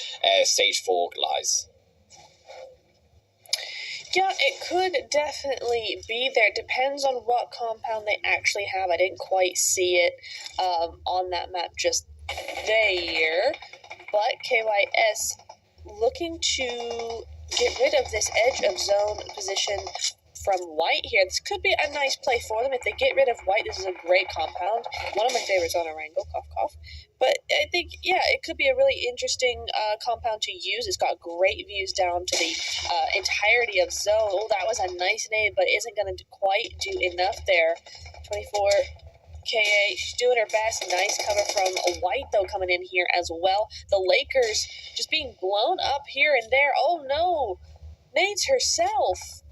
stage 4 lies. Yeah, it could definitely be there. It depends on what compound they actually have. I didn't quite see it on that map just there. But KYS looking to get rid of this edge of zone position from white here. This could be a nice play for them. If they get rid of white, this is a great compound. One of my favorites on Orango, cough, cough. But I think, yeah, it could be a really interesting compound to use. It's got great views down to the entirety of zone. Oh, that was a nice nade, but isn't going to quite do enough there. 24 KA, she's doing her best. Nice cover from white, though, coming in here as well. The Lakers just being blown up here and there. Oh, no. Nades herself.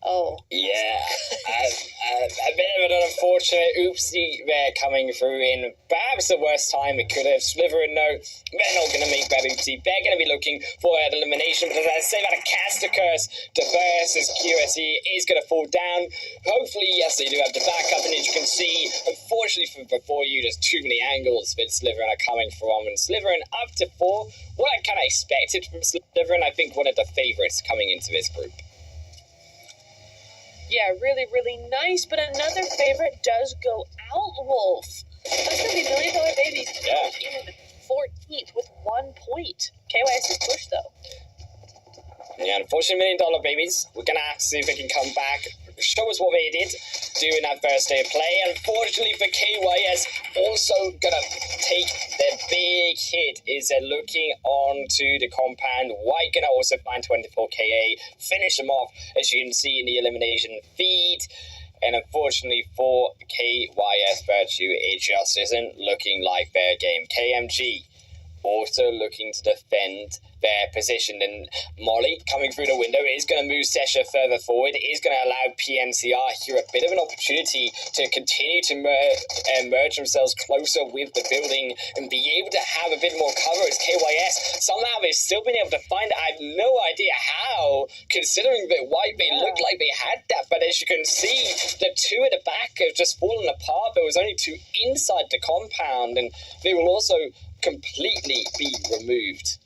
Oh. Yeah, a bit of an unfortunate oopsie there coming through in perhaps the worst time it could have. Slytherin, no, they're not going to make that oopsie. They're going to be looking for an elimination, but as I say, that a caster curse to versus QSE is going to fall down. Hopefully, yes, they do have the backup, and as you can see, unfortunately from before you, there's too many angles that Slytherin are coming from, and Slytherin up to 4. What I kind of expected from Slytherin, I think one of the favorites coming into this group. Yeah, really, really nice. But another favorite does go out, Wolf. That's going to be $1 Million Babies in 14th with 1 point. KYS is pushed, though. Yeah, unfortunately, $1 Million Babies. We're going to have to see if they can come back, show us what they did do in that first day of play. Unfortunately for KYS, also going to take their big hit is they're looking onto the compound. White going to also find 24 KA, finish them off, as you can see in the elimination feed. And unfortunately for KYS Virtue, it just isn't looking like their game. KMG also looking to defend their position, and Molly coming through the window is going to move Sesha further forward. It is going to allow PMCR here a bit of an opportunity to continue to merge themselves closer with the building and be able to have a bit more cover as KYS somehow they've still been able to find it. I have no idea how, considering that white they looked like they had that, but as you can see, the two at the back have just fallen apart. There was only 2 inside the compound, and they will also completely be removed.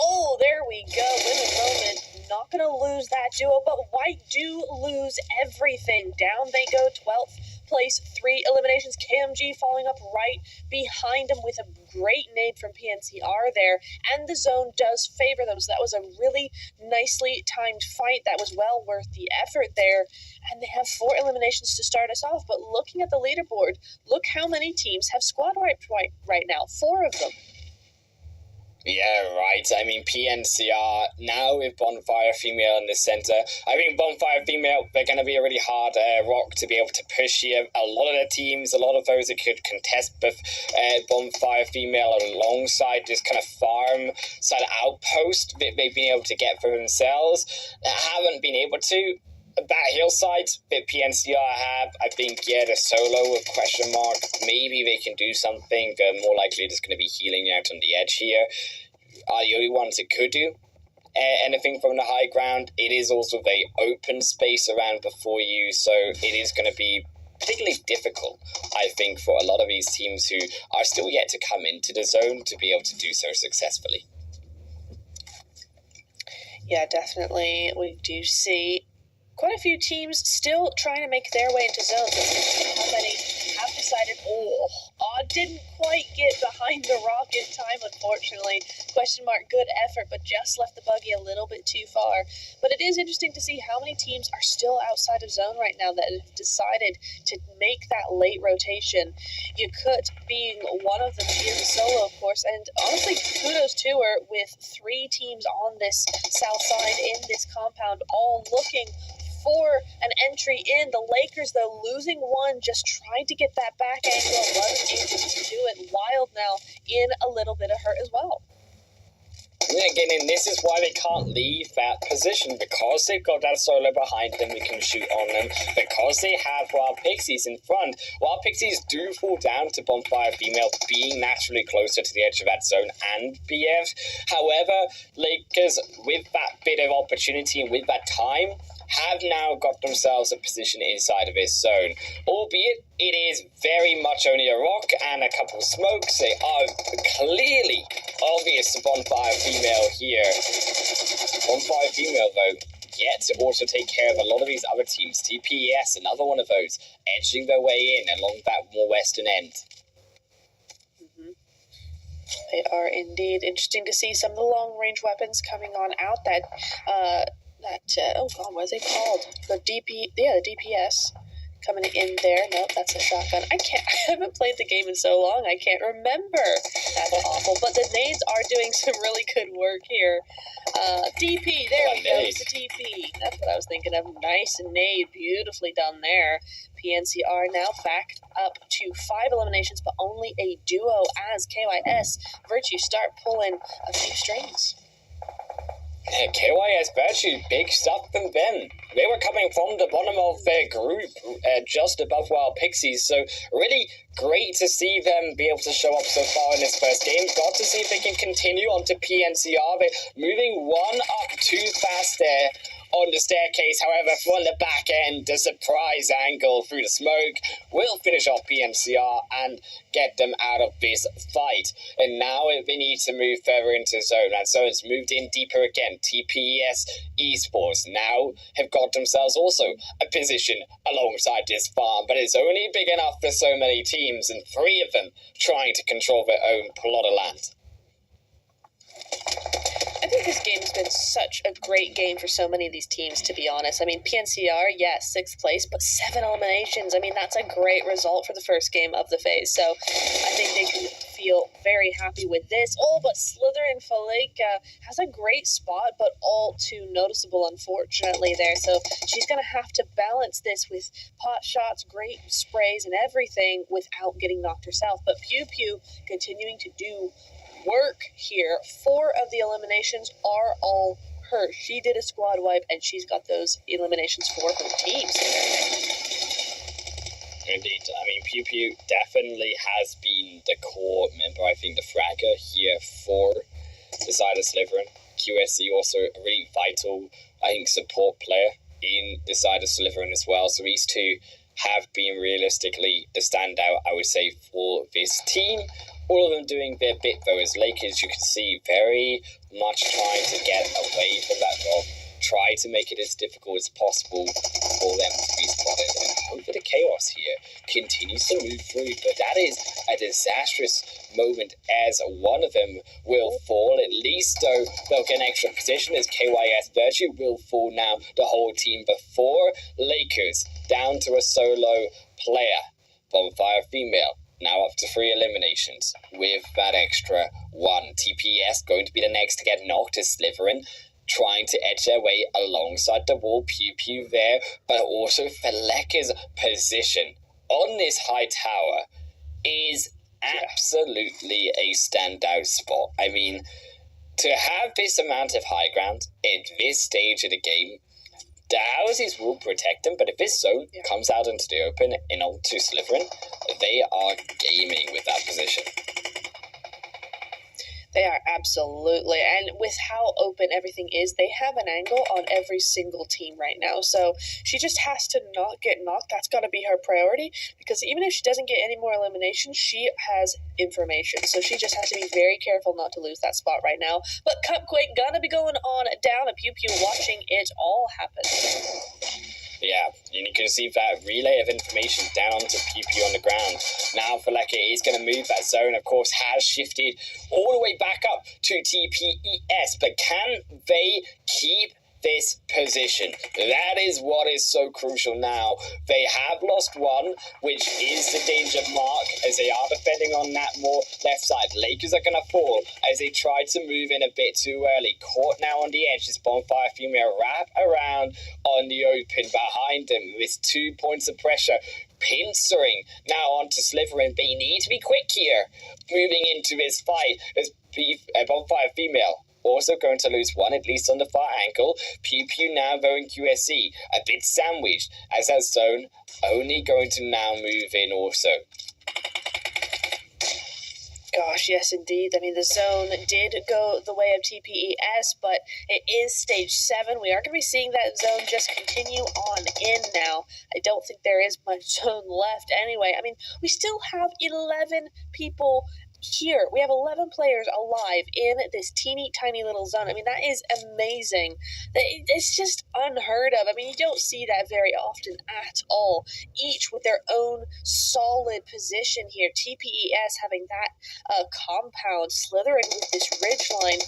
Oh, there we go. Women moment. Not going to lose that duo, but white do lose everything. Down they go, 12th place, 3 eliminations. KMG falling up right behind them with a great nade from PNCR there, and the zone does favor them, so that was a really nicely timed fight. That was well worth the effort there, and they have 4 eliminations to start us off. But looking at the leaderboard, look how many teams have squad wiped right now. 4 of them. Yeah, right. I mean, PNCR now with Bonfire Female in the center. I think Bonfire Female, they're going to be a really hard rock to be able to push here. A lot of the teams, a lot of those that could contest with Bonfire Female alongside this kind of farm side outpost that they've been able to get for themselves, haven't been able to. That hillside that PNCR have, I think, yeah, the solo with question mark. Maybe they can do something. They're more likely just going to be healing out on the edge here. Are the only ones that could do anything from the high ground. It is also very open space around before you, so it is going to be particularly difficult, I think, for a lot of these teams who are still yet to come into the zone to be able to do so successfully. Yeah, definitely. We do see quite a few teams still trying to make their way into zones. Let's see how many have decided, didn't quite get behind the rock in time, unfortunately. Question mark, good effort, but just left the buggy a little bit too far. But it is interesting to see how many teams are still outside of zone right now that have decided to make that late rotation. Yakut being one of them. She is a solo, of course, and honestly, kudos to her with 3 teams on this south side in this compound, all looking for an entry in. The Lakers, though, losing one, just trying to get that back angle, wasn't able to do it. Wild now in a little bit of hurt as well. Yeah, again, and this is why they can't leave that position, because they've got that solo behind them, we can shoot on them, because they have Wild Pixies in front. Wild Pixies do fall down to Bonfire Female being naturally closer to the edge of that zone and BF. However, Lakers, with that bit of opportunity and with that time, have now got themselves a position inside of this zone. Albeit, it is very much only a rock and a couple of smokes. They are clearly obvious to Bonfire Female here. Bonfire Female, though, yet to also take care of a lot of these other teams. TPES, another one of those, edging their way in along that more western end. They are indeed. Interesting to see some of the long-range weapons coming on out. Oh god, what is it called? The DPS coming in there. Nope, that's a shotgun. I haven't played the game in so long, I can't remember. That's awful. But the nades are doing some really good work here. DP, there we go, it's the TP. That's what I was thinking of. Nice nade, beautifully done there. PNCR now back up to 5 eliminations, but only a duo as KYS Virtue start pulling a few strings. Yeah, KYS Virtue, big stuff from them. They were coming from the bottom of their group, just above Wild Pixies, so really great to see them be able to show up so far in this first game. Got to see if they can continue onto PNCR. They're moving one up too fast there on the staircase. However, from the back end, the surprise angle through the smoke will finish off PNCR and get them out of this fight. And now they need to move further into zone, and so it's moved in deeper again. TPES Esports now have got themselves also a position alongside this farm, but it's only big enough for so many teams, and 3 of them trying to control their own plot of land. I think this game has been such a great game for so many of these teams, to be honest. I mean, PNCR, yes, 6th place, but 7 eliminations. I mean, that's a great result for the first game of the phase. So I think they can feel very happy with this. Oh, but Slytherin Falik has a great spot, but all too noticeable, unfortunately, there. So she's going to have to balance this with pot shots, great sprays, and everything without getting knocked herself. But Pew Pew continuing to do work here. 4 of the eliminations are all her. She did a squad wipe, and she's got those eliminations for her teams. Indeed. I mean, Pew Pew definitely has been the core member, I think, the fragger here for the side of Slytherin. QSC also a really vital, I think, support player in the side of Slytherin as well. So these two have been realistically the standout, I would say, for this team. All of them doing their bit, though, as Lakers, you can see, very much trying to get away from that rock, try to make it as difficult as possible for them to be spotted, and hope that the chaos here continues to move through. But that is a disastrous moment, as one of them will fall. At least, though, they'll get an extra position, as KYS Virtue will fall now, the whole team before Lakers, down to a solo player. Bonfire Female now up to 3 eliminations with that extra 1. TPS going to be the next to get knocked as Slytherin, trying to edge their way alongside the wall. Pew Pew there, but also Faleka's position on this high tower is absolutely a standout spot. I mean, to have this amount of high ground at this stage of the game, the houses will protect them, but if this zone comes out into the open and onto Slytherin, they are gaming with that position. They are, absolutely. And with how open everything is, they have an angle on every single team right now. So she just has to not get knocked. That's got to be her priority, because even if she doesn't get any more eliminations, she has information. So she just has to be very careful not to lose that spot right now. But Cupquake gonna be going on down, a Pew Pew watching it all happen. Yeah, and you can see that relay of information down onto Pew Pew on the ground. Now Faleka is going to move that zone, of course, has shifted all the way back up to TPES, but can they keep this position. That is what is so crucial now. They have lost one, which is the danger mark, as they are defending on that more left side. Lakers are going to fall as they try to move in a bit too early. Caught now on the edge. This Bonfire female wrap around on the open behind them with 2 points of pressure. Pincering now onto Slytherin. They need to be quick here. Moving into this fight as Bonfire female also going to lose one, at least on the far ankle. Pew Pew now going QSC. A bit sandwiched as that zone only going to now move in also. Gosh, yes, indeed. I mean, the zone did go the way of TPES, but it is stage 7. We are going to be seeing that zone just continue on in now. I don't think there is much zone left anyway. I mean, we still have 11 people here. We have 11 players alive in this teeny tiny little zone. I mean, that is amazing. It's just unheard of. I mean, you don't see that very often at all. Each with their own solid position here. TPES having that compound. Slytherin with this ridgeline.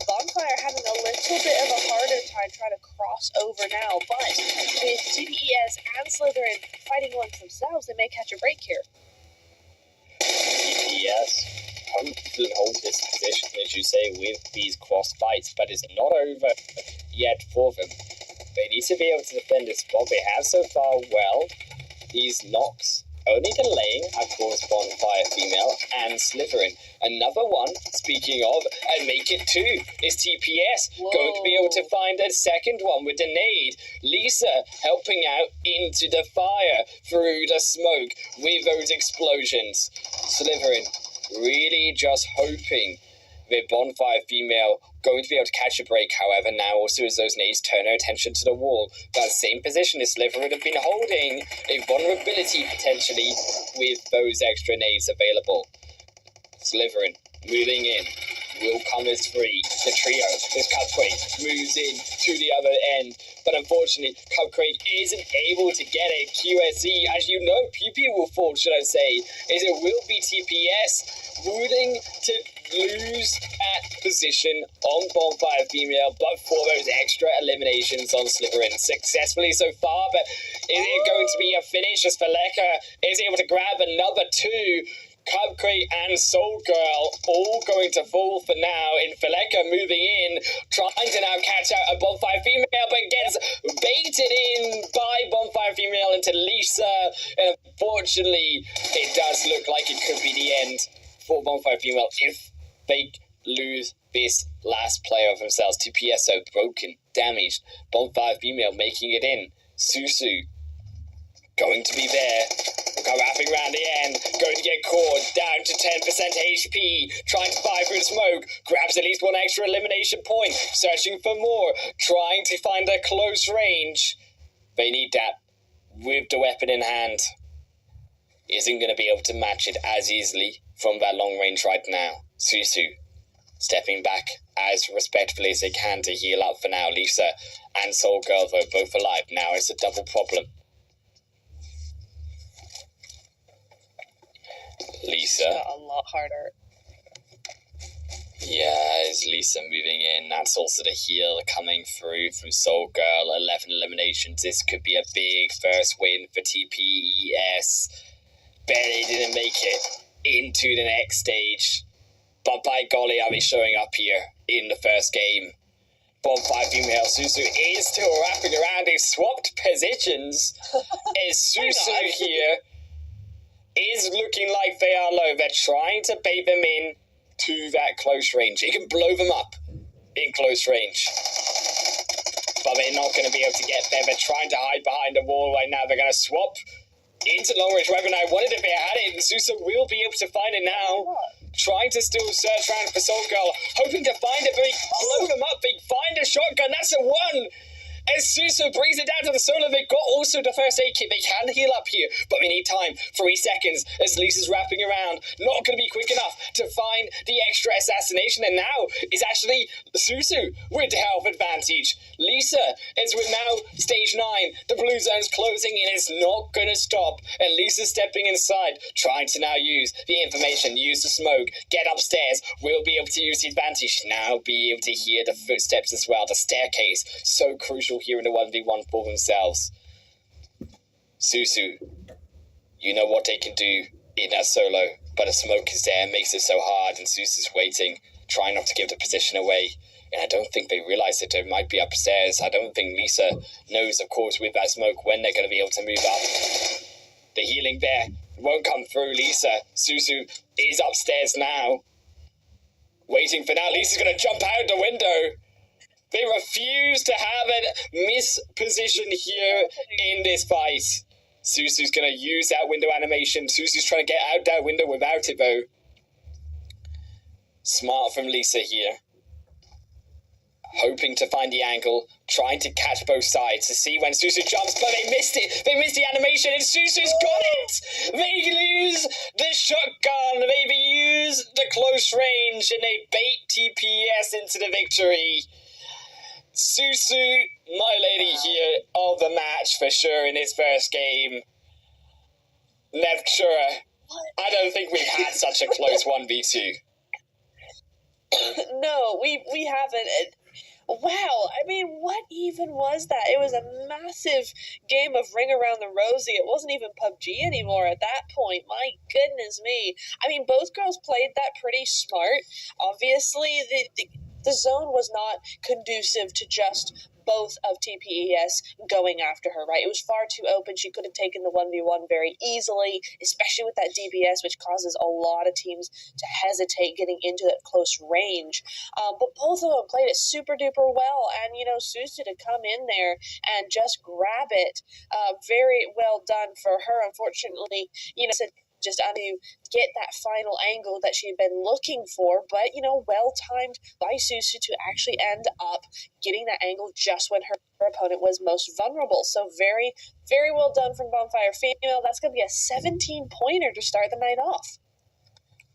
Bonfire having a little bit of a harder time trying to cross over now. But with TPES and Slytherin fighting amongst themselves, they may catch a break here. TPS hopefully hold this position, as you say, with these cross fights, but it's not over yet for them. They need to be able to defend this spot. They have so far well. These knocks only delaying, of course, Bonfire female and Slytherin. Another one, speaking of, and make it 2, is TPS. Whoa. Going to be able to find a second one with the nade. Lisa helping out into the fire through the smoke with those explosions. Slytherin really just hoping the Bonfire female going to be able to catch a break, however, now also as those nades turn her attention to the wall. That same position as Slytherin have been holding, a vulnerability potentially with those extra nades available. Slytherin moving in, will come as 3. The trio, as Cupquake moves in to the other end, but unfortunately Cupquake isn't able to get a QSE. As you know, PP will fall, should I say, as it will be TPS rooting to lose at position on Bonfire female, but for those extra eliminations on Slytherin successfully so far. But is it going to be a finish as Faleka is able to grab another 2? Cupquake and Soul Girl all going to fall for now, in Faleka moving in, trying to now catch out a Bonfire female, but gets baited in by Bonfire female into Lisa, and unfortunately it does look like it could be the end for Bonfire female if they lose this last player of themselves. TPSO broken, damaged, Bonfire female making it in. Susu going to be there. Come wrapping around the end, going to get caught down to 10% HP, trying to fire through the smoke, grabs at least one extra elimination point, searching for more, trying to find a close range. They need that with the weapon in hand. Isn't going to be able to match it as easily from that long range right now. Susu stepping back as respectfully as they can to heal up for now. Lisa and Soul Girl, though, both alive. Now it's a double problem. Lisa. It's got a lot harder. Yeah, is Lisa moving in. That's also the heal coming through from Soul Girl. 11 eliminations. This could be a big first win for TPES. Barely didn't make it into the next stage. But by golly, are they showing up here in the first game. Bonfire female Susu is still wrapping around. They swapped positions. Is Susu here? Is looking like they are low. They're trying to bait them in to that close range. It can blow them up in close range. But they're not going to be able to get there. They're trying to hide behind the wall right now. They're going to swap into long range weapon. I wondered if they had it, and Susu will be able to find it now. Trying to still search around for Soul Girl, hoping to find it, but they blow them up. They find a shotgun. That's a 1. as Susu brings it down to the solo. They've got also the first aid kit. They can heal up here, but we need time. 3 seconds as Lisa's wrapping around. Not going to be quick enough to find the extra assassination, and now it's actually Susu with the health advantage. Lisa is with now stage 9. The blue zone's closing and it's not going to stop, and Lisa's stepping inside, trying to now use the information, use the smoke, get upstairs. We'll be able to use the advantage now, be able to hear the footsteps as well. The staircase, so crucial here in the 1v1 for themselves. Susu, you know what they can do in that solo, but the smoke is there, makes it so hard, and Susu's waiting, trying not to give the position away. And I don't think they realize that they might be upstairs. I don't think Lisa knows, of course, with that smoke, when they're going to be able to move up. The healing there won't come through Lisa. Susu is upstairs now, waiting for now. Lisa's going to jump out the window. They refuse to have a misposition here in this fight. Susu's going to use that window animation. Susu's trying to get out that window without it, though. Smart from Lisa here. Hoping to find the angle, trying to catch both sides to see when Susu jumps, but they missed it. They missed the animation, and Susu's got it. They lose the shotgun. They use the close range, and they bait TPS into the victory. Susu, my lady here of the match for sure in his first game. Neptura, I don't think we've had such a close 1v2. No, we haven't. Wow, I mean, what even was that? It was a massive game of Ring Around the Rosie. It wasn't even PUBG anymore at that point. My goodness me. I mean, both girls played that pretty smart. Obviously, the zone was not conducive to just both of TPES going after her, right? It was far too open. She could have taken the 1v1 very easily, especially with that DBS, which causes a lot of teams to hesitate getting into that close range. But both of them played it super duper well, and, you know, Susu to come in there and just grab it, very well done for her. Unfortunately, you know, just to get that final angle that she had been looking for, but, you know, well-timed by Susu to actually end up getting that angle just when her opponent was most vulnerable. So very, very well done from Bonfire Female. That's going to be a 17-pointer to start the night off.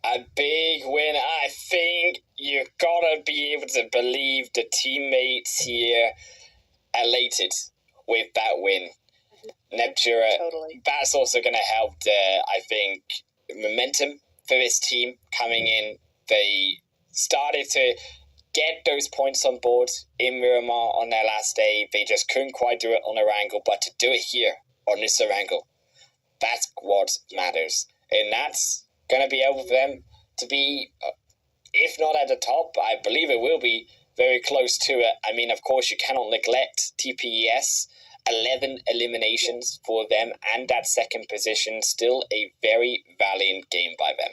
A big win. I think you've got to be able to believe the teammates here elated with that win. Neptura, totally. That's also going to help the, I think, momentum for this team coming in. They started to get those points on board in Miramar on their last day. They just couldn't quite do it on Erangel, but to do it here on this Erangel, that's what matters. And that's going to be able for them to be, if not at the top, I believe it will be very close to it. I mean, of course, you cannot neglect TPES. 11 eliminations for them, and that second position, still a very valiant game by them.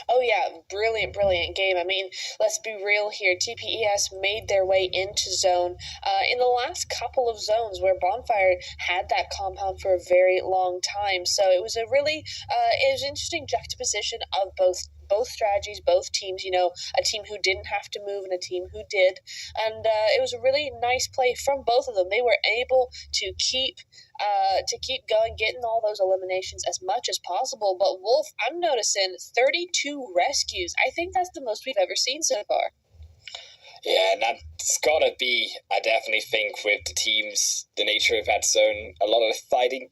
Oh yeah, brilliant game. I mean, let's be real here. TPES made their way into zone in the last couple of zones where Bonfire had that compound for a very long time. So it was a really it was an interesting juxtaposition of both strategies, both teams, you know, a team who didn't have to move and a team who did. And it was a really nice play from both of them. They were able to keep going, getting all those eliminations as much as possible. But Wolf, I'm noticing 32 rescues. I think that's the most we've ever seen so far. Yeah, and that's got to be, I definitely think, with the teams, the nature of that zone, a lot of the fighting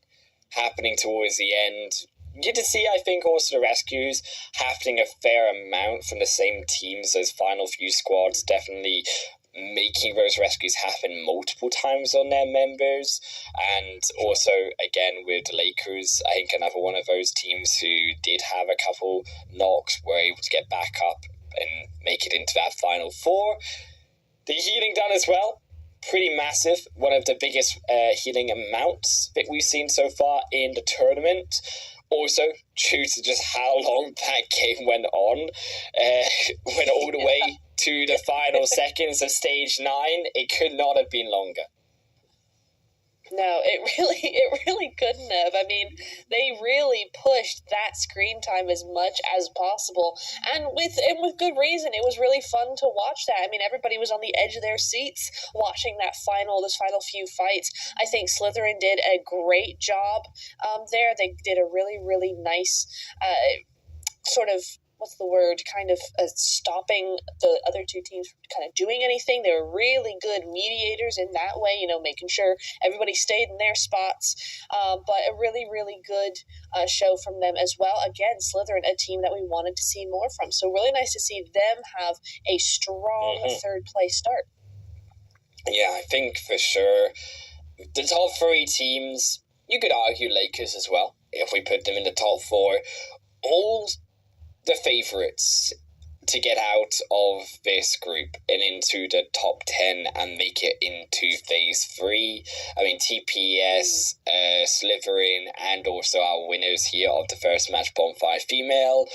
happening towards the end. You get to see, I think, also the rescues happening a fair amount from the same teams. Those final few squads definitely making those rescues happen multiple times on their members. And also, again, with the Lakers, I think another one of those teams who did have a couple knocks were able to get back up and make it into that final four. The healing done as well. Pretty massive. One of the biggest healing amounts that we've seen so far in the tournament. Also, due to just how long that game went on, went all the way to the final seconds of stage 9, it could not have been longer. No, it really couldn't have. I mean, they really pushed diminished that screen time as much as possible, and with good reason. It was really fun to watch that. I mean, everybody was on the edge of their seats watching those final few fights. I think Slytherin did a great job there. They did a really, really nice sort of, kind of stopping the other two teams from kind of doing anything. They were really good mediators in that way, making sure everybody stayed in their spots. But a really, really good show from them as well. Again, Slytherin, a team that we wanted to see more from. So really nice to see them have a strong third place start. Yeah, I think for sure the top three teams, you could argue Lakers as well, if we put them in the top four, all the favourites to get out of this group and into the top 10 and make it into phase 3. I mean, TPS, Slytherin, and also our winners here of the first match, Bonfire Female,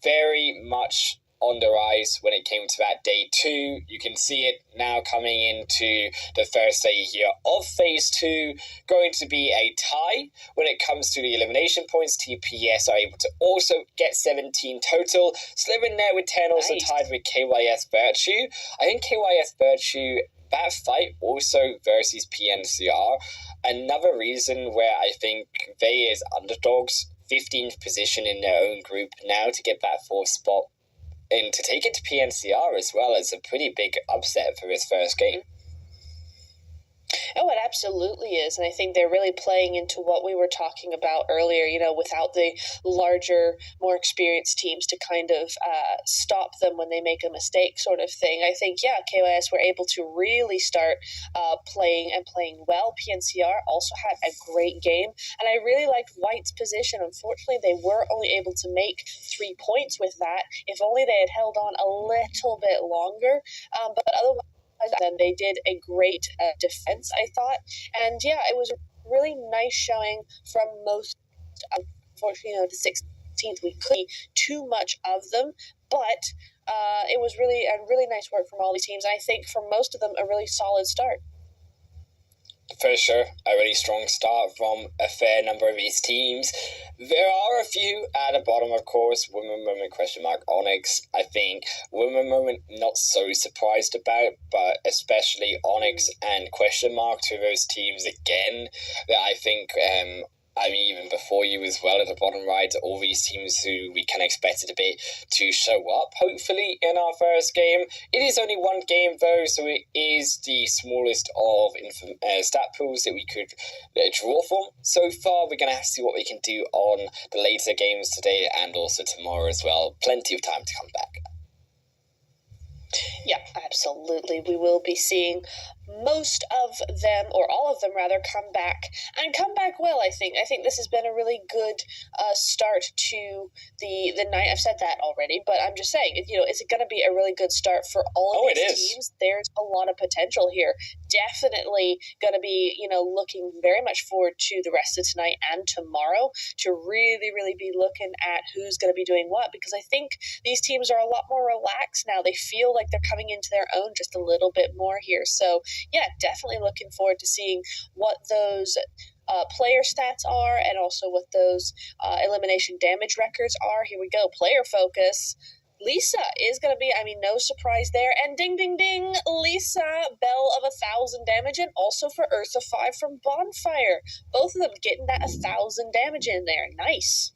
very much on the rise when it came to that day 2. You can see it now coming into the first day here of phase 2, going to be a tie when it comes to the elimination points. TPS are able to also get 17 total. Slytherin there with 10, also tied with KYS Virtue. I think KYS Virtue, that fight also versus PNCR, another reason where I think they as underdogs, 15th position in their own group now to get that 4th spot, and to take it to PNCR as well is a pretty big upset for his first game. Oh, it absolutely is. And I think they're really playing into what we were talking about earlier, without the larger, more experienced teams to kind of stop them when they make a mistake sort of thing. I think, KYS were able to really start playing well. PNCR also had a great game. And I really liked White's position. Unfortunately, they were only able to make 3 points with that. If only they had held on a little bit longer. But otherwise, then they did a great defense, I thought. And it was a really nice showing from most. Unfortunately, the 16th we couldn't see too much of them, but it was really nice work from all these teams. And I think for most of them, a really solid start. For sure, a really strong start from a fair number of these teams. There are a few at the bottom, of course. Women Moment, Onyx. I think Women Moment not so surprised about, but especially Onyx and to those teams again that I think even before you as well at the bottom right, all these teams who we can expect it to show up, hopefully, in our first game. It is only one game, though, so it is the smallest of stat pools that we could draw from. So far, we're going to have to see what we can do on the later games today and also tomorrow as well. Plenty of time to come back. Yeah, absolutely. We will be seeing most of them, or all of them rather, come back well. I think this has been a really good start to the night. I've said that already, but I'm just saying, it's going to be a really good start for all of these teams. There's a lot of potential here. Definitely going to be, looking very much forward to the rest of tonight and tomorrow to really, really be looking at who's going to be doing what, because I think these teams are a lot more relaxed now. They feel like they're coming into their own just a little bit more here. So definitely looking forward to seeing what those player stats are and also what those elimination damage records are. Here we go. Player focus. Lisa is going to be, no surprise there. And ding, ding, ding, Lisa, Bell of 1,000 damage, and also for Eartha 5 from Bonfire. Both of them getting that 1,000 damage in there. Nice.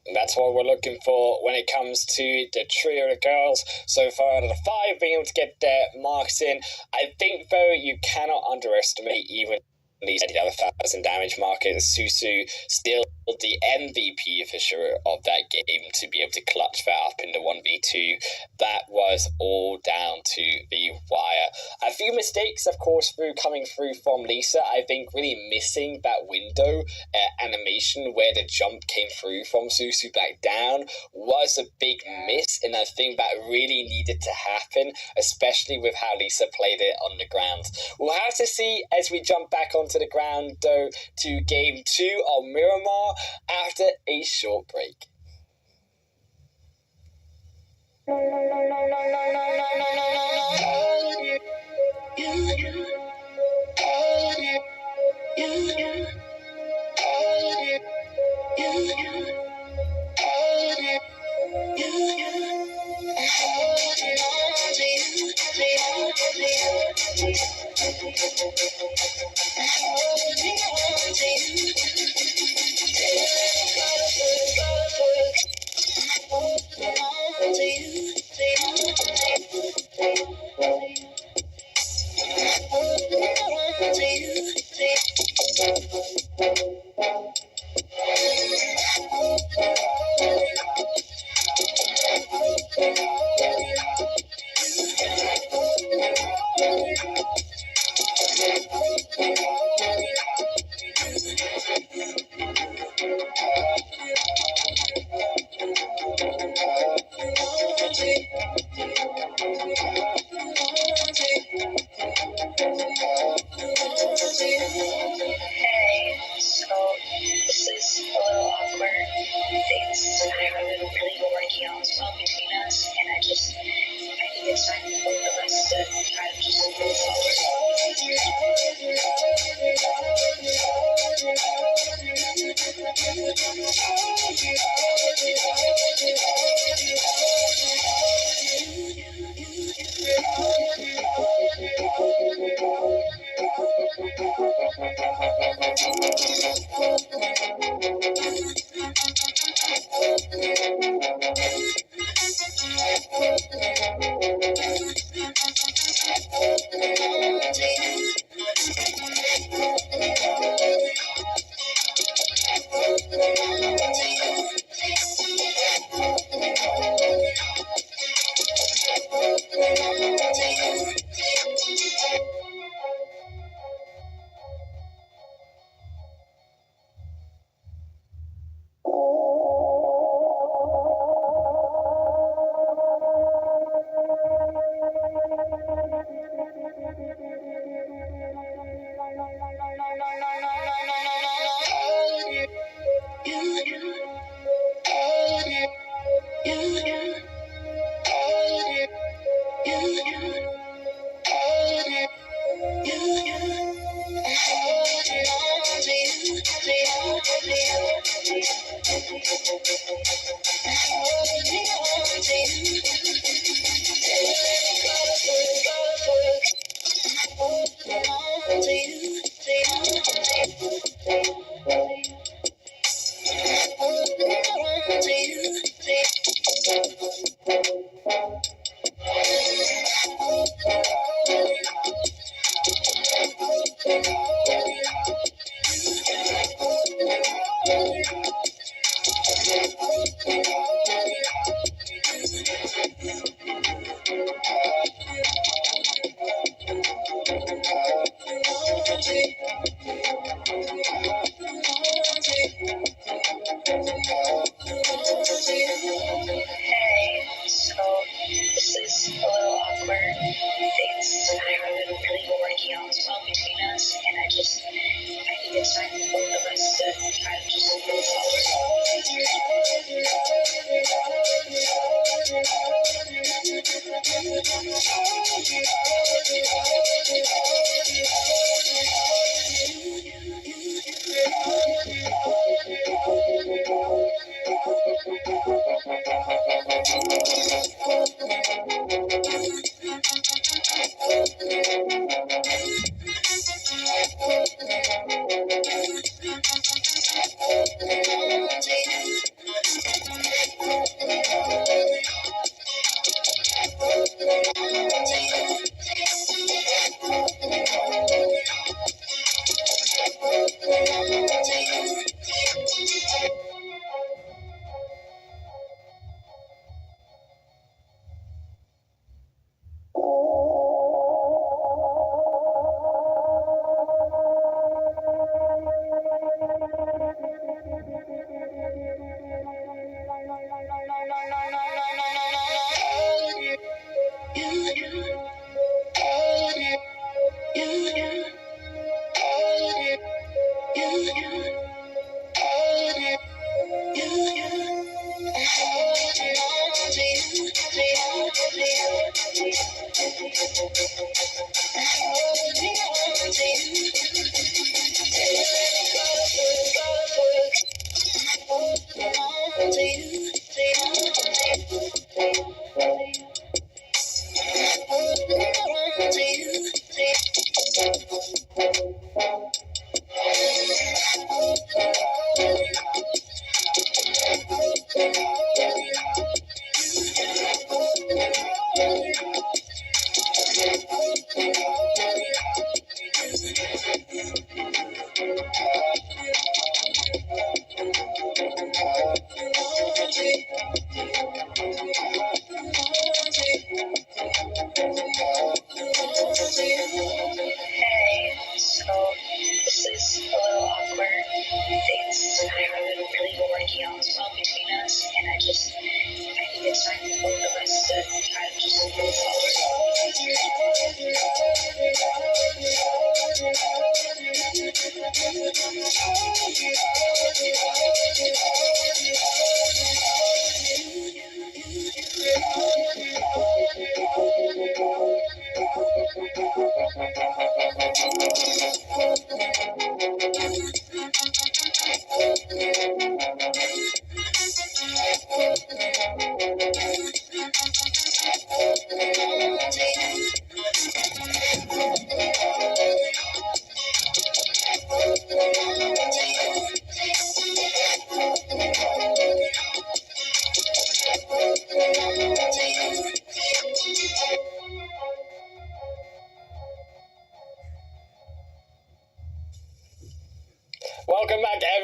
And that's what we're looking for when it comes to the trio of girls. So far, out of the 5 being able to get their marks in, I think, though, you cannot underestimate even the other 1,000 damage marker. Susu still the MVP for sure of that game to be able to clutch that up in the 1v2. That was all down to the wire. A few mistakes, of course, coming through from Lisa. I think really missing that window animation where the jump came through from Susu back down was a big miss, and I think that really needed to happen, especially with how Lisa played it on the ground. We'll have to see as we jump back onto the ground, though, to game 2 of Miramar after a short break. Hey, so this is a little awkward. Things kind of haven't really been working out as well between us, and I think it's time for both of us to kind of just move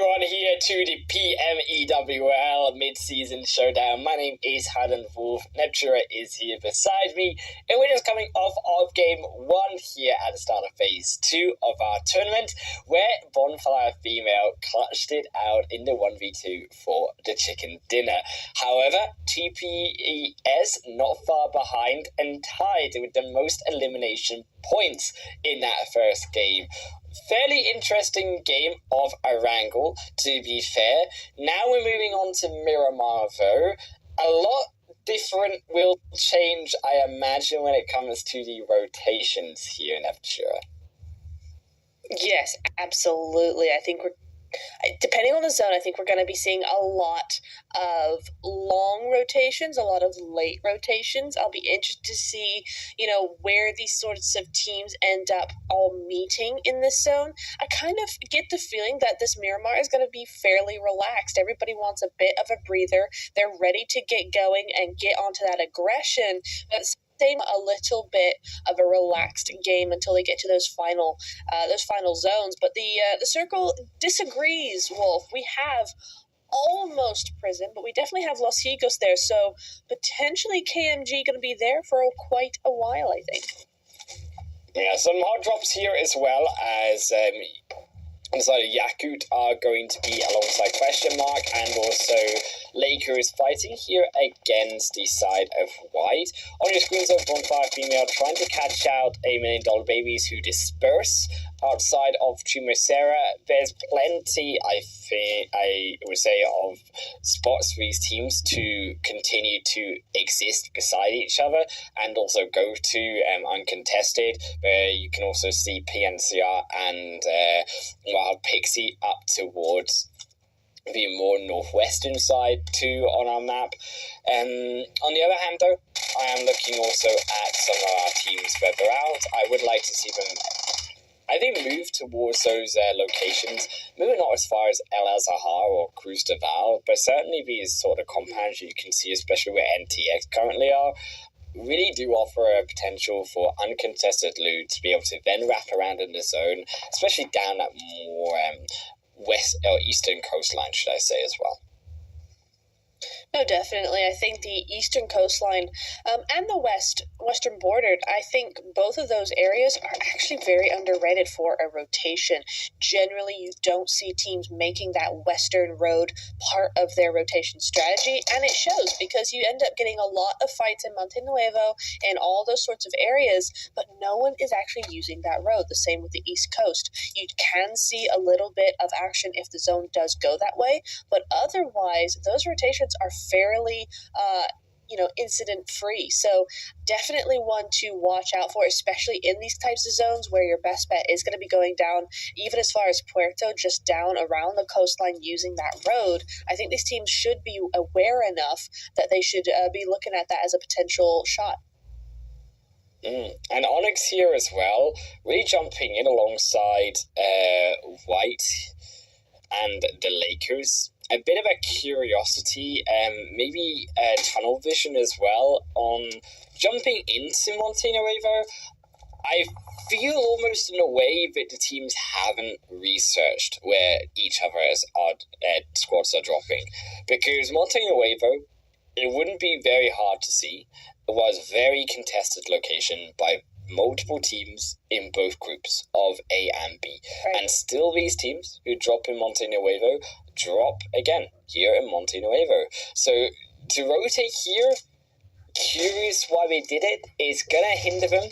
everyone here to the PMEWL mid-season showdown. My name is Haddon Wolf. Neptura is here beside me, and we're just coming off of game 1 here at the start of phase 2 of our tournament, where Bonfire Female clutched it out in the 1v2 for the chicken dinner. However, TPES not far behind and tied with the most elimination points in that first game. Fairly interesting game of a wrangle, to be fair. Now we're moving on to Miramar, though. A lot different will change, I imagine, when it comes to the rotations here in Neptura. Yes, absolutely. I think depending on the zone, I think we're going to be seeing a lot of long rotations, a lot of late rotations. I'll be interested to see, where these sorts of teams end up all meeting in this zone. I kind of get the feeling that this Miramar is going to be fairly relaxed. Everybody wants a bit of a breather. They're ready to get going and get onto that aggression. But a little bit of a relaxed game until they get to those final zones. But the circle disagrees, Wolf. We have almost Prison, but we definitely have Los Higos there, so potentially KMG going to be there for quite a while, I think. Yeah, some hard drops here as well, as Yakut are going to be alongside Question Mark, and also Laker is fighting here against the side of White. On your screens of Bonfire Female trying to catch out $1 million babies who disperse outside of Chumacera. There's plenty, I would say, of spots for these teams to continue to exist beside each other and also go to uncontested, where you can also see PNCR and Wild Pixie up towards the more northwestern side too on our map. On the other hand, though, I am looking also at some of our teams further out. I would like to see them, I think, move towards those locations. Maybe not as far as El Azahar or Cruz de Val, but certainly these sort of compounds you can see, especially where NTX currently are, really do offer a potential for uncontested loot to be able to then wrap around in the zone, especially down that more west or eastern coastline, should I say, as well. No, definitely. I think the eastern coastline and the western border, I think both of those areas are actually very underrated for a rotation. Generally, you don't see teams making that western road part of their rotation strategy, and it shows because you end up getting a lot of fights in Monte Nuevo and all those sorts of areas, but no one is actually using that road. The same with the East Coast. You can see a little bit of action if the zone does go that way, but otherwise, those rotations are fairly incident free, so definitely one to watch out for, especially in these types of zones where your best bet is going to be going down even as far as Puerto, just down around the coastline using that road. I think these teams should be aware enough that they should be looking at that as a potential shot. And Onyx here as well, really jumping in alongside White and the Lakers. A bit of a curiosity, maybe tunnel vision as well on jumping into Monte Nuevo. I feel almost in a way that the teams haven't researched where each other's squads are dropping, because Monte Nuevo, it wouldn't be very hard to see. It was a very contested location by multiple teams in both groups of A and B. Right. And still these teams who drop in Monte Nuevo drop again here in Monte Nuevo. So to rotate here, curious why they did it. It's going to hinder them.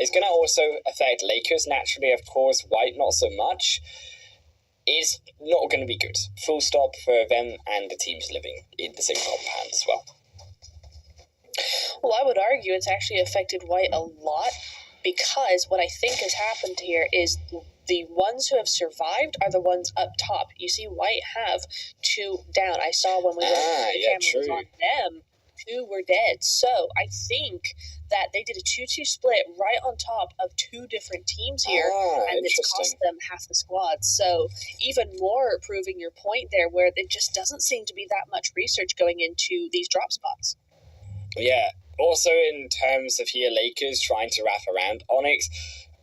It's going to also affect Lakers naturally, of course. White not so much. It's not going to be good. Full stop for them and the teams living in the same compound as well. Well, I would argue it's actually affected White a lot, because what I think has happened here is the ones who have survived are the ones up top. You see White have 2 down. I saw when we went the camera was on them, 2 were dead. So I think that they did a 2-2 split right on top of 2 different teams here, and it's cost them half the squad. So even more proving your point there, where it just doesn't seem to be that much research going into these drop spots. Yeah, also in terms of here, Lakers trying to wrap around Onyx,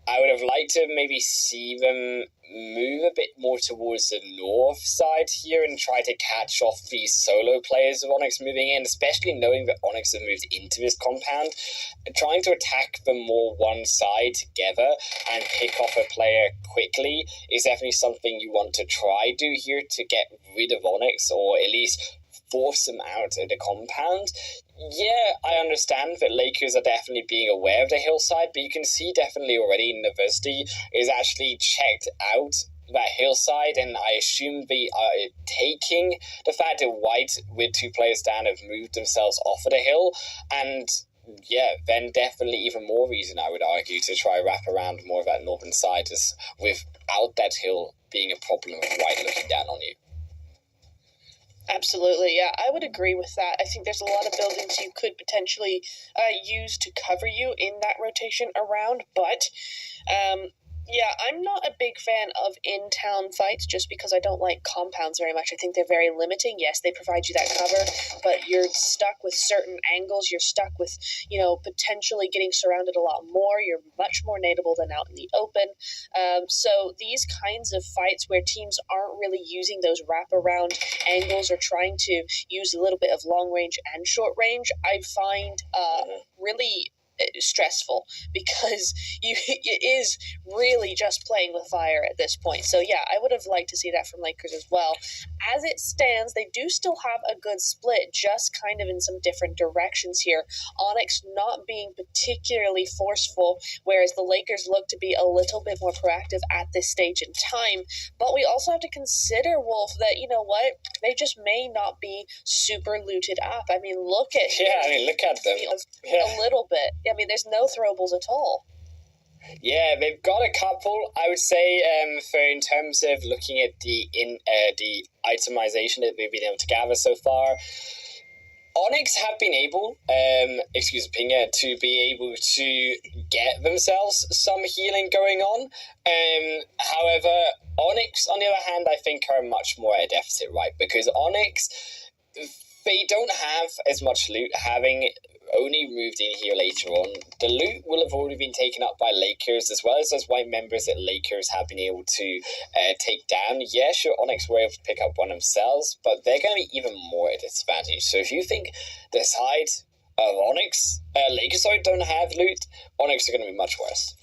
I would have liked to maybe see them move a bit more towards the north side here and try to catch off these solo players of Onyx moving in, especially knowing that Onyx have moved into this compound. Trying to attack them more one side together and pick off a player quickly is definitely something you want to try do here to get rid of Onyx, or at least force them out of the compound. Yeah, I understand that Lakers are definitely being aware of the hillside, but you can see definitely already University is actually checked out that hillside, and I assume they are taking the fact that White, with 2 players down, have moved themselves off of the hill, and yeah, then definitely even more reason, I would argue, to try wrap around more of that northern side without that hill being a problem of White looking down on you. Absolutely, yeah, I would agree with that. I think there's a lot of buildings you could potentially use to cover you in that rotation around, but yeah, I'm not a big fan of in-town fights just because I don't like compounds very much. I think they're very limiting. Yes, they provide you that cover, but you're stuck with certain angles. You're stuck with, potentially getting surrounded a lot more. You're much more nadeable than out in the open. So these kinds of fights where teams aren't really using those wraparound angles or trying to use a little bit of long range and short range, I find really stressful, because it is really just playing with fire at this point. So yeah, I would have liked to see that from Lakers as well. As it stands, they do still have a good split, just kind of in some different directions here. Onyx not being particularly forceful, whereas the Lakers look to be a little bit more proactive at this stage in time. But we also have to consider, Wolf, that, they just may not be super looted up. I mean, look at them. A little bit. I mean, there's no throwables at all. Yeah, they've got a couple. I would say, for in terms of looking at the itemization that they've been able to gather so far, Onyx have been able, Pinga, to be able to get themselves some healing going on. However, Onyx, on the other hand, I think are much more at a deficit, right? Because Onyx, they don't have as much loot, having only moved in here later on. The loot will have already been taken up by Lakers, as well as those white members that Lakers have been able to take down. Yeah, sure, Onyx were able to pick up one themselves, but they're going to be even more at a disadvantage. So if you think the side of Onyx, Lakers side don't have loot, Onyx are going to be much worse.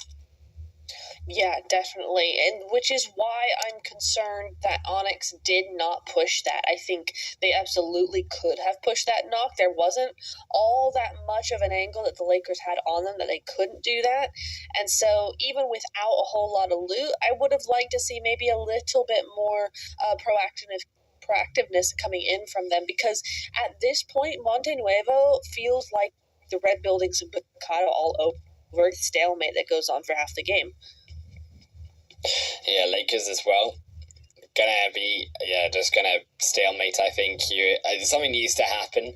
Yeah, definitely, and which is why I'm concerned that Onyx did not push that. I think they absolutely could have pushed that knock. There wasn't all that much of an angle that the Lakers had on them that they couldn't do that, and so even without a whole lot of loot, I would have liked to see maybe a little bit more proactiveness coming in from them, because at this point, Monte Nuevo feels like the red buildings in Picado all over, stalemate that goes on for half the game. Yeah, Lakers as well. Just gonna stalemate, I think, here. Something needs to happen.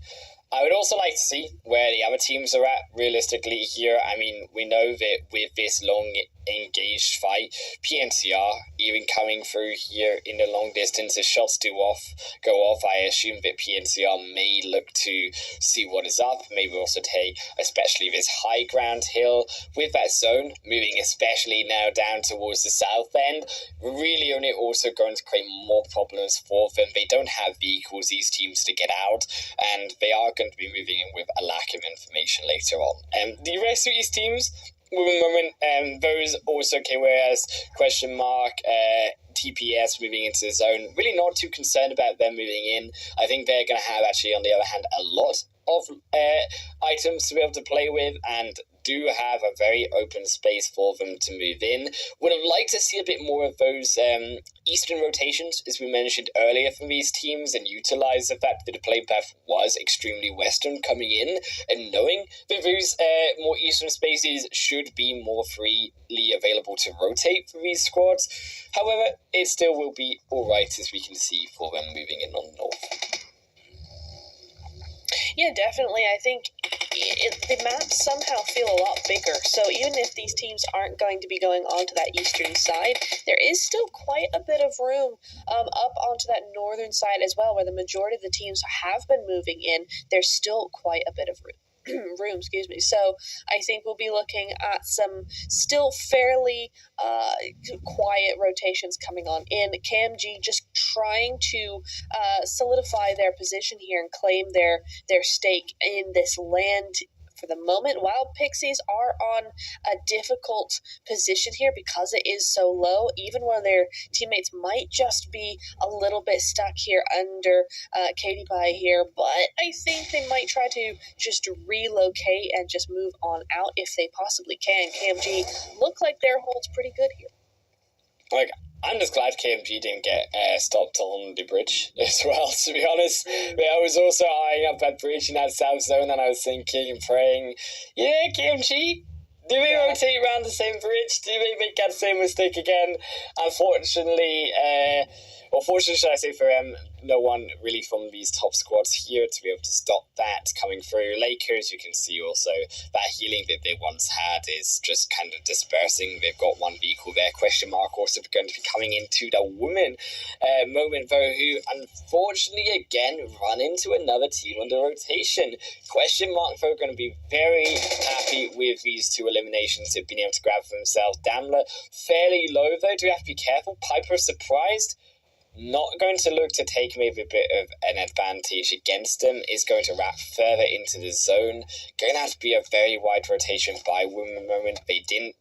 I would also like to see where the other teams are at realistically here. I mean, we know that with this long engaged fight, PNCR even coming through here in the long distance, as shots go off, I assume that PNCR may look to see what is up, maybe also take especially this high ground hill with that zone moving especially now down towards the south end, really only also going to create more problems for them. They don't have vehicles, these teams, to get out, and they are going to be moving in with a lack of information later on. The rest of these teams, with a moment, those also whereas question mark, TPS moving into the zone, really not too concerned about them moving in. I think they're going to have actually, on the other hand, a lot of items to be able to play with, and do have a very open space for them to move in. Would have liked to see a bit more of those eastern rotations, as we mentioned earlier, from these teams, and utilize the fact that the play path was extremely western coming in, and knowing that those more eastern spaces should be more freely available to rotate for these squads. However, it still will be alright, as we can see, for them moving in on the north. Yeah, definitely. I think the maps somehow feel a lot bigger. So even if these teams aren't going to be going onto that eastern side, there is still quite a bit of room up onto that northern side as well, where the majority of the teams have been moving in. There's still quite a bit of room. room, excuse me. So I think we'll be looking at some still fairly quiet rotations coming on in. KMG just trying to solidify their position here and claim their stake in this land for the moment. Wild Pixies are on a difficult position here because it is so low. Even one of their teammates might just be a little bit stuck here under Katie Pie here, but I think they might try to just relocate and just move on out if they possibly can. KMG look like their hold's pretty good here. Like, I'm just glad KMG didn't get stopped on the bridge as well, to be honest. But I was also eyeing up that bridge in that south zone, and I was thinking and praying, yeah, KMG, do we rotate around the same bridge? Do we make that same mistake again? Unfortunately, or fortunately, should I say, for no one really from these top squads here to be able to stop that coming through. Lakers, you can see also that healing that they once had is just kind of dispersing. They've got one vehicle there, question mark, also going to be coming into the woman moment, though, who unfortunately again run into another team on the rotation. Question mark, though, going to be very happy with these two eliminations they've been able to grab for themselves. Damler fairly low, though. Do we have to be careful? Piper surprised. Not going to look to take maybe a bit of an advantage against them, is going to wrap further into the zone. Going to have to be a very wide rotation by Women Moment. They didn't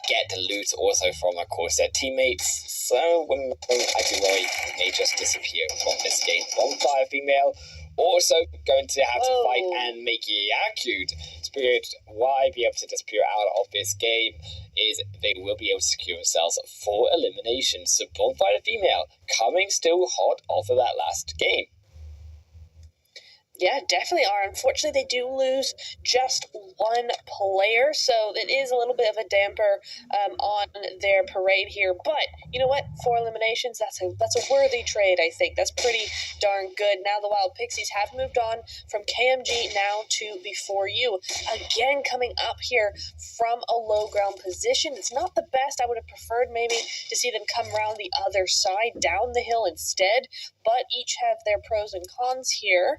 get the loot also from, of course, their teammates. So Women Moment, I do worry, may just disappear from this game. Bonfire Female also going to have to fight and make Yakud Spirit Y be able to disappear out of this game, is they will be able to secure themselves 4 eliminations. So Bonfire Female coming still hot off of that last game. Yeah, definitely are. Unfortunately, they do lose just one player, so it is a little bit of a damper on their parade here. But you know what? 4 eliminations, that's a worthy trade, I think. That's pretty darn good. Now the Wild Pixies have moved on from KMG now to Before You. Again, coming up here from a low ground position. It's not the best. I would have preferred maybe to see them come around the other side, down the hill instead. But each have their pros and cons here.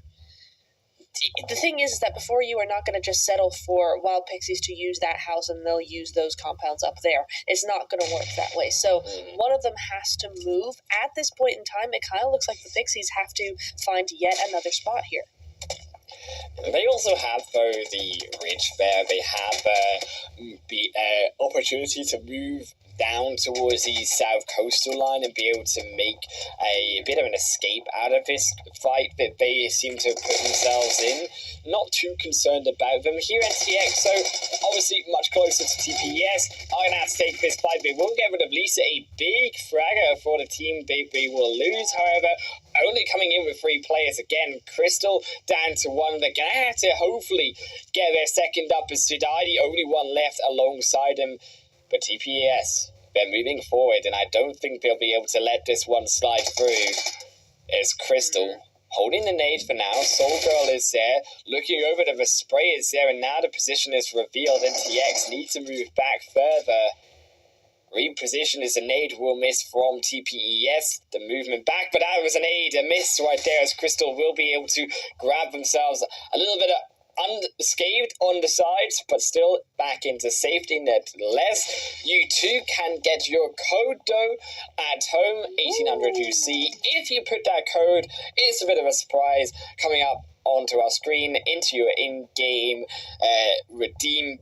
The thing is that Before You are not going to just settle for Wild Pixies to use that house and they'll use those compounds up there. It's not going to work that way. So one of them has to move. At this point in time, it kind of looks like the Pixies have to find yet another spot here. They also have, though, the ridge there. They have the opportunity to move down towards the south coastal line and be able to make a bit of an escape out of this fight that they seem to have put themselves in. Not too concerned about them. Here at TX, so obviously much closer to TPS, are going to have to take this fight. They will get rid of Lisa, a big fragger for the team they will lose, however. Only coming in with 3 players again. Crystal down to 1. They're going to have to hopefully get their second up as Sudai, the only one left alongside him. But TPS, they're moving forward, and I don't think they'll be able to let this one slide through. As Crystal holding the nade for now. Soul Girl is there. Looking over to the spray is there, and now the position is revealed, and TX need to move back further. Reposition as a nade will miss from TPES. The movement back, but that was a nade, a miss right there, as Crystal will be able to grab themselves a little bit of unscathed on the sides, but still back into safety nevertheless. You too can get your code though at home, 1800 UC. If you put that code, it's a bit of a surprise coming up onto our screen into your in-game redeem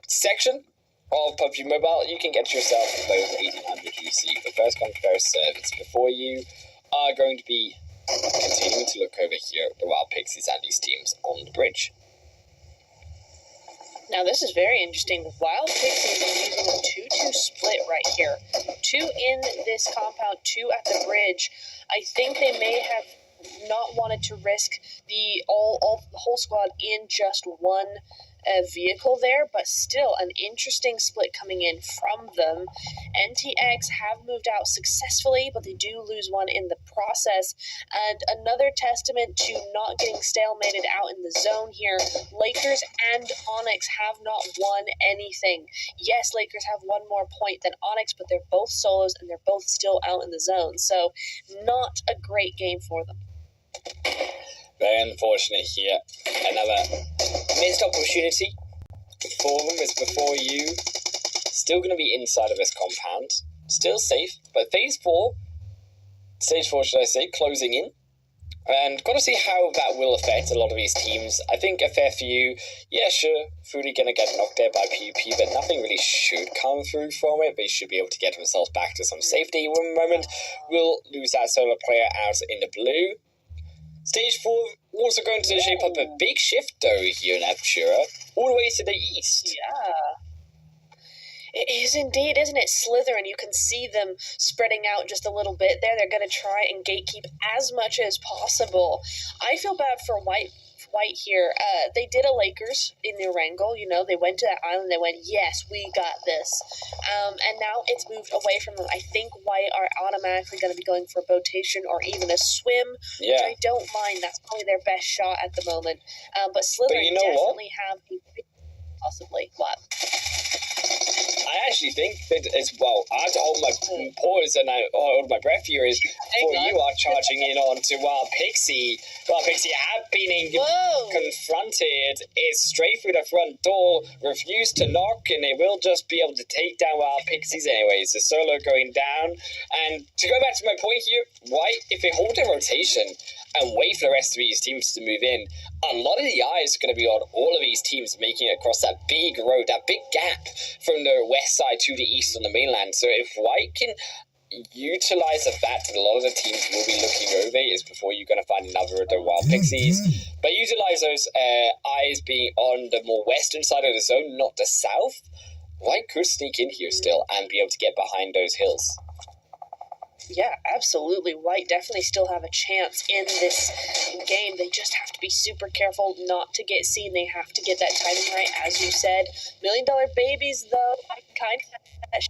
section of PUBG Mobile. You can get yourself those 1800 UC. The first come first servers. Before You are going to be continuing to look over here at the Wild Pixies and these teams on the bridge. Now this is very interesting. The Wild Pixies are using a 2-2 split right here. 2 in this compound, 2 at the bridge. I think they may have not wanted to risk the whole squad in just one vehicle there, but still an interesting split coming in from them. NTX have moved out successfully, but they do lose one in the process. And another testament to not getting stalemated out in the zone here. Lakers and Onyx have not won anything. Yes, Lakers have one more point than Onyx, but they're both solos and they're both still out in the zone. So not a great game for them. Very unfortunate here. Another missed opportunity for them is before you. Still going to be inside of this compound. Still safe, but phase 4, stage 4 should I say, closing in. And got to see how that will affect a lot of these teams. I think a fair few, yeah, sure, Foodie going to get knocked out by PvP, but nothing really should come through from it. They should be able to get themselves back to some safety. One moment, we'll lose that solo player out in the blue. Stage 4 also going to shape up a big shift, though, here in Apertura, all the way to the east. Yeah. It is indeed, isn't it? Slytherin, you can see them spreading out just a little bit there. They're going to try and gatekeep as much as possible. I feel bad for White here. They did a Lakers in the Erangel, you know. They went to that island. They went, yes, we got this. And now it's moved away from them. I think White are automatically going to be going for a botation or even a swim, which I don't mind. That's probably their best shot at the moment. But Slytherin definitely have possibly. What? I actually think that as well, I have to hold my pause and I hold my breath here is before you are charging in on to Wild Pixie. Wild Pixie have been confronted. It's straight through the front door, refused to knock, and they will just be able to take down Wild Pixies anyways. The solo going down. And to go back to my point here, White, if they hold their rotation and wait for the rest of these teams to move in, a lot of the eyes are going to be on all of these teams making it across that big road, that big gap from the west side to the east on the mainland. So if White can utilize the fact that a lot of the teams will be looking over is before you're going to find another of the Wild Pixies, but utilize those eyes being on the more western side of the zone, not the south, White could sneak in here still and be able to get behind those hills. Yeah, absolutely. White definitely still have a chance in this game. They just have to be super careful not to get seen. They have to get that timing right, as you said. $1 Million Babies, though, I kind of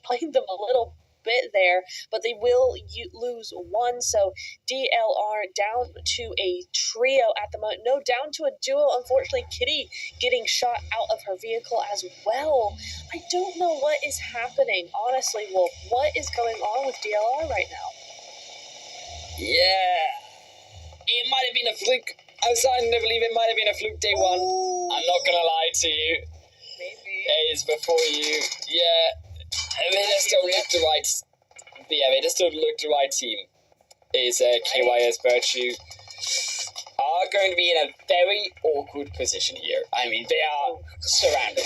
played them a little bit there, but they will lose one. So DLR down to a trio at the moment. No, down to a duo. Unfortunately, Kitty getting shot out of her vehicle as well. I don't know what is happening. Honestly, Wolf, what is going on with DLR right now? Yeah, it might have been a fluke. I'm starting to believe it might have been a fluke day one. I'm not going to lie to you. Maybe. Days before you. Yeah. They just don't look the right. Yeah, they just don't look the right team. Is KYS Virtue are going to be in a very awkward position here. I mean, they are surrounded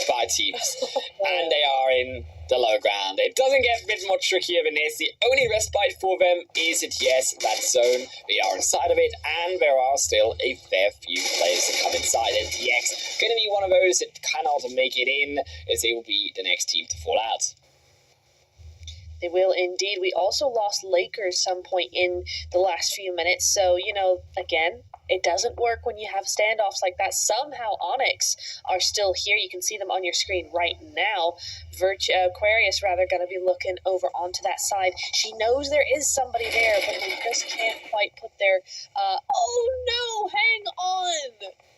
by teams, and they are in the low ground. It doesn't get a bit more trickier than this. The only respite for them is that yes, that zone. They are inside of it, and there are still a fair few players that come inside. And DX going to be one of those that cannot make it in, as they will be the next team to fall out. They will indeed. We also lost Lakers some point in the last few minutes. So, you know, again, it doesn't work when you have standoffs like that. Somehow Onyx are still here. You can see them on your screen right now. Aquarius, rather, going to be looking over onto that side. She knows there is somebody there, but they just can't quite put their... oh, no! Hang on!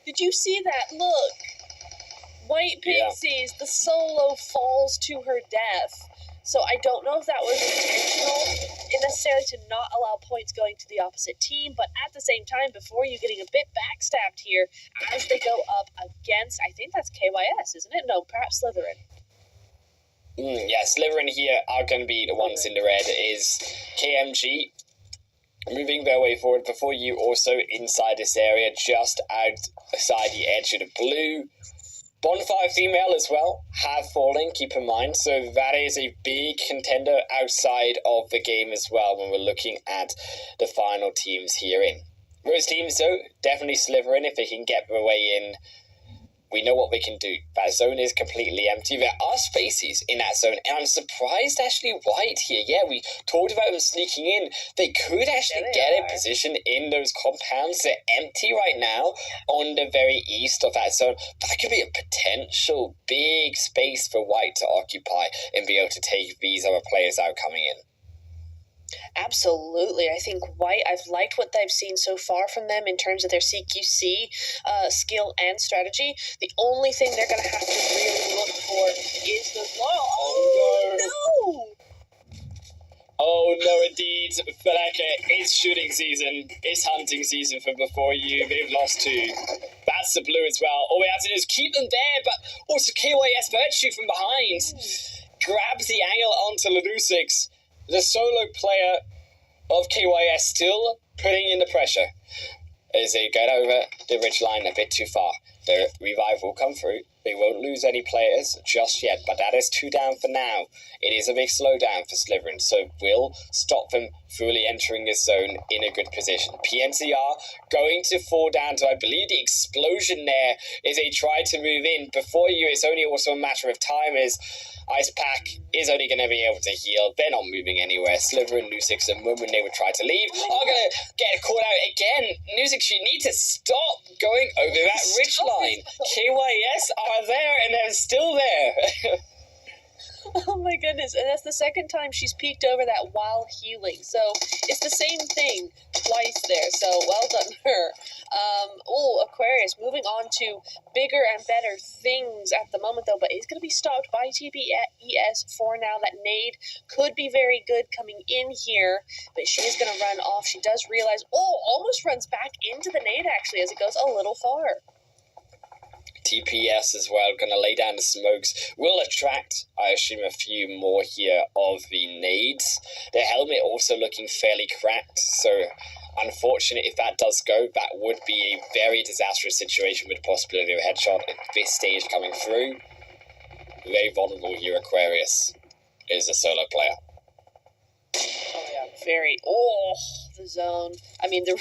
Did you see that? Look! White Pixies, the solo falls to her death. So I don't know if that was intentional, necessarily to not allow points going to the opposite team, but at the same time, before you getting a bit backstabbed here as they go up against, I think that's KYS, isn't it? No, perhaps Slytherin. Yeah, Slytherin here are going to be the ones in the red. Is KMG moving their way forward before you also inside this area, just outside the edge of the blue. Bonfire female as well have fallen, keep in mind, so that is a big contender outside of the game as well when we're looking at the final teams herein. Those teams though, definitely Slytherin if they can get their way in. We know what we can do. That zone is completely empty. There are spaces in that zone, and I'm surprised actually White here. Yeah, we talked about them sneaking in. They could actually get a position in those compounds. They're empty right now on the very east of that zone. That could be a potential big space for White to occupy and be able to take these other players out coming in. Absolutely. I think White, I've liked what I've seen so far from them in terms of their CQC skill and strategy. The only thing they're going to have to really look for is the... Oh, no! Oh no, indeed, Faleka, it's shooting season, it's hunting season for before you. They've lost 2. That's the blue as well. All we have to do is keep them there, but also KYS Virtue from behind grabs the angle onto Ludusix. The solo player of KYS still putting in the pressure as they get over the ridgeline a bit too far. The revive will come through. They won't lose any players just yet, but that is 2 down for now. It is a big slowdown for Slytherin, so will stop them fully entering this zone in a good position. PMCR going to fall down to, I believe, the explosion there as they try to move in. Before you, it's only also a matter of time as Ice Pack is only going to be able to heal. They're not moving anywhere. Slytherin, Nusix, the moment they would try to leave, are going to get caught out again. Nusix, you need to stop going over that ridge line. KYS are there, and they're still there. Oh my goodness, and that's the second time she's peeked over that while healing. So it's the same thing twice there, so well done her. Aquarius moving on to bigger and better things at the moment though, but it's going to be stopped by TPES for now. That nade could be very good coming in here, but she is going to run off. She does realize, almost runs back into the nade actually as it goes a little far. TPS as well, going to lay down the smokes. Will attract, I assume, a few more here of the nades. The helmet also looking fairly cracked, so unfortunate if that does go, that would be a very disastrous situation with the possibility of a headshot at this stage coming through. Very vulnerable here, Aquarius is a solo player. Oh yeah, very. The zone. I mean, the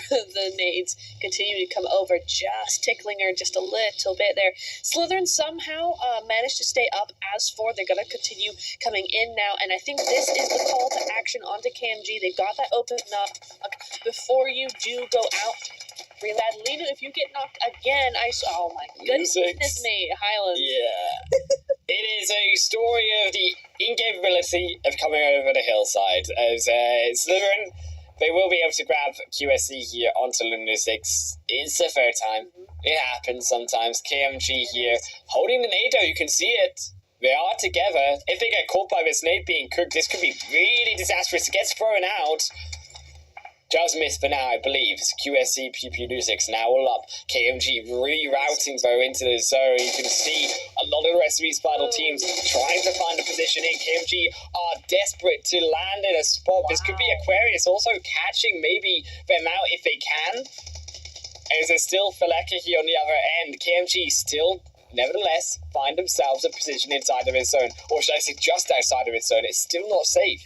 nades continue to come over, just tickling her just a little bit there. Slytherin somehow managed to stay up as 4. They're going to continue coming in now, and I think this is the call to action onto KMG. They've got that open up before you do go out. Really bad. Lena, if you get knocked again, oh my goodness me, Highlands. Yeah. It is a story of the incapability of coming over the hillside. As Slytherin, they will be able to grab QSC here onto Lunar 6. It's the 3rd time. It happens sometimes. KMG here holding the nade, you can see it. They are together. If they get caught by this nade being cooked, this could be really disastrous. It gets thrown out. Just missed for now, I believe. QSC, PP Nusix now all up. KMG rerouting though into the zone. You can see a lot of the rest of these final teams trying to find a position in. KMG are desperate to land in a spot. Wow. This could be Aquarius also catching maybe them out if they can. As there's still Faleka here on the other end. KMG still, nevertheless, find themselves a position inside of his zone. Or should I say just outside of his zone. It's still not safe.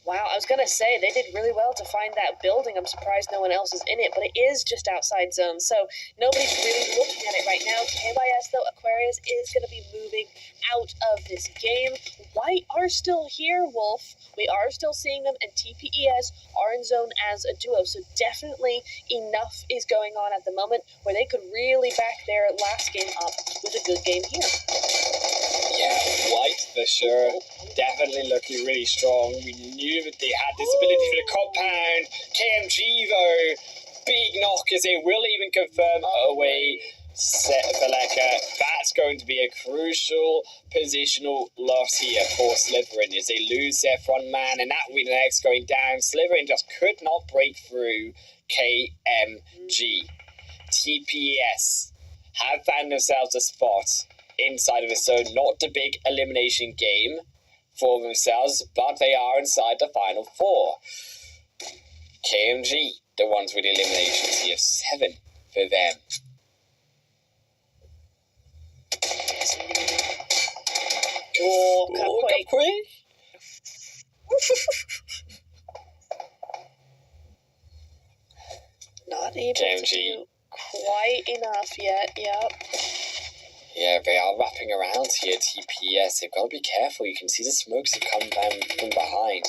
Wow, I was going to say, they did really well to find that building. I'm surprised no one else is in it, but it is just outside zone, so nobody's really looking at it right now. KYS, though, Aquarius is going to be moving out of this game. White are still here, Wolf. We are still seeing them, and TPES are in zone as a duo, so definitely enough is going on at the moment where they could really back their last game up with a good game here. Yeah, White for sure. Definitely looking really strong. We knew that they had this ability for the compound. KMG though, big knock as they will even confirm away set Faleka. That's going to be a crucial positional loss here for Slytherin as they lose their front man, and that will be the next going down. Slytherin just could not break through KMG. TPS have found themselves a spot inside of the zone, not the big elimination game for themselves, but they are inside the final 4. KMG, the ones with the eliminations here, 7 for them. Cupquake. Not able KMG. to do quite enough yet, yep. Yeah, they are wrapping around here, TPS. They've got to be careful. You can see the smokes have come down from behind.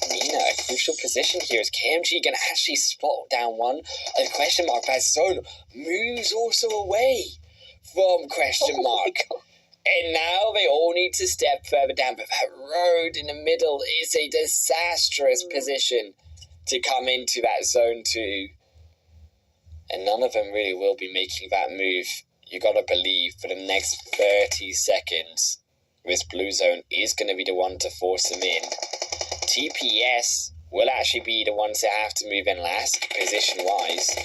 Nina, a crucial position here. Is KMG going to actually spot down one? A question mark. That zone moves also away from question mark. And now they all need to step further down. But that road in the middle is a disastrous position to come into that zone 2. And none of them really will be making that move. You gotta believe for the next 30 seconds, this blue zone is going to be the one to force them in. TPS will actually be the ones that have to move in last, position-wise.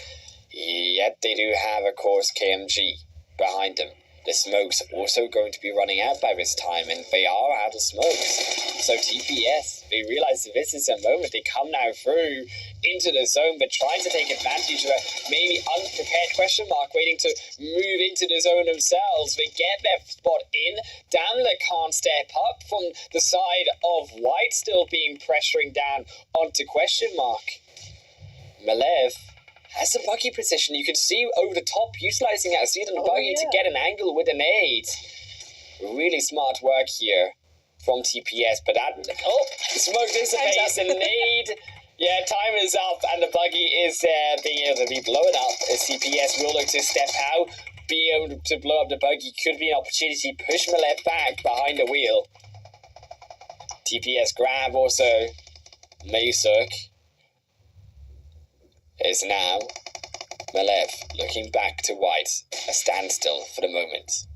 Yet they do have, of course, KMG behind them. The smoke's also going to be running out by this time, and they are out of smokes. So TPS, they realize that this is a moment. They come now through into the zone, but trying to take advantage of a maybe unprepared question mark, waiting to move into the zone themselves. They get their spot in. Damler can't step up from the side of White, still being pressuring down onto question mark. Malev has a buggy position. You can see over the top, utilizing that seat on the buggy to get an angle with a nade. Really smart work here from TPS, but that smoke dissipates and nade. Yeah, time is up, and the buggy is being able to be blown up. As TPS will look to step out, be able to blow up the buggy. Could be an opportunity. Push Malev back behind the wheel. TPS grab also. Maysuk is now Malev looking back to White. A standstill for the moment.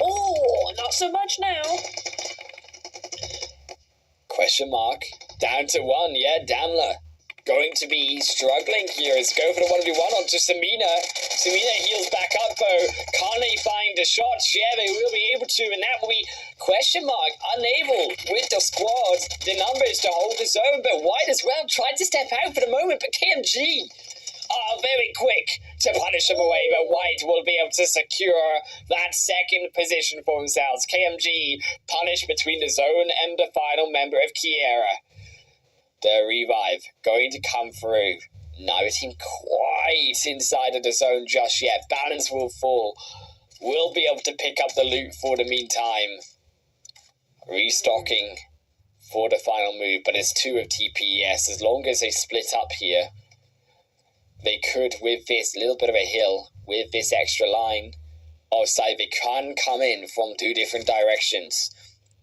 Oh, not so much now. Question mark. Down to 1. Yeah, Damler going to be struggling here. Let's go for the 1v1 onto Samina. Samina heals back up though. Can't they find the shots? Yeah, they will be able to, and that will be question mark. Unable with the squad, the numbers to hold the zone, but White as well tried to step out for the moment, but KMG are very quick to punish them away, but White will be able to secure that second position for themselves. KMG punished between the zone and the final member of Kiera. The revive going to come through. Neither team quite inside of the zone just yet. Balance will fall. Will be able to pick up the loot for the meantime. Restocking for the final move, but it's 2 of TPS. As long as they split up here, they could, with this little bit of a hill, with this extra line of sight, they can come in from 2 different directions.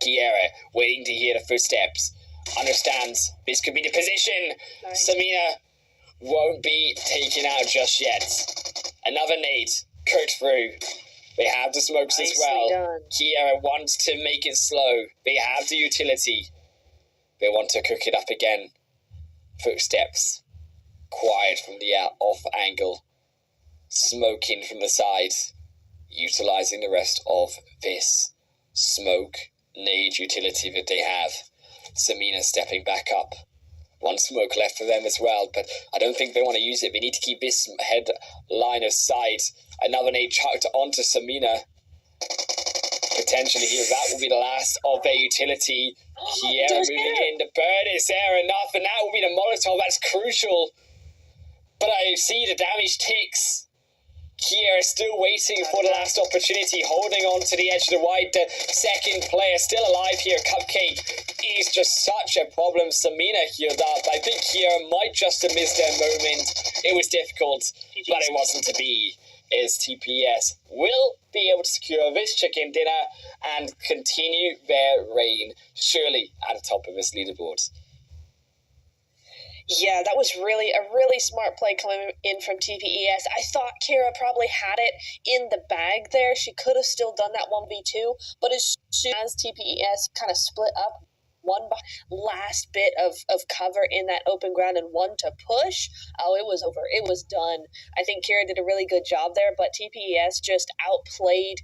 Kiera waiting to hear the footsteps. Understands this could be the position. Nice. Samina won't be taken out just yet. Another nade. Kurt through. They have the smokes as well. Done. Kiera wants to make it slow. They have the utility. They want to cook it up again. Footsteps. Quiet from the off angle. Smoking from the side. Utilizing the rest of this smoke nade utility that they have. Samina stepping back up. 1 smoke left for them as well, but I don't think they want to use it. They need to keep this head line of sight. Another nade chucked onto Samina. Potentially here, that will be the last of their utility. Kiera moving in. The bird is there enough, and that will be the Molotov. That's crucial. But I see the damage ticks. Kiera still waiting for the last opportunity, holding on to the edge of the White. The second player still alive here. Cupcake is just such a problem. Samina healed up. I think Kiera might just have missed their moment. It was difficult, but it wasn't to be. As TPS will be able to secure this chicken dinner and continue their reign, surely at the top of this leaderboard. Yeah, that was really a really smart play coming in from TPES. I thought Kira probably had it in the bag there. She could have still done that 1v2, but as soon as TPES kind of split up, one last bit of cover in that open ground and 1 to push, it was over. It was done. I think Kira did a really good job there, but TPES just outplayed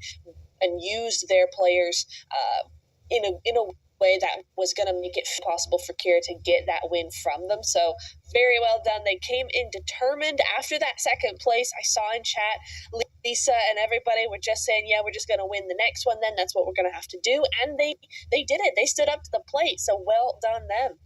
and used their players in a way that was going to make it possible for Kira to get that win from them. So very well done. They came in determined after that second place. I saw in chat Lisa and everybody were just saying, yeah, we're just going to win the next one, then that's what we're going to have to do, and they did it. They stood up to the plate, so well done them.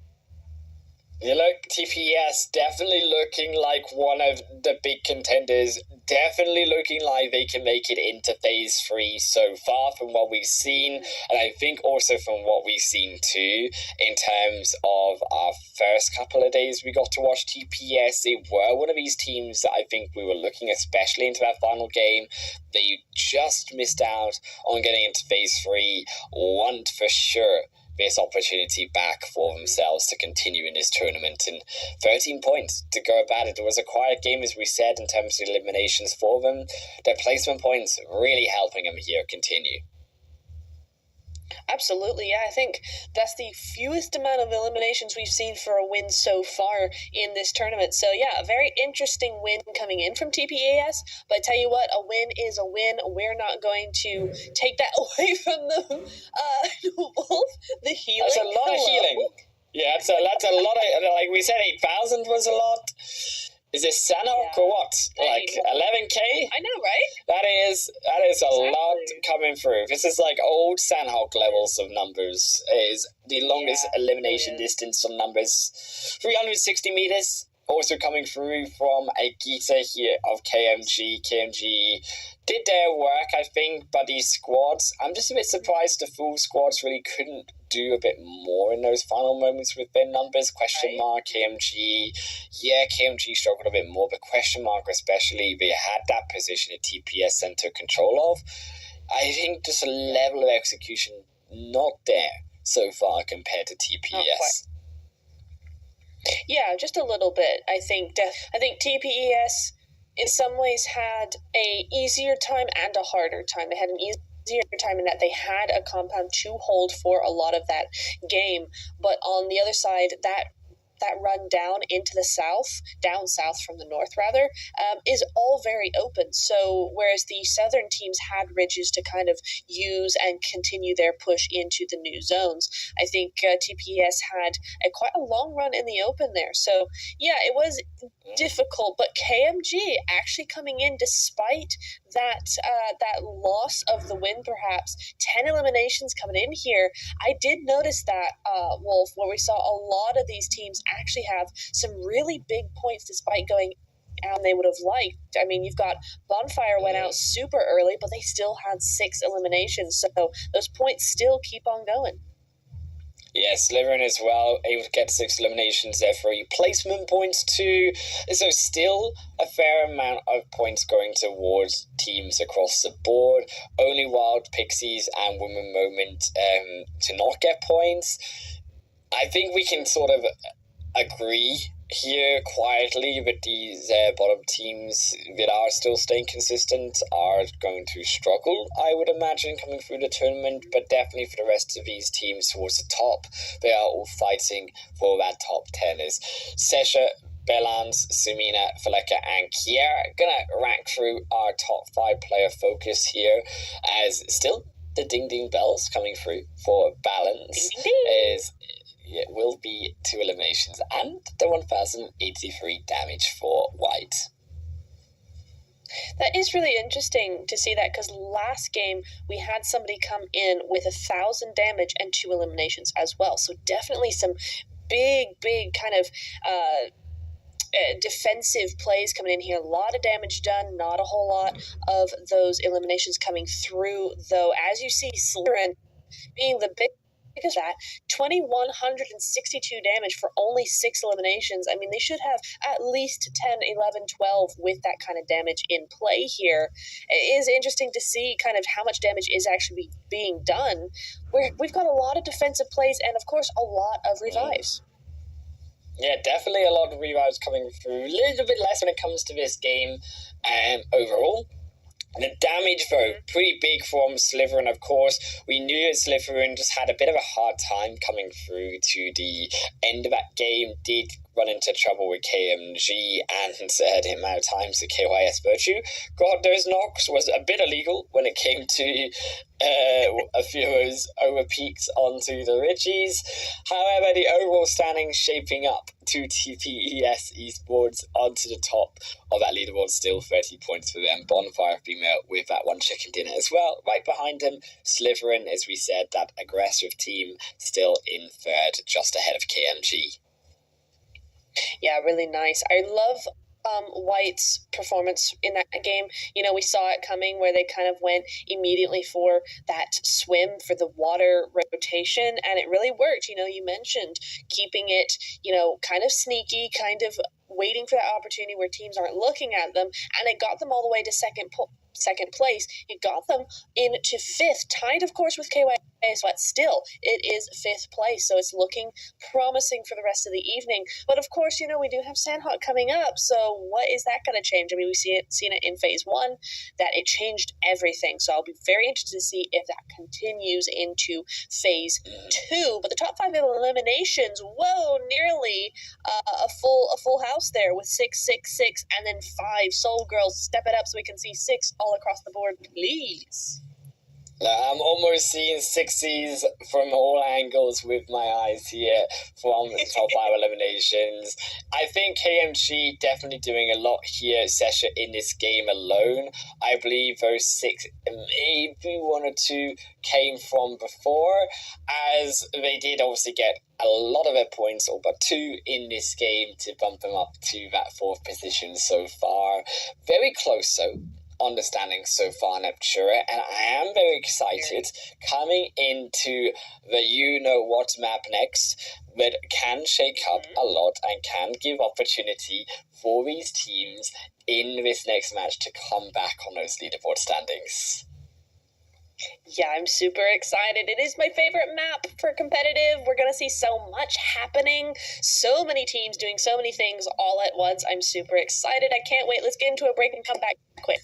You look, TPS definitely looking like one of the big contenders, definitely looking like they can make it into phase 3 so far from what we've seen, and I think also from what we've seen too, in terms of our first couple of days we got to watch TPS. They were one of these teams that I think we were looking especially into that final game. They just missed out on getting into phase 3, want for sure this opportunity back for themselves to continue in this tournament. And 13 points to go about it. It was a quiet game, as we said, in terms of eliminations for them. Their placement points really helping them here continue. Absolutely, yeah. I think that's the fewest amount of eliminations we've seen for a win so far in this tournament. So yeah, a very interesting win coming in from TPAS. But I tell you what, a win is a win. We're not going to take that away from them. Wolf, the healing. That's a lot of healing. Yeah, that's a lot of, like we said, 8,000 was a lot. Is this Sanhok or what? Like 11k? I know, right? That is a lot coming through. This is like old Sanhok levels of numbers. It is the longest elimination distance on numbers. 360 meters. Also coming through from a Gita here of KMG. KMG did their work, I think, but these squads, I'm just a bit surprised the full squads really couldn't do a bit more in those final moments with their numbers. Question mark, KMG. Yeah, KMG struggled a bit more, but question mark especially, they had that position at TPS center control of. I think just a level of execution not there so far compared to TPS. Yeah, just a little bit. I think TPES in some ways had a easier time and a harder time. They had an easier time in that they had a compound to hold for a lot of that game, but on the other side, that run down into the south, down south from the north rather, is all very open. So whereas the southern teams had ridges to kind of use and continue their push into the new zones, I think TPS had quite a long run in the open there. So yeah, it was difficult, but KMG actually coming in despite that loss of the win, perhaps 10 eliminations coming in here. I did notice that Wolf, where we saw a lot of these teams actually have some really big points despite going out they would have liked. I mean, you've got Bonfire went out super early, but they still had 6 eliminations, so those points still keep on going. Yes, Slytherin as well, able to get 6 eliminations there, 3 placement points too. So still a fair amount of points going towards teams across the board. Only Wild Pixies and Women Moment to not get points. I think we can sort of agree here quietly that these bottom teams that are still staying consistent are going to struggle, I would imagine, coming through the tournament, but definitely for the rest of these teams towards the top, they are all fighting for that top 10. Is Sesha, Belans, Sumina, Faleka, and Kier gonna rank through our top 5 player focus here, as still the ding ding bells coming through for Balance is it will be 2 eliminations and the 1083 damage for White. That is really interesting to see that, because last game we had somebody come in with 1,000 damage and 2 eliminations as well. So definitely some big kind of defensive plays coming in here. A lot of damage done, not a whole lot of those eliminations coming through, though. As you see, Slytherin being the big because that 2,162 damage for only 6 eliminations. I mean, they should have at least 10, 11, 12 with that kind of damage in play here. It is interesting to see kind of how much damage is actually being done. We've got a lot of defensive plays and, of course, a lot of revives. Yeah, definitely a lot of revives coming through. A little bit less when it comes to this game overall. The damage, though, pretty big from Slytherin, of course. We knew that Slytherin just had a bit of a hard time coming through to the end of that game, did run into trouble with KMG, and the amount of times that KYS Virtue got those knocks was a bit illegal when it came to a few of those overpeaks onto the Ridgies. However, the overall standing shaping up to TPES Esports onto the top of that leaderboard, still 30 points for them. Bonfire female with that 1 chicken dinner as well. Right behind them, Slytherin, as we said, that aggressive team, still in 3rd, just ahead of KMG. Yeah, really nice. I love White's performance in that game. You know, we saw it coming where they kind of went immediately for that swim for the water rotation, and it really worked. You know, you mentioned keeping it, you know, kind of sneaky, kind of waiting for that opportunity where teams aren't looking at them, and it got them all the way to second place. It got them into 5th, tied of course with KYS, but still it is 5th place, so it's looking promising for the rest of the evening. But of course, we do have Sandhawk coming up, so what is that going to change? I mean, we've seen it in phase 1 that it changed everything, so I'll be very interested to see if that continues into phase 2. But the top 5 eliminations, whoa, nearly a full house there with 6, 6, 6, and then 5. Soul Girls, step it up so we can see 6 all across the board, please. I'm almost seeing 60s from all angles with my eyes here from the top 5 eliminations. I think KMG definitely doing a lot here, Sesha, in this game alone. I believe those 6, maybe 1 or 2 came from before, as they did obviously get a lot of their points, all but 2 in this game to bump them up to that 4th position so far. Very close, though. Understanding so far, Neptura, and I am very excited coming into the you-know-what map next that can shake up a lot and can give opportunity for these teams in this next match to come back on those leaderboard standings. Yeah, I'm super excited. It is my favorite map for competitive. We're going to see so much happening, so many teams doing so many things all at once. I'm super excited. I can't wait. Let's get into a break and come back quick.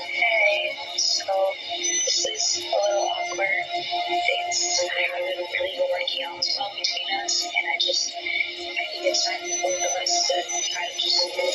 Hey, so this is a little awkward. Things haven't been really working out well between us, and I think it's time for both of us to kind of just move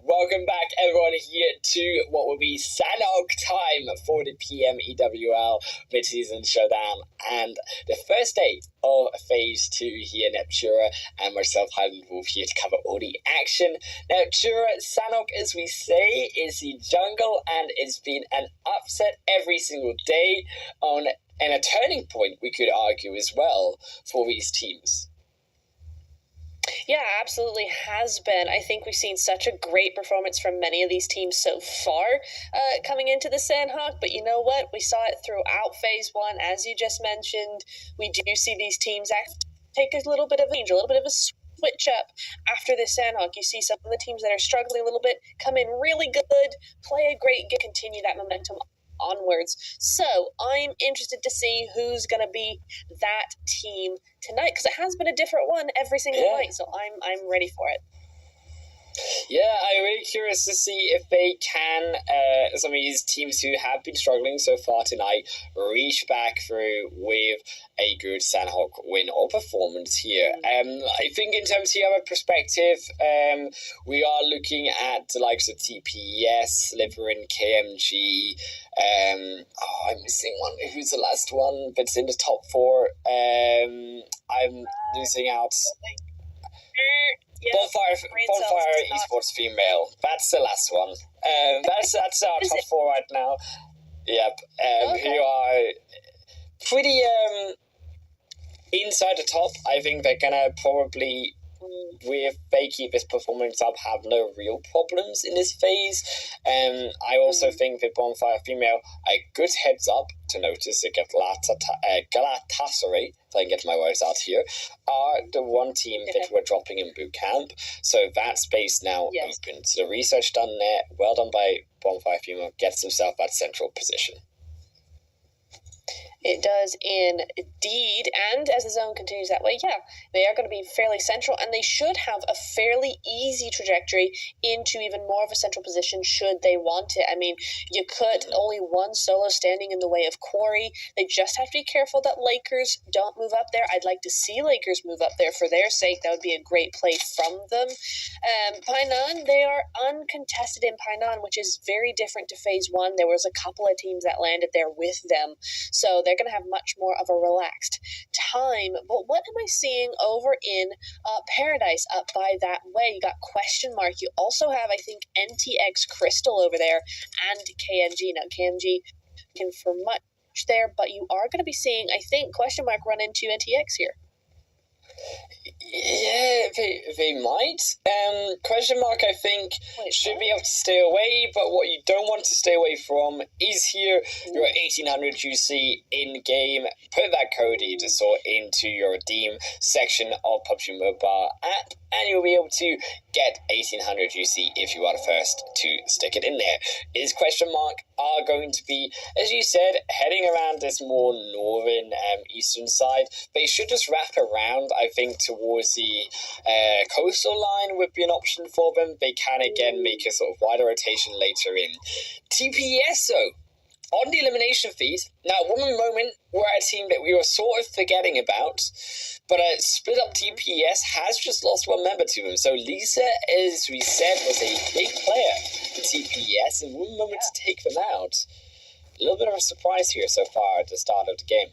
Welcome back, everyone, here to what will be Sanok time for the PMEWL Mid-Season Showdown and the first day of Phase 2 here, Neptura, and myself, Highland Wolf, here to cover all the action. Neptura, Sanok, as we say, is the jungle, and it's been an upset every single day and a turning point, we could argue, as well, for these teams. Yeah, absolutely has been. I think we've seen such a great performance from many of these teams so far coming into the Sandhawk, but you know what? We saw it throughout Phase 1, as you just mentioned. We do see these teams take a little bit of a change, a little bit of a switch up after the Sandhawk. You see some of the teams that are struggling a little bit come in really good, play a great game, continue that momentum onwards. So I'm interested to see who's going to be that team tonight, because it has been a different one every single night. So I'm ready for it. Yeah, I'm really curious to see if they can, some of these teams who have been struggling so far tonight, reach back through with a good Sandhawk win or performance here. I think in terms of our perspective, we are looking at the likes of TPS, Slytherin, KMG. I'm missing one. Who's the last one? But it's in the top 4. I'm losing out. Yeah, Bonfire Esports Female. That's the last one. That's our top 4 right now. Yep. Who are pretty inside the top. I think they're gonna probably, if they keep this performance up, have no real problems in this phase. I also think that Bonfire Female, a good heads up to notice that Galatasaray, if I can get my words out here, are the one team that we're dropping in boot camp. So that space now open. So the research done there, well done by Bonfire Female, gets himself that central position. It does indeed, and as the zone continues that way, they are going to be fairly central, and they should have a fairly easy trajectory into even more of a central position should they want it. I mean, you could only one solo standing in the way of Quarry. They just have to be careful that Lakers don't move up there. I'd like to see Lakers move up there for their sake. That would be a great play from them. Painan, they are uncontested in Painan, which is very different to Phase 1. There was a couple of teams that landed there with them, so they're going to have much more of a relaxed time. But what am I seeing over in Paradise up by that way? You got Question Mark. You also have, I think, NTX Crystal over there and KMG. Now, KMG can for much there, but you are going to be seeing, I think, Question Mark run into NTX here. Yeah, they might. Question Mark, I think, should be able to stay away, but what you don't want to stay away from is here your 1800 UC in-game. Put that code you just saw into your redeem section of PUBG Mobile app, and you'll be able to get 1800 UC if you are the first to stick it in there. Is Question Mark are going to be, as you said, heading around this more northern eastern side. They should just wrap around, I think, towards the coastal line would be an option for them. They can again make a sort of wider rotation later in. TPS though, on the elimination feed, now one moment we're a team that we were sort of forgetting about, but a split up TPS has just lost one member to them. So Lisa, as we said, was a big player for TPS, and one moment to take them out. A little bit of a surprise here so far at the start of the game.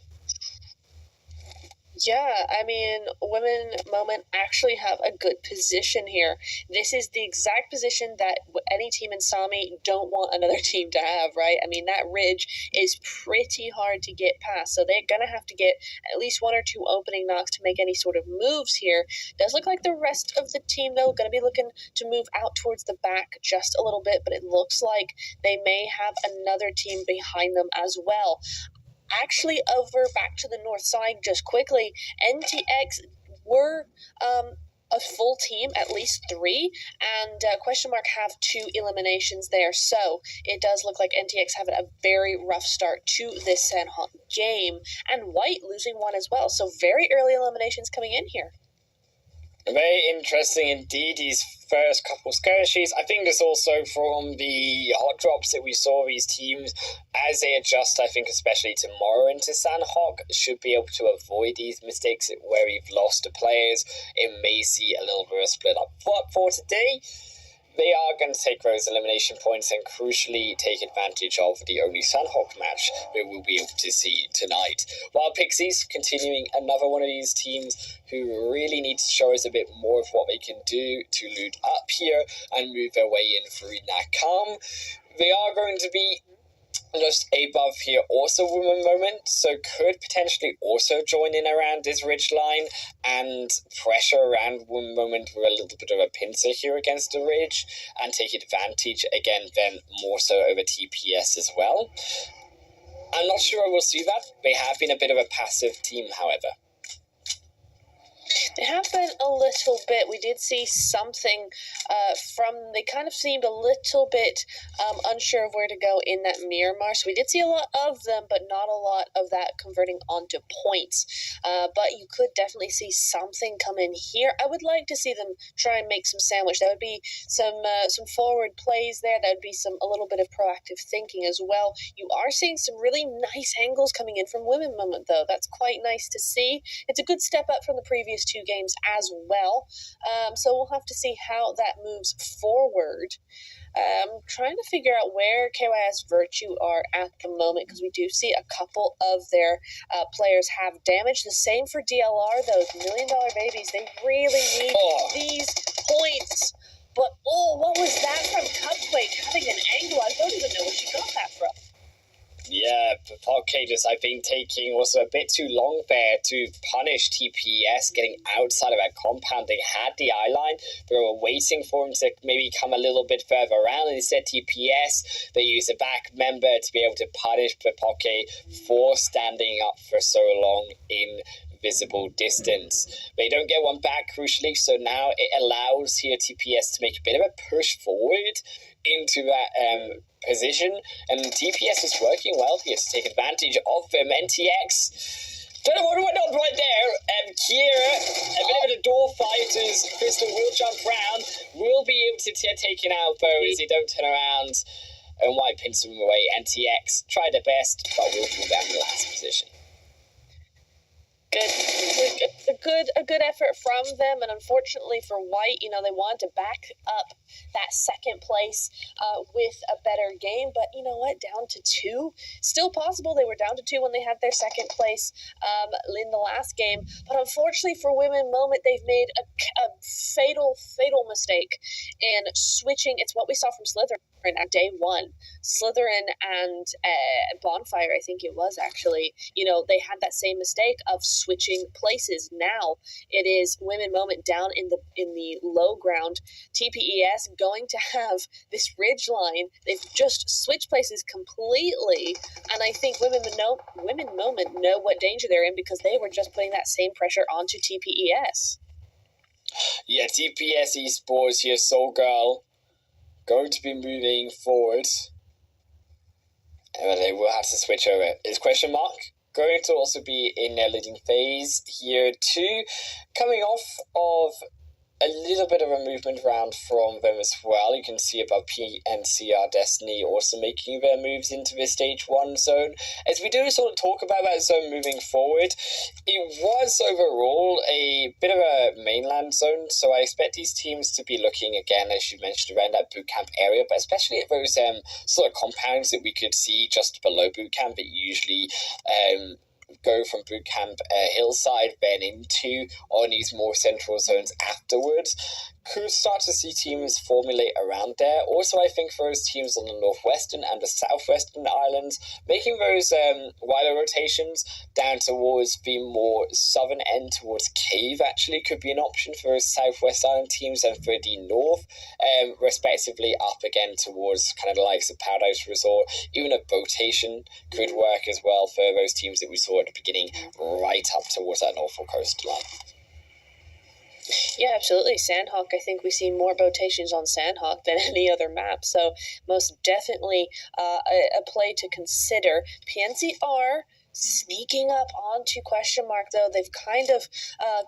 Yeah, I mean, Women Moment actually have a good position here. This is the exact position that any team in Sami don't want another team to have, right? I mean, that ridge is pretty hard to get past, so they're going to have to get at least 1 or 2 opening knocks to make any sort of moves here. Does look like the rest of the team, though, going to be looking to move out towards the back just a little bit, but it looks like they may have another team behind them as well. Actually, over back to the north side, just quickly, NTX were a full team, at least 3, and Question Mark have 2 eliminations there. So it does look like NTX having a very rough start to this Sandhawk game, and White losing 1 as well. So very early eliminations coming in here. Very interesting indeed, these first couple skirmishes. I think this also from the hot drops that we saw these teams, as they adjust, I think especially tomorrow into Sandhawk, should be able to avoid these mistakes where we've lost the players. It may see a little bit of a split up. But for today, they are going to take those elimination points and crucially take advantage of the only Sandhawk match that we'll be able to see tonight. While Pixies continuing another one of these teams who really need to show us a bit more of what they can do to loot up here and move their way in through Nakam. They are going to be just above here also Women Moment, so could potentially also join in around this ridge line and pressure around Women Moment with a little bit of a pincer here against the ridge and take advantage again then more so over TPS as well. I'm not sure I will see that. They have been a bit of a passive team, however. They have been a little bit. We did see something they kind of seemed a little bit unsure of where to go in that Miramar. So we did see a lot of them, but not a lot of that converting onto points. But you could definitely see something come in here. I would like to see them try and make some sandwich. That would be some forward plays there. That would be a little bit of proactive thinking as well. You are seeing some really nice angles coming in from Women Moment, though. That's quite nice to see. It's a good step up from the previous two games as well. So we'll have to see how that moves forward. I'm trying to figure out where KYS Virtue are at the moment, because we do see a couple of their players have damage. The same for DLR, those $1 Million Babies. They really need these points. But, what was that from Cupquake? Having an angle, I don't even know where she got that from. Yeah, Podcages, I think, taking also a bit too long there to punish TPS getting outside of that compound. They had the eye line, they were waiting for him to maybe come a little bit further around, and instead TPS, they use a back member to be able to punish Poke for standing up for so long in visible distance. They don't get one back, crucially, so now it allows here TPS to make a bit of a push forward into that position, and TPS is working well here to take advantage of them. NTX, don't know what went on right there. Kira, a bit of a door fight as Crystal will jump round, will be able to get taken out though as they don't turn around and White pins them away. NTX tried their best, but will fall down in the last position. A good effort from them, and unfortunately for White, they wanted to back up that second place with a better game, but you know what, down to 2, still possible. They were down to 2 when they had their second place in the last game, but unfortunately for Women Moment, they've made a fatal mistake in switching. It's what we saw from Slytherin at day 1. Slytherin and Bonfire, I think it was actually, they had that same mistake of switching places. Now it is Women Moment down in the low ground. TPES going to have this ridge line. They've just switched places completely, and I think Women Moment know what danger they're in, because they were just putting that same pressure onto TPES. Yeah, TPS Esports here, Soul Girl, going to be moving forward, and they will have to switch over. Is question mark going to also be in their leading phase here too, coming off of a little bit of a movement round from them as well. You can see about pmsl Destiny also making their moves into the stage 1 zone. As we do sort of talk about that zone moving forward, it was overall a bit of a mainland zone, so I expect these teams to be looking again, as you mentioned, around that bootcamp area, but especially at those sort of compounds that we could see just below bootcamp that usually go from bootcamp hillside then into on these more central zones afterwards. Could start to see teams formulate around there. Also, I think for those teams on the northwestern and the southwestern islands, making those wider rotations down towards the more southern end towards Cave actually could be an option for those southwest island teams, and for the north, respectively up again towards kind of the likes of Paradise Resort. Even a rotation could work as well for those teams that we saw at the beginning, right up towards that Norfolk coastline. Yeah, absolutely. Sandhawk, I think we see more rotations on Sandhawk than any other map, so most definitely a play to consider. PNCR sneaking up onto question mark, though. They've kind of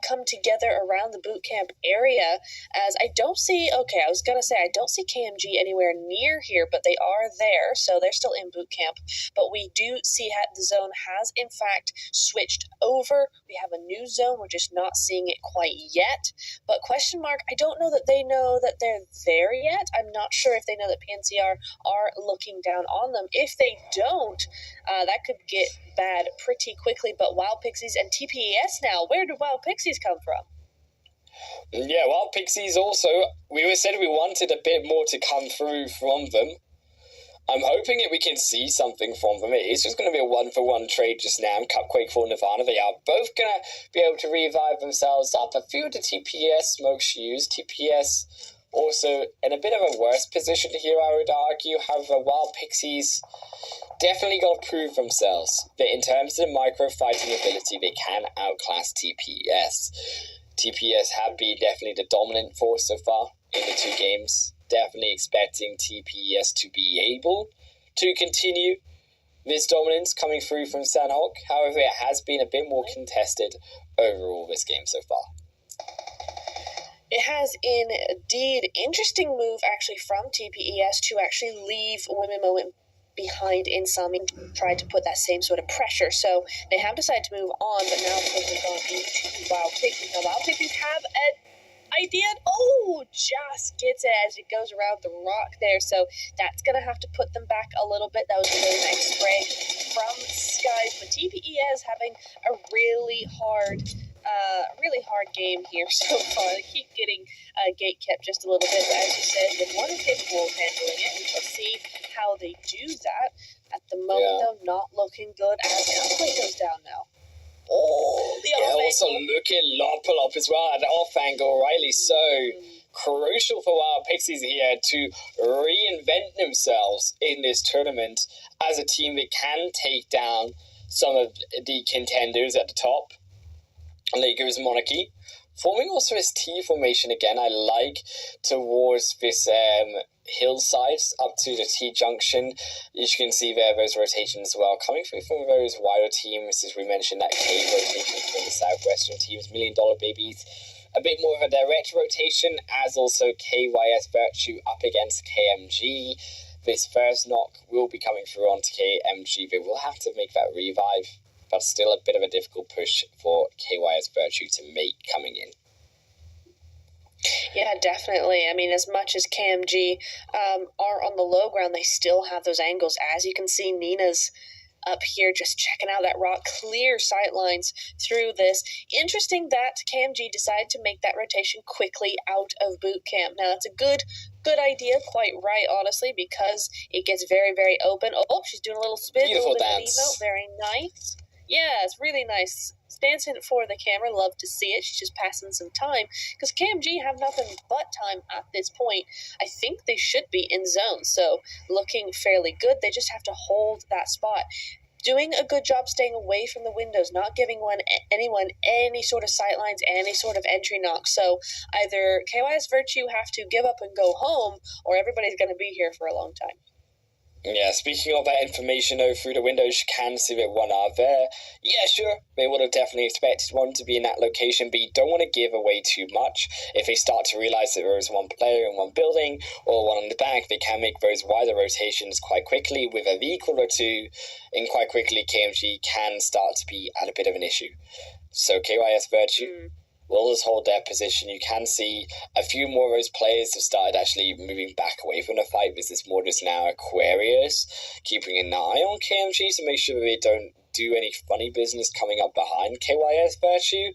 come together around the boot camp area, as I don't see KMG anywhere near here, but they are there, so they're still in boot camp. But we do see the zone has in fact switched over. We have a new zone, we're just not seeing it quite yet. But question mark, I don't know that they know that they're there yet. I'm not sure if they know that PNCR are looking down on them. If they don't, that could get bad pretty quickly. But Wild Pixies and TPES now, where do Wild Pixies come from? Yeah, Wild Pixies also, we said we wanted a bit more to come through from them. I'm hoping that we can see something from them. It is just going to be a 1-for-1 trade just now. Cupquake for Nirvana. They are both going to be able to revive themselves up. A few of the TPS smoke shoes. TPS also in a bit of a worse position here, I would argue. However, Wild Pixies definitely got to prove themselves that in terms of the micro fighting ability, they can outclass TPS. TPS have been definitely the dominant force so far in the 2 games. Definitely expecting TPS to be able to continue this dominance coming through from Sandhawk. However, it has been a bit more contested overall this game so far. It has indeed. Interesting move actually from TPES to actually leave Women Moment behind in some and tried to put that same sort of pressure. So they have decided to move on, but now they've gone into Wild Pixies. Now Wild Pixies have an idea. Oh, just gets it as it goes around the rock there. So that's going to have to put them back a little bit. That was a really nice spray from Skies. But TPES having a really hard game here so far. They keep getting gate kept just a little bit, but as you said, the one is capable of handling it. We shall see how they do that. At the moment, though, not looking good as the play goes down now. Oh, the off also looking pull up as well at the off angle, rightly so. Crucial for Wild Pixies here to reinvent themselves in this tournament as a team that can take down some of the contenders at the top. And there goes Monarchy. Forming also his T formation again, I like towards this hillside up to the T junction. As you can see there, those rotations as well coming through from those wider teams, as we mentioned, that cave rotation from the southwestern teams, $1 Million Babies. A bit more of a direct rotation, as also KYS Virtue up against KMG. This first knock will be coming through onto KMG. They will have to make that revive, but still a bit of a difficult push for KYS Virtue to make coming in. Yeah, definitely. I mean, as much as KMG are on the low ground, they still have those angles. As you can see, Nina's up here just checking out that rock. Clear sight lines through this. Interesting that KMG decided to make that rotation quickly out of boot camp. Now, that's a good idea, quite right, honestly, because it gets very, very open. Oh, she's doing a little spin. Beautiful a little dance. Bit of emo. Very nice. Yeah, it's really nice. Dancing for the camera, love to see it. She's just passing some time because KMG have nothing but time at this point. I think they should be in zone, so looking fairly good. They just have to hold that spot. Doing a good job staying away from the windows, not giving anyone any sort of sightlines, any sort of entry knocks. So either KYS Virtue have to give up and go home, or everybody's going to be here for a long time. Yeah, speaking of that information, though, through the windows, you can see that one are there. Yeah, sure, they would have definitely expected one to be in that location, but you don't want to give away too much. If they start to realize that there is one player in one building or one in the back, they can make those wider rotations quite quickly with a vehicle or two, and quite quickly KMG can start to be at a bit of an issue. So KYS Virtue will just hold their position. You can see a few more of those players have started actually moving back away from the fight. This is more just now Aquarius keeping an eye on KMG to make sure that they don't do any funny business coming up behind KYS Virtue.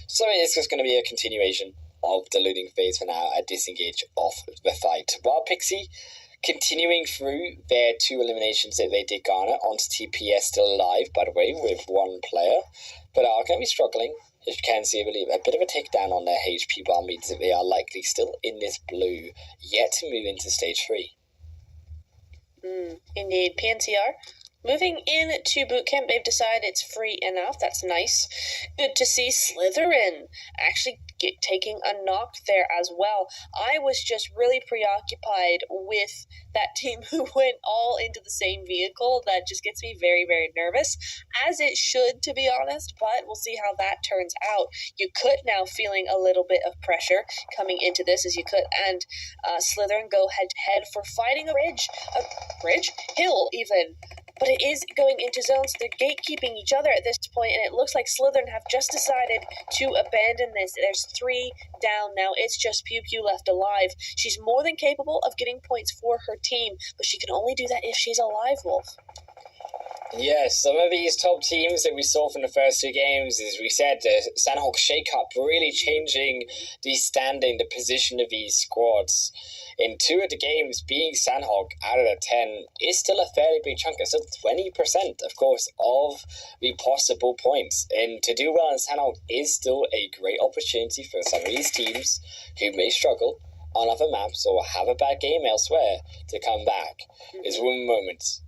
So it's just going to be a continuation of the looting phase for now, a disengage off the fight. Wild Pixie continuing through their 2 eliminations that they did garner onto TPS, still alive, by the way, with 1 player, but are going to be struggling. As you can see, I believe a bit of a takedown on their HP bar means that they are likely still in this blue, yet to move into stage 3. Indeed. PNCR moving into boot camp. They've decided it's free enough. That's nice. Good to see Slytherin actually taking a knock there as well. I was just really preoccupied with that team who went all into the same vehicle. That just gets me very, very nervous, as it should, to be honest, but we'll see how that turns out. You could now feeling a little bit of pressure coming into this, as you could, and Slytherin go head-to-head for fighting a hill even. But it is going into zones. They're gatekeeping each other at this point, and it looks like Slytherin have just decided to abandon this. There's 3 down now. It's just Pew Pew left alive. She's more than capable of getting points for her team, but she can only do that if she's alive, Wolf. Yes, some of these top teams that we saw from the first 2 games, as we said, the Sandhawk shake-up really changing the standing, the position of these squads. In 2 of the games, being Sandhawk out of the 10 is still a fairly big chunk. It's still 20%, of course, of the possible points. And to do well in Sandhawk is still a great opportunity for some of these teams who may struggle on other maps or have a bad game elsewhere to come back. It's one moment.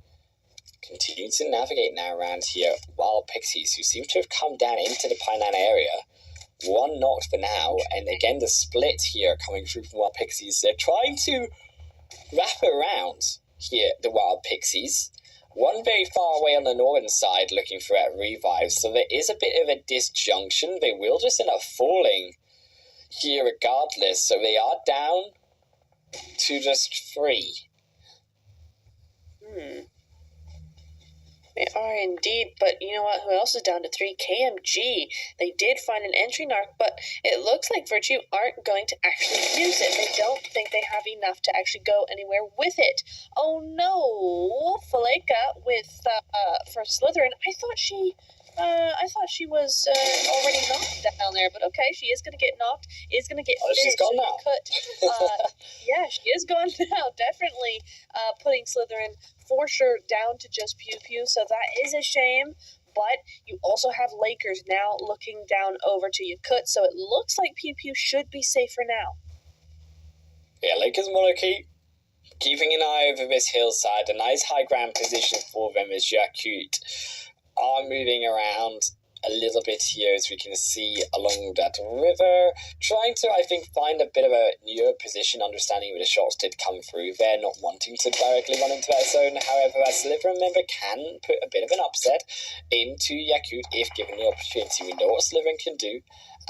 Continue to navigate now around here. Wild Pixies, who seem to have come down into the Pineland area, one knocked for now, and again the split here coming through from Wild Pixies. They're trying to wrap around here, the Wild Pixies. One very far away on the northern side looking for that revive, so there is a bit of a disjunction. They will just end up falling here regardless, so they are down to just 3. They are indeed, but you know what? Who else is down to 3? KMG. They did find an entry narc, but it looks like Virtue aren't going to actually use it. They don't think they have enough to actually go anywhere with it. Oh no, Faleka with for Slytherin. I thought she was already knocked down there, but okay, she is going to get knocked. Is going to get. Oh, she's gone now. Yeah, she is gone now. Definitely putting Slytherin for sure down to just Pew Pew. So that is a shame. But you also have Lakers now looking down over to Yakut. So it looks like Pew Pew should be safe for now. Yeah, Lakers Monarchy keeping an eye over this hillside. A nice high ground position for them as Yakut are moving around a little bit here, as we can see along that river, trying to, I think, find a bit of a newer position, understanding where the shots did come through. They're not wanting to directly run into that zone. However, that Slytherin member can put a bit of an upset into Yakut if given the opportunity. We know what Slytherin can do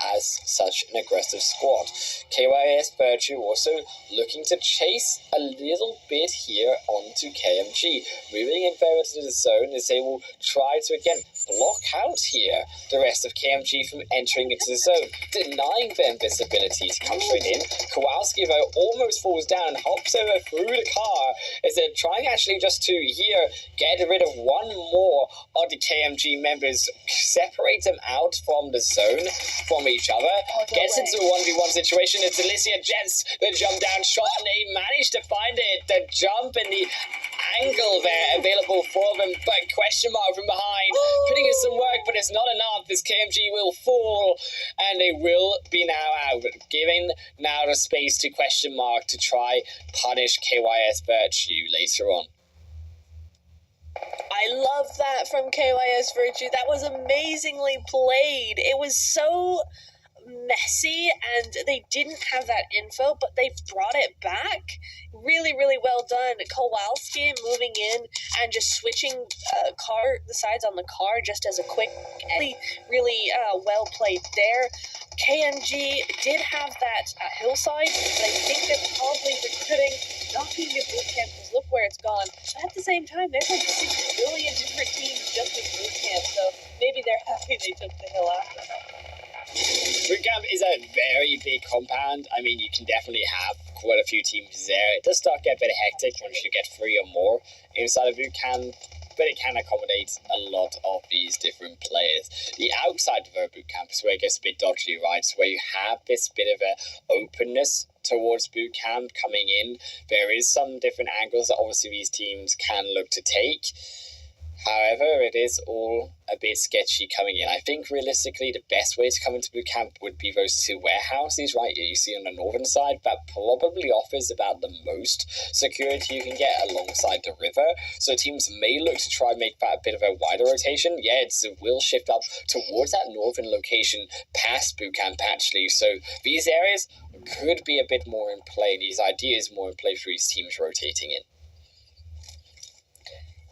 as such an aggressive squad. KYS Virtue also looking to chase a little bit here onto KMG, moving in further to the zone as they will try to again block out here the rest of KMG from entering into the zone, denying them this ability to come straight in. Kowalski though almost falls down, hops over through the car as they're trying actually just to here get rid of one more of the KMG members, separate them out from the zone, from each other, gets into a 1v1 situation. It's Alicia Jets, the jump down shot, and they managed to find it, the jump and the angle there available for them, but question mark from behind, putting in some work, but it's not enough. This KMG will fall, and they will be now out, giving now the space to question mark to try punish KYS Virtue later on. I love that from KYS Virtue. That was amazingly played. It was so messy, and they didn't have that info, but they brought it back. Really, really well done. Kowalski moving in and just switching the sides on the car just as a quick, really well played there. KMG did have that hillside, but I think they're probably recruiting not being a boot camp, because look where it's gone. But at the same time, there's like 6 billion different teams just in boot camp, so maybe they're happy they took the hill after. Boot camp is a very big compound. I mean, you can definitely have quite a few teams there. It does start getting a bit hectic once you get 3 or more inside of boot camp, but it can accommodate a lot of these different players. The outside of a boot camp is where it gets a bit dodgy, right? So where you have this bit of a openness towards boot camp coming in, there is some different angles that obviously these teams can look to take. However, it is all a bit sketchy coming in. I think realistically the best way to come into boot camp would be those 2 warehouses right you see on the northern side. That probably offers about the most security you can get alongside the river. So teams may look to try and make that a bit of a wider rotation. Yeah, it will shift up towards that northern location past boot camp actually. So these areas could be a bit more in play. These ideas more in play for these teams rotating in.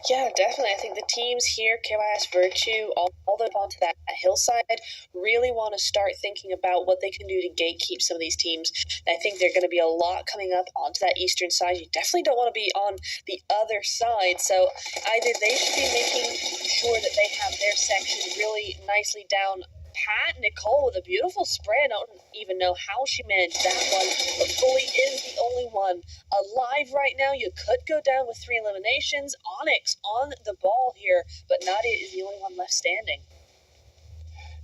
Yeah, definitely. I think the teams here, KYS Virtue, all the way onto that hillside, really want to start thinking about what they can do to gatekeep some of these teams. And I think there are going to be a lot coming up onto that eastern side. You definitely don't want to be on the other side. So either they should be making sure that they have their section really nicely down pat. Nicole with a beautiful spray. I don't even know how she managed that one, but Fully is the only one alive right now. You could go down with 3 eliminations. Onyx on the ball here, but Nadia is the only one left standing.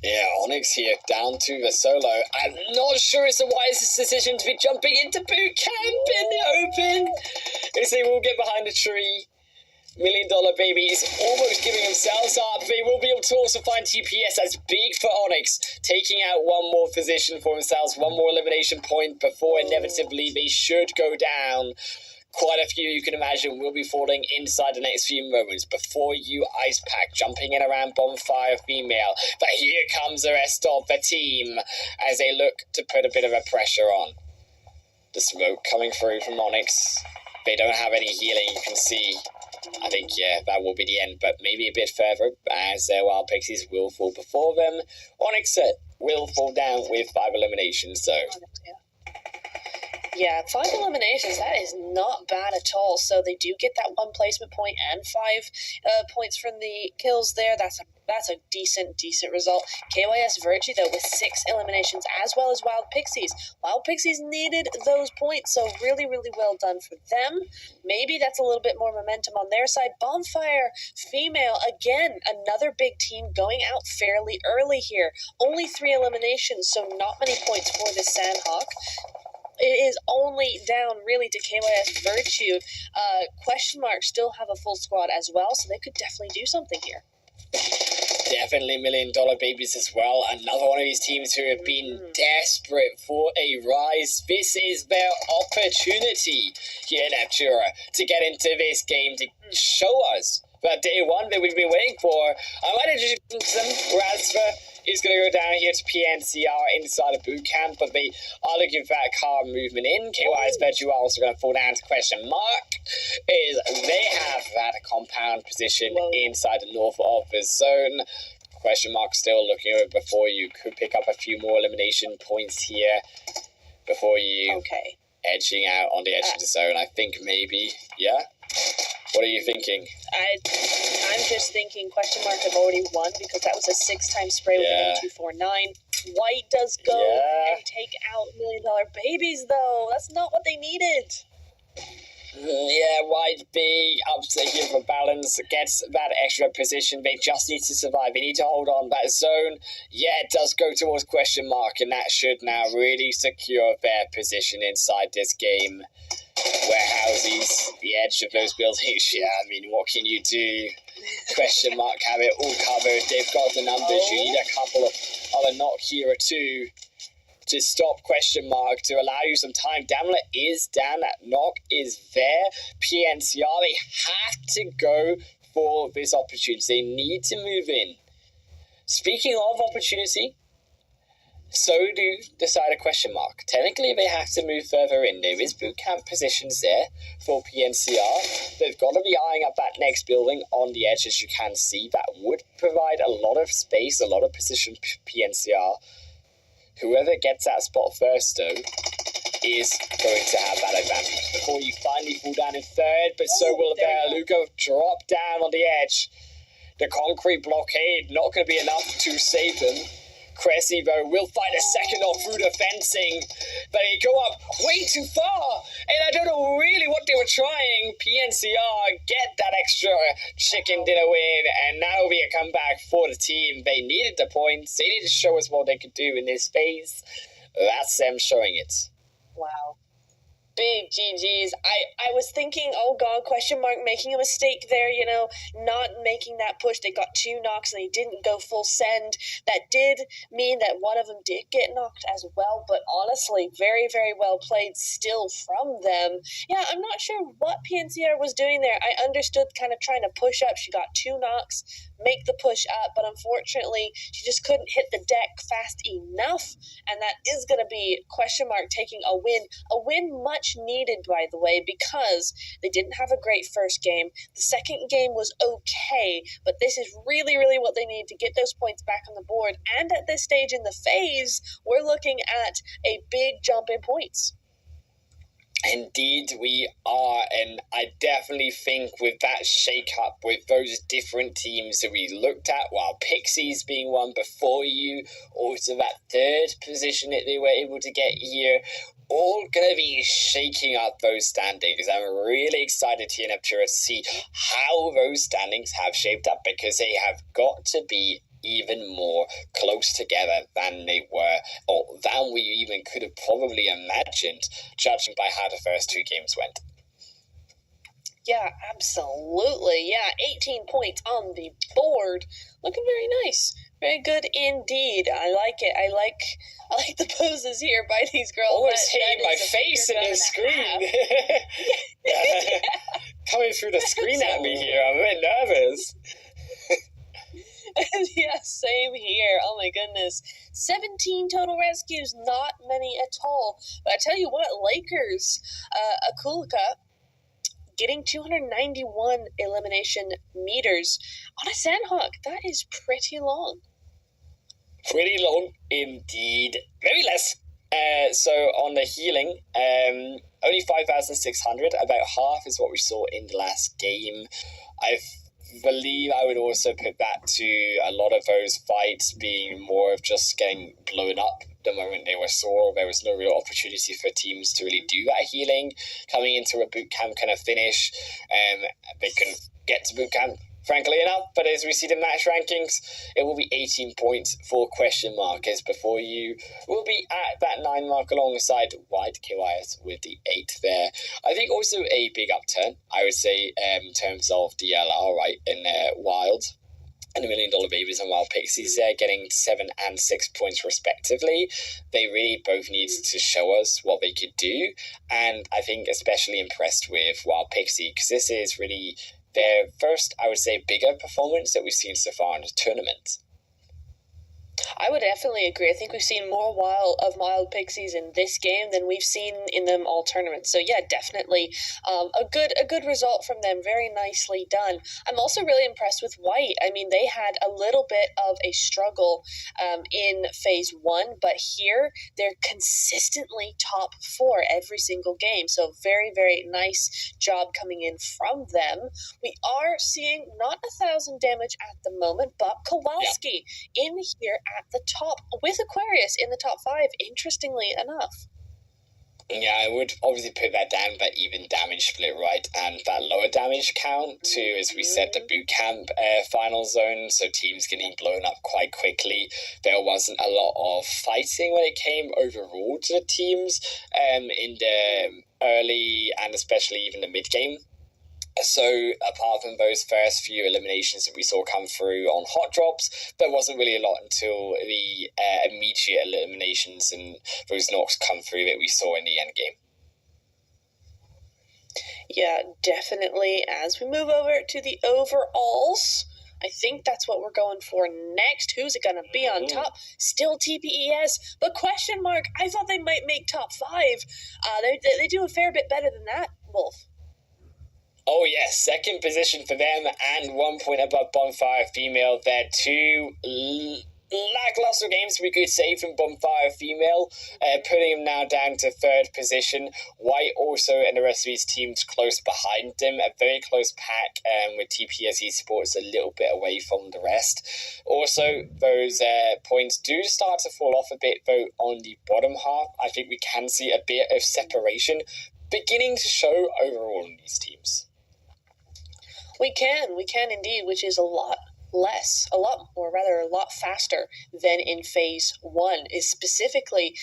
Yeah, Onyx here down to the solo. I'm not sure it's the wisest decision to be jumping into boot camp in the open, as they will get behind a tree. $1 Million Babies almost giving themselves up. They will be able to also find TPS. That's big for Onyx, taking out one more position for themselves, one more elimination point before inevitably they should go down. quite a few you can imagine will be falling inside the next few moments. Before you, Ice Pack jumping in around Bonfire Female. But here comes the rest of the team as they look to put a bit of a pressure on. The smoke coming through from Onyx. They don't have any healing, you can see. I think, yeah, that will be the end, but maybe a bit further as Wild Pixies will fall before them. Onyx will fall down with 5 eliminations, so... Yeah, 5 eliminations, that is not bad at all. So they do get that 1 placement point and 5 points from the kills there. That's a decent result. KYS Virtue, though, with 6 eliminations, as well as Wild Pixies. Wild Pixies needed those points, so really well done for them. Maybe that's a little bit more momentum on their side. Bonfire Female, again, another big team going out fairly early here. Only 3 eliminations, so not many points for the Sandhawk. It is only down really to KYS Virtue. Question Mark still have a full squad as well, so they could definitely do something here. Definitely $1 million babies as well. Another one of these teams who have been desperate for a rise. This is their opportunity here in Aptura to get into this game, to show us that day one that we've been waiting for. I might introduce them. Razva is going to go down here to PNCR inside of boot camp, but they are looking for that car movement in. KY's Virtue are also going to fall down to question mark. They have that compound position inside the north of the zone. Question mark still looking over before you could pick up a few more elimination points here before you edging out on the edge of the zone. I think maybe, yeah? What are you thinking? I'm just thinking question mark have already won because that was a 6-time spray with an M249. White does go and take out $1 million babies, though. That's not what they needed. Yeah, White B upset here for balance, gets that extra position. They just need to survive. They need to hold on that zone. Yeah, it does go towards question mark, and that should now really secure their position inside this game. Warehouses, the edge of those buildings. Yeah, I mean, what can you do? Question mark have it all covered. They've got the numbers. You need a couple of other knock here or two to stop question mark, to allow you some time. Damlet is down. That knock is there. PNCR, they have to go for this opportunity. They need to move in. Speaking of opportunity, so do decide a question mark. Technically, they have to move further in. There is boot camp positions there for PNCR. They've got to be eyeing up that next building on the edge, as you can see. That would provide a lot of space, a lot of position PNCR. Whoever gets that spot first, though, is going to have that advantage before you finally fall down in third. But so will Lugo drop down on the edge. The concrete blockade not going to be enough to save them. Cressy, though, will find a second off through the fencing, but they go up way too far, and I don't know really what they were trying. PNCR get that extra chicken dinner win, and now we a comeback for the team. They needed the points. They needed to show us what they could do in this phase. That's them showing it. Wow. Big GGs. I was thinking, oh god, question mark, making a mistake there, you know, not making that push. They got 2 knocks and they didn't go full send. That did mean that one of them did get knocked as well, but honestly, very well played still from them. Yeah, I'm not sure what PNCR was doing there. I understood kind of trying to push up. She got 2 knocks, make the push up, but unfortunately, she just couldn't hit the deck fast enough, and that is going to be question mark taking a win much needed, by the way, because they didn't have a great first game. The second game was okay, but this is really what they need to get those points back on the board, and at this stage in the phase, we're looking at a big jump in points. Indeed we are, and I definitely think with that shake-up, with those different teams that we looked at, while Pixies being one before you, also that third position that they were able to get here, all going to be shaking up those standings. I'm really excited here in Aptura to see how those standings have shaped up, because they have got to be even more close together than they were, or than we even could have probably imagined, judging by how the first 2 games went. Yeah, absolutely. Yeah, 18 points on the board. Looking very nice. Very good indeed. I like it. I like the poses here by these girls. Almost hitting my face in the screen. Coming through the screen at me here. I'm a bit nervous. Yeah, same here. Oh my goodness. 17 total rescues, not many at all. But I tell you what, Lakers, Akulika, getting 291 elimination meters on a Sandhawk. That is pretty long. Pretty long indeed. Very less. So on the healing, only 5,600. About half is what we saw in the last game. I believe I would also put that to a lot of those fights being more of just getting blown up the moment they were sore. There was no real opportunity for teams to really do that healing. Coming into a boot camp kind of finish, they can get to boot camp, frankly enough, but as we see the match rankings, it will be 18 points for question markers before you will be at that 9 mark alongside White KYS with the 8 there. I think also a big upturn, I would say, in terms of DLR, right, in Wild. And $1 Million Babies and Wild Pixies there, getting 7 and 6 points respectively. They really both need to show us what they could do, and I think especially impressed with Wild Pixie, because this is really their first, I would say, bigger performance that we've seen so far in the tournament. I would definitely agree. I think we've seen more Wild Pixies in this game than we've seen in them all tournaments. So yeah, definitely a good result from them. Very nicely done. I'm also really impressed with White. I mean, they had a little bit of a struggle in phase 1, but here they're consistently top 4 every single game. So very, very nice job coming in from them. We are seeing not 1,000 damage at the moment, but Kowalski in here at the top with Aquarius in the top 5, interestingly enough. Yeah, I would obviously put that down, that even damage split, right, and that lower damage count to, as we said, the boot camp final zone, so teams getting blown up quite quickly. There wasn't a lot of fighting when it came overall to the teams in the early and especially even the mid game. So apart from those first few eliminations that we saw come through on hot drops, there wasn't really a lot until the immediate eliminations and those knocks come through that we saw in the end game. Yeah, definitely. As we move over to the overalls, I think that's what we're going for next. Who's it going to be on top? Still TPES, but question mark. I thought they might make top 5. They do a fair bit better than that, Wolf. Oh yes, second position for them and 1 point above Bonfire Female. They're 2 lackluster games, we could say, from Bonfire Female, putting them now down to 3rd position. White also and the rest of these teams close behind them, a very close pack, with TPS Esports a little bit away from the rest. Also, those points do start to fall off a bit, though, on the bottom half. I think we can see a bit of separation beginning to show overall in these teams. We can indeed, which is a lot faster than in phase 1, is specifically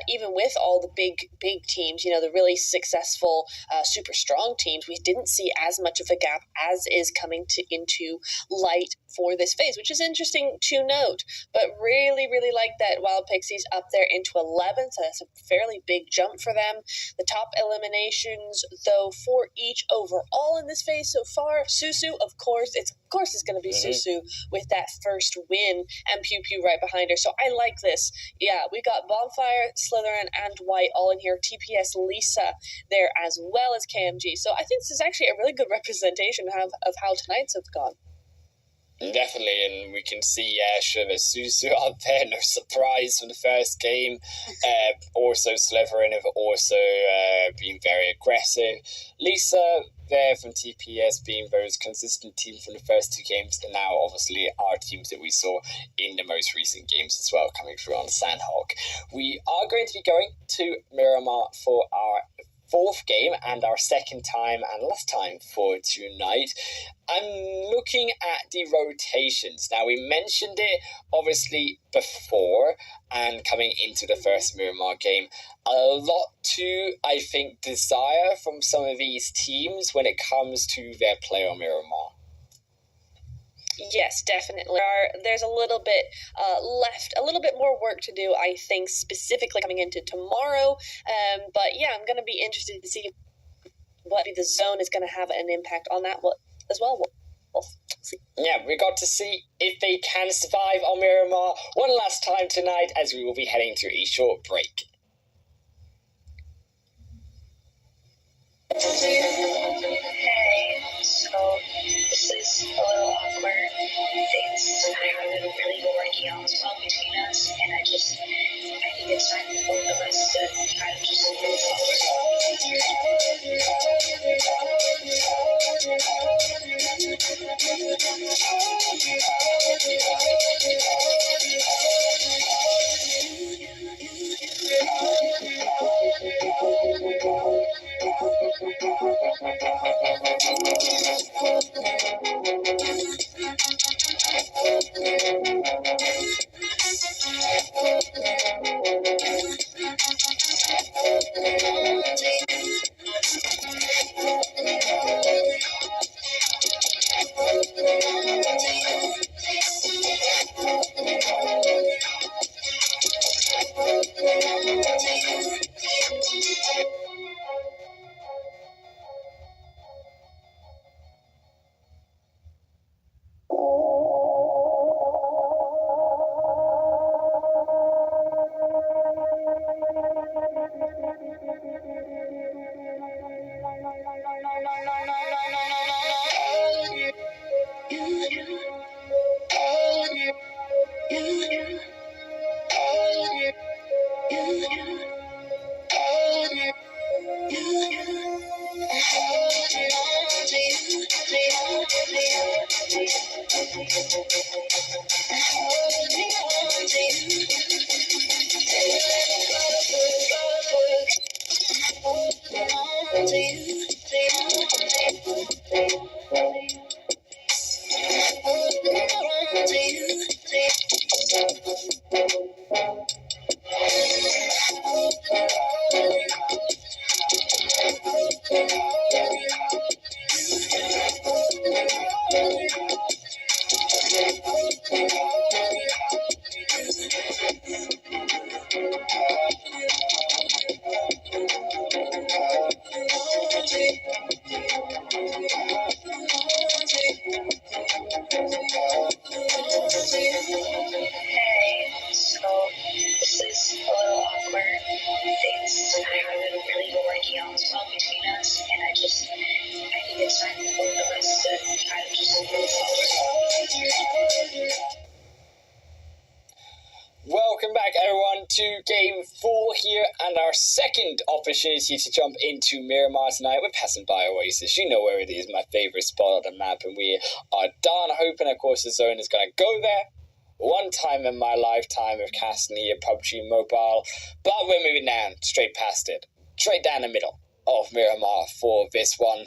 even with all the big teams, the really successful super strong teams, we didn't see as much of a gap as is coming into light for this phase, which is interesting to note. But really like that Wild Pixies up there into 11th, so that's a fairly big jump for them. The top eliminations though for each overall in this phase so far, Susu, of course it's going to be Susu with that first win, and Pew Pew right behind her. So I like this. Yeah, we got Bonfire, Slytherin, and White all in here. TPS Lisa there as well as KMG. So I think this is actually a really good representation of how tonight's have gone. Definitely, and we can see Shiva Susu up there, no surprise from the first game. Also, Slytherin have also been very aggressive. Lisa there from TPS being very consistent team from the first 2 games, and now obviously our teams that we saw in the most recent games as well coming through on Sandhawk. We are going to be going to Miramar for our 4th game and our second time and last time for tonight. I'm looking at the rotations. Now, we mentioned it obviously before and coming into the first Miramar game. A lot to, I think, desire from some of these teams when it comes to their play on Miramar. Yes, definitely. There's a little bit left, a little bit more work to do, I think, specifically coming into tomorrow. But yeah, I'm going to be interested to see what the zone is going to have an impact on that as well. We'll see. Yeah, we got to see if they can survive on Miramar one last time tonight, as we will be heading to a short break. Hey, so this is a little awkward. Things haven't really been working out well between us, and I think it's time for both of us to kind of just move Welcome back, everyone, to Game 4 here, and our second opportunity to jump into Miramar tonight. We're passing by Oasis. You know where it is, my favourite spot on the map, and we are darn hoping, of course, the zone is going to go there. One time in my lifetime of casting here PUBG Mobile, but we're moving down, straight past it, straight down the middle of Miramar for this one.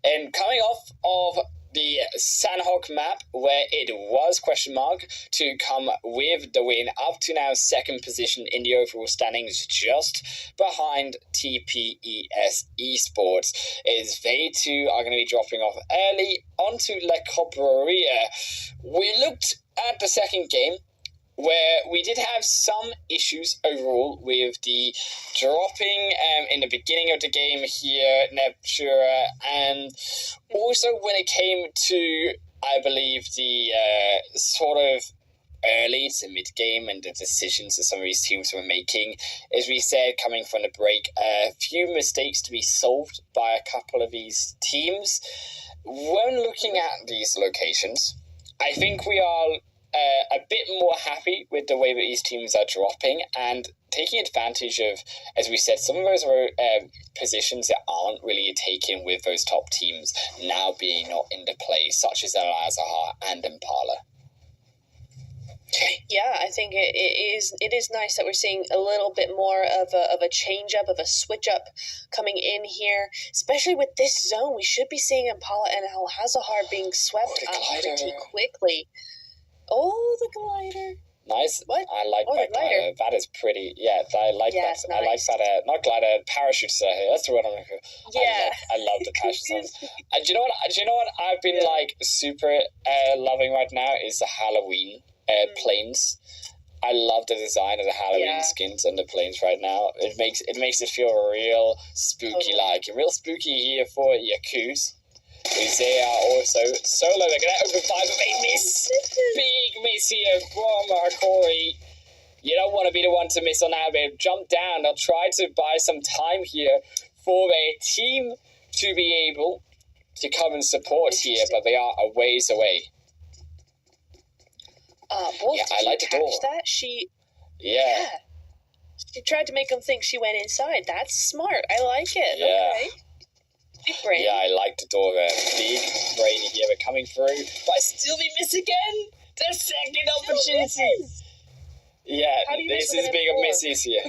And coming off of the Sandhawk map, where it was question mark to come with the win, up to now second position in the overall standings, just behind TPES Esports, is they two are going to be dropping off early onto La Cobreria. We looked at the second game, where we did have some issues overall with the dropping in the beginning of the game here, Neptura, and also when it came to, I believe, the sort of early to mid-game and the decisions that some of these teams were making. As we said, coming from the break, a few mistakes to be solved by a couple of these teams. When looking at these locations, I think we are a bit more happy with the way that these teams are dropping and taking advantage of, as we said, some of those positions that aren't really taken with those top teams now being not in the play, such as Al-Azhar and Impala. Yeah, I think it is nice that we're seeing a little bit more of a change up, of a switch up coming in here, especially with this zone. We should be seeing Impala and Al-Hazahar being swept up pretty quickly. Oh, the glider. Nice. What? I like the that glider. That is pretty. Yeah, I like that. Nice. I like that. Not glider, parachute. That's the word I'm looking for. Yeah. I love the parachute. Do you know what? I've been like super loving right now is the Halloween planes. I love the design of the Halloween skins and the planes right now. It makes it feel real spooky, like real spooky here for Yakuza. Because they are also solo. They're gonna open 5 of 8 miss. Big miss here from Corey. You don't want to be the one to miss on that. They'll jump down. They'll try to buy some time here for their team to be able to come and support here, but they are a ways away. Wolf, I like the door. That? Yeah. She tried to make them think she went inside. That's smart. I like it. Yeah. Okay. Big brain. Yeah, I like the door there. Big brain here. They're coming through. But still we miss again. The second opportunity. Yeah, this is big of misses here.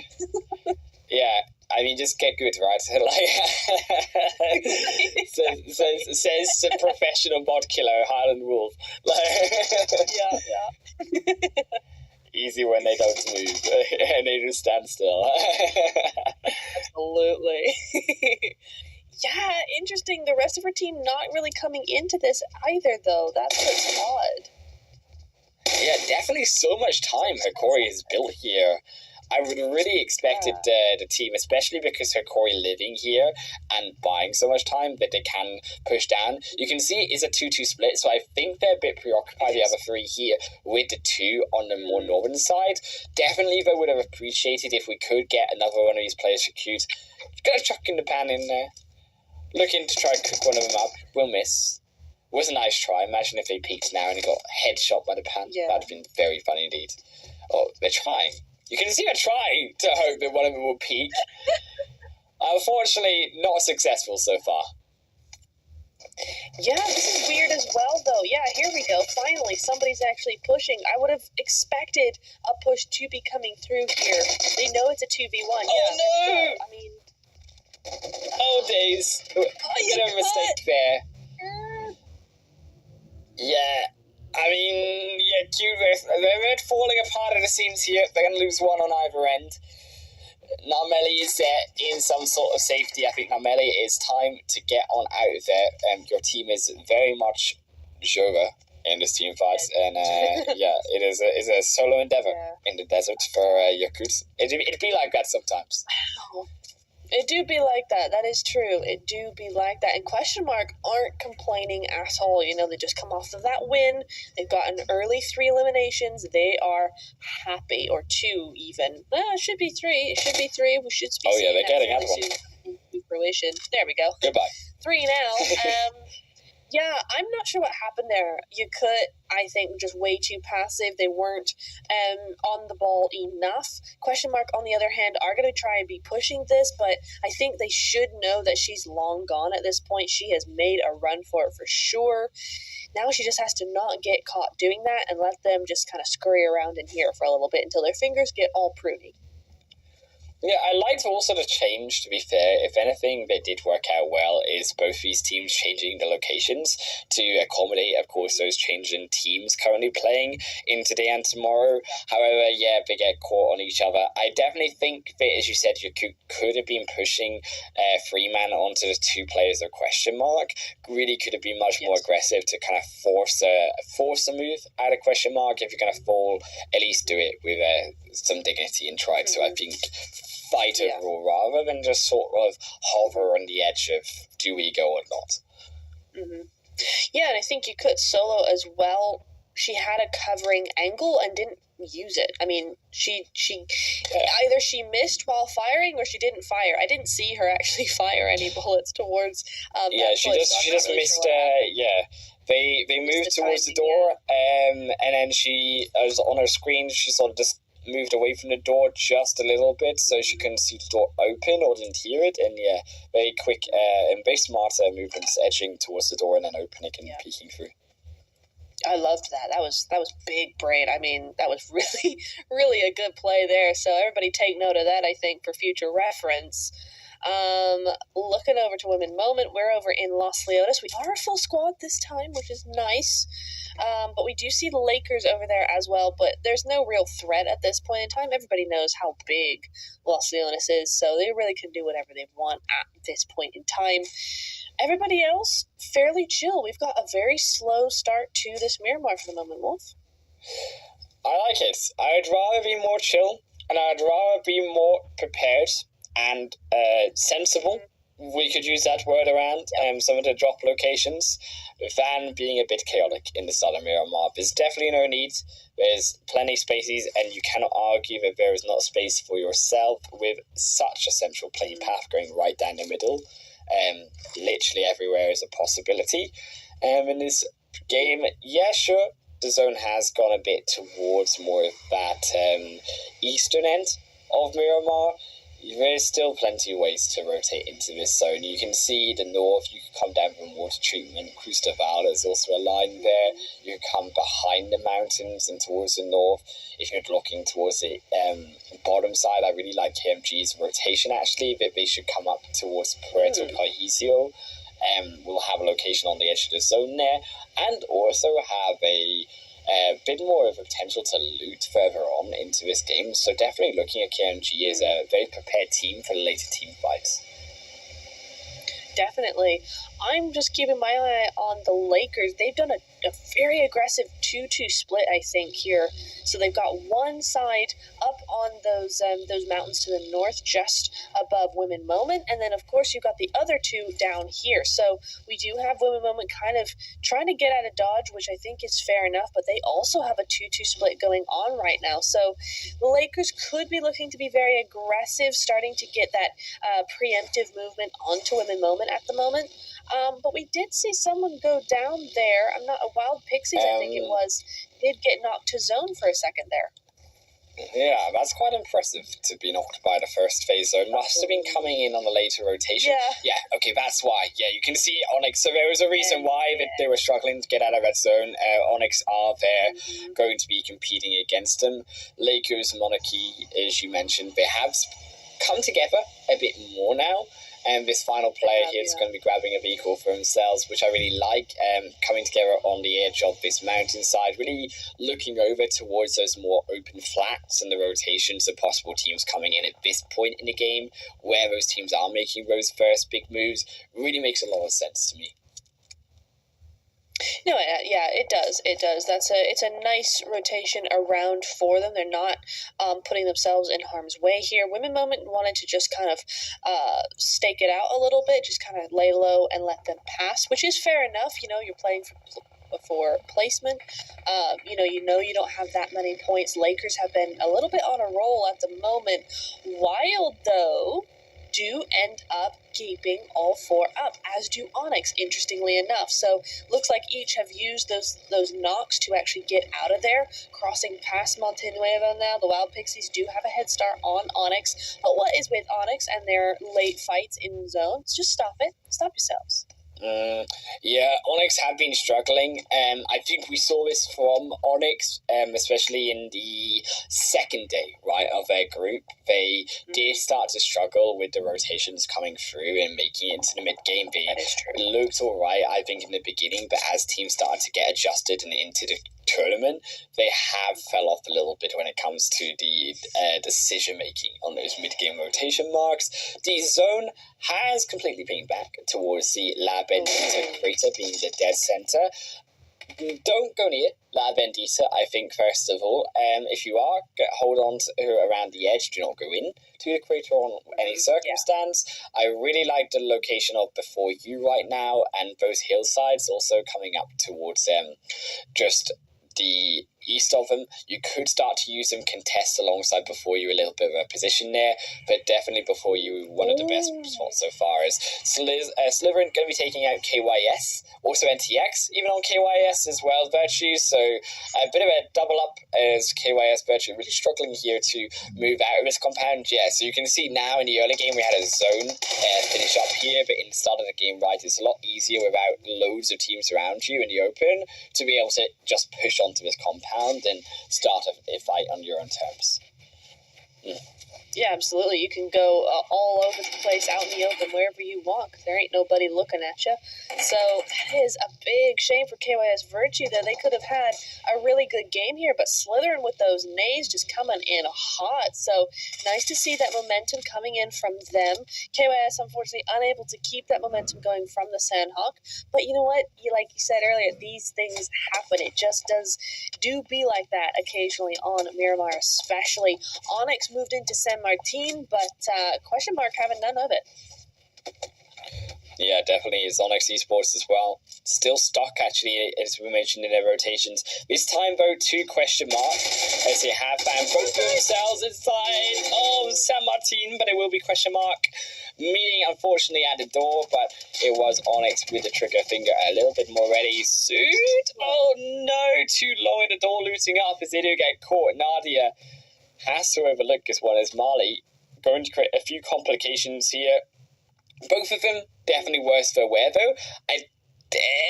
Yeah, I mean, just get good, right? Like, says the professional bot killer, Highland Wolf. Like, yeah. Easy when they don't move and they just stand still. Absolutely. Yeah, interesting. The rest of her team not really coming into this either, though. That's what's odd. Yeah, definitely so much time Hikori has built here. I would really expected the team, especially because Hikori living here and buying so much time, that they can push down. You can see it is a 2-2 split, so I think they're a bit preoccupied, the other 3 here, with the 2 on the more northern side. Definitely they would have appreciated if we could get another one of these players for cute. Got a chuck in the pan in there. Looking to try and cook one of them up. We'll miss. It was a nice try. Imagine if they peeked now and he got headshot by the pan. Yeah. That would have been very funny indeed. Oh, they're trying. You can see they're trying to hope that one of them will peek. Unfortunately, not successful so far. Yeah, this is weird as well, though. Yeah, here we go. Finally, somebody's actually pushing. I would have expected a push to be coming through here. They know it's a 2v1. Oh, no! I mean... Oh, days. I made a mistake there. Yeah. I mean, yeah, cute. They're falling apart at the seams here. They're going to lose one on either end. Nameli is in some sort of safety. I think Nameli, it's time to get on out of there. Your team is very much Jura in this team fight. And yeah, it is a solo endeavor in the desert for Yakuza. It'd be like that sometimes. It do be like that. That is true. It do be like that. And Question Mark aren't complaining at all. You know, they just come off of that win. They've got an early 3 eliminations. They are happy. Or 2 even. It should be 3. It should be 3. We should be they're getting at one. Fruition. There we go. Goodbye. 3 now. Yeah, I'm not sure what happened there. You could, I think, just way too passive. They weren't on the ball enough. Question Mark, on the other hand, are going to try and be pushing this, but I think they should know that she's long gone at this point. She has made a run for it for sure. Now she just has to not get caught doing that and let them just kind of scurry around in here for a little bit until their fingers get all pruny. Yeah, I liked also the change, to be fair. If anything, they did work out well, is both these teams changing the locations to accommodate, of course, those changing teams currently playing in today and tomorrow. However, yeah, they get caught on each other. I definitely think that, as you said, you could have been pushing Freeman onto the 2 players of Question Mark. Really could have been much more aggressive to kind of force a move out of Question Mark. If you're going to fall, at least do it with some dignity and try to, I think, fight overall rather than just sort of hover on the edge of do we go or not. Mm-hmm. Yeah, and I think you could solo as well. She had a covering angle and didn't use it. I mean, she either she missed while firing or she didn't fire. I didn't see her actually fire any bullets towards. She just missed. They moved towards the door, and then she was on her screen. She sort of just moved away from the door just a little bit so she couldn't see the door open or didn't hear it, and very quick and very smart movements edging towards the door and then opening and peeking through. I loved that. That was big brain. I mean, that was really, really a good play there. So everybody take note of that, I think, for future reference. Looking over to Women Moment, we're over in Los Leones. We are a full squad this time, which is nice. But we do see the Lakers over there as well, but there's no real threat at this point in time. Everybody knows how big Los Leones is, so they really can do whatever they want at this point in time. Everybody else, fairly chill. We've got a very slow start to this Miramar for the moment, Wolf. I like it. I'd rather be more chill, and I'd rather be more prepared and sensible. We could use that word around some of the drop locations than being a bit chaotic in the start of Miramar. There's definitely no need. There's plenty of spaces, and you cannot argue that there is not space for yourself with such a central play path going right down the middle. Literally everywhere is a possibility. In this game, yeah, sure, the zone has gone a bit towards more of that eastern end of Miramar. There's still plenty of ways to rotate into this zone. You can see the north, you can come down from water treatment, Crustaval, there's also a line there. You can come behind the mountains and towards the north. If you're looking towards the bottom side, I really like KMG's rotation actually, that they should come up towards Puerto Paisio. We'll have a location on the edge of the zone there, and also have a bit more of a potential to loot further on into this game. So definitely looking at KMG as a very prepared team for the later team fights. Definitely. I'm just keeping my eye on the Lakers. They've done a very aggressive 2-2 split, I think, here. So they've got one side up on those mountains to the north, just above Women Moment, and then, of course, you've got the other two down here. So we do have Women Moment kind of trying to get out of dodge, which I think is fair enough, but they also have a 2-2 split going on right now. So the Lakers could be looking to be very aggressive, starting to get that preemptive movement onto Women Moment at the moment. But we did see someone go down there. I'm not a Wild Pixies, I think it was. Did get knocked to zone for a second there. Yeah, that's quite impressive to be knocked by the first phase zone. Must have been coming in on the later rotation. Yeah, okay, that's why. Yeah, you can see Onyx. So there was a reason why that they were struggling to get out of that zone. Onyx are there, going to be competing against them. Lakers, Monarchy, as you mentioned, they have come together a bit more now. And this final player here is going to be grabbing a vehicle for themselves, which I really like, coming together on the edge of this mountainside, really looking over towards those more open flats and the rotations of possible teams coming in at this point in the game, where those teams are making those first big moves, really makes a lot of sense to me. No, yeah, it does. It does. It's a nice rotation around for them. They're not putting themselves in harm's way here. Women Moment wanted to just kind of stake it out a little bit, just kind of lay low and let them pass, which is fair enough. You know, you're playing for placement. You know you don't have that many points. Lakers have been a little bit on a roll at the moment. Wild, though, do end up keeping all four up, as do Onyx, interestingly enough. So looks like each have used those knocks to actually get out of there, crossing past Monte Nuevo now. The Wild Pixies do have a head start on Onyx, but what is with Onyx and their late fights in zones? Just stop it. Stop yourselves. Yeah, Onyx have been struggling. I think we saw this from Onyx, especially in the second day, right, of their group. They did start to struggle with the rotations coming through and making it into the mid-game. They looked all right, I think, in the beginning, but as teams started to get adjusted and into the tournament, they have fell off a little bit when it comes to the decision making on those mid-game rotation marks. The zone has completely been back towards the La Bendita crater being the dead center. Don't go near La Bendita, I think, first of all. If you are, hold on to around the edge. Do not go in to the crater on any circumstance. I really like the location of Before You right now, and those hillsides also coming up towards just the east of them. You could start to use them contest alongside Before You, a little bit of a position there, but definitely Before You, one of the best spots so far. Is Slytherin going to be taking out KYS, also NTX, even on KYS as well, Virtue, so a bit of a double up as KYS Virtue really struggling here to move out of this compound. Yeah, so you can see now in the early game we had a zone finish up here, but in the start of the game, right, it's a lot easier without loads of teams around you in the open to be able to just push onto this compound and start a fight on your own terms. Yeah, absolutely. You can go all over the place, out in the open, wherever you want, because there ain't nobody looking at you. So that is a big shame for KYS Virtue, though. They could have had a really good game here, but Slytherin with those nades just coming in hot. So nice to see that momentum coming in from them. KYS, unfortunately, unable to keep that momentum going from the Sandhawk. But you know what? Like you said earlier, these things happen. It just do be like that occasionally on Miramar, especially. Onyx moved into San Martin, but question mark having none of it. Yeah, definitely. It's Onyx Esports as well. Still stuck, actually, as we mentioned in their rotations. This time, though, to question mark, as they have found both themselves inside of San Martin, but it will be question mark. Meeting, unfortunately, at the door, but it was Onyx with the trigger finger a little bit more ready. Suit! Oh, no! Too long in the door, looting up as they do get caught. Nadia has to overlook this one as Marley going to create a few complications here. Both of them definitely worse for wear, though. I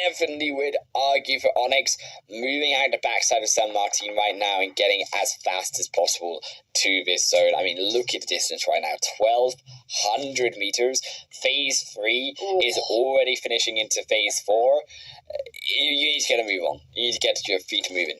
definitely would argue for Onyx moving out the backside of San Martin right now and getting as fast as possible to this zone. I mean, look at the distance right now, 1,200 meters. Phase 3 is already finishing into Phase 4. You need to get a move on. You need to get your feet moving.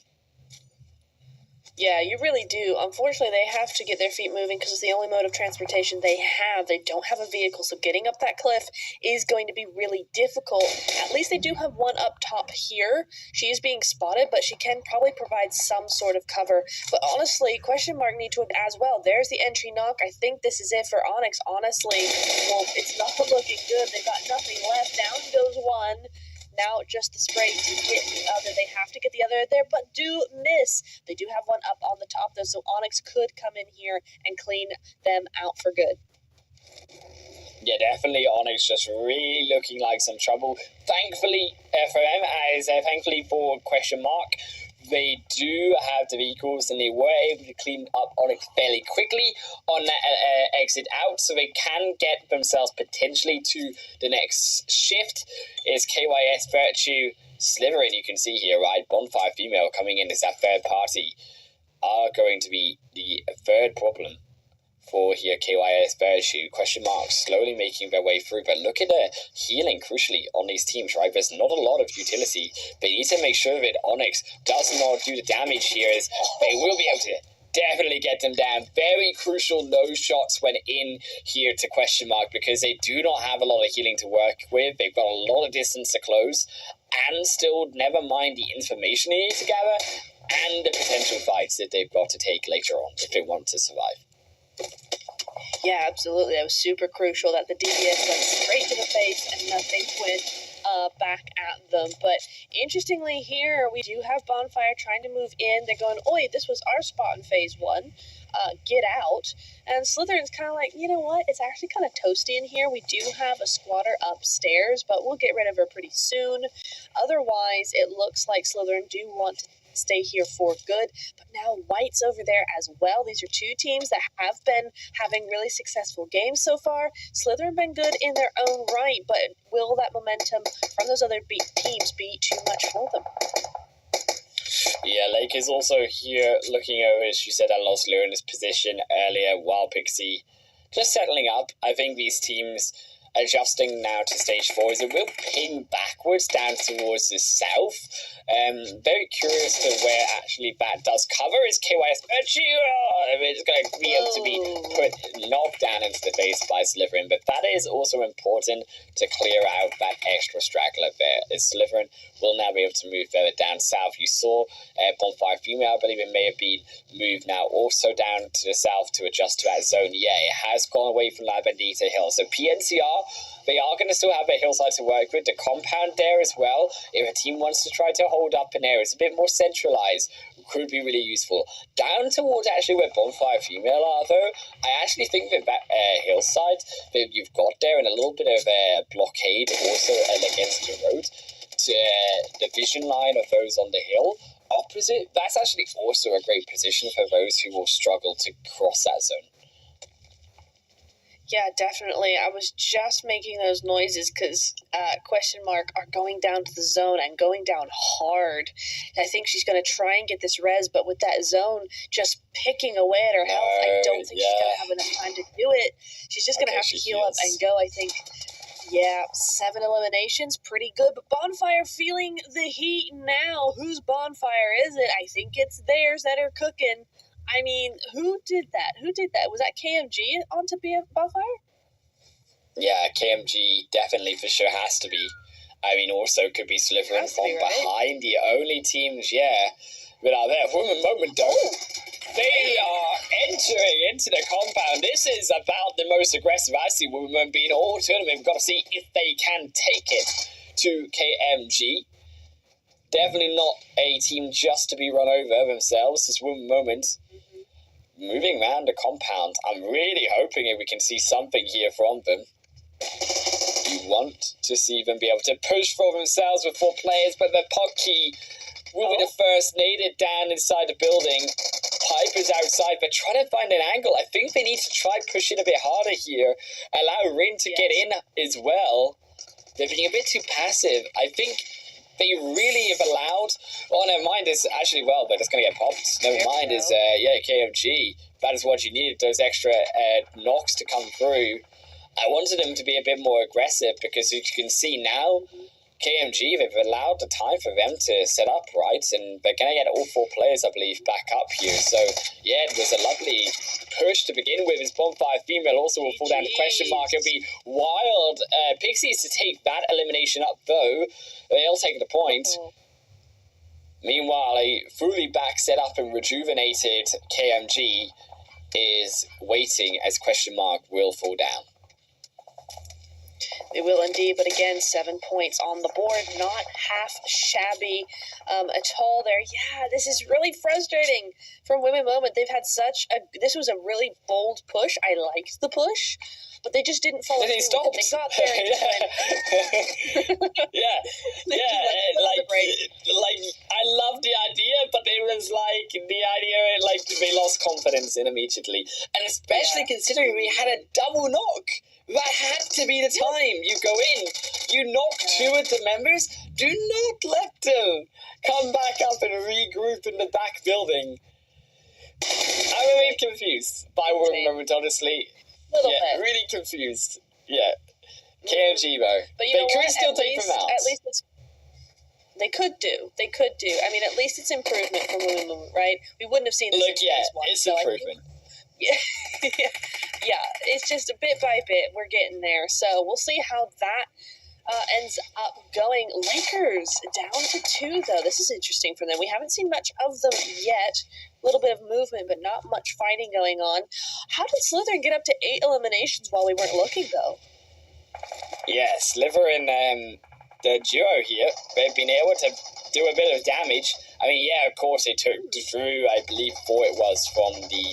Yeah, you really do. Unfortunately, they have to get their feet moving because it's the only mode of transportation they have. They don't have a vehicle, so getting up that cliff is going to be really difficult. At least they do have one up top here. She is being spotted, but she can probably provide some sort of cover. But honestly, question mark need to as well. There's the entry knock. I think this is it for Onyx. Honestly, well, it's not looking good. They've got nothing left. Down goes one. Now just the spray to get the other. They have to get the other there, but do miss. They do have one up on the top, though, so Onyx could come in here and clean them out for good. Yeah, definitely Onyx just really looking like some trouble. Thankfully for them, thankfully for question mark, they do have the vehicles and they were able to clean up Onyx fairly quickly on that exit out, so they can get themselves potentially to the next shift. Is KYS Virtue Slytherin, you can see here, right? Bonfire Female coming in as that third party are going to be the third problem for here. KYS Virtue, question marks, slowly making their way through, but look at the healing crucially on these teams, right? There's not a lot of utility. They need to make sure that Onyx does not do the damage here, as they will be able to definitely get them down. Very crucial no shots went in here to question mark because they do not have a lot of healing to work with. They've got a lot of distance to close, and still never mind the information they need to gather and the potential fights that they've got to take later on if they want to survive. Yeah, absolutely. That was super crucial that the DBS went straight to the face and nothing went back at them. But interestingly here, we do have Bonfire trying to move in. They're going, oi, this was our spot in Phase 1. Get out. And Slytherin's kind of like, you know what? It's actually kind of toasty in here. We do have a squatter upstairs, but we'll get rid of her pretty soon. Otherwise, it looks like Slytherin do want to stay here for good, but now White's over there as well. These are two teams that have been having really successful games so far. Slytherin been good in their own right, but will that momentum from those other teams be too much for them? Yeah, Lake is also here looking over, as you said, I lost Lou in his position earlier, while Pixie just settling up. I think these teams adjusting now to stage 4 is a real ping backwards down towards the south. Very curious to where actually that does cover. Is KYS Virtue? It's going to be able to be knocked down into the face by Slytherin, but that is also important to clear out that extra straggler there. As Slytherin will now be able to move further down south. You saw Bonfire Female, I believe it may have been moved now also down to the south to adjust to that zone. Yeah, it has gone away from La Bendita Hill. So PNCR, they are going to still have a hillside to work with. The compound there as well, if a team wants to try to hold up an area, it's a bit more centralized, could be really useful. Down towards actually where Bonfire Female are, though, I actually think that hillside that you've got there, and a little bit of a blockade also against the road, to the vision line of those on the hill opposite, that's actually also a great position for those who will struggle to cross that zone. Yeah, definitely. I was just making those noises because question mark are going down to the zone and going down hard. I think she's going to try and get this res, but with that zone just picking away at her health, I don't think she's going to have enough time to do it. She's just going to have to heal up and go, I think. Yeah, 7 eliminations, pretty good. But Bonfire feeling the heat now. Whose Bonfire is it? I think it's theirs that are cooking. I mean, who did that? Was that KMG onto Bonfire? Yeah, KMG definitely for sure has to be. I mean, also could be Slytherin from behind. The only teams, without there. For a moment, though, they are entering into the compound. This is about the most aggressive I see women being all tournament. We've got to see if they can take it to KMG. Definitely not a team just to be run over themselves. This one moment. Moving around the compound, I'm really hoping we can see something here from them. You want to see them be able to push for themselves with 4 players, but the pod key will be the first needed down inside the building. Piper's outside, but trying to find an angle. I think they need to try pushing a bit harder here. Allow Rin to get in as well. They're being a bit too passive. I think they really have allowed. Oh, never mind. It's actually, well, but it's going to get popped. Never mind. Is KMG. That is what you needed. Those extra knocks to come through. I wanted them to be a bit more aggressive because you can see now, KMG, they've allowed the time for them to set up, right? And they're going to get all 4 players, I believe, back up here. So, yeah, it was a lovely push to begin with. His Bonfire female also will fall down to question mark. It'll be wild Pixies to take that elimination up, though. They'll take the point. Meanwhile, a fully back set up and rejuvenated KMG is waiting as question mark will fall down. They will indeed, but again, 7 points on the board, not half shabby at all there. Yeah, this is really frustrating from Women Moment. They've had this was a really bold push. I liked the push, but they just didn't follow through. They got there and I love the idea, but it was they lost confidence in immediately. And especially considering we had a double knock. That had to be the time. You go in, you knock 2 of the members, do not let them come back up and regroup in the back building. I'm a bit confused by one moment, honestly. Little bit. Really confused. Yeah. KMG, though. But they could still take them out. At least they could do. I mean, at least it's improvement from Women, right? We wouldn't have seen this in phase 1. It's improvement. Yeah, it's just a bit by bit we're getting there. So we'll see how that ends up going. Lakers down to 2, though. This is interesting for them. We haven't seen much of them yet. A little bit of movement, but not much fighting going on. How did Slytherin get up to 8 eliminations while we weren't looking, though? Yeah, Slytherin, the duo here, they've been able to do a bit of damage. I mean, yeah, of course, they took through, I believe, 4 it was from the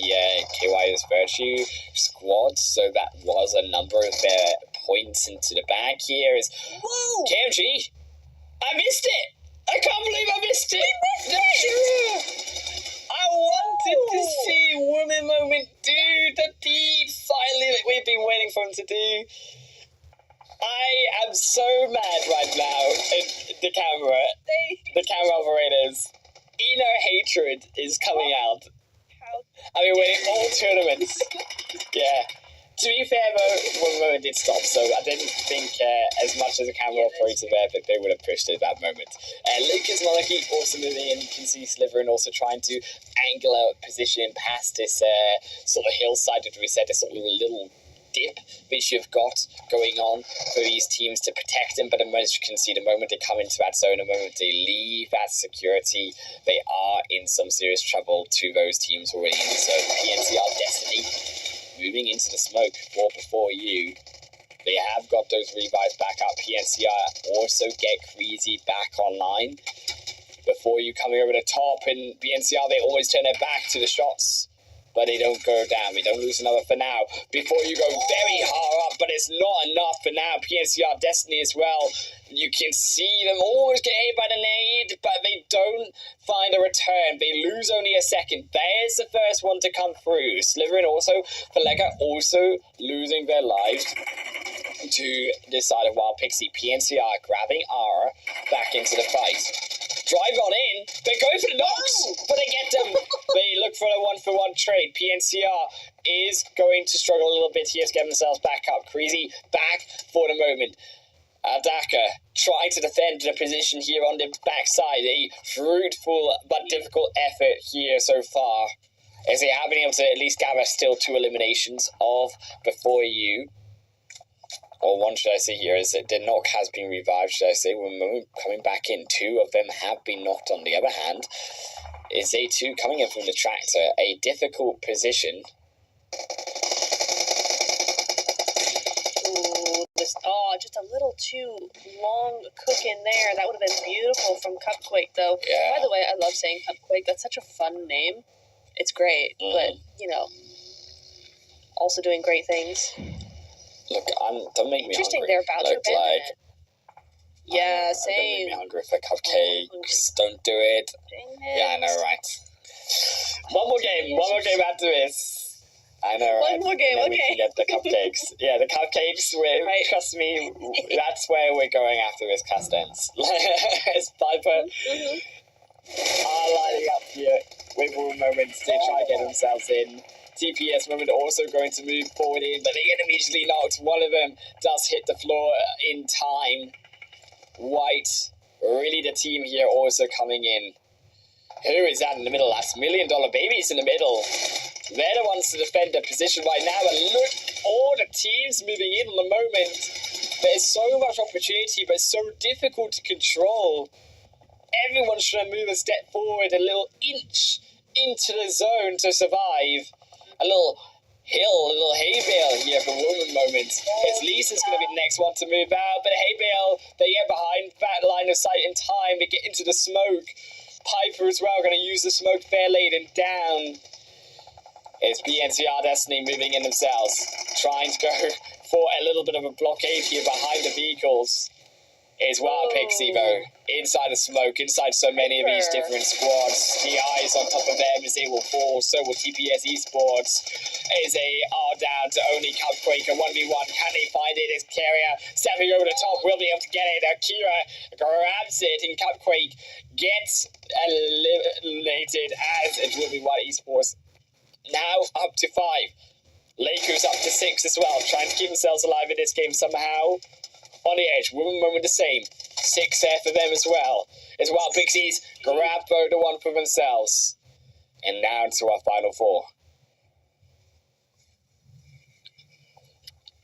KYS Virtue squad, so that was a number of points into the bag here. Whoa! KMG, I missed it! I can't believe I missed it! We missed it! I wanted to see Women Moment do the deed finally that we've been waiting for him to do. I am so mad right now at the camera. The camera operators. Inner hatred is coming out. I mean, winning all tournaments. Yeah. To be fair, though, Women Moment did stop, so I didn't think as much as a camera operator there that they would have pushed it at that moment. Lucas Monarchy also moving in. You can see Slytherin also trying to angle out position past this sort of hillside that we said, this sort of little dip which you've got going on for these teams to protect them, but as you can see, the moment they come into that zone, the moment they leave that security, they are in some serious trouble to those teams already in the zone. PNCR Destiny moving into the smoke before you. They have got those revives back up. PNCR also get Creasy back online. Before you coming over the top, and PNCR, they always turn their back to the shots. But they don't go down. We don't lose another for now. Before you go very hard up, but it's not enough for now. PNCR Destiny as well. You can see them always get hit by the nade, but they don't find a return. They lose only a second. There's the first one to come through. Slytherin also, Falega also losing their lives to this side of Wild Pixie. PNCR grabbing Ara back into the fight. Drive on in. They go for the knocks, but they get them. They look for a 1-for-1 trade. PNCR is going to struggle a little bit here to get themselves back up. Creasy back for the moment. Adaka trying to defend the position here on the backside. A fruitful but difficult effort here so far, as they have been able to at least gather still 2 eliminations of Before You. Or one, should I say here, is that the knock has been revived, should I say. When coming back in, 2 of them have been knocked. On the other hand, is A2 coming in from the tractor, a difficult position. Ooh, just a little too long cook in there. That would have been beautiful from Cupquake, though. Yeah. By the way, I love saying Cupquake. That's such a fun name. It's great, but, you know, also doing great things. Look, don't make me Interesting, hungry. they're about to abandon it. Yeah, Don't make same. me hungry for cupcakes. Don't do it. Yeah, I know, right? One more game after this. I know, right? One more game, and then okay. we can get the cupcakes. Yeah, the cupcakes, Right. trust me, that's where we're going after this cast ends. As Piper are lining up here with one moments to try to get themselves in. TPS moment also going to move forward in, but they get immediately knocked. One of them does hit the floor in time. White, really the team here also coming in. Who is that in the middle? That's $1 Million Babies in the middle. They're the ones to defend their position right now, and look, all the teams moving in on the moment. There's so much opportunity, but so difficult to control. Everyone's trying to move a step forward, a little inch into the zone to survive. A little hill, a little hay bale here for Woman moment. It's Lisa's going to be the next one to move out, but hay bale, they get behind that line of sight in time. They get into the smoke. Piper as well, going to use the smoke there laden down. It's BNCR Destiny moving in themselves, trying to go for a little bit of a blockade here behind the vehicles. It's Wild Pixie though, inside the smoke, inside so many of these different squads. The eyes on top of them as they will fall, so will TPS Esports. As they are down to only Cupquake, a 1v1. Can they find it? As Carrier stepping over the top, will be able to get it. Akira grabs it, and Cupquake gets eliminated as it will be White Esports. Now up to 5. Lakers up to 6 as well, trying to keep themselves alive in this game somehow. On the edge, Women moment the same. 6 there for them as well. As Wild Pixies grab the one for themselves. And now to our final 4.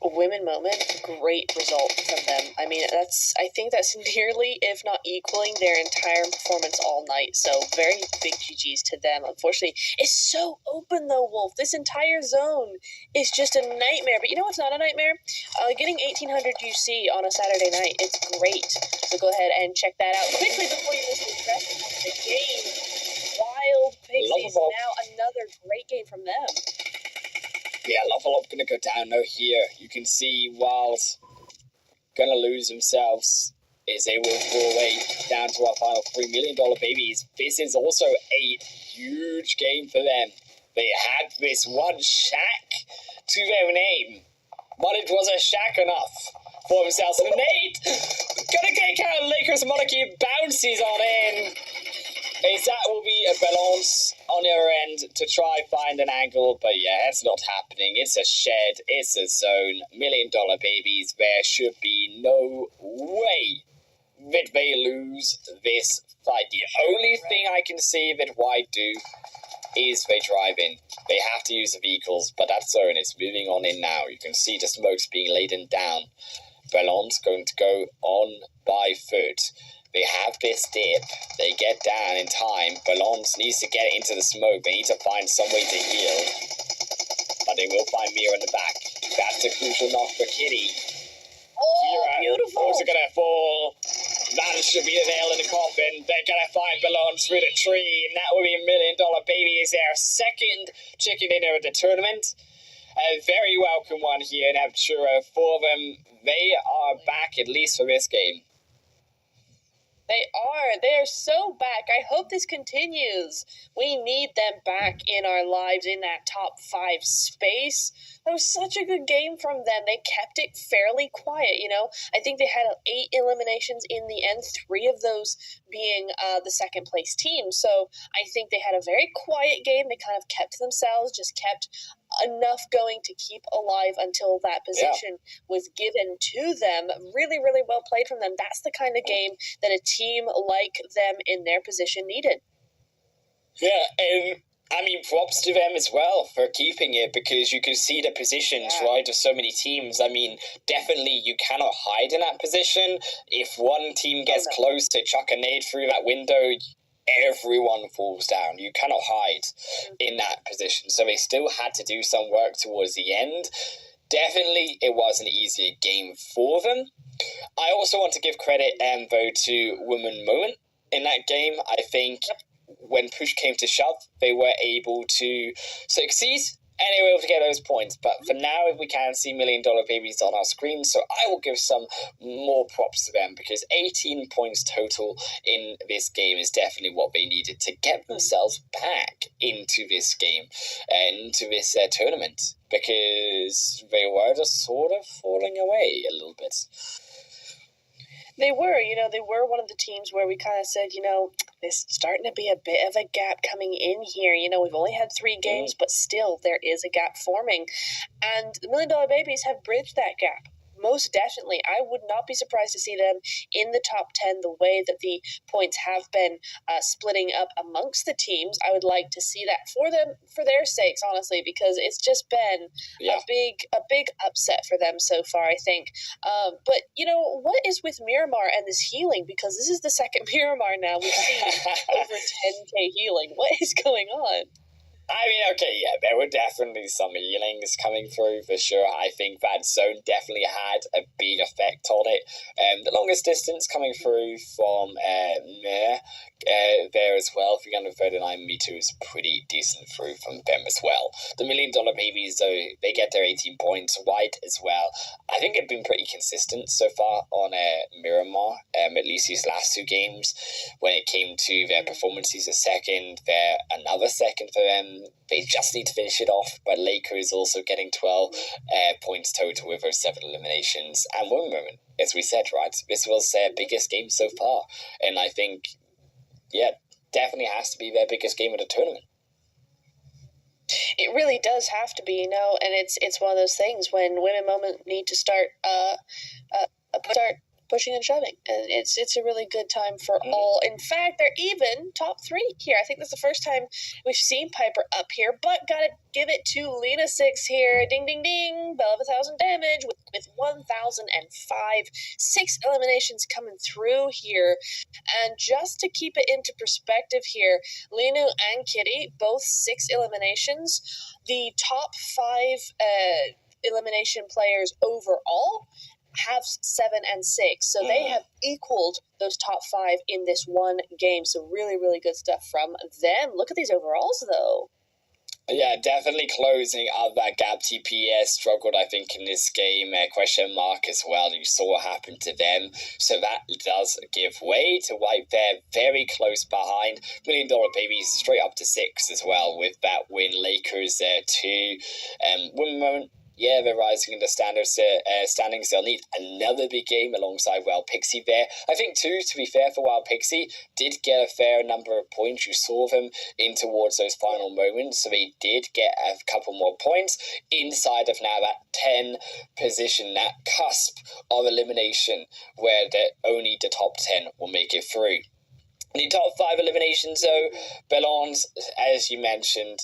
Women moment, great result from them. I mean, I think that's nearly, if not equaling, their entire performance all night. So very big GGs to them. Unfortunately, it's so open though, Wolf. This entire zone is just a nightmare. But you know what's not a nightmare? Getting 1800 UC on a Saturday night. It's great. So go ahead and check that out quickly before you miss the rest of the game. Wild Pixies, now another great game from them. Yeah, Level Up going to go down now here. You can see Wild going to lose themselves as they will fall away down to our final $3 million babies. This is also a huge game for them. They had this one shack to their name, but it was a shack enough for themselves. And Nate going to kick out Lakers Monarchy, bounces on in. As that will be a balance on your end to try find an angle, but yeah, it's not happening. It's a shed, it's a zone, $1 Million babies. There should be no way that they lose this fight. The only thing I can see that White do is they drive in. They have to use the vehicles, but that zone is moving on in now. You can see the smokes being laden down. Ballon's going to go on by foot. They have this dip. They get down in time. Ballons needs to get into the smoke. They need to find some way to heal. But they will find Mira in the back. That's a crucial knock for Kitty. Oh, beautiful. Also going to fall. That should be the nail in the coffin. They're going to find Ballons through the tree. And that will be $1 Million baby. Is their second chicken dinner at the tournament. A very welcome one here in Apertura. 4 of them, they are back at least for this game. Oh, beautiful. Yeah, Level Up going to go down now here. You can see Wild going to lose themselves. They had this one shack to their name, but it was a shack enough for themselves. And now to our final $3 million babies. This is also a huge game for them. They have this one shack They are. They are so back. I hope this continues. We need them back in our lives in that top 5 space. That was such a good game from them. They kept it fairly quiet, you know. I think they had 8 eliminations in the end, 3 of those being the second place team. So I think they had a very quiet game. They kind of kept to themselves, just kept enough going to keep alive until that position was given to them. Really, really well played from them. That's the kind of game that a team like them in their position needed. Yeah, and I mean, props to them as well for keeping it, because you can see the positions, right, of so many teams. I mean, definitely you cannot hide in that position. If one team gets close to chuck a nade through that window, everyone falls down. You cannot hide in that position. So they still had to do some work towards the end. Definitely, it was an easier game for them. I also want to give credit, though, to Women Moment in that game. I think when push came to shove, they were able to succeed and they were able to get those points. But for now, if we can see $1 Million Babies on our screen, so I will give some more props to them, because 18 points total in this game is definitely what they needed to get themselves back into this game and into this tournament, because they were just sort of falling away a little bit. They were one of the teams where we kind of said, there's starting to be a bit of a gap coming in here. We've only had 3 games, but still there is a gap forming. And the $1 Million Babies have bridged that gap. Most definitely. I would not be surprised to see them in the top 10 the way that the points have been splitting up amongst the teams. I would like to see that for them, for their sakes, honestly, because it's just been a big upset for them so far, I think. But, what is with Miramar and this healing? Because this is the second Miramar now we've seen over 10k healing. What is going on? I mean, okay, yeah, there were definitely some healings coming through, for sure. I think that zone definitely had a big effect on it. The longest distance coming through from there as well, 339 meters, pretty decent through from them as well. The $1 Million Babies, though, they get their 18 points, White as well. I think they've been pretty consistent so far on Miramar, at least these last 2 games. When it came to their performances, a second, another second for them. They just need to finish it off, but Laker is also getting 12 points total with those 7 eliminations. And one moment, as we said, right, this was their biggest game so far. And I think, definitely has to be their biggest game of the tournament. It really does have to be, and it's one of those things when Women Moment need to start pushing and shoving, and it's a really good time for all. In fact, they're even top 3 here. I think that's the first time we've seen Piper up here, but gotta give it to Lena 6 here. Ding, ding, ding. Bell of 1,000 damage with 1,005. 6 eliminations coming through here. And just to keep it into perspective here, Lenu and Kitty, both 6 eliminations. The top 5 elimination players overall have 7 and 6, so they have equaled those top 5 in this one game. So really, really good stuff from them. Look at these overalls, though. Yeah, definitely closing up that gap. TPS struggled, I think, in this game. Question mark as well. You saw what happened to them. So that does give way to White there, very close behind. $1 Million Babies straight up to 6 as well with that win. Lakers there too. One moment. Yeah, they're rising in the standings. They'll need another big game alongside Wild Pixie there. I think, too, to be fair for Wild Pixie, did get a fair number of points. You saw them in towards those final moments, so they did get a couple more points inside of now that 10 position, that cusp of elimination where only the top 10 will make it through. The top 5 eliminations, though, belongs, as you mentioned,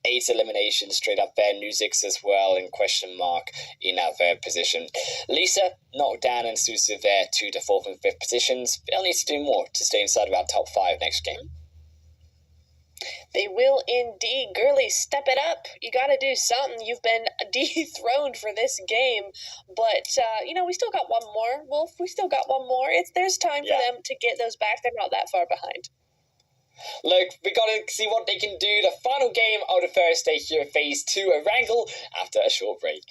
8 eliminations straight up there. Nuzix as well, in question mark, in that 3rd position. Lisa knocked down and Susu there to the 4th and 5th positions. They'll need to do more to stay inside of our top 5 next game. They will indeed. Girlies, step it up. You got to do something. You've been dethroned for this game. But, we still got one more. Wolf, we still got one more. There's time for them to get those back. They're not that far behind. Look, we got to see what they can do. The final game of the first day here, Phase 2, a wrangle after a short break.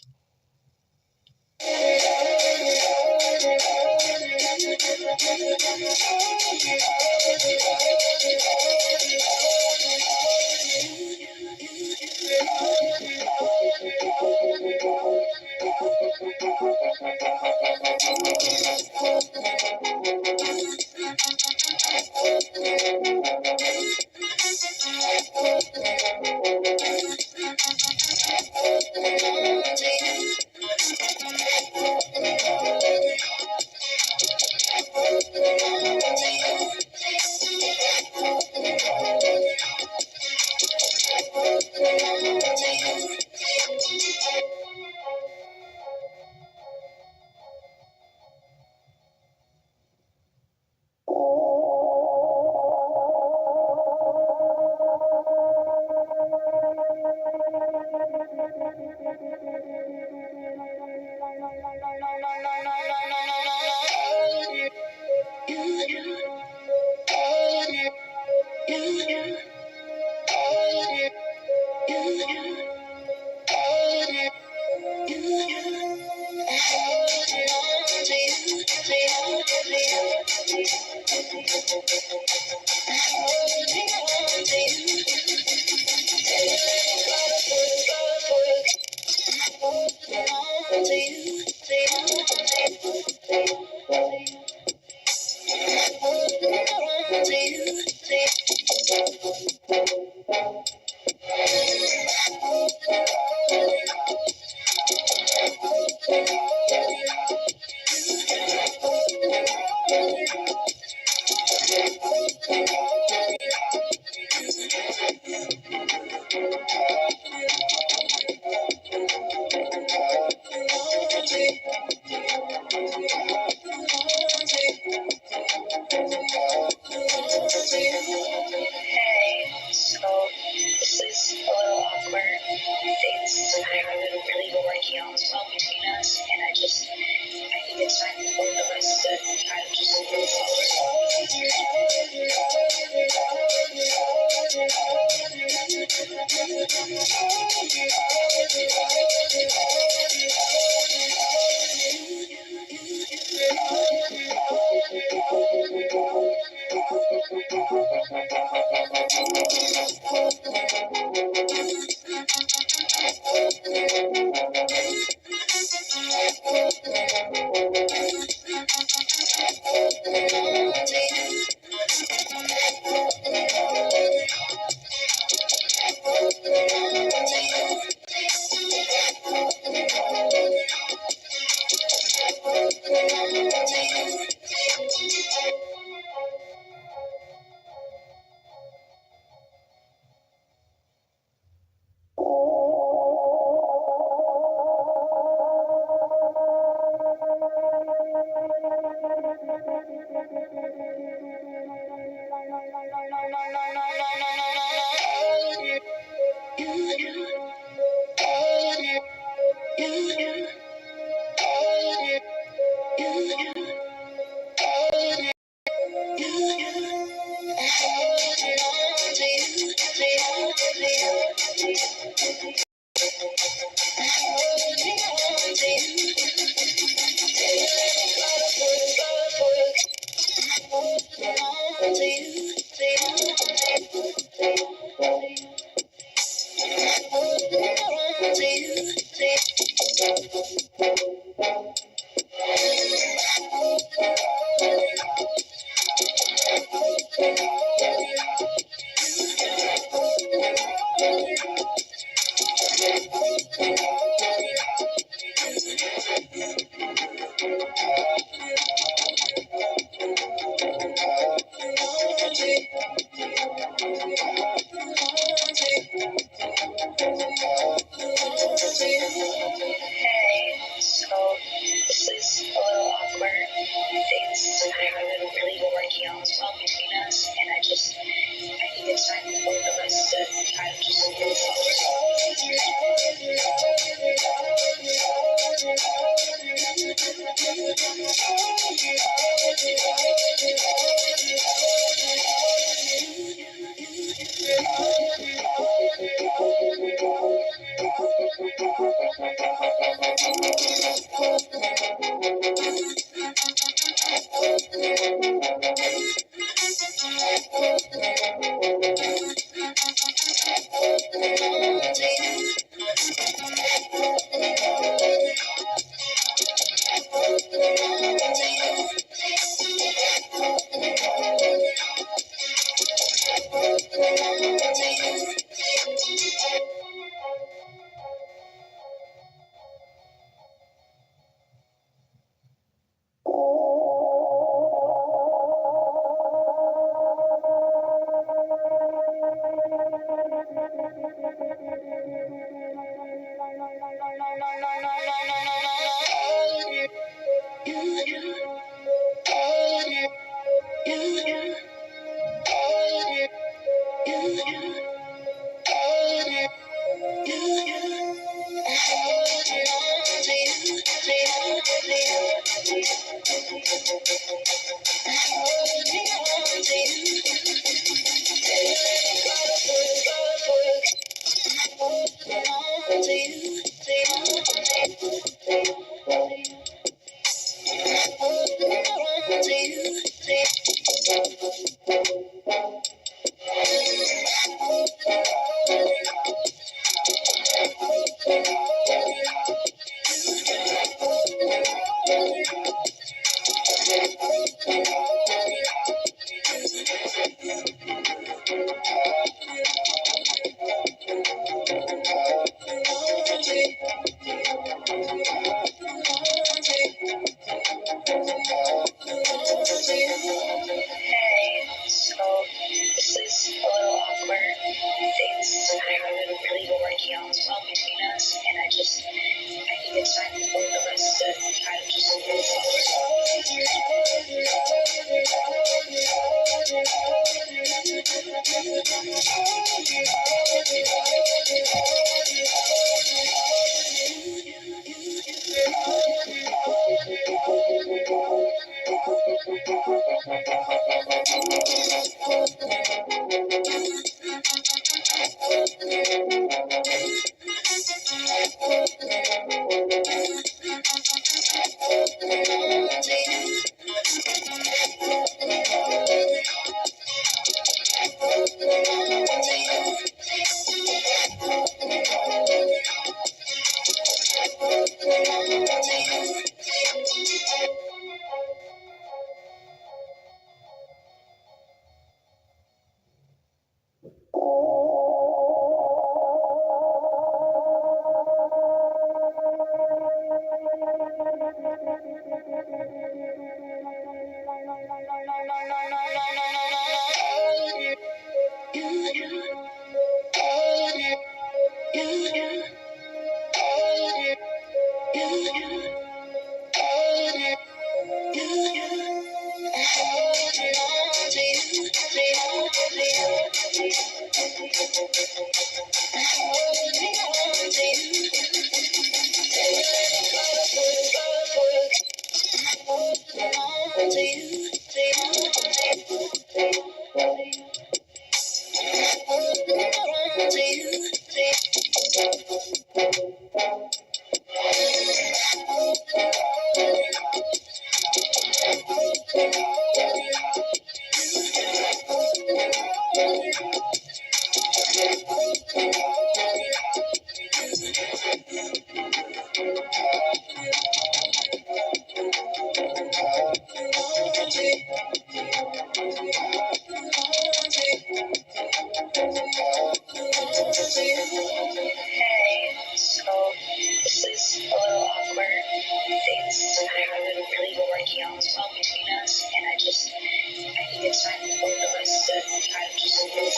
it's time for the rest to kind of just move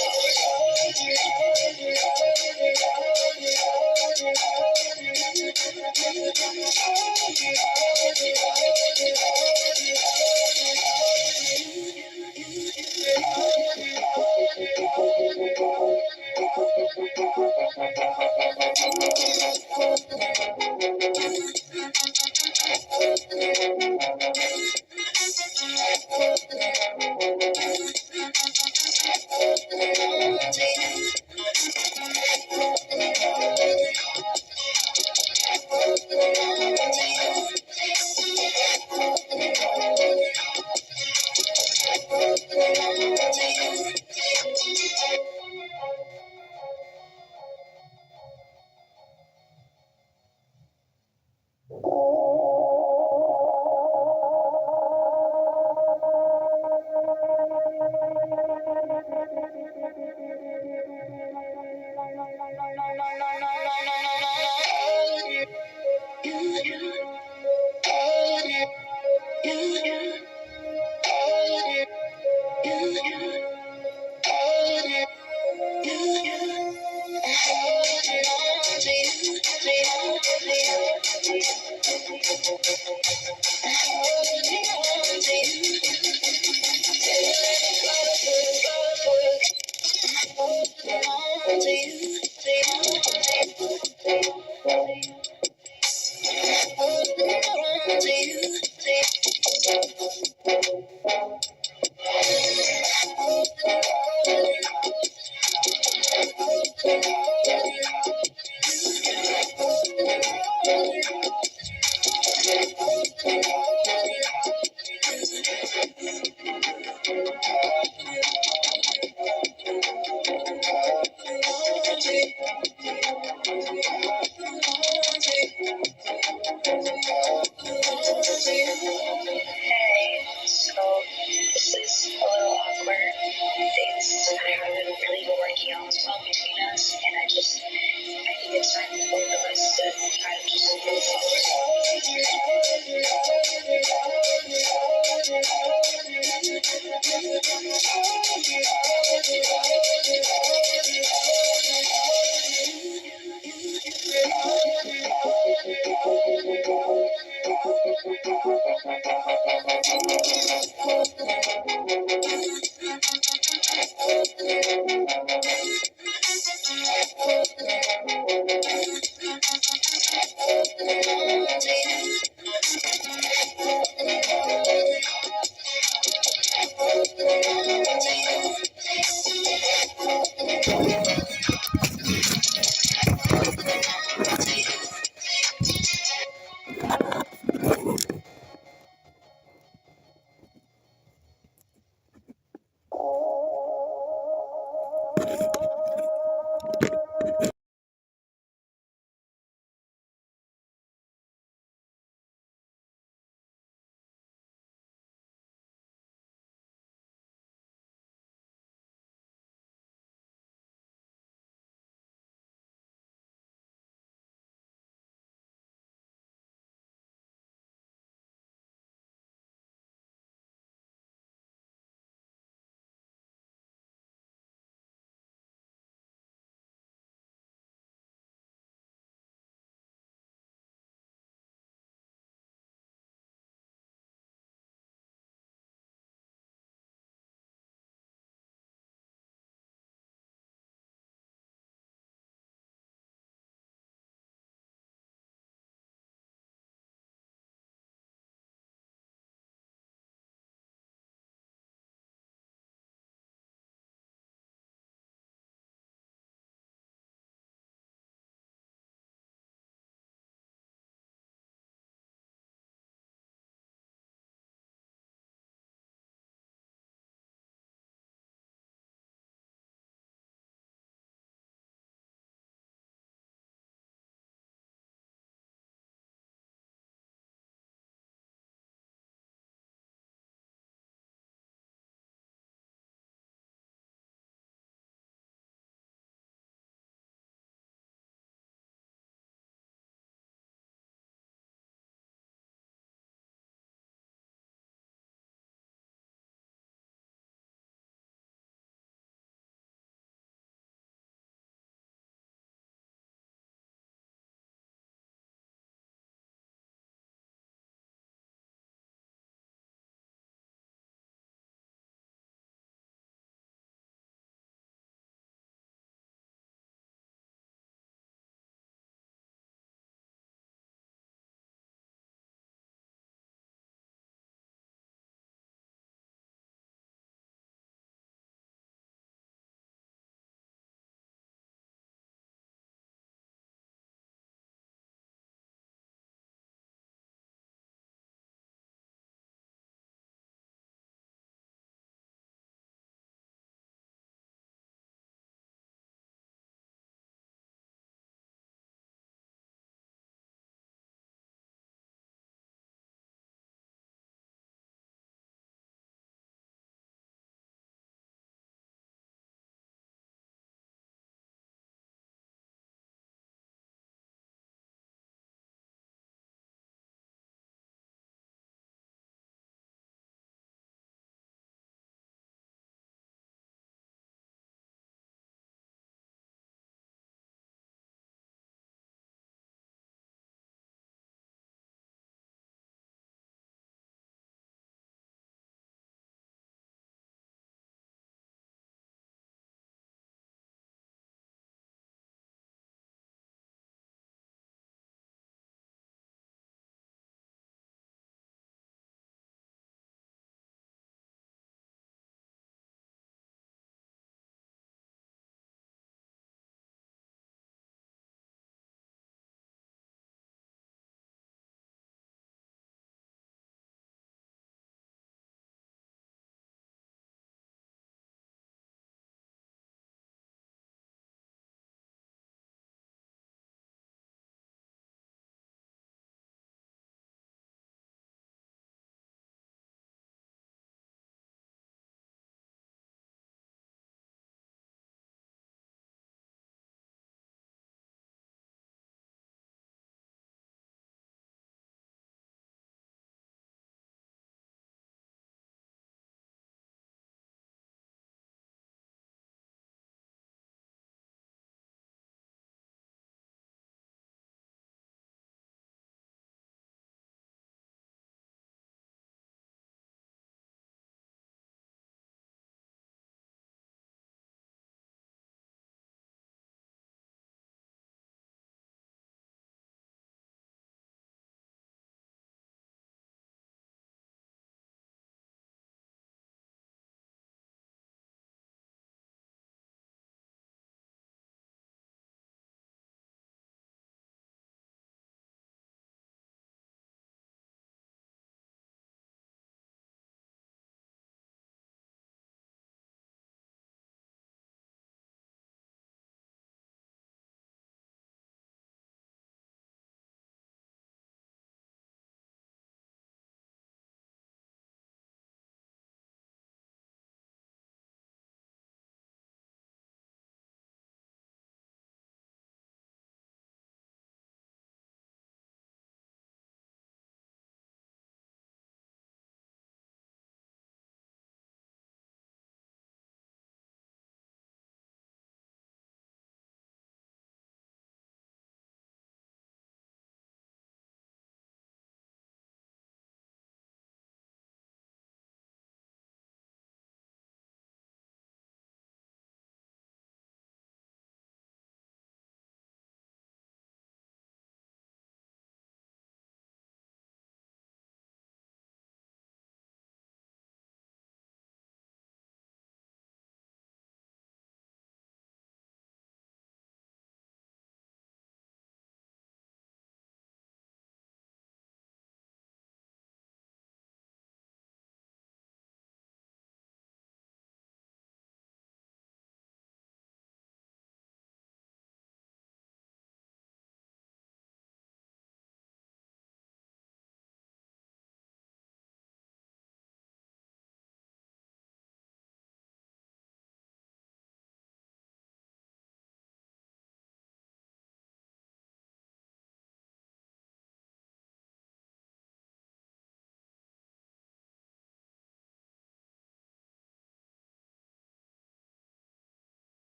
forward.